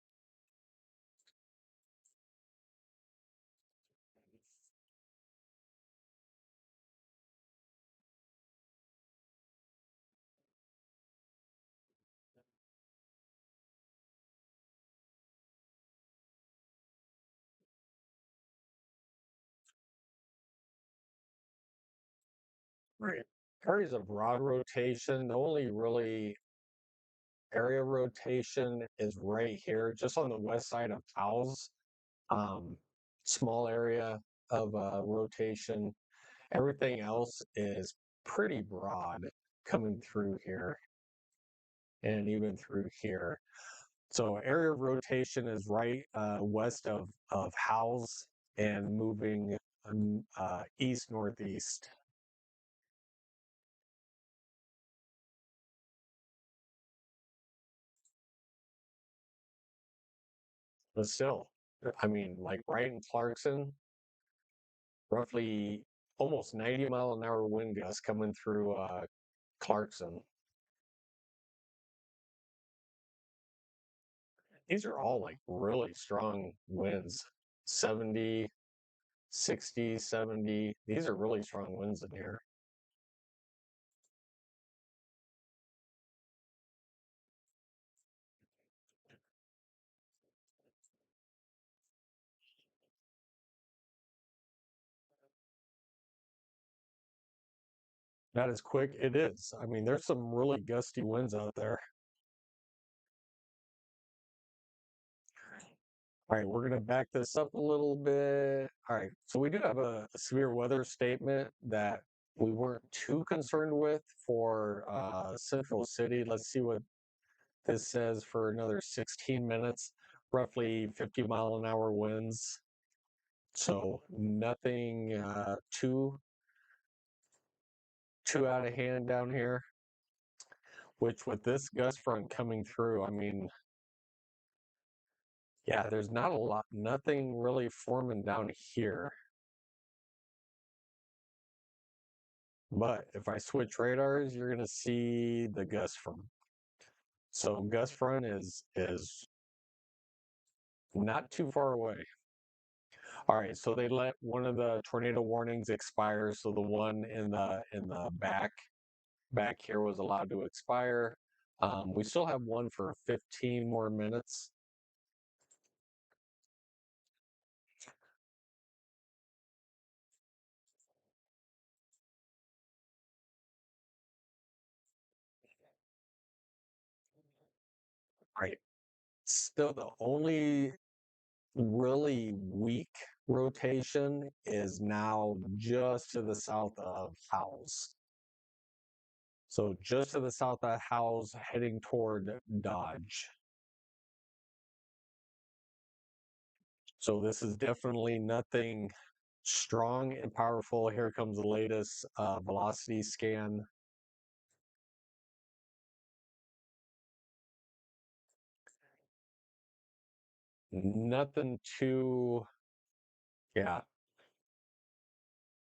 Right. Areas of broad rotation. The only really area rotation is right here, just on the west side of Owls. Um, Small area of rotation. Everything else is pretty broad coming through here and even through here. So area of rotation is right west of Howells and moving east northeast. But still, I mean, like right in Clarkson, roughly almost 90-mile-an-hour wind gusts coming through Clarkson. These are all like really strong winds, 70, 60, 70. These are really strong winds in here. That is quick. It is. I mean, there's some really gusty winds out there. All right, we're going to back this up a little bit. All right, so we do have a severe weather statement that we weren't too concerned with for Central City. Let's see what this says for another 16 minutes, roughly 50-mile-an-hour winds. So nothing too out of hand down here. Which with this gust front coming through, I mean, yeah, there's not a lot, nothing really forming down here. But if I switch radars, you're going to see the gust front. So gust front is not too far away. All right, so they let one of the tornado warnings expire. So the one in the back here was allowed to expire. We still have one for 15 more minutes. Right. Still, the only really weak rotation is now just to the south of Howells. So just to the south of Howells, heading toward Dodge. So this is definitely nothing strong and powerful. Here comes the latest velocity scan. Nothing too, yeah,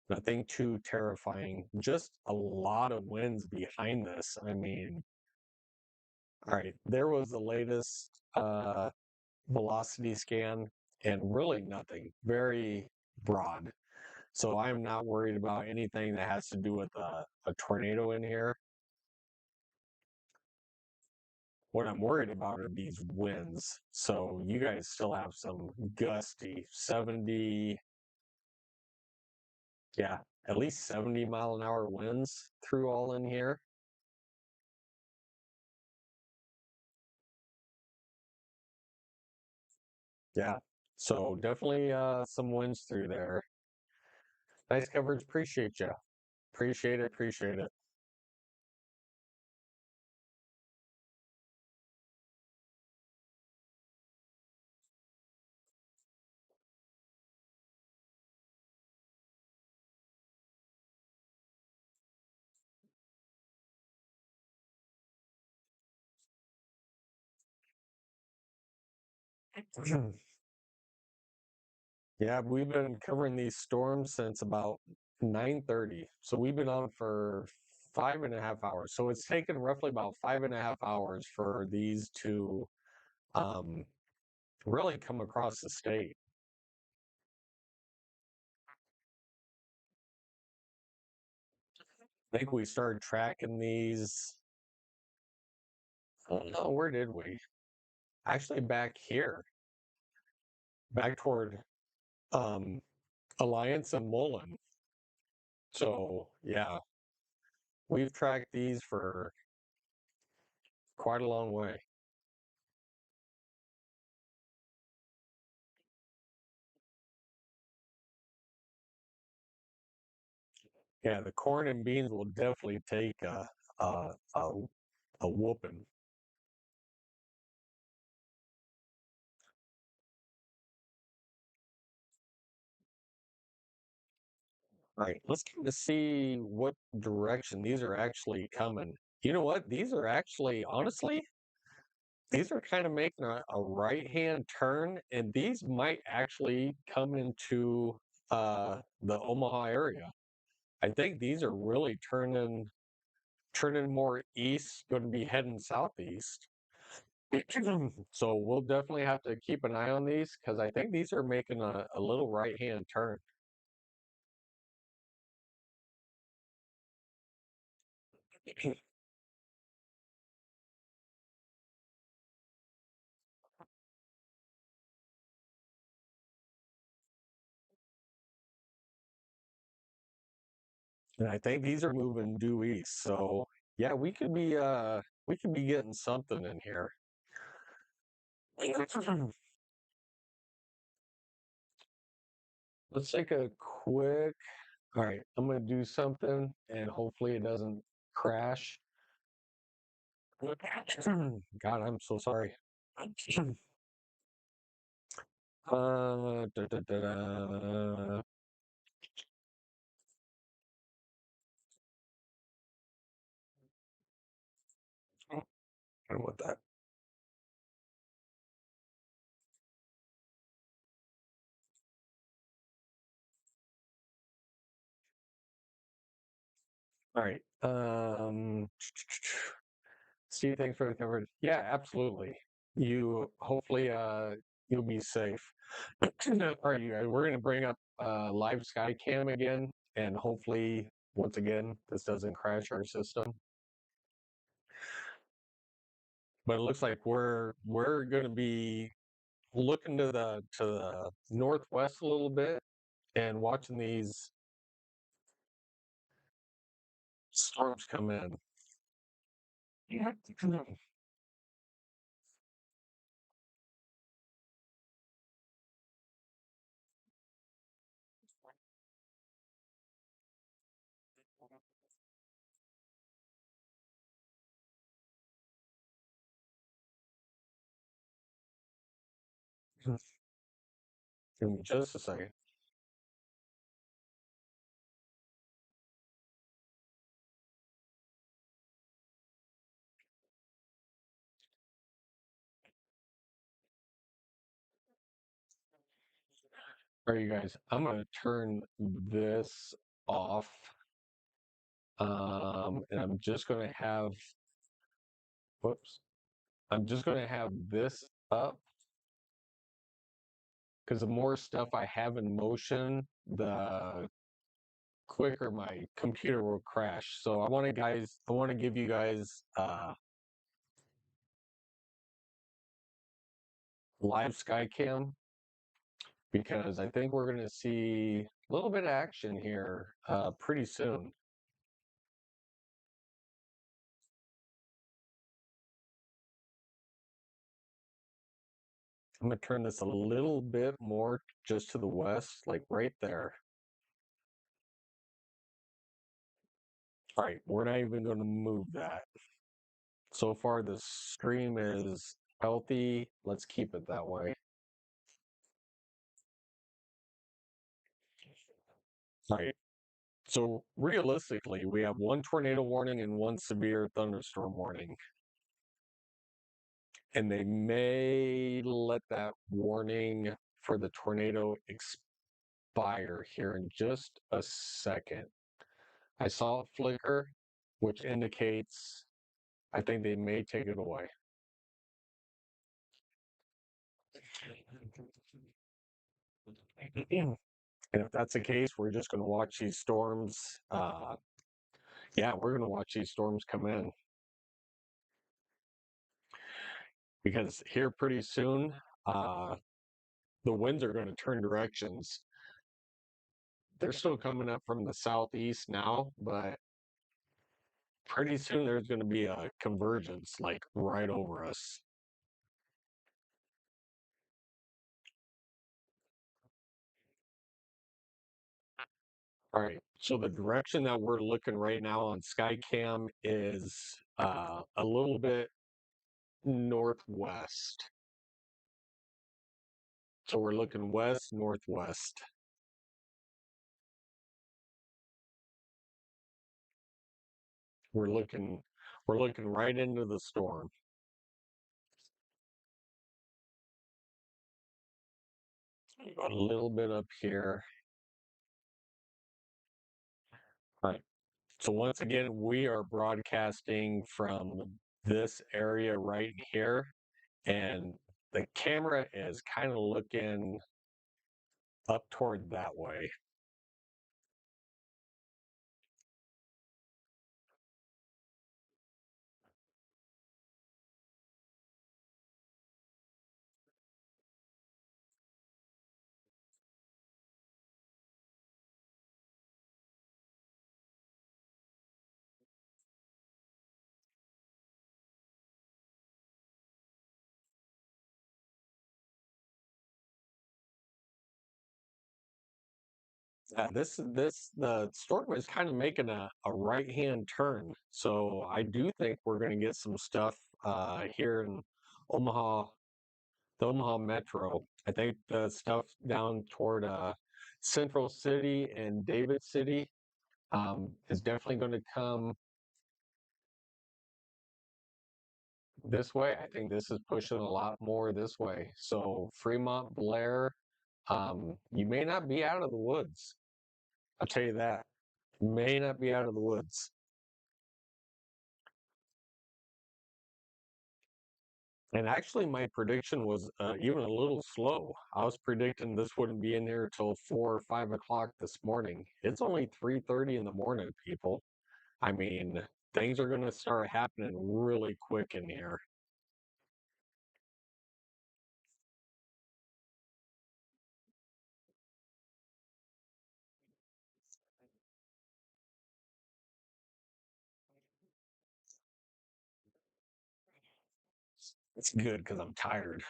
nothing too terrifying. Just a lot of winds behind this. I mean, all right, there was the latest velocity scan, and really nothing. Very broad. So I'm not worried about anything that has to do with a tornado in here. What I'm worried about are these winds. So you guys still have some gusty 70, yeah, at least 70-mile-an-hour winds through all in here. Yeah. So definitely some winds through there. Nice coverage. Appreciate you. Appreciate it. Appreciate it. Yeah, we've been covering these storms since about 9:30. So we've been on for 5.5 hours. So it's taken roughly about 5.5 hours for these to um, really come across the state. I think we started tracking these. I don't know, where did we? Actually, back here, back toward um, Alliance and Mullen. So yeah, we've tracked these for quite a long way. Yeah, the corn and beans will definitely take a whooping. All right, let's kind of see what direction these are actually coming. You know what? These are actually, honestly, these are kind of making a right-hand turn, and these might actually come into the Omaha area. I think these are really turning more east, going to be heading southeast. So we'll definitely have to keep an eye on these because I think these are making a little right-hand turn. And I think these are moving due east, so yeah, we could be getting something in here. Let's take a quick. All right, I'm gonna do something, and hopefully it doesn't crash. God, I'm so sorry. Da, da, da, da. I don't want that. All right. Steve, thanks for the coverage. Yeah, absolutely. You hopefully you'll be safe. All right, you guys, we're gonna bring up live sky cam again, and hopefully once again this doesn't crash our system. But it looks like we're gonna be looking to the northwest a little bit and watching these storms come in. Yeah. Give me just a second. All right, you guys, I'm gonna turn this off. And I'm just gonna have, whoops, I'm just gonna have this up because the more stuff I have in motion, the quicker my computer will crash. So I want to give you guys live Skycam because I think we're gonna see a little bit of action here pretty soon. I'm gonna turn this a little bit more just to the west, like right there. All right, we're not even gonna move that. So far, the stream is healthy. Let's keep it that way. All right. So realistically, we have one tornado warning and one severe thunderstorm warning. And they may let that warning for the tornado expire here in just a second. I saw it flicker, which indicates I think they may take it away. And if that's the case, we're just going to watch these storms. Yeah, we're going to watch these storms come in because here pretty soon, uh, the winds are going to turn directions. They're still coming up from the southeast now, but pretty soon there's going to be a convergence like right over us. All right. So the direction that we're looking right now on Skycam is a little bit northwest. So we're looking west northwest. We're looking right into the storm. A little bit up here. All right. So once again, we are broadcasting from this area right here, and the camera is kind of looking up toward that way. the storm is kind of making a right hand turn. So I do think we're going to get some stuff here in Omaha, the Omaha Metro. I think the stuff down toward Central City and David City is definitely going to come this way. I think this is pushing a lot more this way. So Fremont, Blair, you may not be out of the woods. I'll tell you that. May not be out of the woods. And actually, my prediction was even a little slow. I was predicting this wouldn't be in here till 4 or 5 o'clock this morning. It's only 3:30 in the morning, people. I mean, things are going to start happening really quick in here. It's good because I'm tired.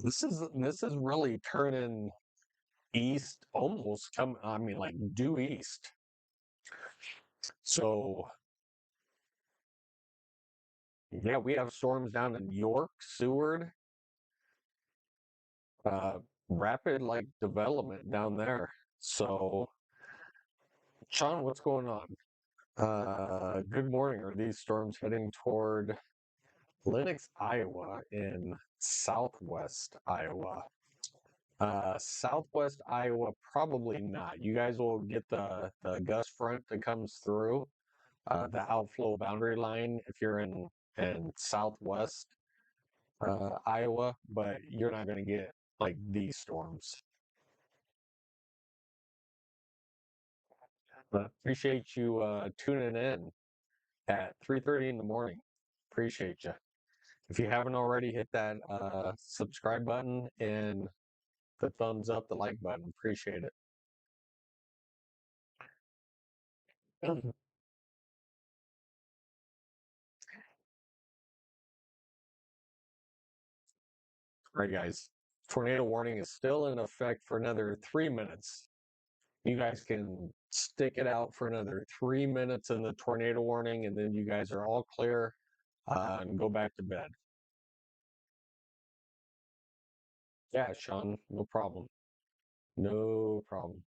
This is really turning east, almost come. I mean, like due east. So yeah, we have storms down in York, Seward, uh, rapid like development down there. So, Sean, what's going on? Good morning. Are these storms heading toward Lenox, Iowa, in southwest Iowa? Southwest Iowa, probably not. You guys will get the gust front that comes through the outflow boundary line if you're in southwest Iowa, but you're not going to get like these storms. But appreciate you tuning in at 3:30 in the morning. Appreciate you. If you haven't already, hit that subscribe button and the thumbs up, the like button. Appreciate it. All right, guys. Tornado warning is still in effect for another 3 minutes. You guys can stick it out for another 3 minutes in the tornado warning, and then you guys are all clear and go back to bed. Yeah, Sean, no problem. No problem.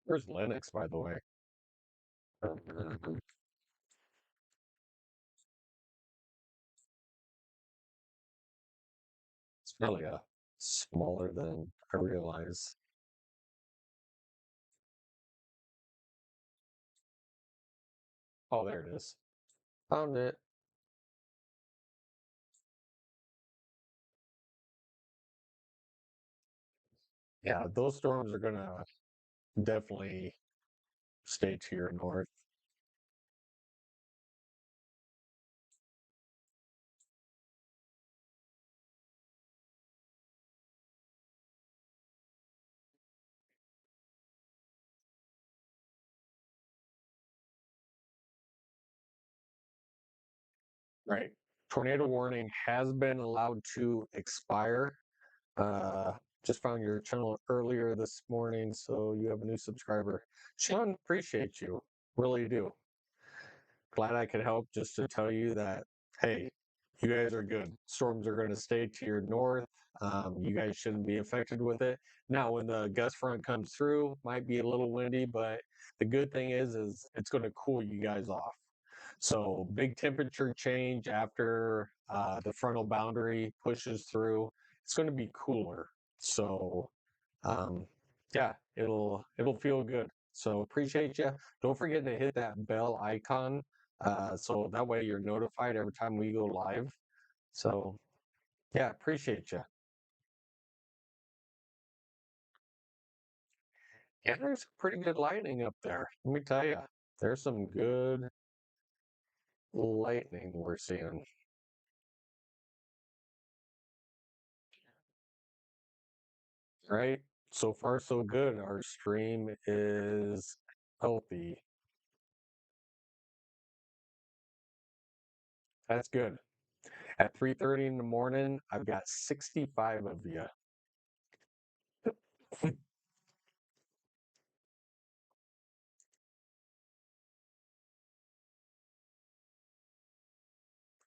Where's Linux, by the way? It's really smaller than I realize. Oh, there it is. Found it. Yeah, those storms are gonna definitely stay to your north. Right. Tornado warning has been allowed to expire. Uh, just found your channel earlier this morning, so you have a new subscriber. Sean, appreciate you. Really do. Glad I could help just to tell you that, hey, you guys are good. Storms are going to stay to your north. You guys shouldn't be affected with it. Now, when the gust front comes through, might be a little windy, but the good thing is it's going to cool you guys off. So big temperature change after the frontal boundary pushes through. It's going to be cooler. So um, yeah, it'll feel good. So appreciate you. Don't forget to hit that bell icon so that way you're notified every time we go live. So yeah, appreciate you. Yeah, there's pretty good lightning up there. Let me tell you, there's some good lightning we're seeing. Right? So far, so good. Our stream is healthy. That's good. At 3:30 in the morning, I've got 65 of you.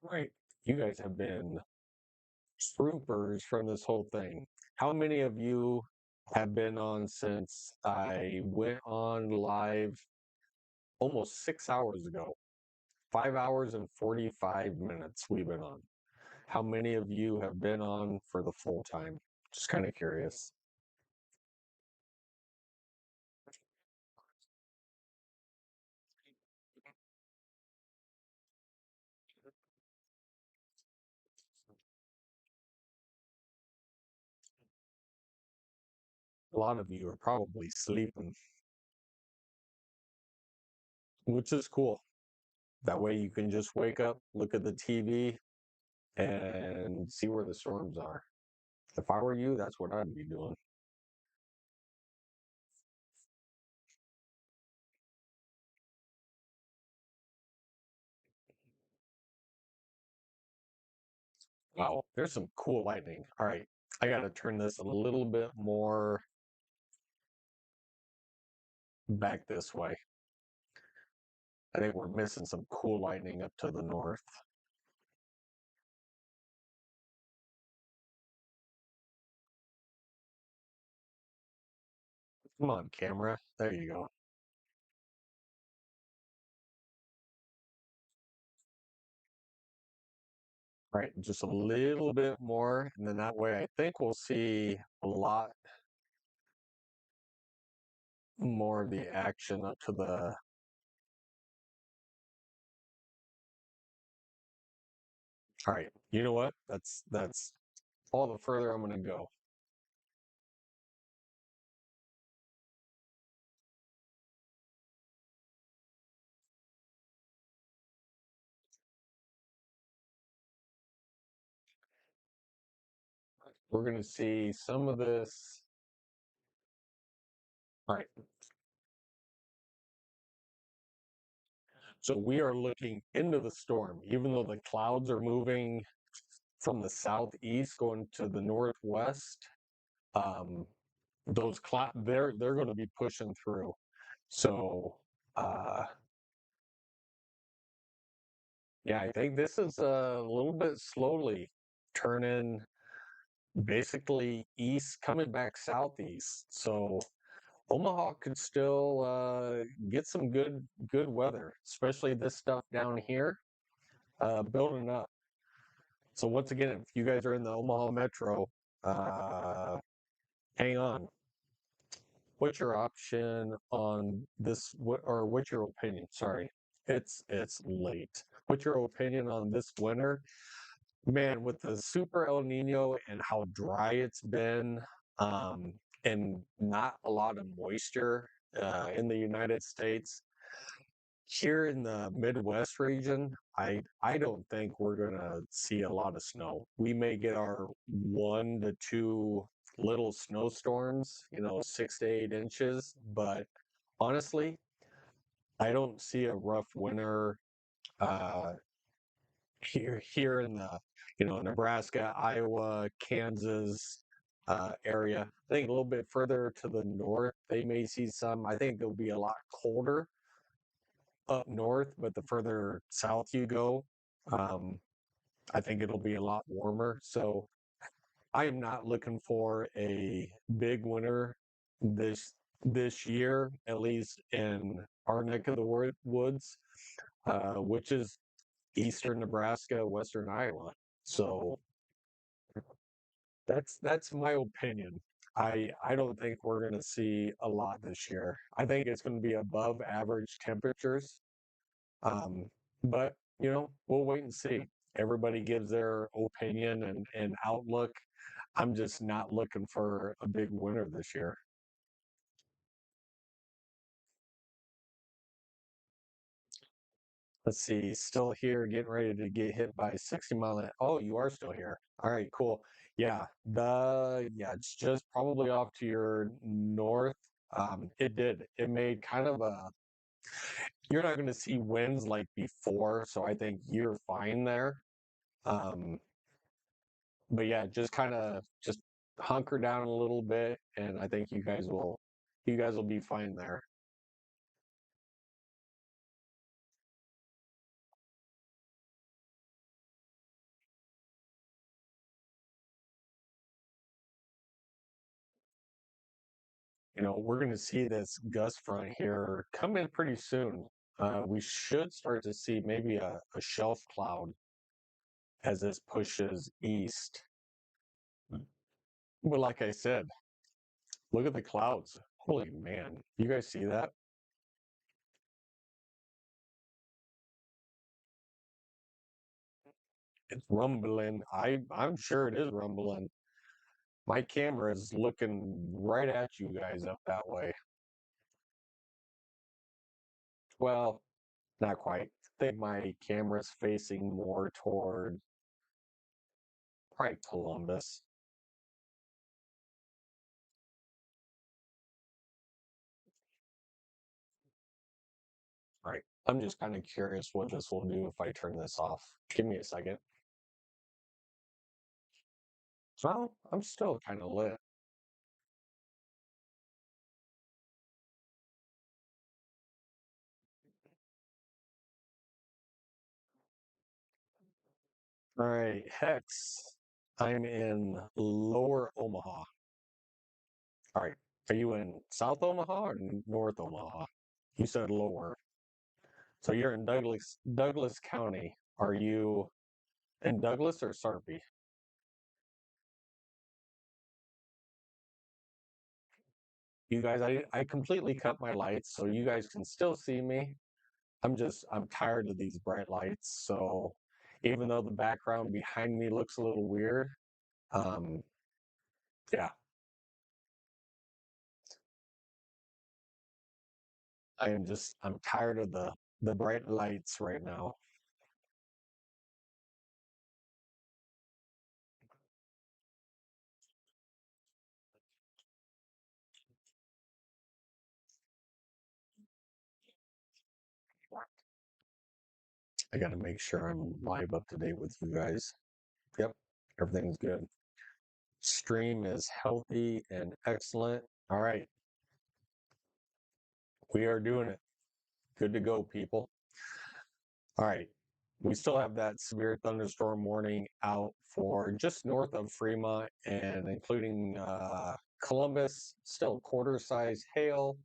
Right. You guys have been troopers from this whole thing. How many of you have been on since I went on live almost 6 hours ago? 5 hours and 45 minutes we've been on. How many of you have been on for the full time? Just kind of curious. A lot of you are probably sleeping, which is cool. That way you can just wake up, look at the TV, and see where the storms are. If I were you, that's what I'd be doing. Wow, there's some cool lightning. All right, I got to turn this a little bit more back this way. I think we're missing some cool lightning up to the north. Come on, camera. There you go. All right, just a little bit more, and then that way I think we'll see a lot more of the action up to the. All right, you know what? That's all the further I'm going to go. We're going to see some of this. All right, so we are looking into the storm, even though the clouds are moving from the southeast going to the northwest. Um, those cloud they're going to be pushing through. So uh, yeah, I think this is a little bit slowly turning basically east, coming back southeast. So Omaha could still get some good weather, especially this stuff down here building up. So once again, if you guys are in the Omaha metro, uh, hang on. What's your option on this? What or what's your opinion? Sorry, it's late. What's your opinion on this winter? Man, with the super El Nino and how dry it's been, um, and not a lot of moisture in the United States, here in the Midwest region, I don't think we're gonna see a lot of snow. We may get our 1 to 2 little snowstorms, 6 to 8 inches, but honestly, I don't see a rough winter uh, here in the Nebraska, Iowa, Kansas area. I think a little bit further to the north, they may see some. I think it'll be a lot colder up north, but the further south you go, um, I think it'll be a lot warmer. So I am not looking for a big winter this this year, at least in our neck of the woods, which is eastern Nebraska, western Iowa. So that's my opinion. I don't think we're going to see a lot this year. I think it's going to be above average temperatures. Um, but we'll wait and see. Everybody gives their opinion and outlook. I'm just not looking for a big winner this year. Let's see, still here, getting ready to get hit by 60 mile an. Oh, you are still here. All right, cool. Yeah, it's just probably off to your north. It made kind of a. You're not going to see winds like before, so I think you're fine there. Um, but yeah, just kind of just hunker down a little bit, and I think you guys will be fine there. We're going to see this gust front here come in pretty soon. We should start to see maybe a shelf cloud as this pushes east. But like I said, look at the clouds. Holy man, you guys see that? It's rumbling. I'm sure it is rumbling. My camera is looking right at you guys up that way. Well, not quite. I think my camera's facing more toward probably Columbus. Right. I'm just kind of curious what this will do if I turn this off. Give me a second. Well, I'm still kind of lit. All right, Hex. I'm in Lower Omaha. All right. Are you in South Omaha or North Omaha? You said lower. So you're in Douglas County. Are you in Douglas or Sarpy? You guys, I completely cut my lights so you guys can still see me. I'm tired of these bright lights. So even though the background behind me looks a little weird, um, yeah, I'm tired of the bright lights right now. I got to make sure I'm live up to date with you guys. Yep, everything's good. Stream is healthy and excellent. All right, we are doing it. Good to go, people. All right. We still have that severe thunderstorm warning out for just north of Fremont and including Columbus, still quarter size hail,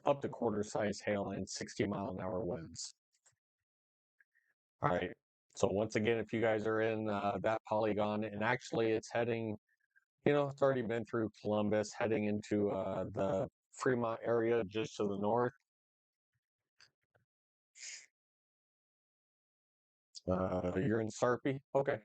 up to quarter size hail and 60-mile-an-hour winds. All right. So, once again, if you guys are in that polygon, and actually it's heading, it's already been through Columbus, heading into the Fremont area just to the north. You're in Sarpy? Okay.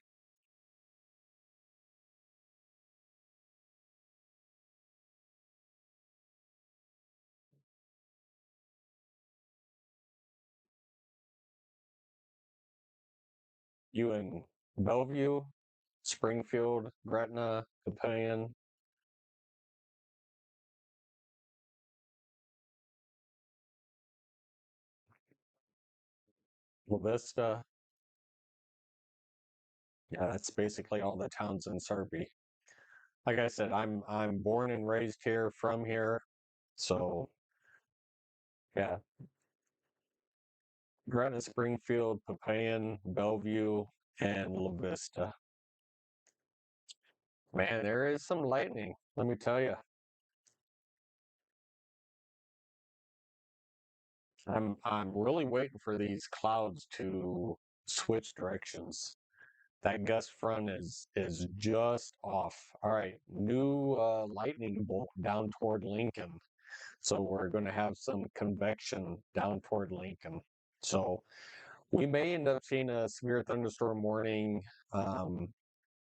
You in Bellevue, Springfield, Gretna, Papillion, La Vista. Yeah, that's basically all the towns in Sarpy. Like I said, I'm born and raised here, from here. So yeah, Gretna, Springfield, Papillion, Bellevue, and La Vista. Man, there is some lightning. Let me tell you. I'm really waiting for these clouds to switch directions. That gust front is just off. All right, new lightning bolt down toward Lincoln. So we're going to have some convection down toward Lincoln. So we may end up seeing a severe thunderstorm warning, um,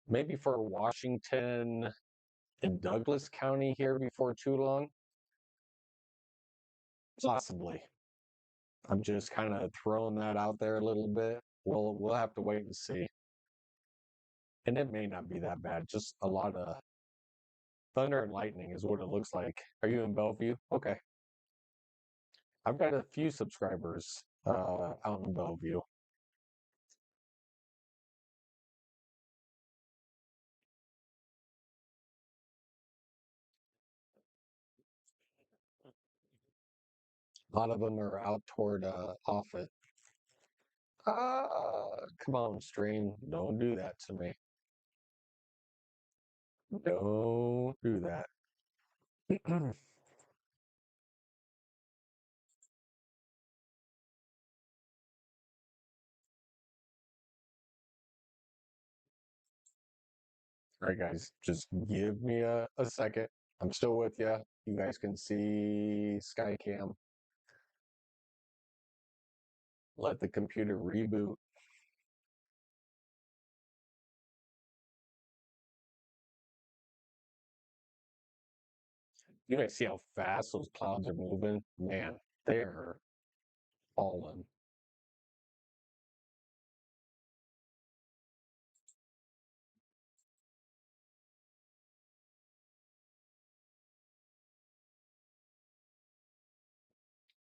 maybe for Washington and Douglas County here before too long. Possibly. I'm just kind of throwing that out there a little bit. We'll have to wait and see. And it may not be that bad. Just a lot of thunder and lightning is what it looks like. Are you in Bellevue? Okay. I've got a few subscribers out in Bellevue. A lot of them are out toward Offutt. Come on, stream. Don't do that to me. Don't do that. All right, guys, just give me a second. I'm still with you. You guys can see Skycam. Let the computer reboot. You guys see how fast those clouds are moving? Man, they're falling.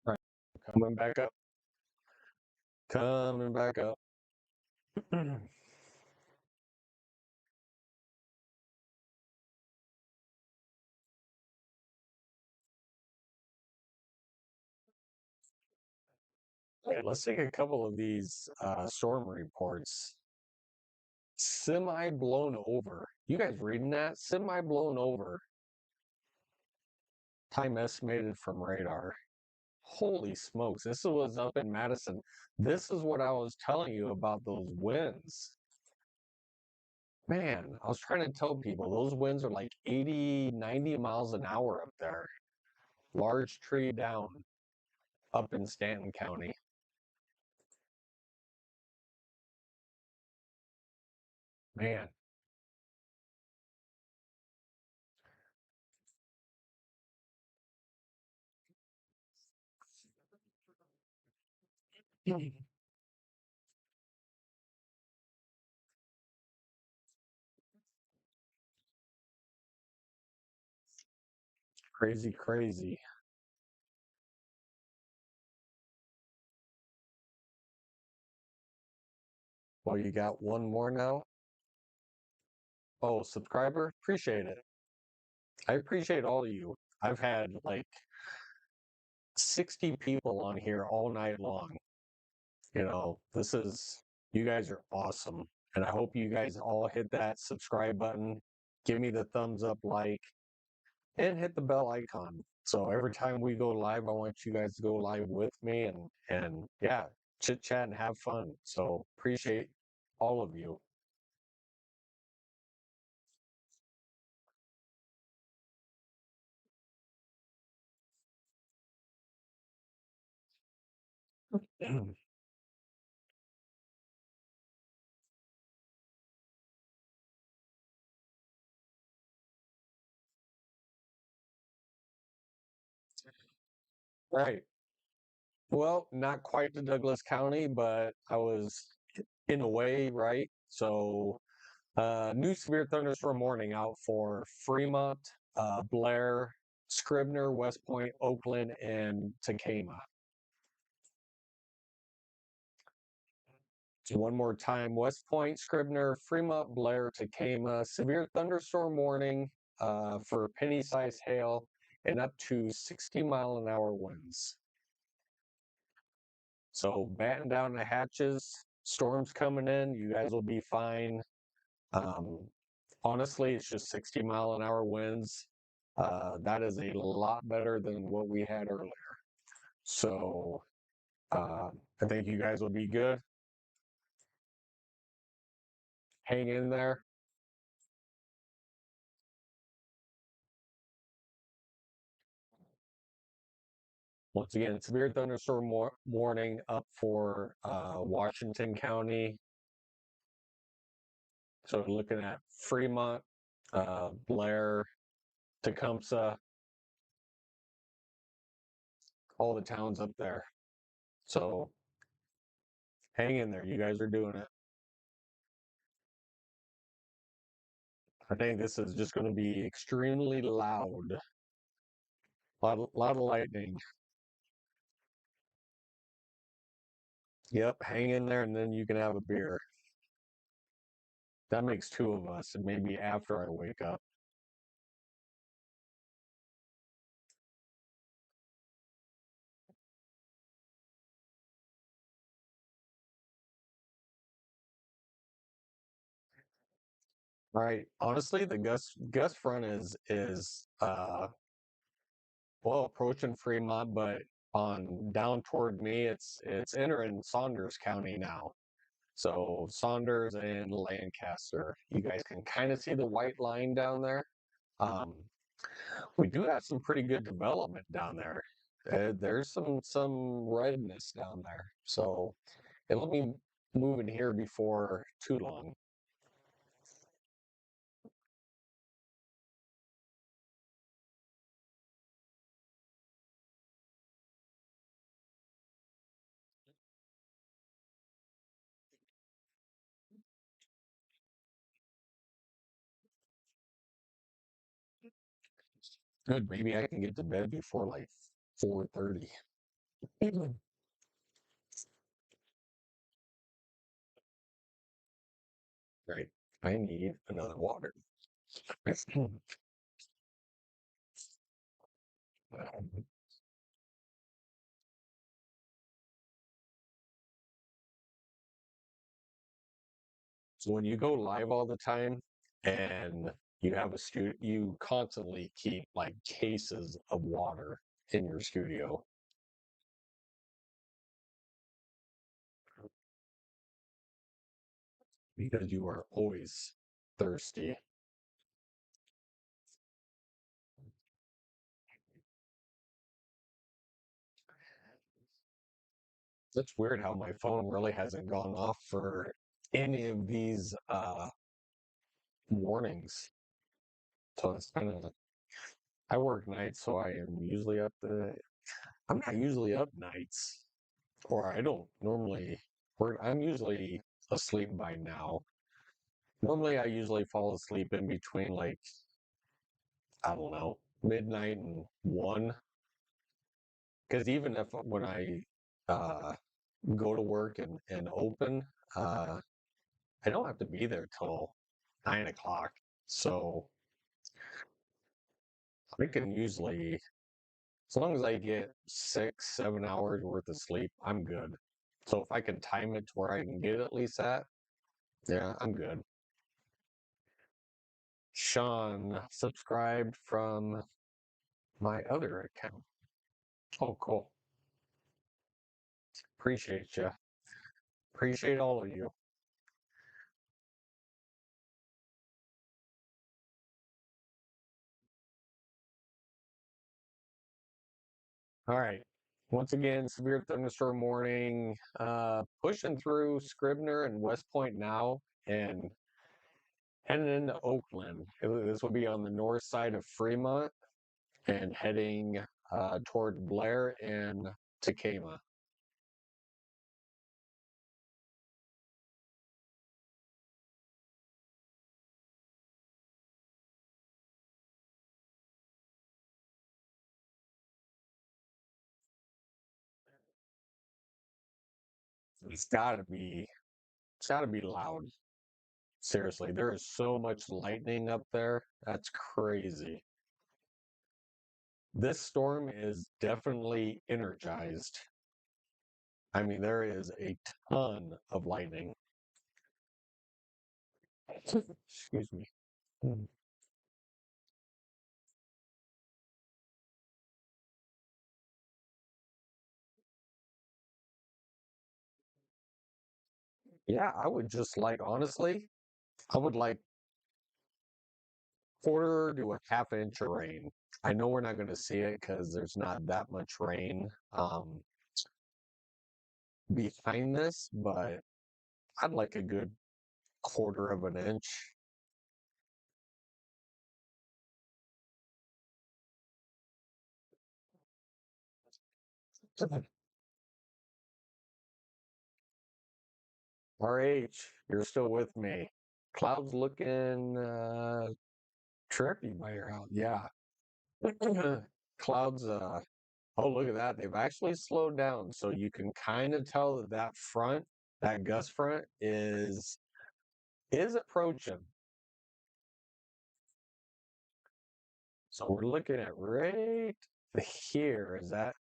All right, coming back up. Coming back up. Okay, let's take a couple of these storm reports. Semi blown over. You guys reading that? Semi blown over. Time estimated from radar. Holy smokes. This was up in Madison. This is what I was telling you about those winds. Man, I was trying to tell people those winds are like 80, 90 miles an hour up there. Large tree down up in Stanton County. Man. Crazy, crazy. Well, you got one more now? Oh, subscriber? Appreciate it. I appreciate all of you. I've had like 60 people on here all night long. You guys are awesome. And I hope you guys all hit that subscribe button, give me the thumbs up, like, and hit the bell icon. So every time we go live, I want you guys to go live with me and yeah, chit chat and have fun. So appreciate all of you. Right. Well, not quite to Douglas County, but I was in a way, right? So, new severe thunderstorm warning out for Fremont, Blair, Scribner, West Point, Oakland, and Tacoma. So one more time, West Point, Scribner, Fremont, Blair, Tacoma, severe thunderstorm warning for penny-sized hail and up to 60-mile-an-hour winds. So batten down the hatches. Storms coming in. You guys will be fine. Um, honestly, it's just 60-mile-an-hour winds. That is a lot better than what we had earlier. So I think you guys will be good. Hang in there. Once again, severe thunderstorm warning up for Washington County. So looking at Fremont, Blair, Tecumseh, all the towns up there. So hang in there. You guys are doing it. I think this is just going to be extremely loud. Lot of lightning. Yep, hang in there and then you can have a beer. That makes two of us, and maybe after I wake up. All right. Honestly, the gust front is well approaching Fremont, but on down toward me, it's entering Saunders County now. So Saunders and Lancaster. You guys can kind of see the white line down there. Um, we do have some pretty good development down there. There's some redness down there. So it'll be moving here before too long. Good. Maybe I can get to bed before like 4:30. Right. I need another water. So when you go live all the time and you have a studio, you constantly keep like cases of water in your studio because you are always thirsty. It's weird how my phone really hasn't gone off for any of these warnings. So it's kind of, I work nights, so I am usually I'm not usually up nights, or I don't normally work. I'm usually asleep by now. Normally, I usually fall asleep in between like, I don't know, midnight and 1. Because even if when I uh, go to work and open, uh, I don't have to be there till 9 o'clock. So I can usually, as long as I get 6, 7 hours worth of sleep, I'm good. So if I can time it to where I can get at least that, yeah, I'm good. Sean subscribed from my other account. Oh, cool. Appreciate you. Appreciate all of you. All right. Once again, severe thunderstorm warning, pushing through Scribner and West Point now and heading into Oakland. This will be on the north side of Fremont and heading toward Blair and Tacoma. It's gotta be loud. Seriously, there is so much lightning up there. That's crazy. This storm is definitely energized. I mean, there is a ton of lightning. Excuse me. Mm. Yeah, I would just like, honestly, I would like quarter to a half inch of rain. I know we're not going to see it because there's not that much rain behind this, but I'd like a good quarter of an inch. RH, you're still with me. Clouds looking trippy by your house. Yeah. Clouds, oh, look at that. They've actually slowed down. So you can kind of tell that that front, that gust front is approaching. So we're looking at right here is that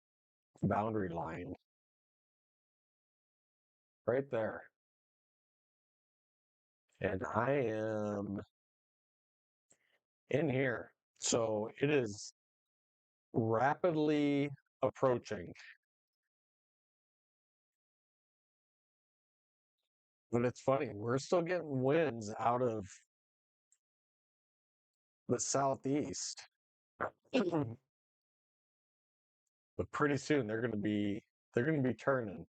boundary line right there. And I am in here. So it is rapidly approaching. But it's funny, we're still getting winds out of the southeast. But pretty soon they're gonna be turning.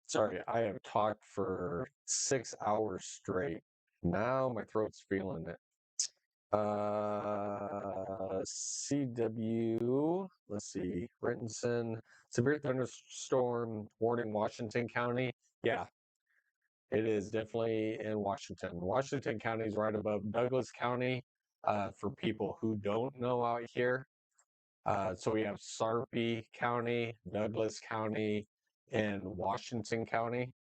Sorry, I have talked for 6 hours straight. Now my throat's feeling it. CW, let's see, Renton, severe thunderstorm warning, Washington County. Yeah, it is definitely in Washington. Washington County is right above Douglas County. For people who don't know out here, so we have Sarpy County, Douglas County, and Washington County,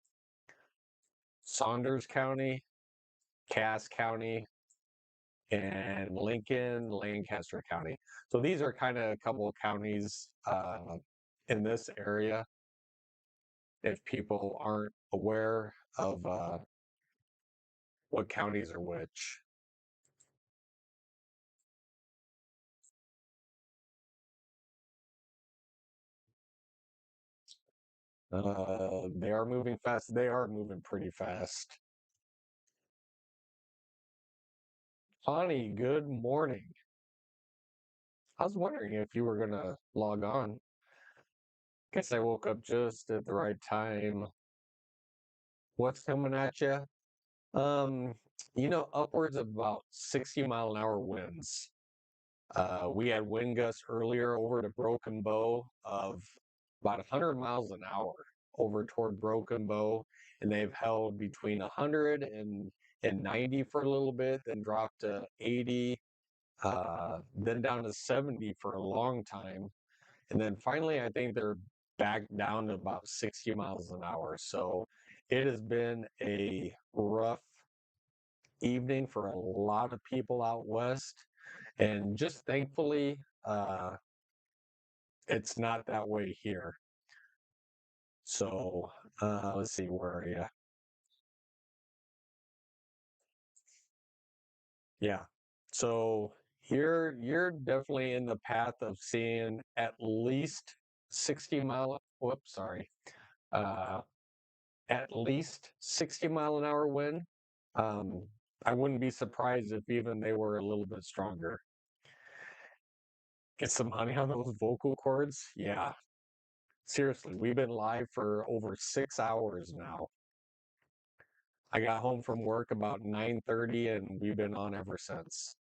Saunders County, Cass County, and Lincoln, Lancaster County. So these are kind of a couple of counties in this area. If people aren't aware of what counties are which, they are moving fast. They are moving pretty fast. Connie, good morning. I was wondering if you were gonna log on. Guess I woke up just at the right time. What's coming at you? Um, upwards of about 60-mile-an-hour winds. We had wind gusts earlier over to Broken Bow of about 100 miles an hour over toward Broken Bow, and they've held between 100 and 90 for a little bit, then dropped to 80, then down to 70 for a long time. And then finally, I think they're back down to about 60 miles an hour. So it has been a rough evening for a lot of people out west. And just thankfully, it's not that way here. So let's see, where are you? Yeah. So you're definitely in the path of seeing at least 60 mile. Whoops, sorry. Uh, at least 60-mile-an-hour wind. Um, I wouldn't be surprised if even they were a little bit stronger. Get some money on those vocal cords? Yeah. Seriously, we've been live for over 6 hours now. I got home from work about 9:30 and we've been on ever since.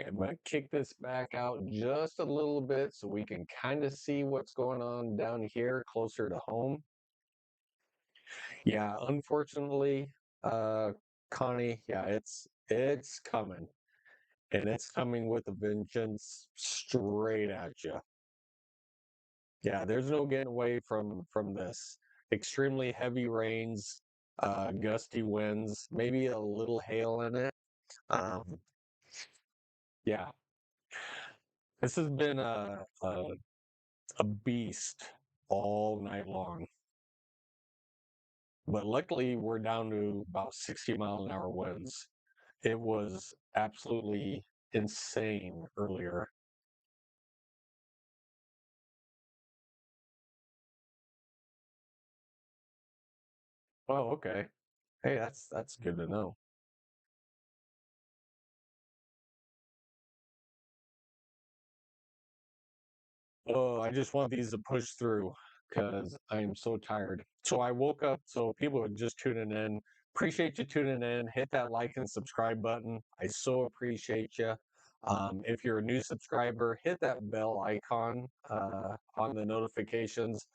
I'm going to kick this back out just a little bit so we can kind of see what's going on down here closer to home. Yeah, unfortunately, uh, Connie, yeah, it's coming. And it's coming with a vengeance straight at you. Yeah, there's no getting away from this. Extremely heavy rains, gusty winds, maybe a little hail in it. Um, yeah, this has been a beast all night long. But luckily, we're down to about 60-mile-an-hour winds. It was absolutely insane earlier. Oh, okay. Hey, that's good to know. Oh, I just want these to push through because I am so tired. So I woke up, so people are just tuning in. Appreciate you tuning in. Hit that like and subscribe button. I so appreciate you. If you're a new subscriber, hit that bell icon on the notifications.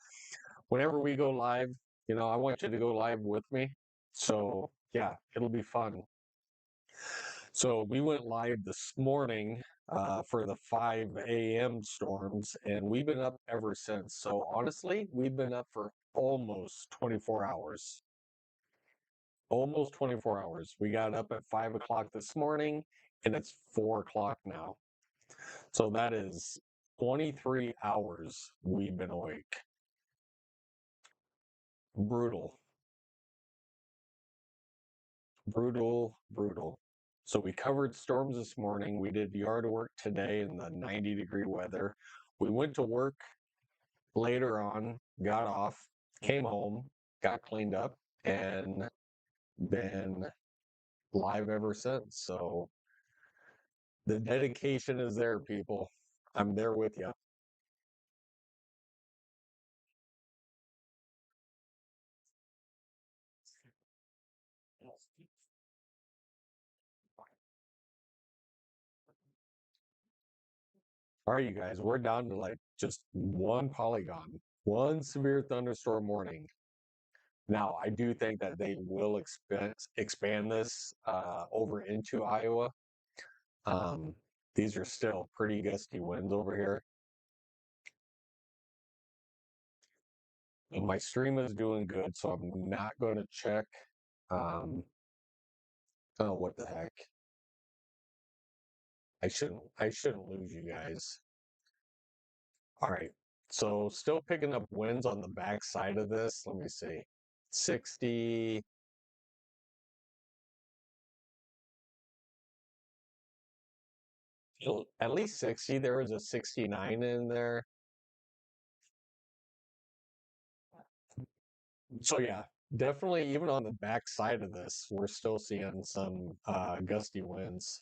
Whenever we go live, I want you to go live with me. So yeah, it'll be fun. So we went live this morning for the 5 a.m. storms, and we've been up ever since. So honestly, we've been up for almost 24 hours. Almost 24 hours. We got up at 5 o'clock this morning, and it's 4 o'clock now. So that is 23 hours we've been awake. Brutal, brutal, brutal. So we covered storms this morning. We did yard work today in the 90-degree weather. We went to work later on, got off, came home, got cleaned up, and been live ever since. So the dedication is there, people. I'm there with you. All right, you guys, we're down to like just one polygon, one severe thunderstorm warning. Now, I do think that they will expand this over into Iowa. Um, these are still pretty gusty winds over here. My stream is doing good, so I'm not going to check. Um, oh, what the heck? I shouldn't lose you guys. All right. So still picking up wins on the back side of this. Let me see. 60, at least 60. There was a 69 in there. So yeah, definitely even on the back side of this, we're still seeing some gusty winds.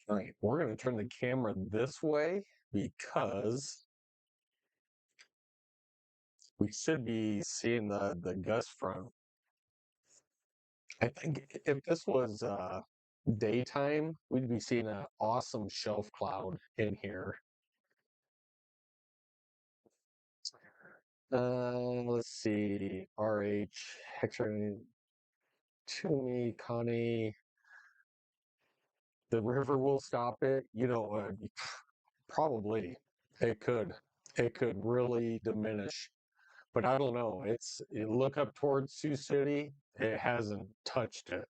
All right, we're going to turn the camera this way because we should be seeing the gust front. I think if this was daytime, we'd be seeing an awesome shelf cloud in here. Let's see. RH, Hector, Toomey, Connie. The river will stop it. Probably it could. It could really diminish. But I don't know. You look up towards Sioux City, it hasn't touched it.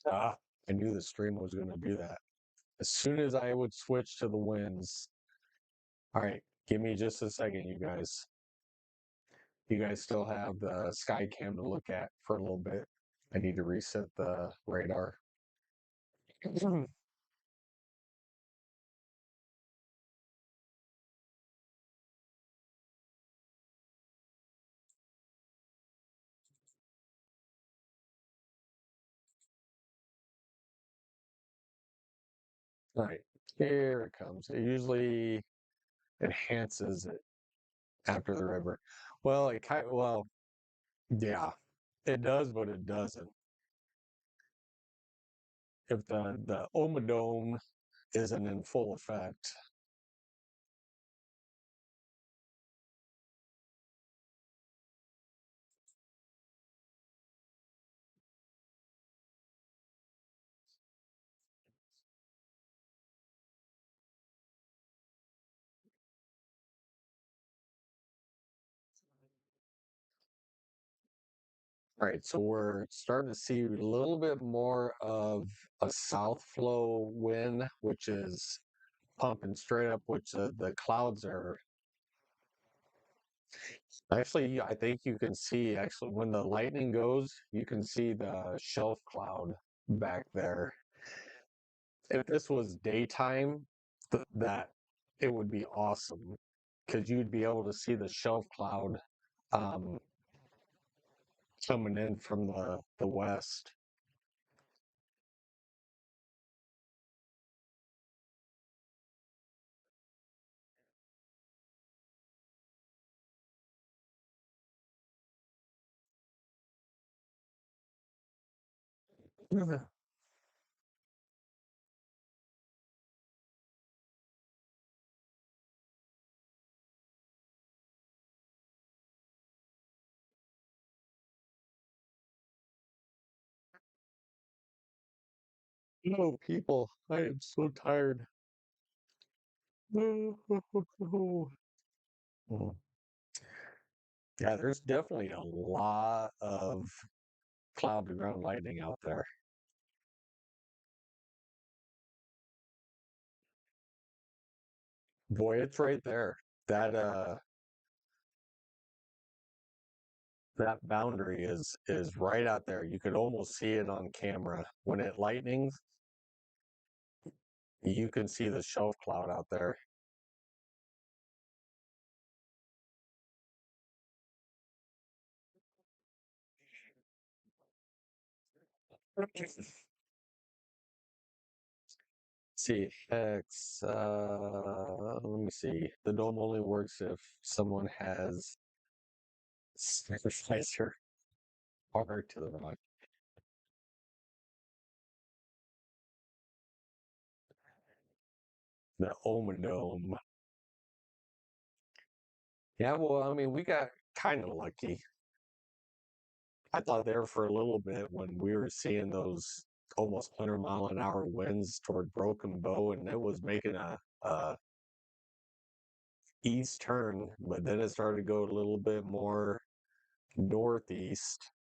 Ah, I knew the stream was going to do that. As soon as I would switch to the winds. All right, give me just a second, you guys. You guys still have the sky cam to look at for a little bit. I need to reset the radar. All right, here it comes. It usually enhances it after the river. Yeah, it does, but it doesn't. If the Omadome isn't in full effect. Right, so we're starting to see a little bit more of a south flow wind, which is pumping straight up, which the clouds are actually, I think you can see actually when the lightning goes, you can see the shelf cloud back there. If this was daytime, that it would be awesome because you'd be able to see the shelf cloud um, coming in from the west. No, people, I am so tired. Yeah, there's definitely a lot of cloud to ground lightning out there. Boy, it's right there. That that boundary is right out there. You could almost see it on camera. When it lightnings, you can see the shelf cloud out there. See, X, let me see. The dome only works if someone has sacrificed her heart to the rock. The Omen Dome. Yeah, well, I mean, we got kind of lucky. I thought there for a little bit when we were seeing those almost 100-mile-an-hour winds toward Broken Bow, and it was making a east turn, but then it started to go a little bit more northeast,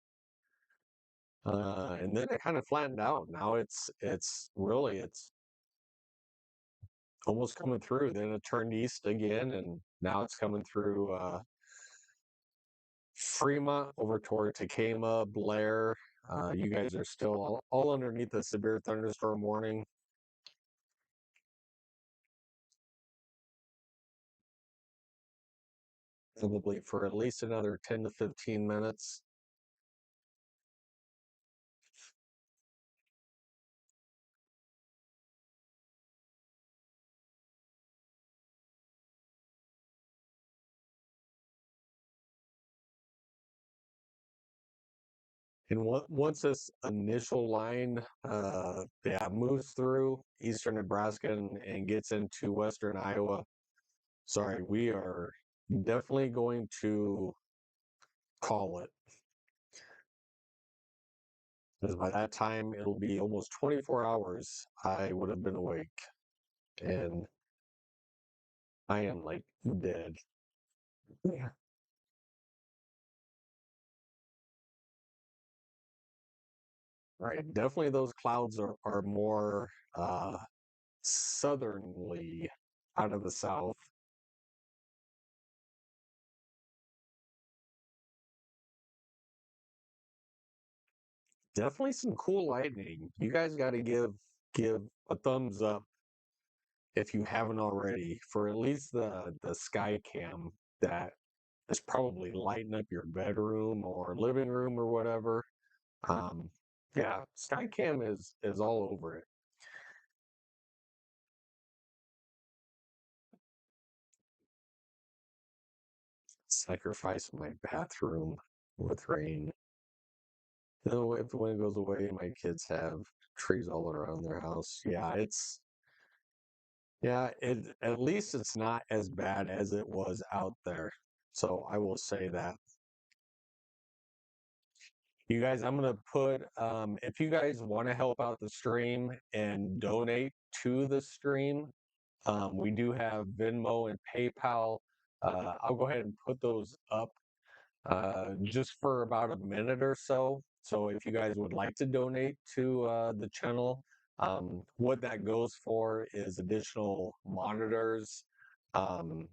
and then it kind of flattened out. Now it's really it's almost coming through. Then it turned east again, and now it's coming through Fremont over toward Tacoma, Blair. You guys are still all underneath the severe thunderstorm warning. Probably for at least another 10 to 15 minutes. And once this initial line yeah, moves through eastern Nebraska and gets into western Iowa, sorry, we are definitely going to call it. Because by that time, it'll be almost 24 hours I would have been awake. And I am like dead. Yeah. Right. Definitely those clouds are more southernly out of the south. Definitely some cool lightning. You guys got to give a thumbs up if you haven't already for at least the sky cam that is probably lighting up your bedroom or living room or whatever. Um, yeah, sky cam is all over it. Sacrifice my bathroom with rain. You know, if the wind goes away, my kids have trees all around their house. Yeah, at least it's not as bad as it was out there. So I will say that. You guys, I'm gonna put if you guys want to help out the stream and donate to the stream, we do have Venmo and PayPal. I'll go ahead and put those up just for about a minute or so. So if you guys would like to donate to the channel, what that goes for is additional monitors. Um,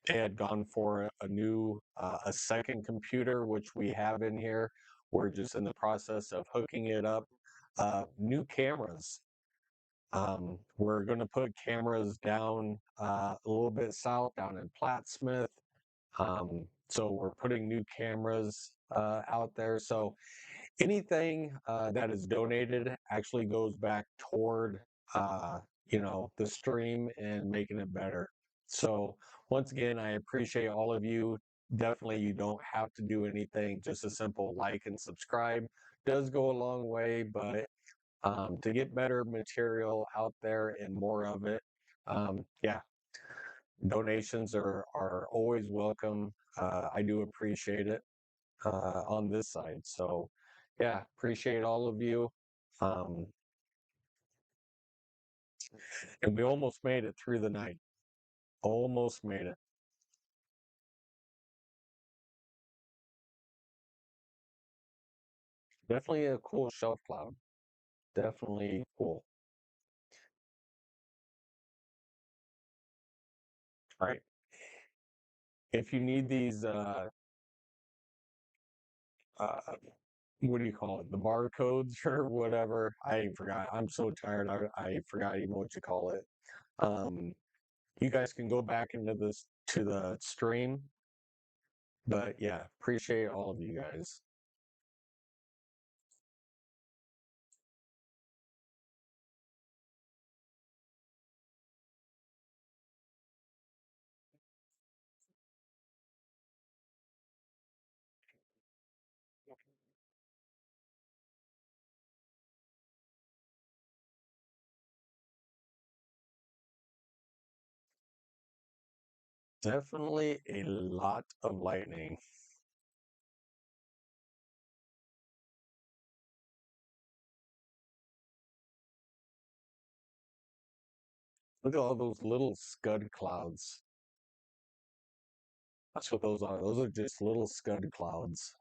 they had gone for a new, a second computer, which we have in here. We're just in the process of hooking it up. New cameras. We're going to put cameras down a little bit south, down in Plattsmouth. So we're putting new cameras out there. So anything that is donated actually goes back toward the stream and making it better. So once again, I appreciate all of you. Definitely, you don't have to do anything. Just a simple like and subscribe does go a long way, but to get better material out there and more of it, yeah, donations are always welcome. I do appreciate it on this side. So, yeah, appreciate all of you. Um, and we almost made it through the night. Almost made it. Definitely a cool shelf cloud. Definitely cool. All right. If you need these, uh, what do you call it? The barcodes or whatever. I forgot. I'm so tired. I forgot even what you call it. You guys can go back into this to the stream. But yeah, appreciate all of you guys. Definitely a lot of lightning. Look at all those little scud clouds. That's what those are. Those are just little scud clouds.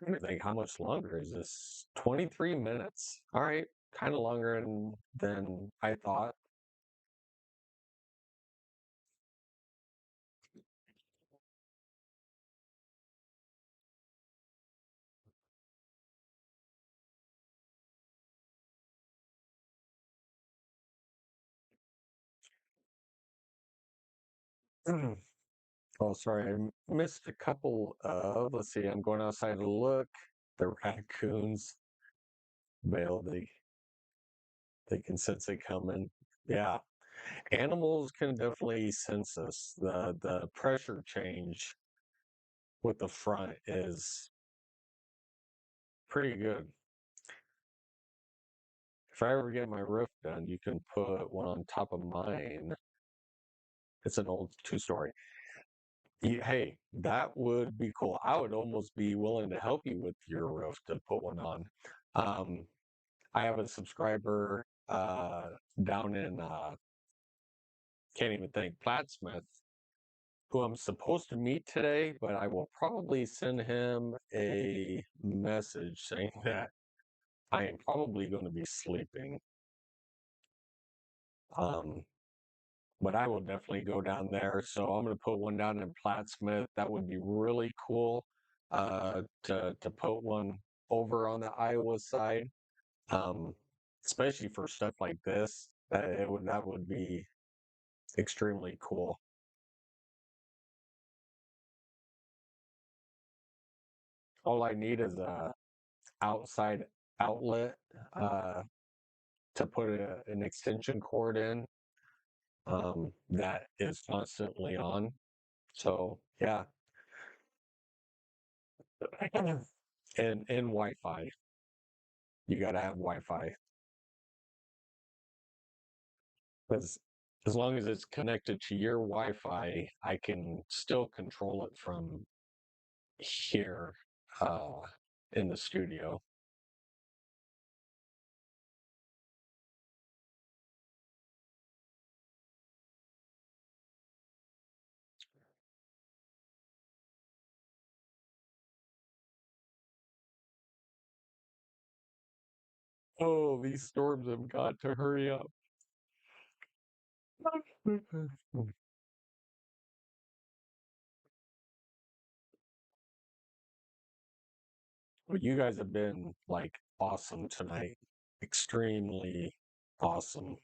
I'm trying to think, how much longer is this? 23 minutes. All right, kind of longer than I thought. Oh, sorry, I missed a couple of. Let's see, I'm going outside to look. The raccoons, Bale, they can sense it coming. Yeah, animals can definitely sense this. The pressure change with the front is pretty good. If I ever get my roof done, you can put one on top of mine. It's an old two-story. Hey, that would be cool. I would almost be willing to help you with your roof to put one on. Um, I have a subscriber down in can't even think Plattsmouth, who I'm supposed to meet today, but I will probably send him a message saying that I am probably going to be sleeping. Um, but I will definitely go down there. So I'm going to put one down in Plattsmouth. That would be really cool to put one over on the Iowa side, um, especially for stuff like this. That would be extremely cool. All I need is a outside outlet to put an extension cord in that is constantly on. So yeah, and Wi-Fi. You got to have Wi-Fi because as long as it's connected to your Wi-Fi, I can still control it from here uh, in the studio. Oh, these storms have got to hurry up. Well, you guys have been like awesome tonight. Extremely awesome.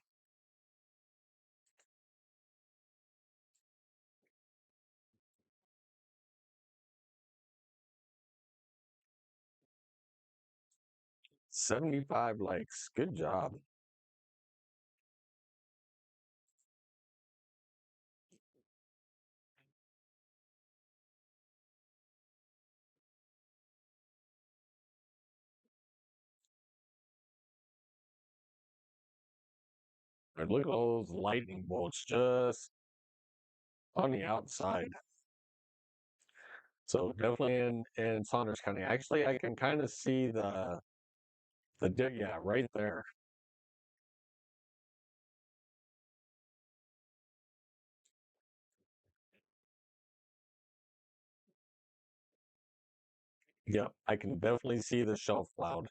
75 likes. Good job. And look at all those lightning bolts just on the outside. So definitely in Saunders County. Actually, I can kind of see yeah, right there. Yep, I can definitely see the shelf cloud.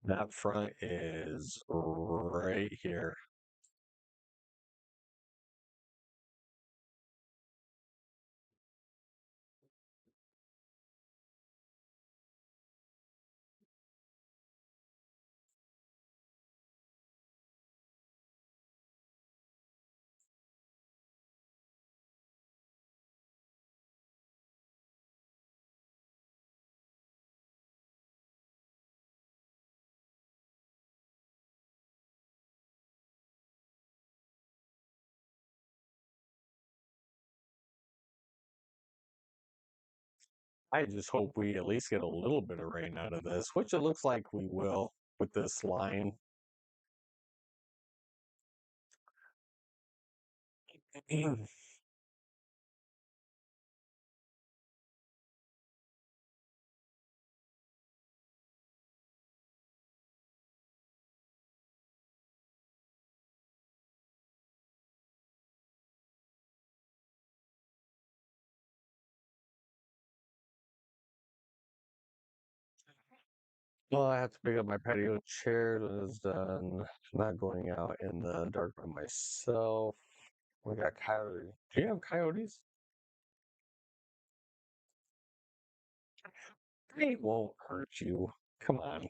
That front is right here. I just hope we at least get a little bit of rain out of this, which it looks like we will with this line. Well, I have to pick up my patio chair that is done. Not going out in the dark by myself. We got coyotes. Do you have coyotes? They won't hurt you. Come on.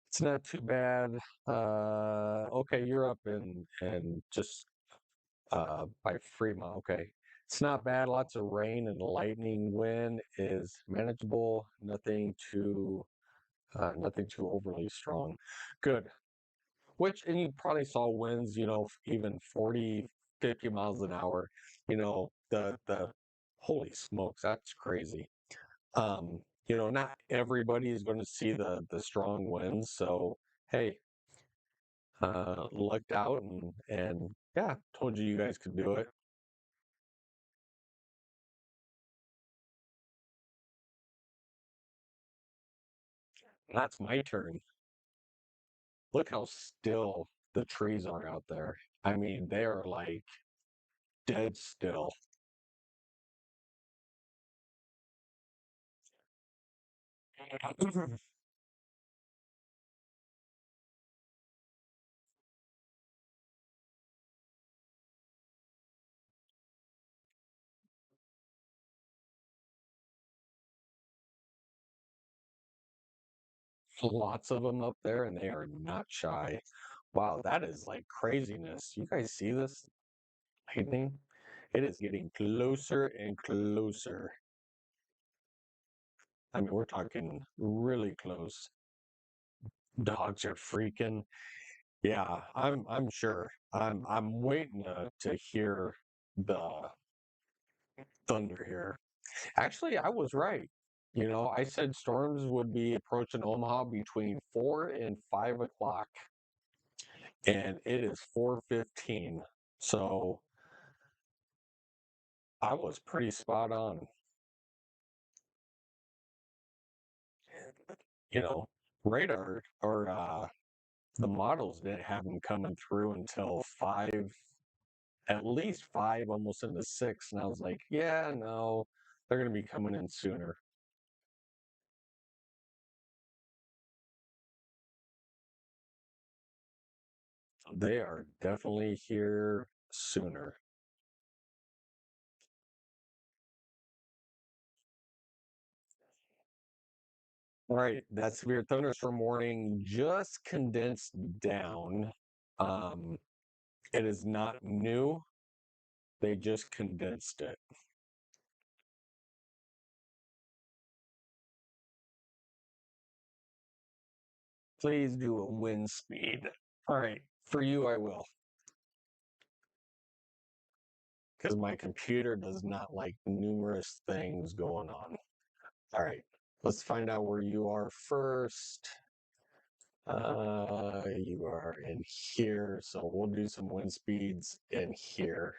It's not too bad. Okay, you're up and just by Fremont. Okay, it's not bad. Lots of rain and lightning. Wind is manageable. Nothing too overly strong. Good. Which, and you probably saw winds, even 40, 50 miles an hour. The holy smokes, that's crazy. Not everybody is going to see the strong winds. So, hey, lucked out and yeah, told you guys could do it. That's my turn. Look how still the trees are out there. I mean, they are like dead still. Lots of them up there, and they are not shy. Wow, that is like craziness. You guys see this lightning? It is getting closer and closer. I mean, we're talking really close. Dogs are freaking. Yeah, I'm sure. I'm waiting to hear the thunder here. Actually, I was right. I said storms would be approaching Omaha between 4 and 5 o'clock, and it is 4:15. So I was pretty spot on. You know, radar or the models didn't have them coming through until 5. at least 5, almost into 6. And I was like, yeah, no, they're going to be coming in sooner. They are definitely here sooner. All right, that severe thunderstorm warning just condensed down. Um, it is not new. They just condensed it. Please do a wind speed. All right, for you, I will, because my computer does not like numerous things going on. All right, let's find out where you are first. You are in here, so we'll do some wind speeds in here.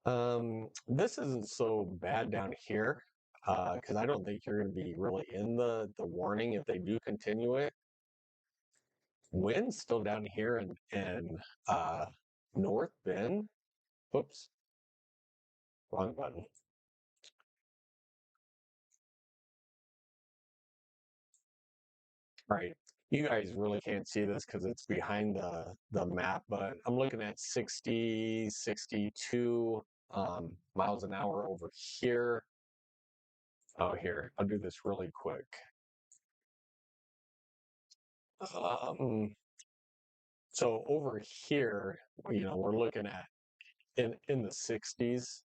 This isn't so bad down here, because I don't think you're going to be really in the warning if they do continue it. Wind's still down here in North Bend. Whoops, wrong button. All right. You guys really can't see this because it's behind the map, but I'm looking at 60, 62 miles an hour over here. Oh, here, I'll do this really quick. Um, so over here, we're looking at in the 60s,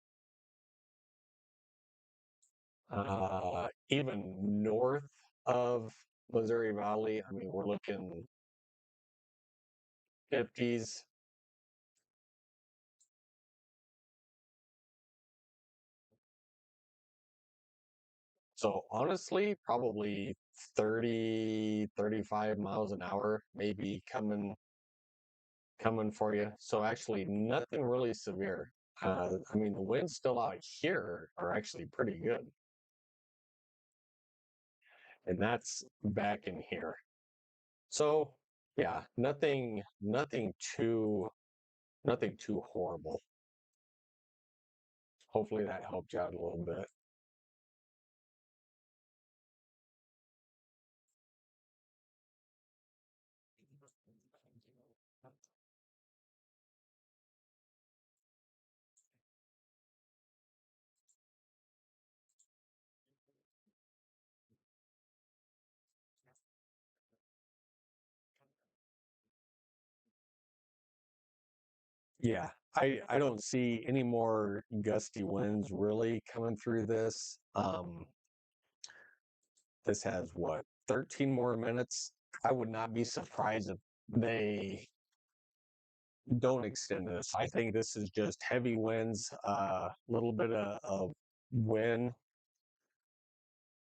even north of Missouri Valley. I mean, we're looking 50s. So honestly, probably 30, 35 miles an hour, maybe coming for you. So actually nothing really severe. I mean, the winds still out here are actually pretty good. And that's back in here. So yeah, nothing too horrible. Hopefully that helped you out a little bit. Yeah, I don't see any more gusty winds really coming through this. This has what, 13 more minutes? I would not be surprised if they don't extend this. I think this is just heavy winds, a little bit of wind,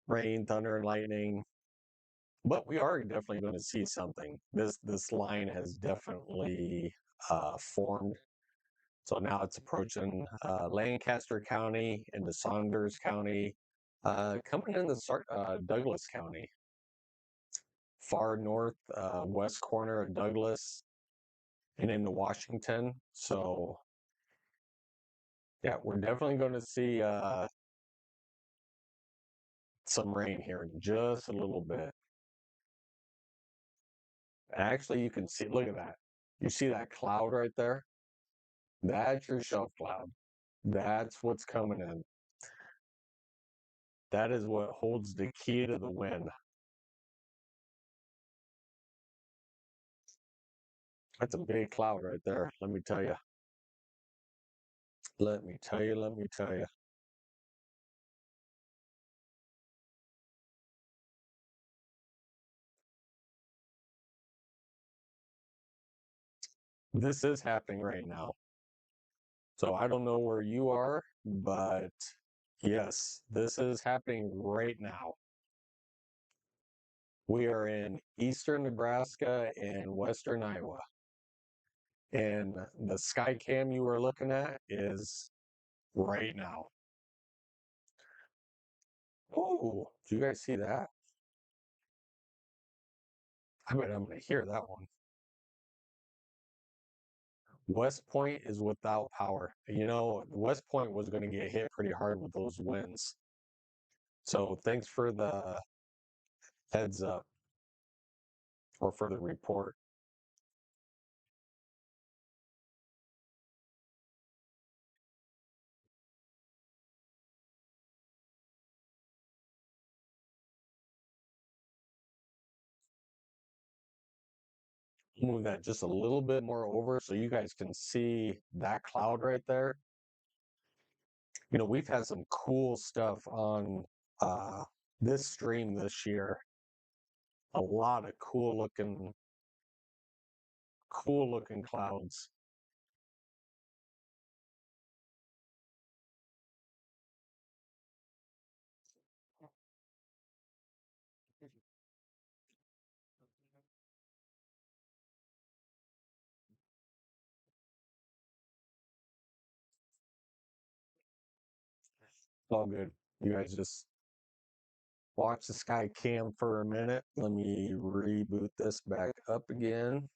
rain, thunder, and lightning. But we are definitely going to see something. This line has definitely formed. So now it's approaching Lancaster County into Saunders County, coming into Douglas County, far north west corner of Douglas and into Washington. So yeah, we're definitely going to see some rain here in just a little bit. Actually, you can see, look at that. You see that cloud right there? That's your shelf cloud. That's what's coming in. That is what holds the key to the wind. That's a big cloud right there, let me tell you. Let me tell you. This is happening right now. So I don't know where you are, but yes, this is happening right now. We are in eastern Nebraska and western Iowa. And the sky cam you were looking at is right now. Oh, do you guys see that? I bet I'm going to hear that one. West Point is without power. You know, West Point was going to get hit pretty hard with those winds. So thanks for the heads up or for the report. Move that just a little bit more over so you guys can see that cloud right there. You know, we've had some cool stuff on uh, this stream this year. A lot of cool looking clouds. All good. You guys just watch the sky cam for a minute. Let me reboot this back up again.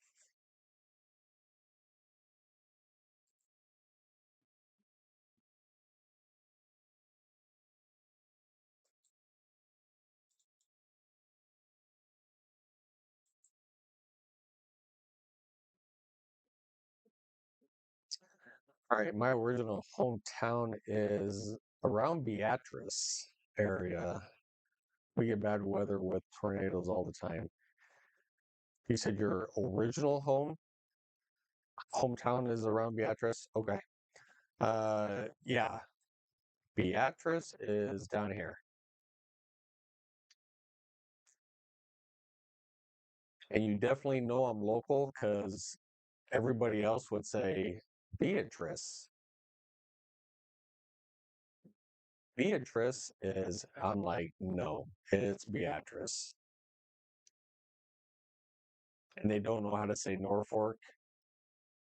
All right, my original hometown is around Beatrice area. We get bad weather with tornadoes all the time. You said your original hometown is around Beatrice? Okay. Yeah, Beatrice is down here. And you definitely know I'm local because everybody else would say Beatrice. Beatrice is, I'm like, no, it's Beatrice. And they don't know how to say Norfolk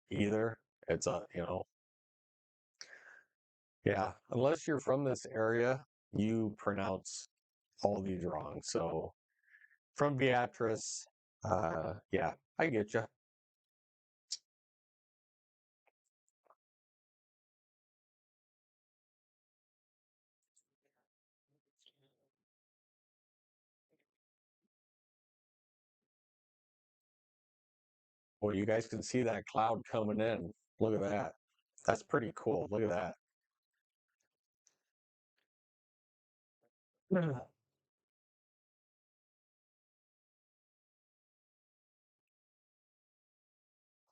either. It's yeah, unless you're from this area, you pronounce all these wrong. So from Beatrice, yeah, I get you. Well, you guys can see that cloud coming in. Look at that. That's pretty cool. Look at that.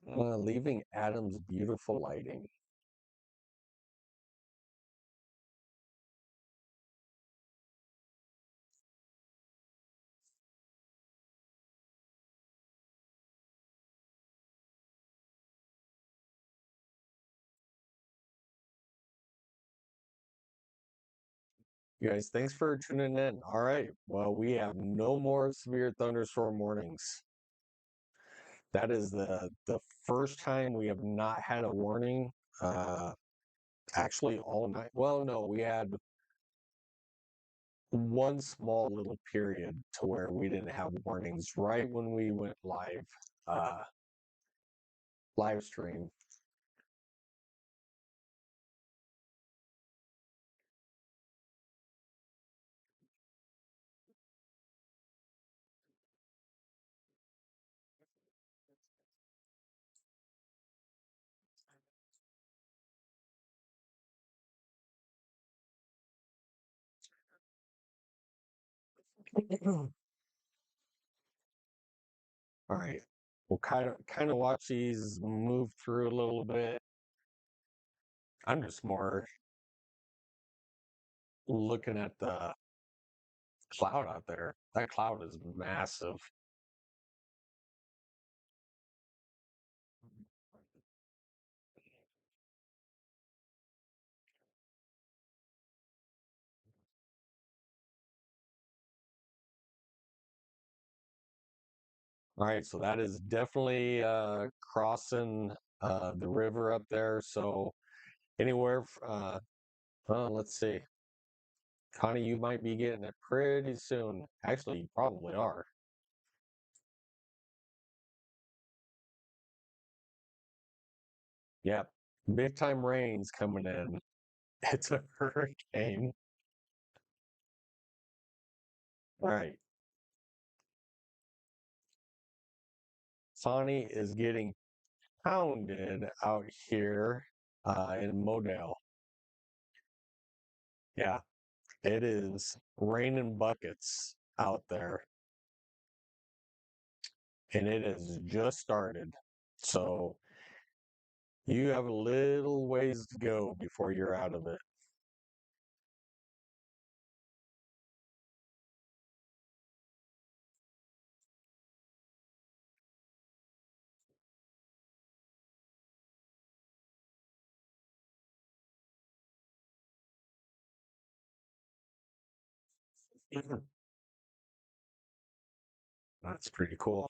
Leaving Adam's beautiful lighting. You guys, thanks for tuning in. All right. Well, we have no more severe thunderstorm warnings. That is the first time we have not had a warning. Actually, all night. Well, no, we had one small little period to where we didn't have warnings right when we went uh, live stream. All right. We'll kind of watch these move through a little bit. I'm just more looking at the cloud out there. That cloud is massive. All right, so that is definitely crossing the river up there. So anywhere, let's see. Connie, you might be getting it pretty soon. Actually, you probably are. Yeah, big time rains coming in. It's a hurricane. All right. Sonny is getting pounded out here in Modale. Yeah, it is raining buckets out there, and it has just started. So you have a little ways to go before you're out of it. That's pretty cool.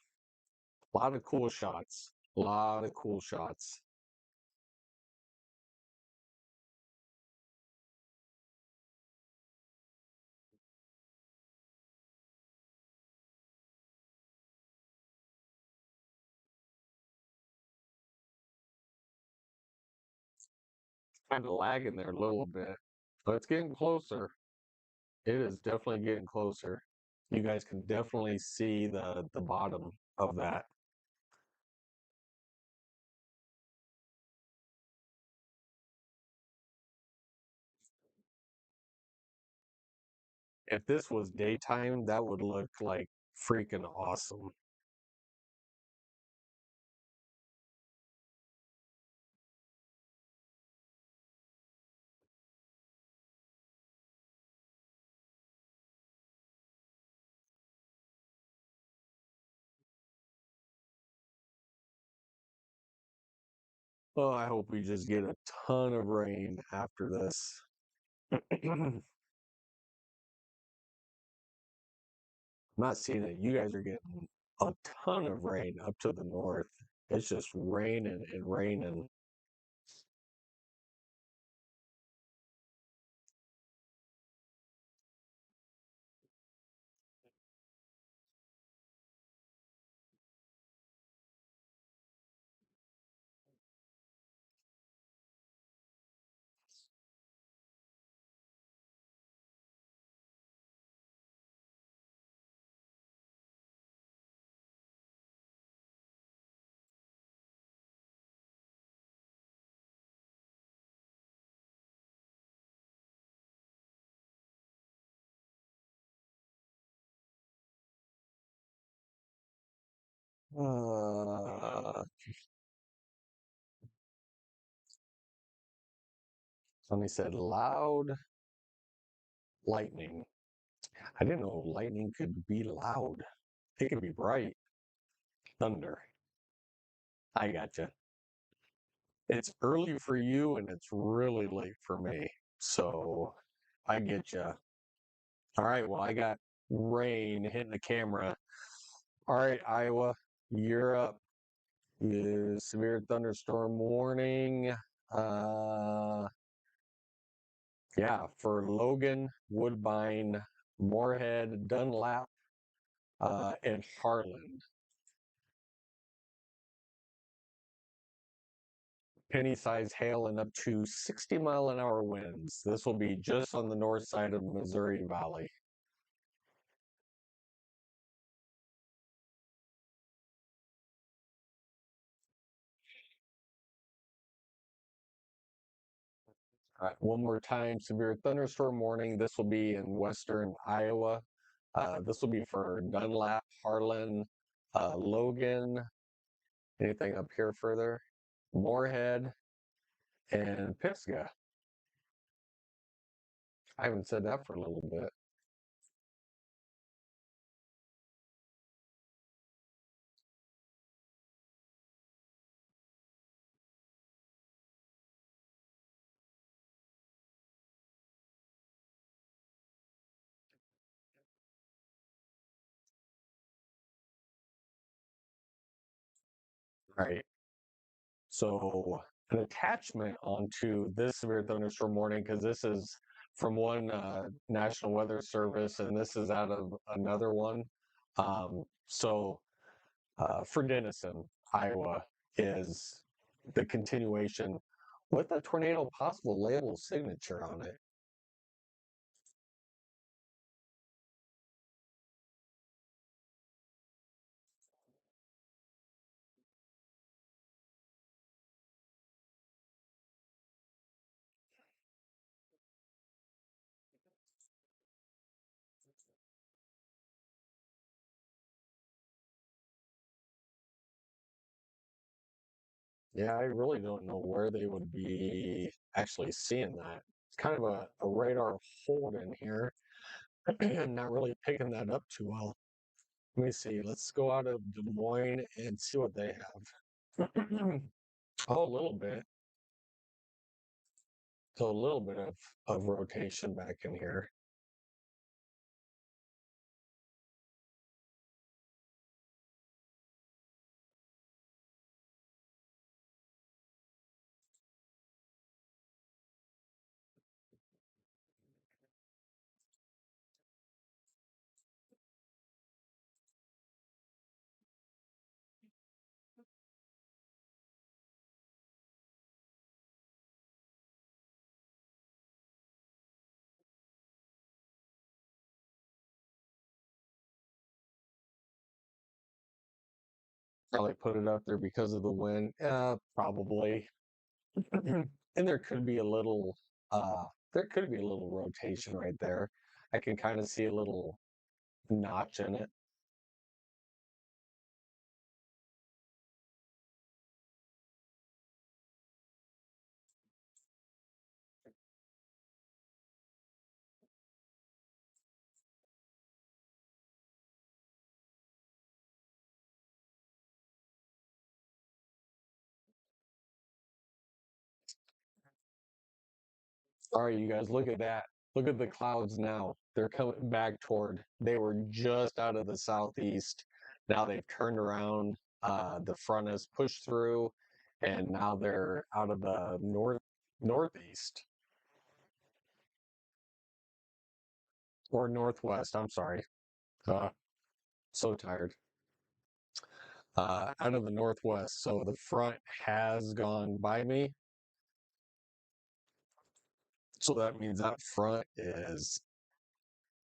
A lot of cool shots. A lot of cool shots. Kind of lagging there a little bit, but it's getting closer. It is definitely getting closer. You guys can definitely see the bottom of that. If this was daytime, that would look like freaking awesome. Oh, I hope we just get a ton of rain after this. I'm not seeing it. You guys are getting a ton of rain up to the north. It's just raining and raining. Uh, Somebody said loud lightning. I didn't know lightning could be loud. It could be bright. Thunder. I gotcha. It's early for you and it's really late for me. So I get you. All right. Well, I got rain hitting the camera. All right, Iowa, you're up. Severe thunderstorm warning. Uh, yeah, for Logan, Woodbine, Moorhead, Dunlap, and Harlan. Penny size hail and up to 60-mile-an-hour winds. This will be just on the north side of Missouri Valley. All right, one more time, severe thunderstorm warning. This will be in western Iowa. This will be for Dunlap, Harlan, Logan, anything up here further, Moorhead, and Pisgah. I haven't said that for a little bit. All right. So an attachment onto this severe thunderstorm warning, because this is from one National Weather Service, and this is out of another one. So for Denison, Iowa is the continuation with a tornado possible label signature on it. Yeah, I really don't know where they would be actually seeing that. It's kind of a radar hold in here. I'm not really picking that up too well. Let me see. Let's go out of Des Moines and see what they have. Oh, a little bit. So a little bit of rotation back in here. Probably put it up there because of the wind. Probably. And there could be a little uh there could be a little rotation right there. I can kind of see a little notch in it. All right, you guys, look at that. Look at the clouds now. They're coming back toward. They were just out of the southeast. Now they've turned around. The front has pushed through, and now they're out of the northeast or northwest. I'm sorry. Uh, so tired. Out of the northwest. So the front has gone by me. So that means that front is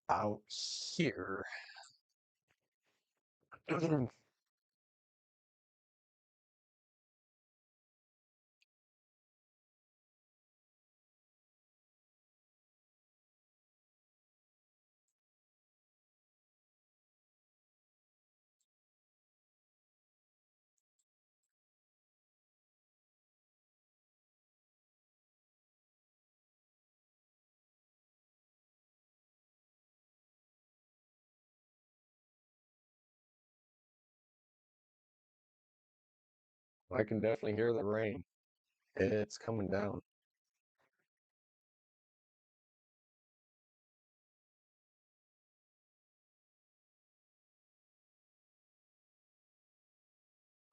out here. I can definitely hear the rain. It's coming down,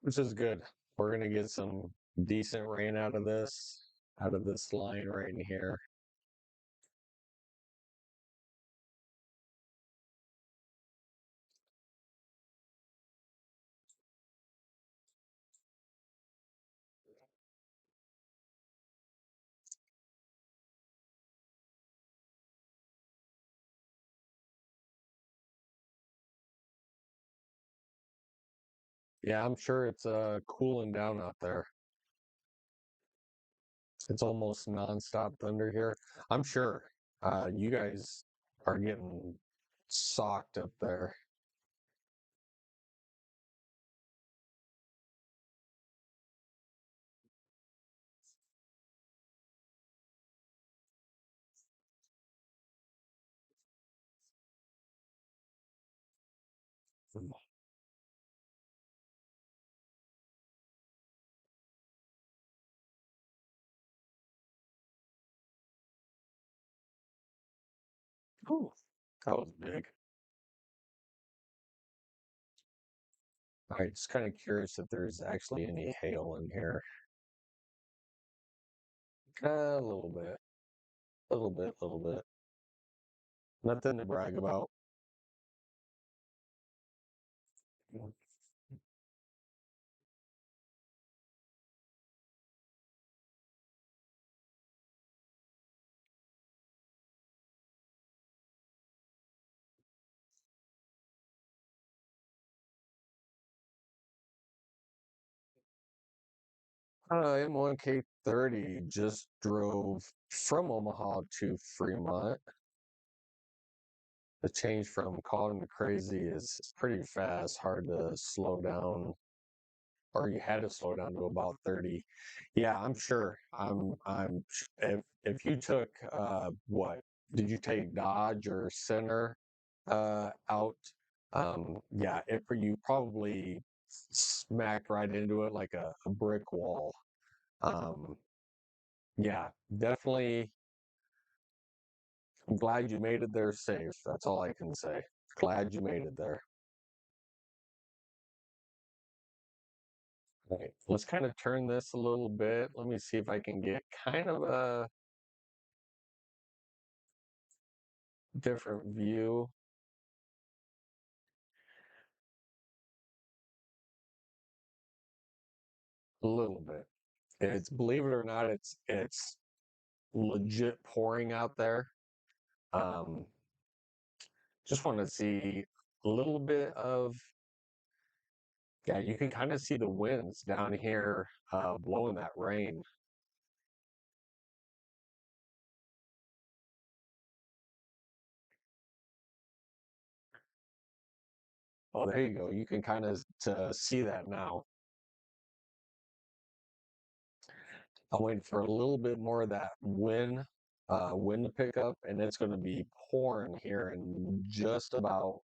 which is good. We're gonna get some decent rain out of this line right in here. Yeah, I'm sure it's cooling down out there. It's almost nonstop thunder here. I'm sure you guys are getting socked up there. Ooh, that was big. All right, just kind of curious if there's actually any hail in here. A little bit, a little bit. Nothing to brag about. M1K30 just drove from Omaha to Fremont. The change from calm to crazy is pretty fast, hard to slow down, or you had to slow down to about 30. Yeah, I'm sure. If you took what did you take Dodge or Center out? Yeah, if you probably smacked right into it like a brick wall. Um, yeah, definitely. I'm glad you made it there safe. That's all I can say. Glad you made it there. Right. Let's kind of turn this a little bit. Let me see if I can get kind of a different view. A little bit. It's believe it or not, it's legit pouring out there. Um, just want to see a little bit of yeah, you can kind of see the winds down here blowing that rain. Oh, there you go. You can kind of see that now. I'm waiting for a little bit more of that wind to pick up, and it's going to be pouring here in just about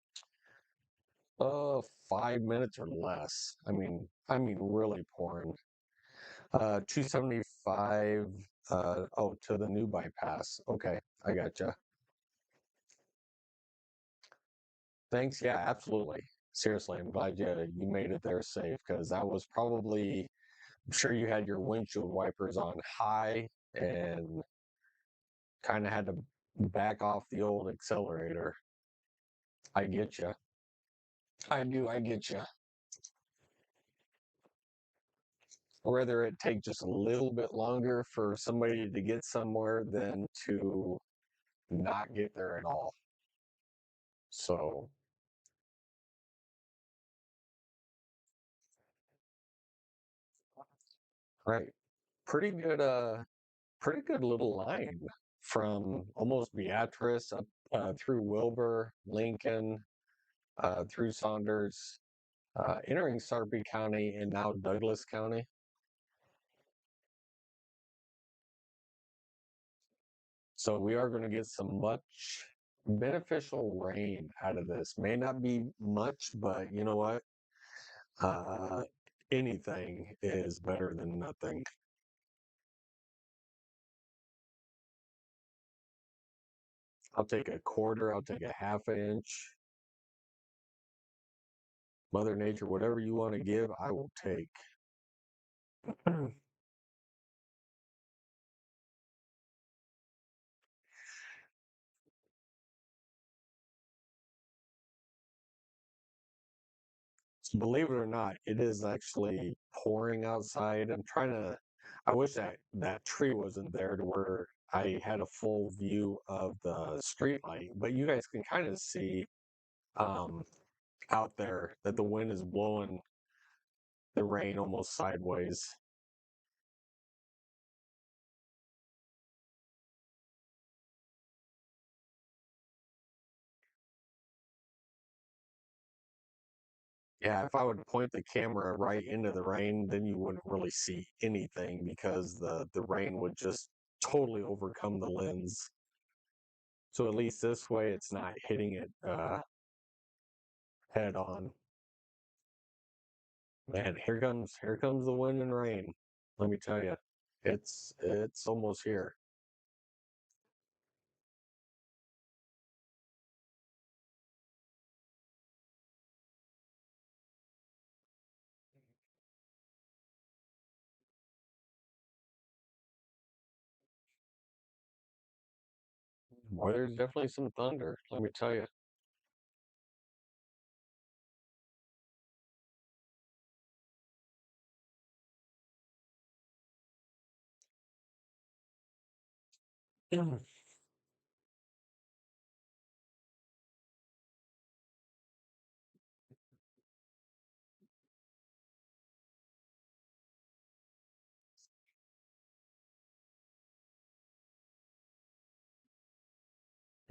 5 minutes or less. I mean, really pouring. 275. Oh, to the new bypass. Okay, I gotcha. Thanks. Yeah, absolutely. Seriously, I'm glad you made it there safe because that was probably. I'm sure you had your windshield wipers on high and kind of had to back off the old accelerator. I get you. I do. I get you. Whether it take just a little bit longer for somebody to get somewhere than to not get there at all. So, right. Pretty good, pretty good little line from almost Beatrice up through Wilbur, Lincoln, through Saunders, entering Sarpy County and now Douglas County. So we are going to get some much beneficial rain out of this. May not be much, but you know what? Uh, anything is better than nothing. I'll take a quarter, I'll take a half an inch. Mother Nature, whatever you want to give, I will take. Believe it or not, it is actually pouring outside. I wish that tree wasn't there to where I had a full view of the street light, but you guys can kind of see um, out there that the wind is blowing the rain almost sideways. Yeah, if I would point the camera right into the rain, then you wouldn't really see anything because the rain would just totally overcome the lens. So at least this way, it's not hitting it head on. Man, here comes the wind and rain. Let me tell you, it's almost here. Boy, there's definitely some thunder. Let me tell you.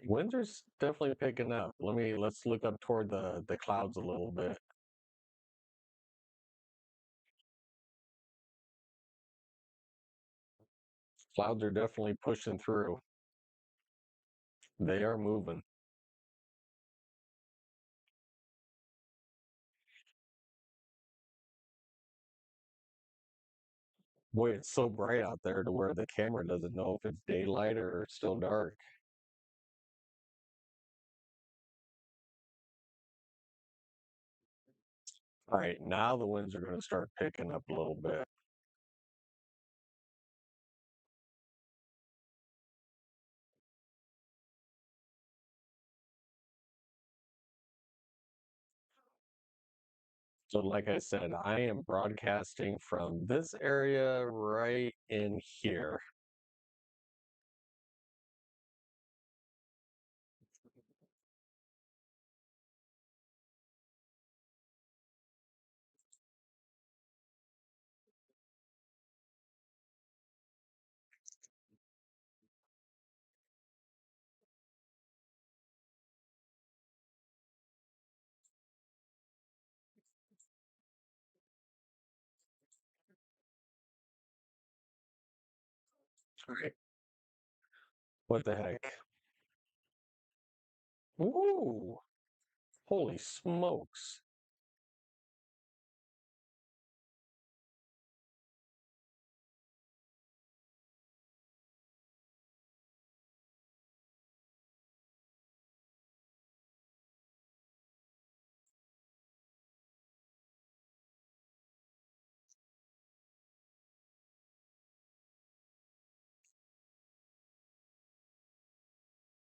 Windsor's definitely picking up. Let's look up toward the clouds a little bit. Clouds are definitely pushing through. They are moving. Boy, it's so bright out there to where the camera doesn't know if it's daylight or still dark. All right, now the winds are going to start picking up a little bit. So, like I said, I am broadcasting from this area right in here. All right, what the heck? Ooh, holy smokes.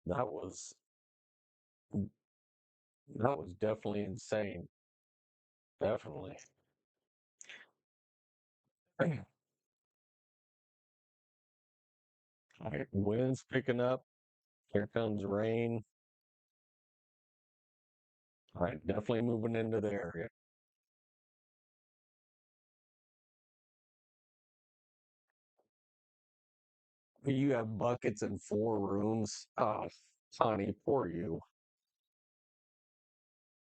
That was that was definitely insane. Definitely. All right, winds picking up. Here comes rain. All right, definitely moving into the area. You have buckets in 4 rooms. Oh, Connie, poor you.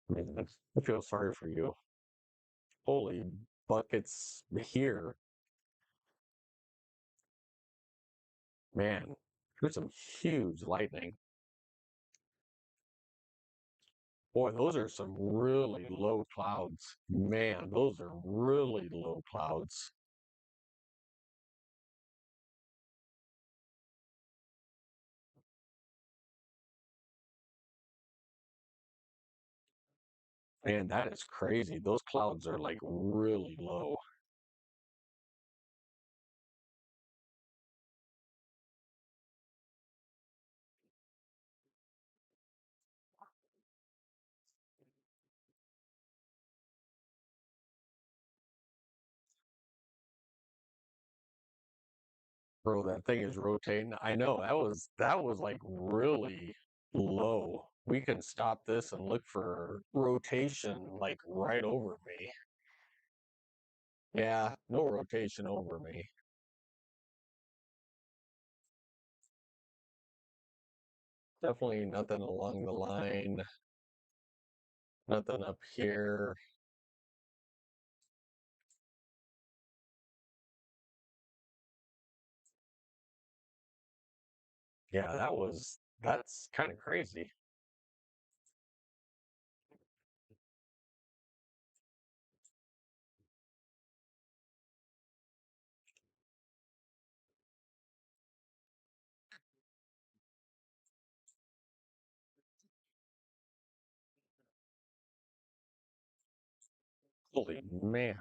Man, I feel sorry for you. Holy buckets here. Man, there's some huge lightning. Boy, those are some really low clouds. Man, those are really low clouds. Man, that is crazy. Those clouds are like really low. Bro, that thing is rotating. I know that was like really low. We can stop this and look for rotation like right over me. Yeah, no rotation over me. Definitely nothing along the line, nothing up here. Yeah, that's kind of crazy. Holy man.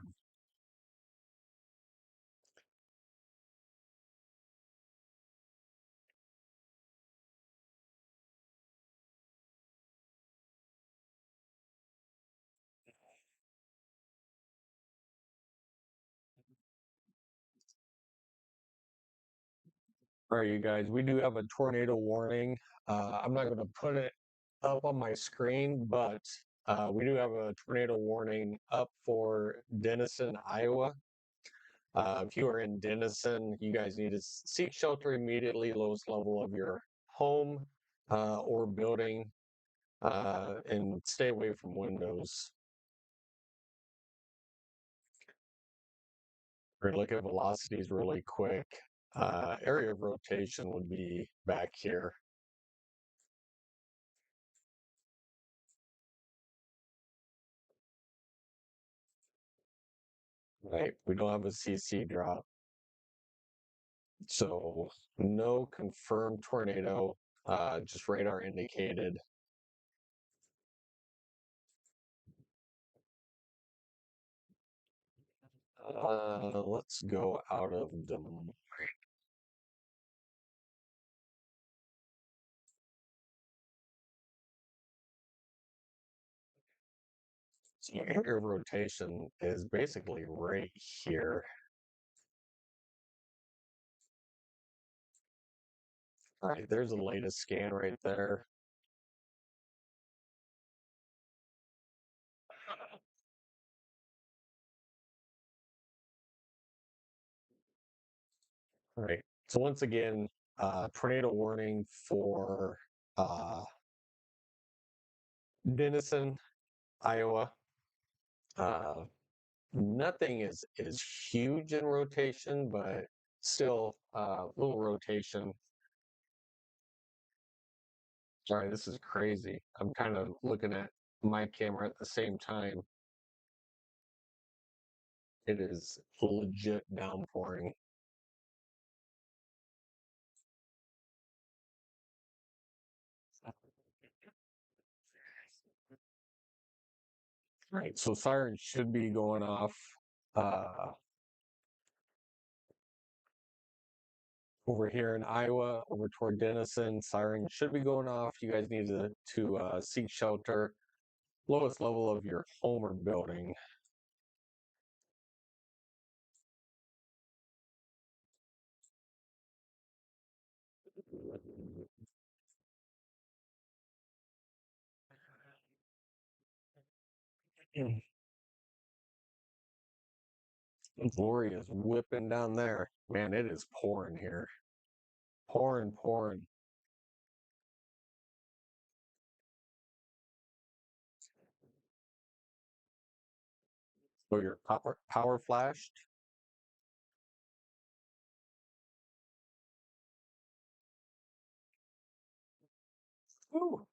All right, you guys, we do have a tornado warning. I'm not going to put it up on my screen, but we do have a tornado warning up for Denison, Iowa. If you are in Denison, you guys need to seek shelter immediately, lowest level of your home. or building, and stay away from windows. We're going to look at velocities really quick. Area of rotation would be back here. Right, we don't have a CC drop. So no confirmed tornado, just radar indicated. Let's go out of the area of rotation is basically right here. All right, there's the latest scan right there. All right, so once again, tornado warning for Denison, Iowa. Nothing is huge in rotation, but still a little rotation. Sorry, this is crazy. I'm kind of looking at my camera at the same time. It is legit downpouring. Right, so sirens should be going off over here in Iowa, over toward Denison. Sirens should be going off. You guys need to seek shelter. Lowest level of your home or building. Glory is whipping down there. Man, it is pouring here. Pouring, pouring. So your power flashed. Ooh.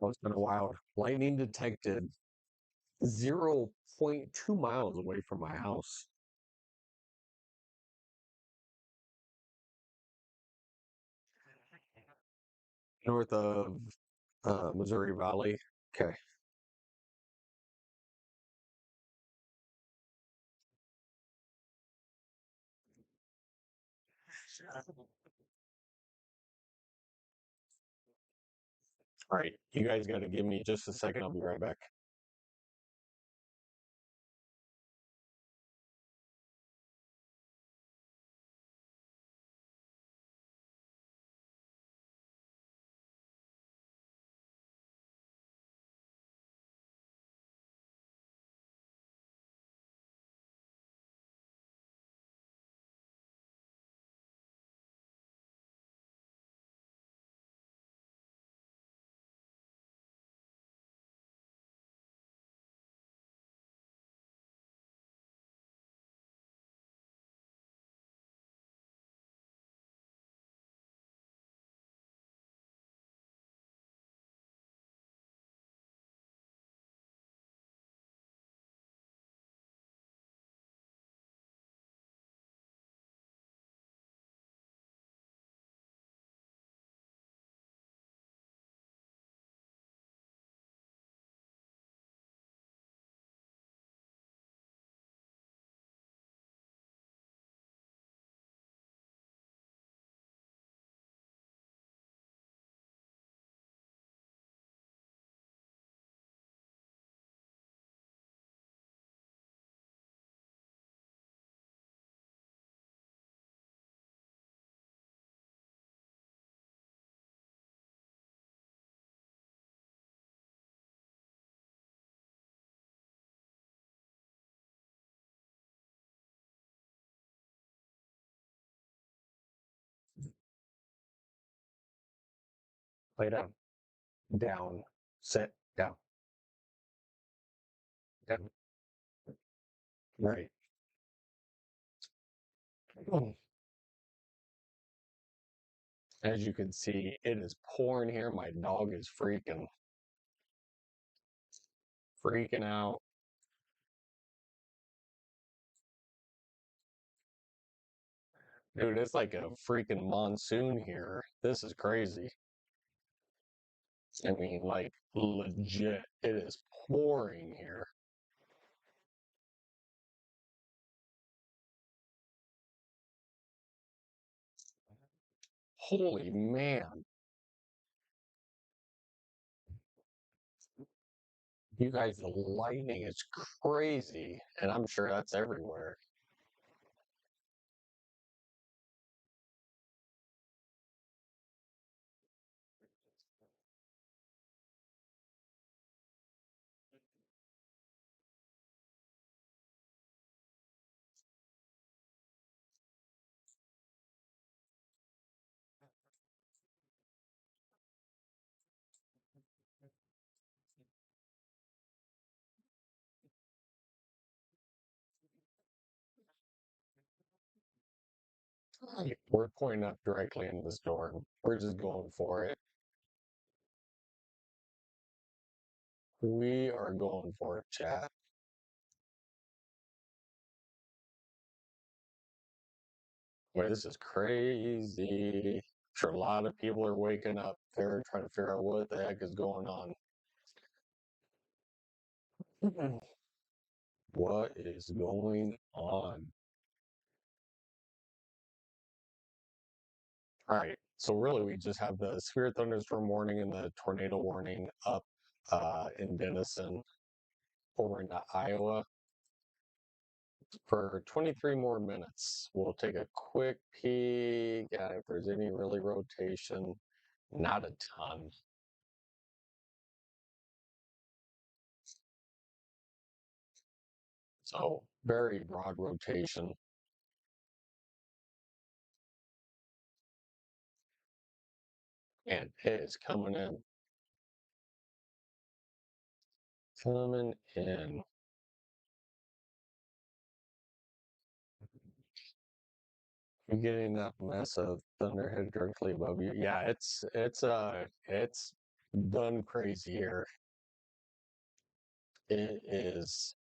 Oh, it's been wild. Lightning detected 0.2 miles away from my house. North of Missouri Valley. Okay. All right. You guys got to give me just a second. I'll be right back. Lay down. Down. Sit. Down. Down. Right. As you can see, it is pouring here. My dog is freaking out. Dude, it's like a freaking monsoon here. This is crazy. I mean, like, legit, it is pouring here. Holy man. You guys, the lightning is crazy. And I'm sure that's everywhere. We're pointing up directly into the storm. We're just going for it. We are going for it, chat. Boy, this is crazy. I'm sure a lot of people are waking up. They're trying to figure out what the heck is going on. What is going on? All right. So really, we just have the severe thunderstorm warning and the tornado warning up in Denison over into Iowa for 23 more minutes. We'll take a quick peek at if there's any really rotation. Not a ton. So very broad rotation. And it is coming in. Coming in. You're getting that massive thunderhead directly above you. Yeah, it's done crazy here. It is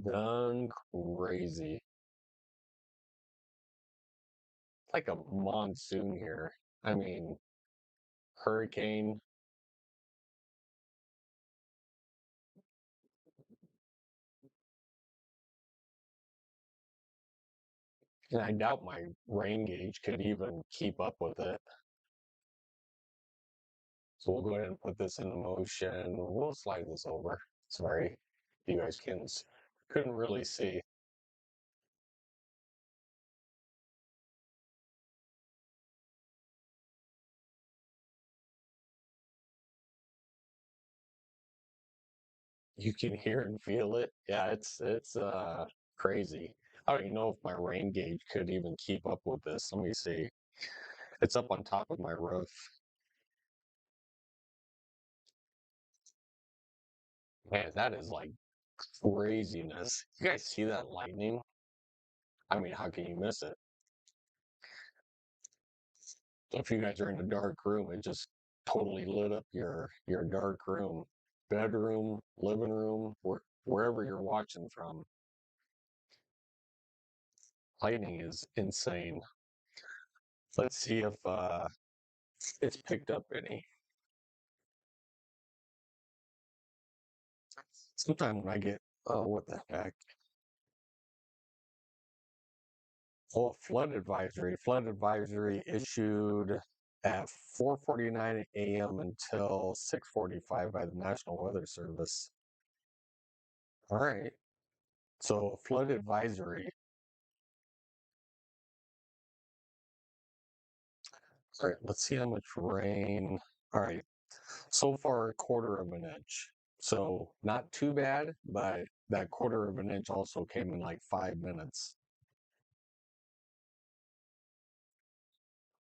done crazy. It's like a monsoon here. I mean, hurricane. And I doubt my rain gauge could even keep up with it. So we'll go ahead and put this into motion. We'll slide this over. Sorry, you guys couldn't really see. You can hear and feel it. Yeah, it's crazy. I don't even know if my rain gauge could even keep up with this. Let me see. It's up on top of my roof. Man, that is like craziness. You guys see that lightning? I mean, how can you miss it? So if you guys are in a dark room, it just totally lit up your dark room, bedroom, living room, wherever you're watching from. Lightning is insane. Let's see if it's picked up any. Sometime when I get, oh, what the heck? Oh, flood advisory issued at 4:49 a.m. until 6:45 by the National Weather Service. All right. So flood advisory. All right, let's see how much rain. All right. So far, a quarter of an inch. So not too bad, but that quarter of an inch also came in like 5 minutes.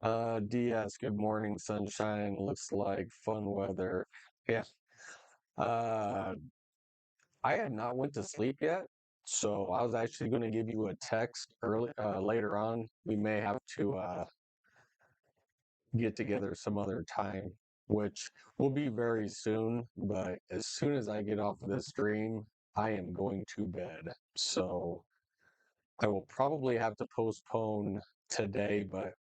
DS, good morning, sunshine. Looks like fun weather. Yeah. Uh, I had not went to sleep yet, so I was actually going to give you a text later on. We may have to get together some other time, which will be very soon. But as soon as I get off of this stream, I am going to bed. So I will probably have to postpone today, but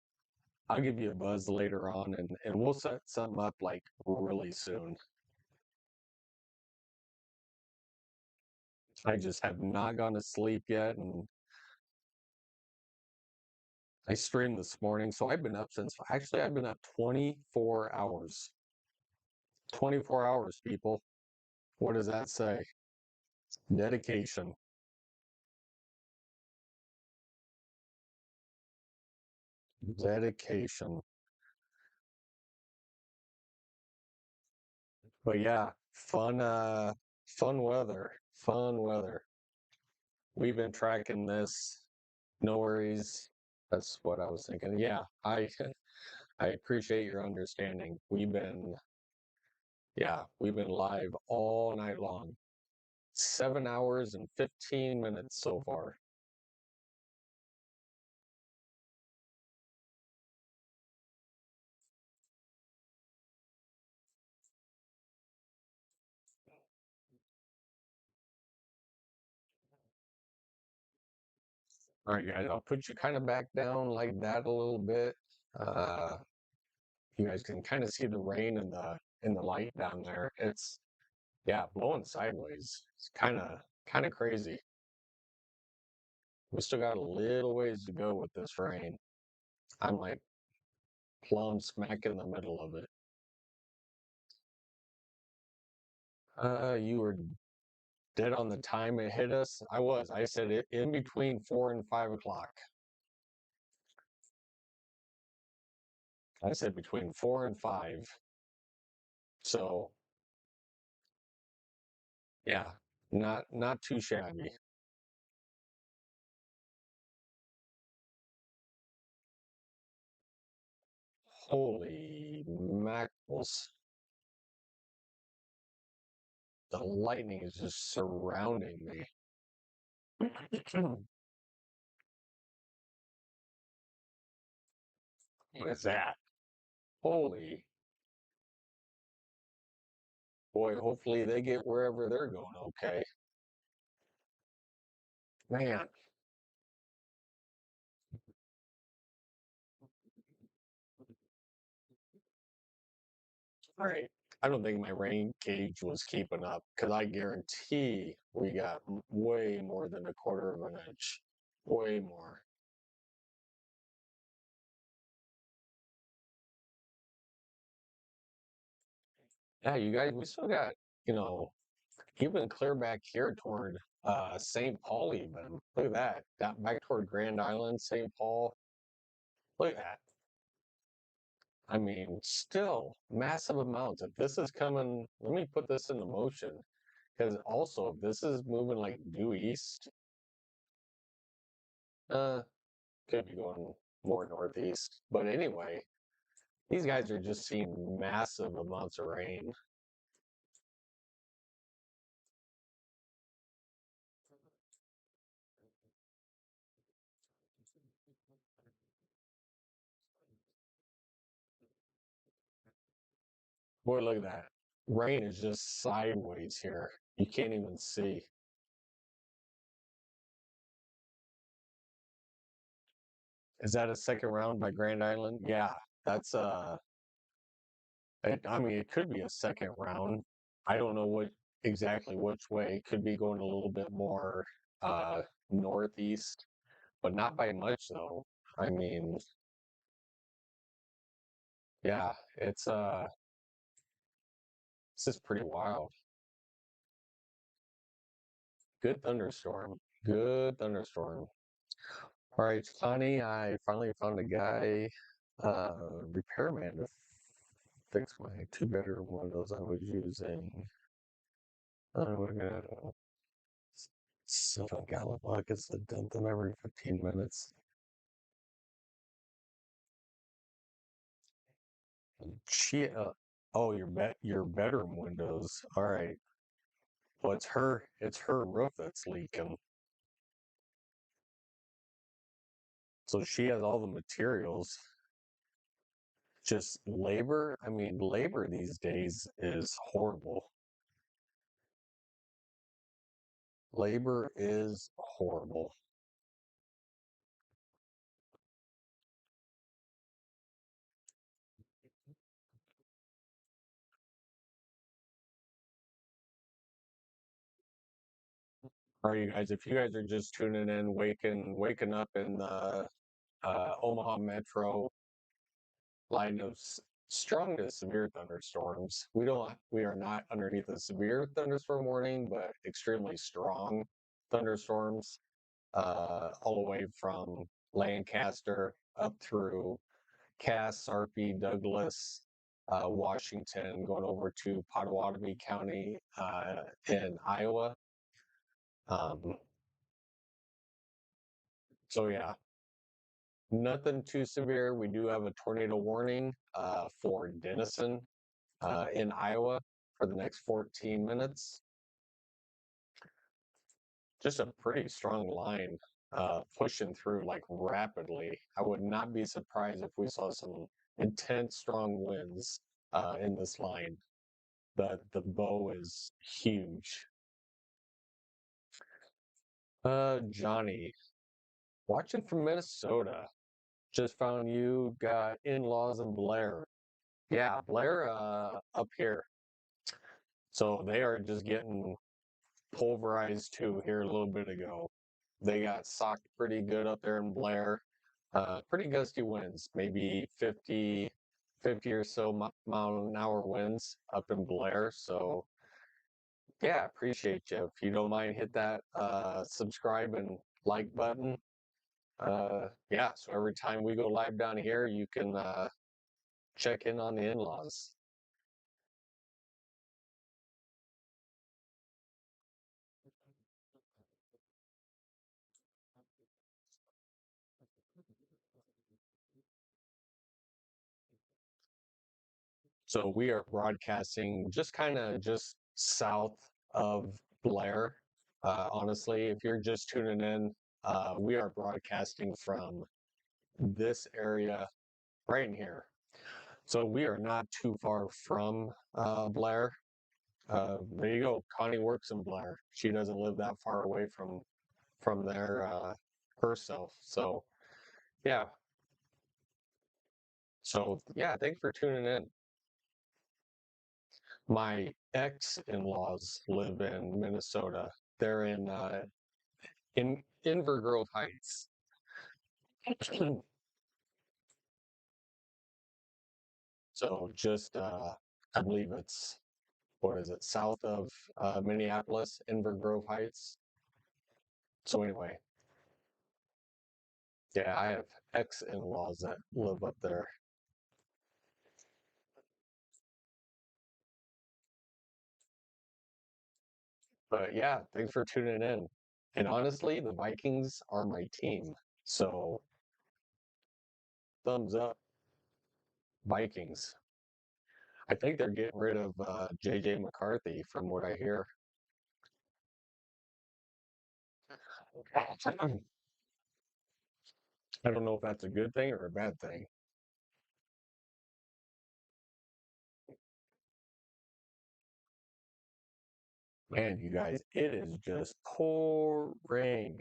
I'll give you a buzz later on and we'll set something up like really soon. I just have not gone to sleep yet and I streamed this morning, so I've been up since actually I've been up 24 hours. 24 hours, people. What does that say? Dedication. Dedication. But yeah, fun weather. Fun weather. We've been tracking this. No worries. That's what I was thinking. Yeah, I appreciate your understanding. We've been live all night long. 7 hours and 15 minutes so far. All right, guys, I'll put you kind of back down like that a little bit. Uh, you guys can kind of see the rain in the light down there. It's blowing sideways. It's kind of crazy. We still got a little ways to go with this rain. I'm like plumb smack in the middle of it. You were dead on the time it hit us. I was. I said it in between 4 and 5 o'clock. I said between 4 and 5. So yeah, not too shabby. Holy mackerels. The lightning is just surrounding me. What is that? Holy boy, hopefully they get wherever they're going okay. Man, all right. I don't think my rain gauge was keeping up because I guarantee we got way more than a quarter of an inch. Way more. Yeah, you guys, we still got, you know, even clear back here toward St. Paul even. Look at that. Got back toward Grand Island, St. Paul. Look at that. I mean, still massive amounts. If this is coming, let me put this into motion. Because also, if this is moving like due east, uh, could be going more northeast. But anyway, these guys are just seeing massive amounts of rain. Boy, look at that. Rain is just sideways here. You can't even see. Is that a second round by Grand Island? Yeah, that's I mean, it could be a second round. I don't know what exactly which way. It could be going a little bit more uh northeast, but not by much though. I mean, yeah, this is pretty wild. Good thunderstorm. Good thunderstorm. All right, Connie, I finally found a guy, repairman to fix my two-bedroom windows I was using. We're gonna so Gallipoli gets to dump them every 15 minutes. She, oh, your bedroom windows. All right. Well, it's her roof that's leaking. So she has all the materials. Just labor. I mean, labor these days is horrible. Labor is horrible. All right, you guys, if you guys are just tuning in, waking up in the Omaha Metro line of strong to severe thunderstorms. We are not underneath a severe thunderstorm warning, but extremely strong thunderstorms, all the way from Lancaster up through Cass, Sarpy, Douglas, Washington, going over to Pottawatomie County in Iowa. Um, so yeah, nothing too severe. We do have a tornado warning for Denison in Iowa for the next 14 minutes. Just a pretty strong line pushing through like rapidly. I would not be surprised if we saw some intense, strong winds in this line. The bow is huge. Johnny, watching from Minnesota. Just found you got in-laws in Blair. Yeah, Blair up here. So they are just getting pulverized too here a little bit ago. They got socked pretty good up there in Blair. Pretty gusty winds, maybe 50 or so mile an hour winds up in Blair. So yeah, appreciate you. If you don't mind, hit that subscribe and like button. Yeah, so every time we go live down here, you can check in on the in-laws. So we are broadcasting just kind of just south of Blair. Honestly, if you're just tuning in, we are broadcasting from this area right in here. So we are not too far from Blair. There you go. Connie works in Blair. She doesn't live that far away from there herself. So yeah. So yeah, thanks for tuning in. My ex-in-laws live in Minnesota. They're in Inver Grove Heights. So just I believe it's what is it, south of Minneapolis, Inver Grove Heights. So anyway, yeah, I have ex-in-laws that live up there. But yeah, thanks for tuning in. And honestly, the Vikings are my team. So thumbs up, Vikings. I think they're getting rid of JJ McCarthy from what I hear. I don't know if that's a good thing or a bad thing. Man, you guys, it is just pouring.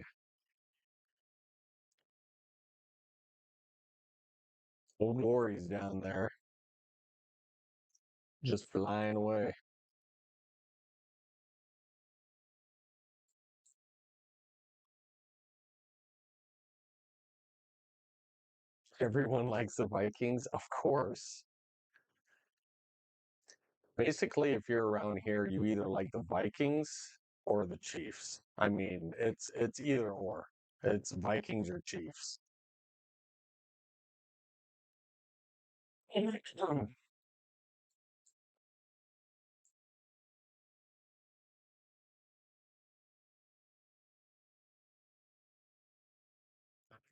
Old glories down there, just flying away. Everyone likes the Vikings, of course. Basically, if you're around here, you either like the Vikings or the Chiefs. I mean, it's either or. It's Vikings or Chiefs.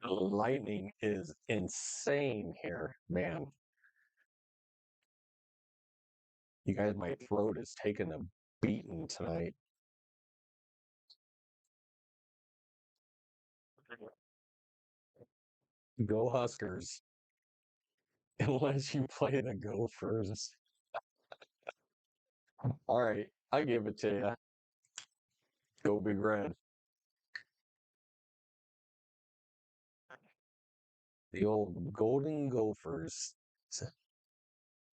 Lightning is insane here, man. You guys, my throat is taking a beating tonight. Go Huskers. Unless you play the Gophers. All right, I give it to you. Go Big Red. The old Golden Gophers.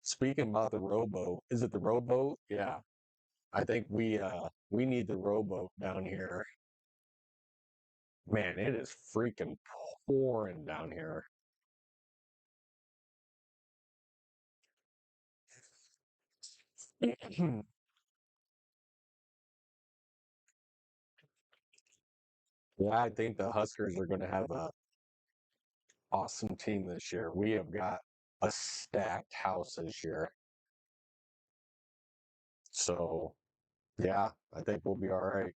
Speaking about the rowboat, is it the rowboat? Yeah, I think we need the rowboat down here. Man, it is freaking pouring down here. Yeah, I think the Huskers are going to have a awesome team this year. We have got a stacked house this year. So, yeah, I think we'll be all right.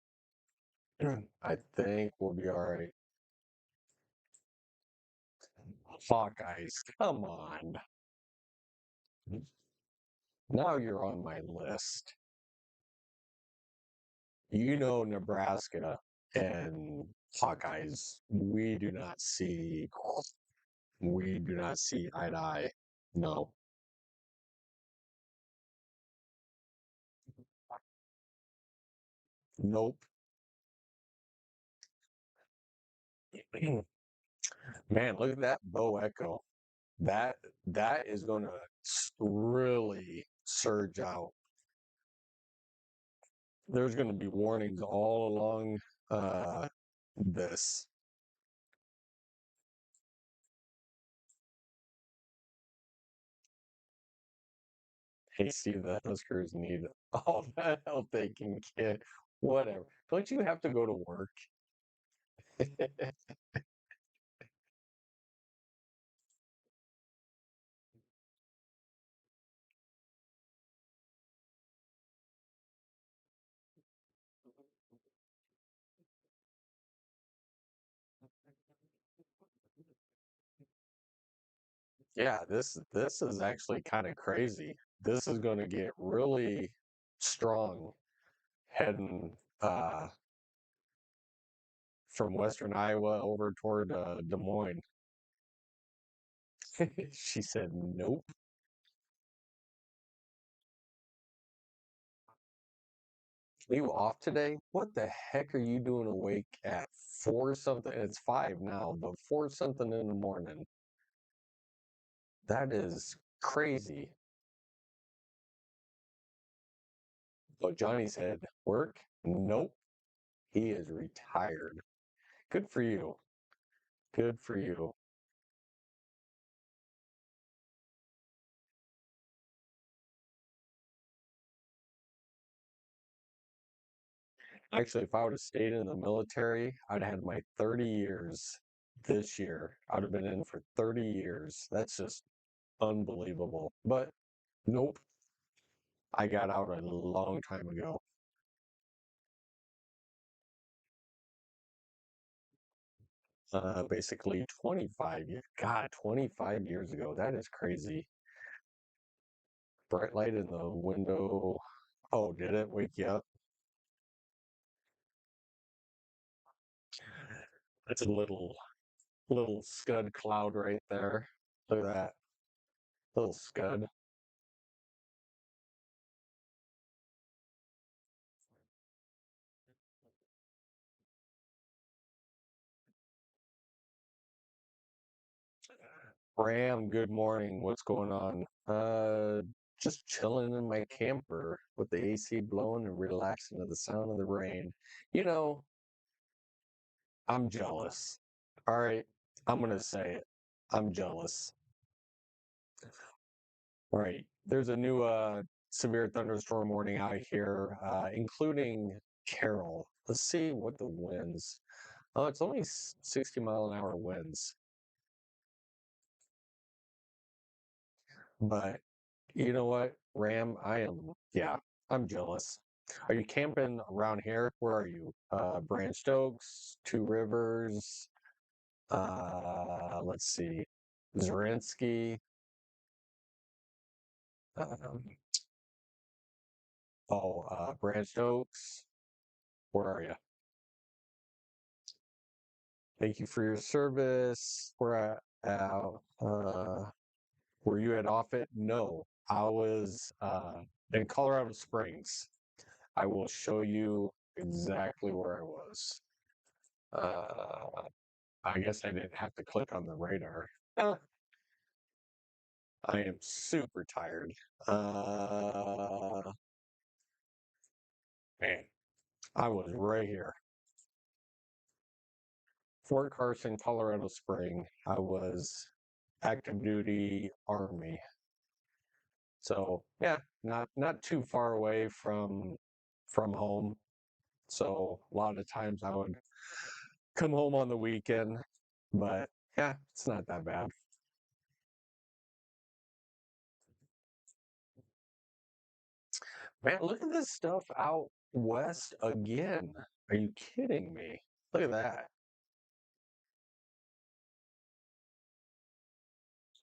I think we'll be all right. Hawkeyes, come on. Now you're on my list. You know Nebraska and Hawkeyes, we do not see eye to eye. No. Nope. Man, look at that bow echo. That that is going to really surge out. There's going to be warnings all along this. Hey, Steve, the Huskers need all the help they can get. Whatever. Don't you have to go to work? Yeah, this is actually kind of crazy. This is going to get really strong heading from western Iowa over toward Des Moines. She said, "Nope." You off today? What the heck are you doing awake at four something? It's five now, but four something in the morning. That is crazy. But Johnny said, "Work? Nope." He is retired. Good for you. Good for you. Actually, if I would have stayed in the military, I'd have had my 30 years this year. I'd have been in for 30 years. That's just unbelievable. But nope, I got out a long time ago. Basically 25 years. God, 25 years ago. That is crazy. Bright light in the window. Oh, did it wake you up? That's a little scud cloud right there. Look at that little scud. Ram, good morning. What's going on? Just chilling in my camper with the AC blowing and relaxing to the sound of the rain. You know, I'm jealous. All right, I'm gonna say it. I'm jealous. All right, there's a new severe thunderstorm warning out here, including Carroll. Let's see what the winds. Oh, it's only 60-mile-an-hour winds, but you know what, Ram? Yeah, I'm jealous. Are you camping around here? Where are you? Branch Oaks, Two Rivers, let's see, Zarinsky. Um, Branch Oaks. Where are you? Thank you for your service. Were you at Offutt? No, I was in Colorado Springs. I will show you exactly where I was. I guess I didn't have to click on the radar. I am super tired. Man, I was right here. Fort Carson, Colorado Spring. I was active duty Army. So yeah, not too far away from home. So a lot of times I would come home on the weekend, but yeah, it's not that bad. Man, look at this stuff out west again. Are you kidding me? Look at that.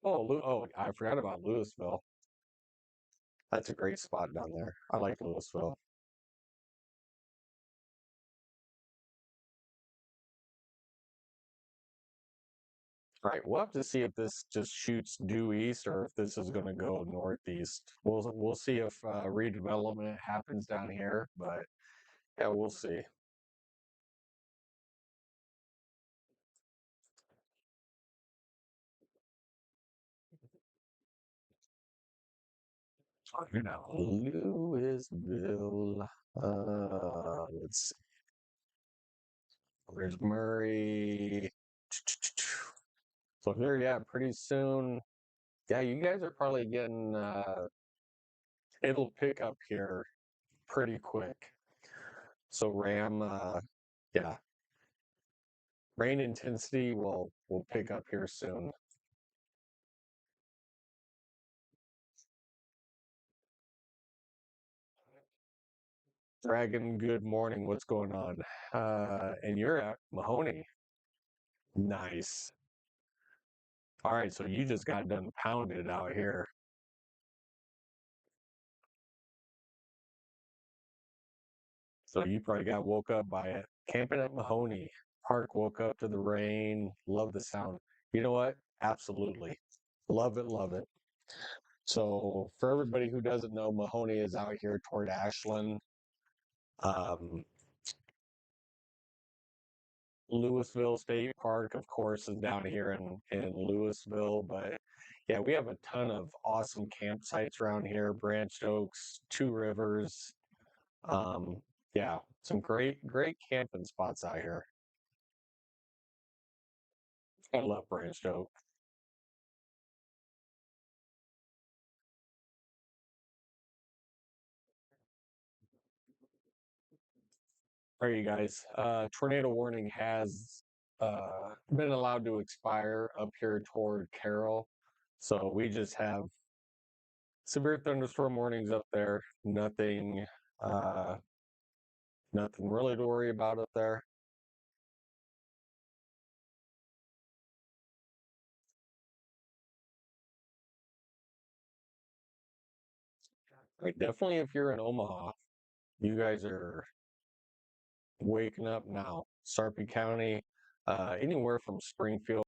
Oh, I forgot about Louisville. That's a great spot down there. I like Louisville. All right, we'll have to see if this just shoots due east or if this is going to go northeast. We'll see if redevelopment happens down here, but yeah, we'll see. Louisville. Let's see. Where's Murray? So here, yeah, pretty soon. Yeah, you guys are probably getting. It'll pick up here pretty quick. So yeah, rain intensity will pick up here soon. Dragon, good morning. What's going on? And you're at Mahoney. Nice. All right, so you just got done pounded out here. So you probably got woke up by it. Camping at Mahoney Park, woke up to the rain, love the sound. You know what? Absolutely. Love it, love it. So for everybody who doesn't know, Mahoney is out here toward Ashland. Um, Louisville State Park, of course, is down here in Louisville, but yeah, we have a ton of awesome campsites around here, Branch Oaks, Two Rivers. Um, yeah, some great camping spots out here. I love Branch Oaks. All right, you guys. Tornado warning has been allowed to expire up here toward Carroll. So we just have severe thunderstorm warnings up there. Uh, nothing really to worry about up there. Right, definitely if you're in Omaha, you guys are waking up now. Sarpy County, anywhere from Springfield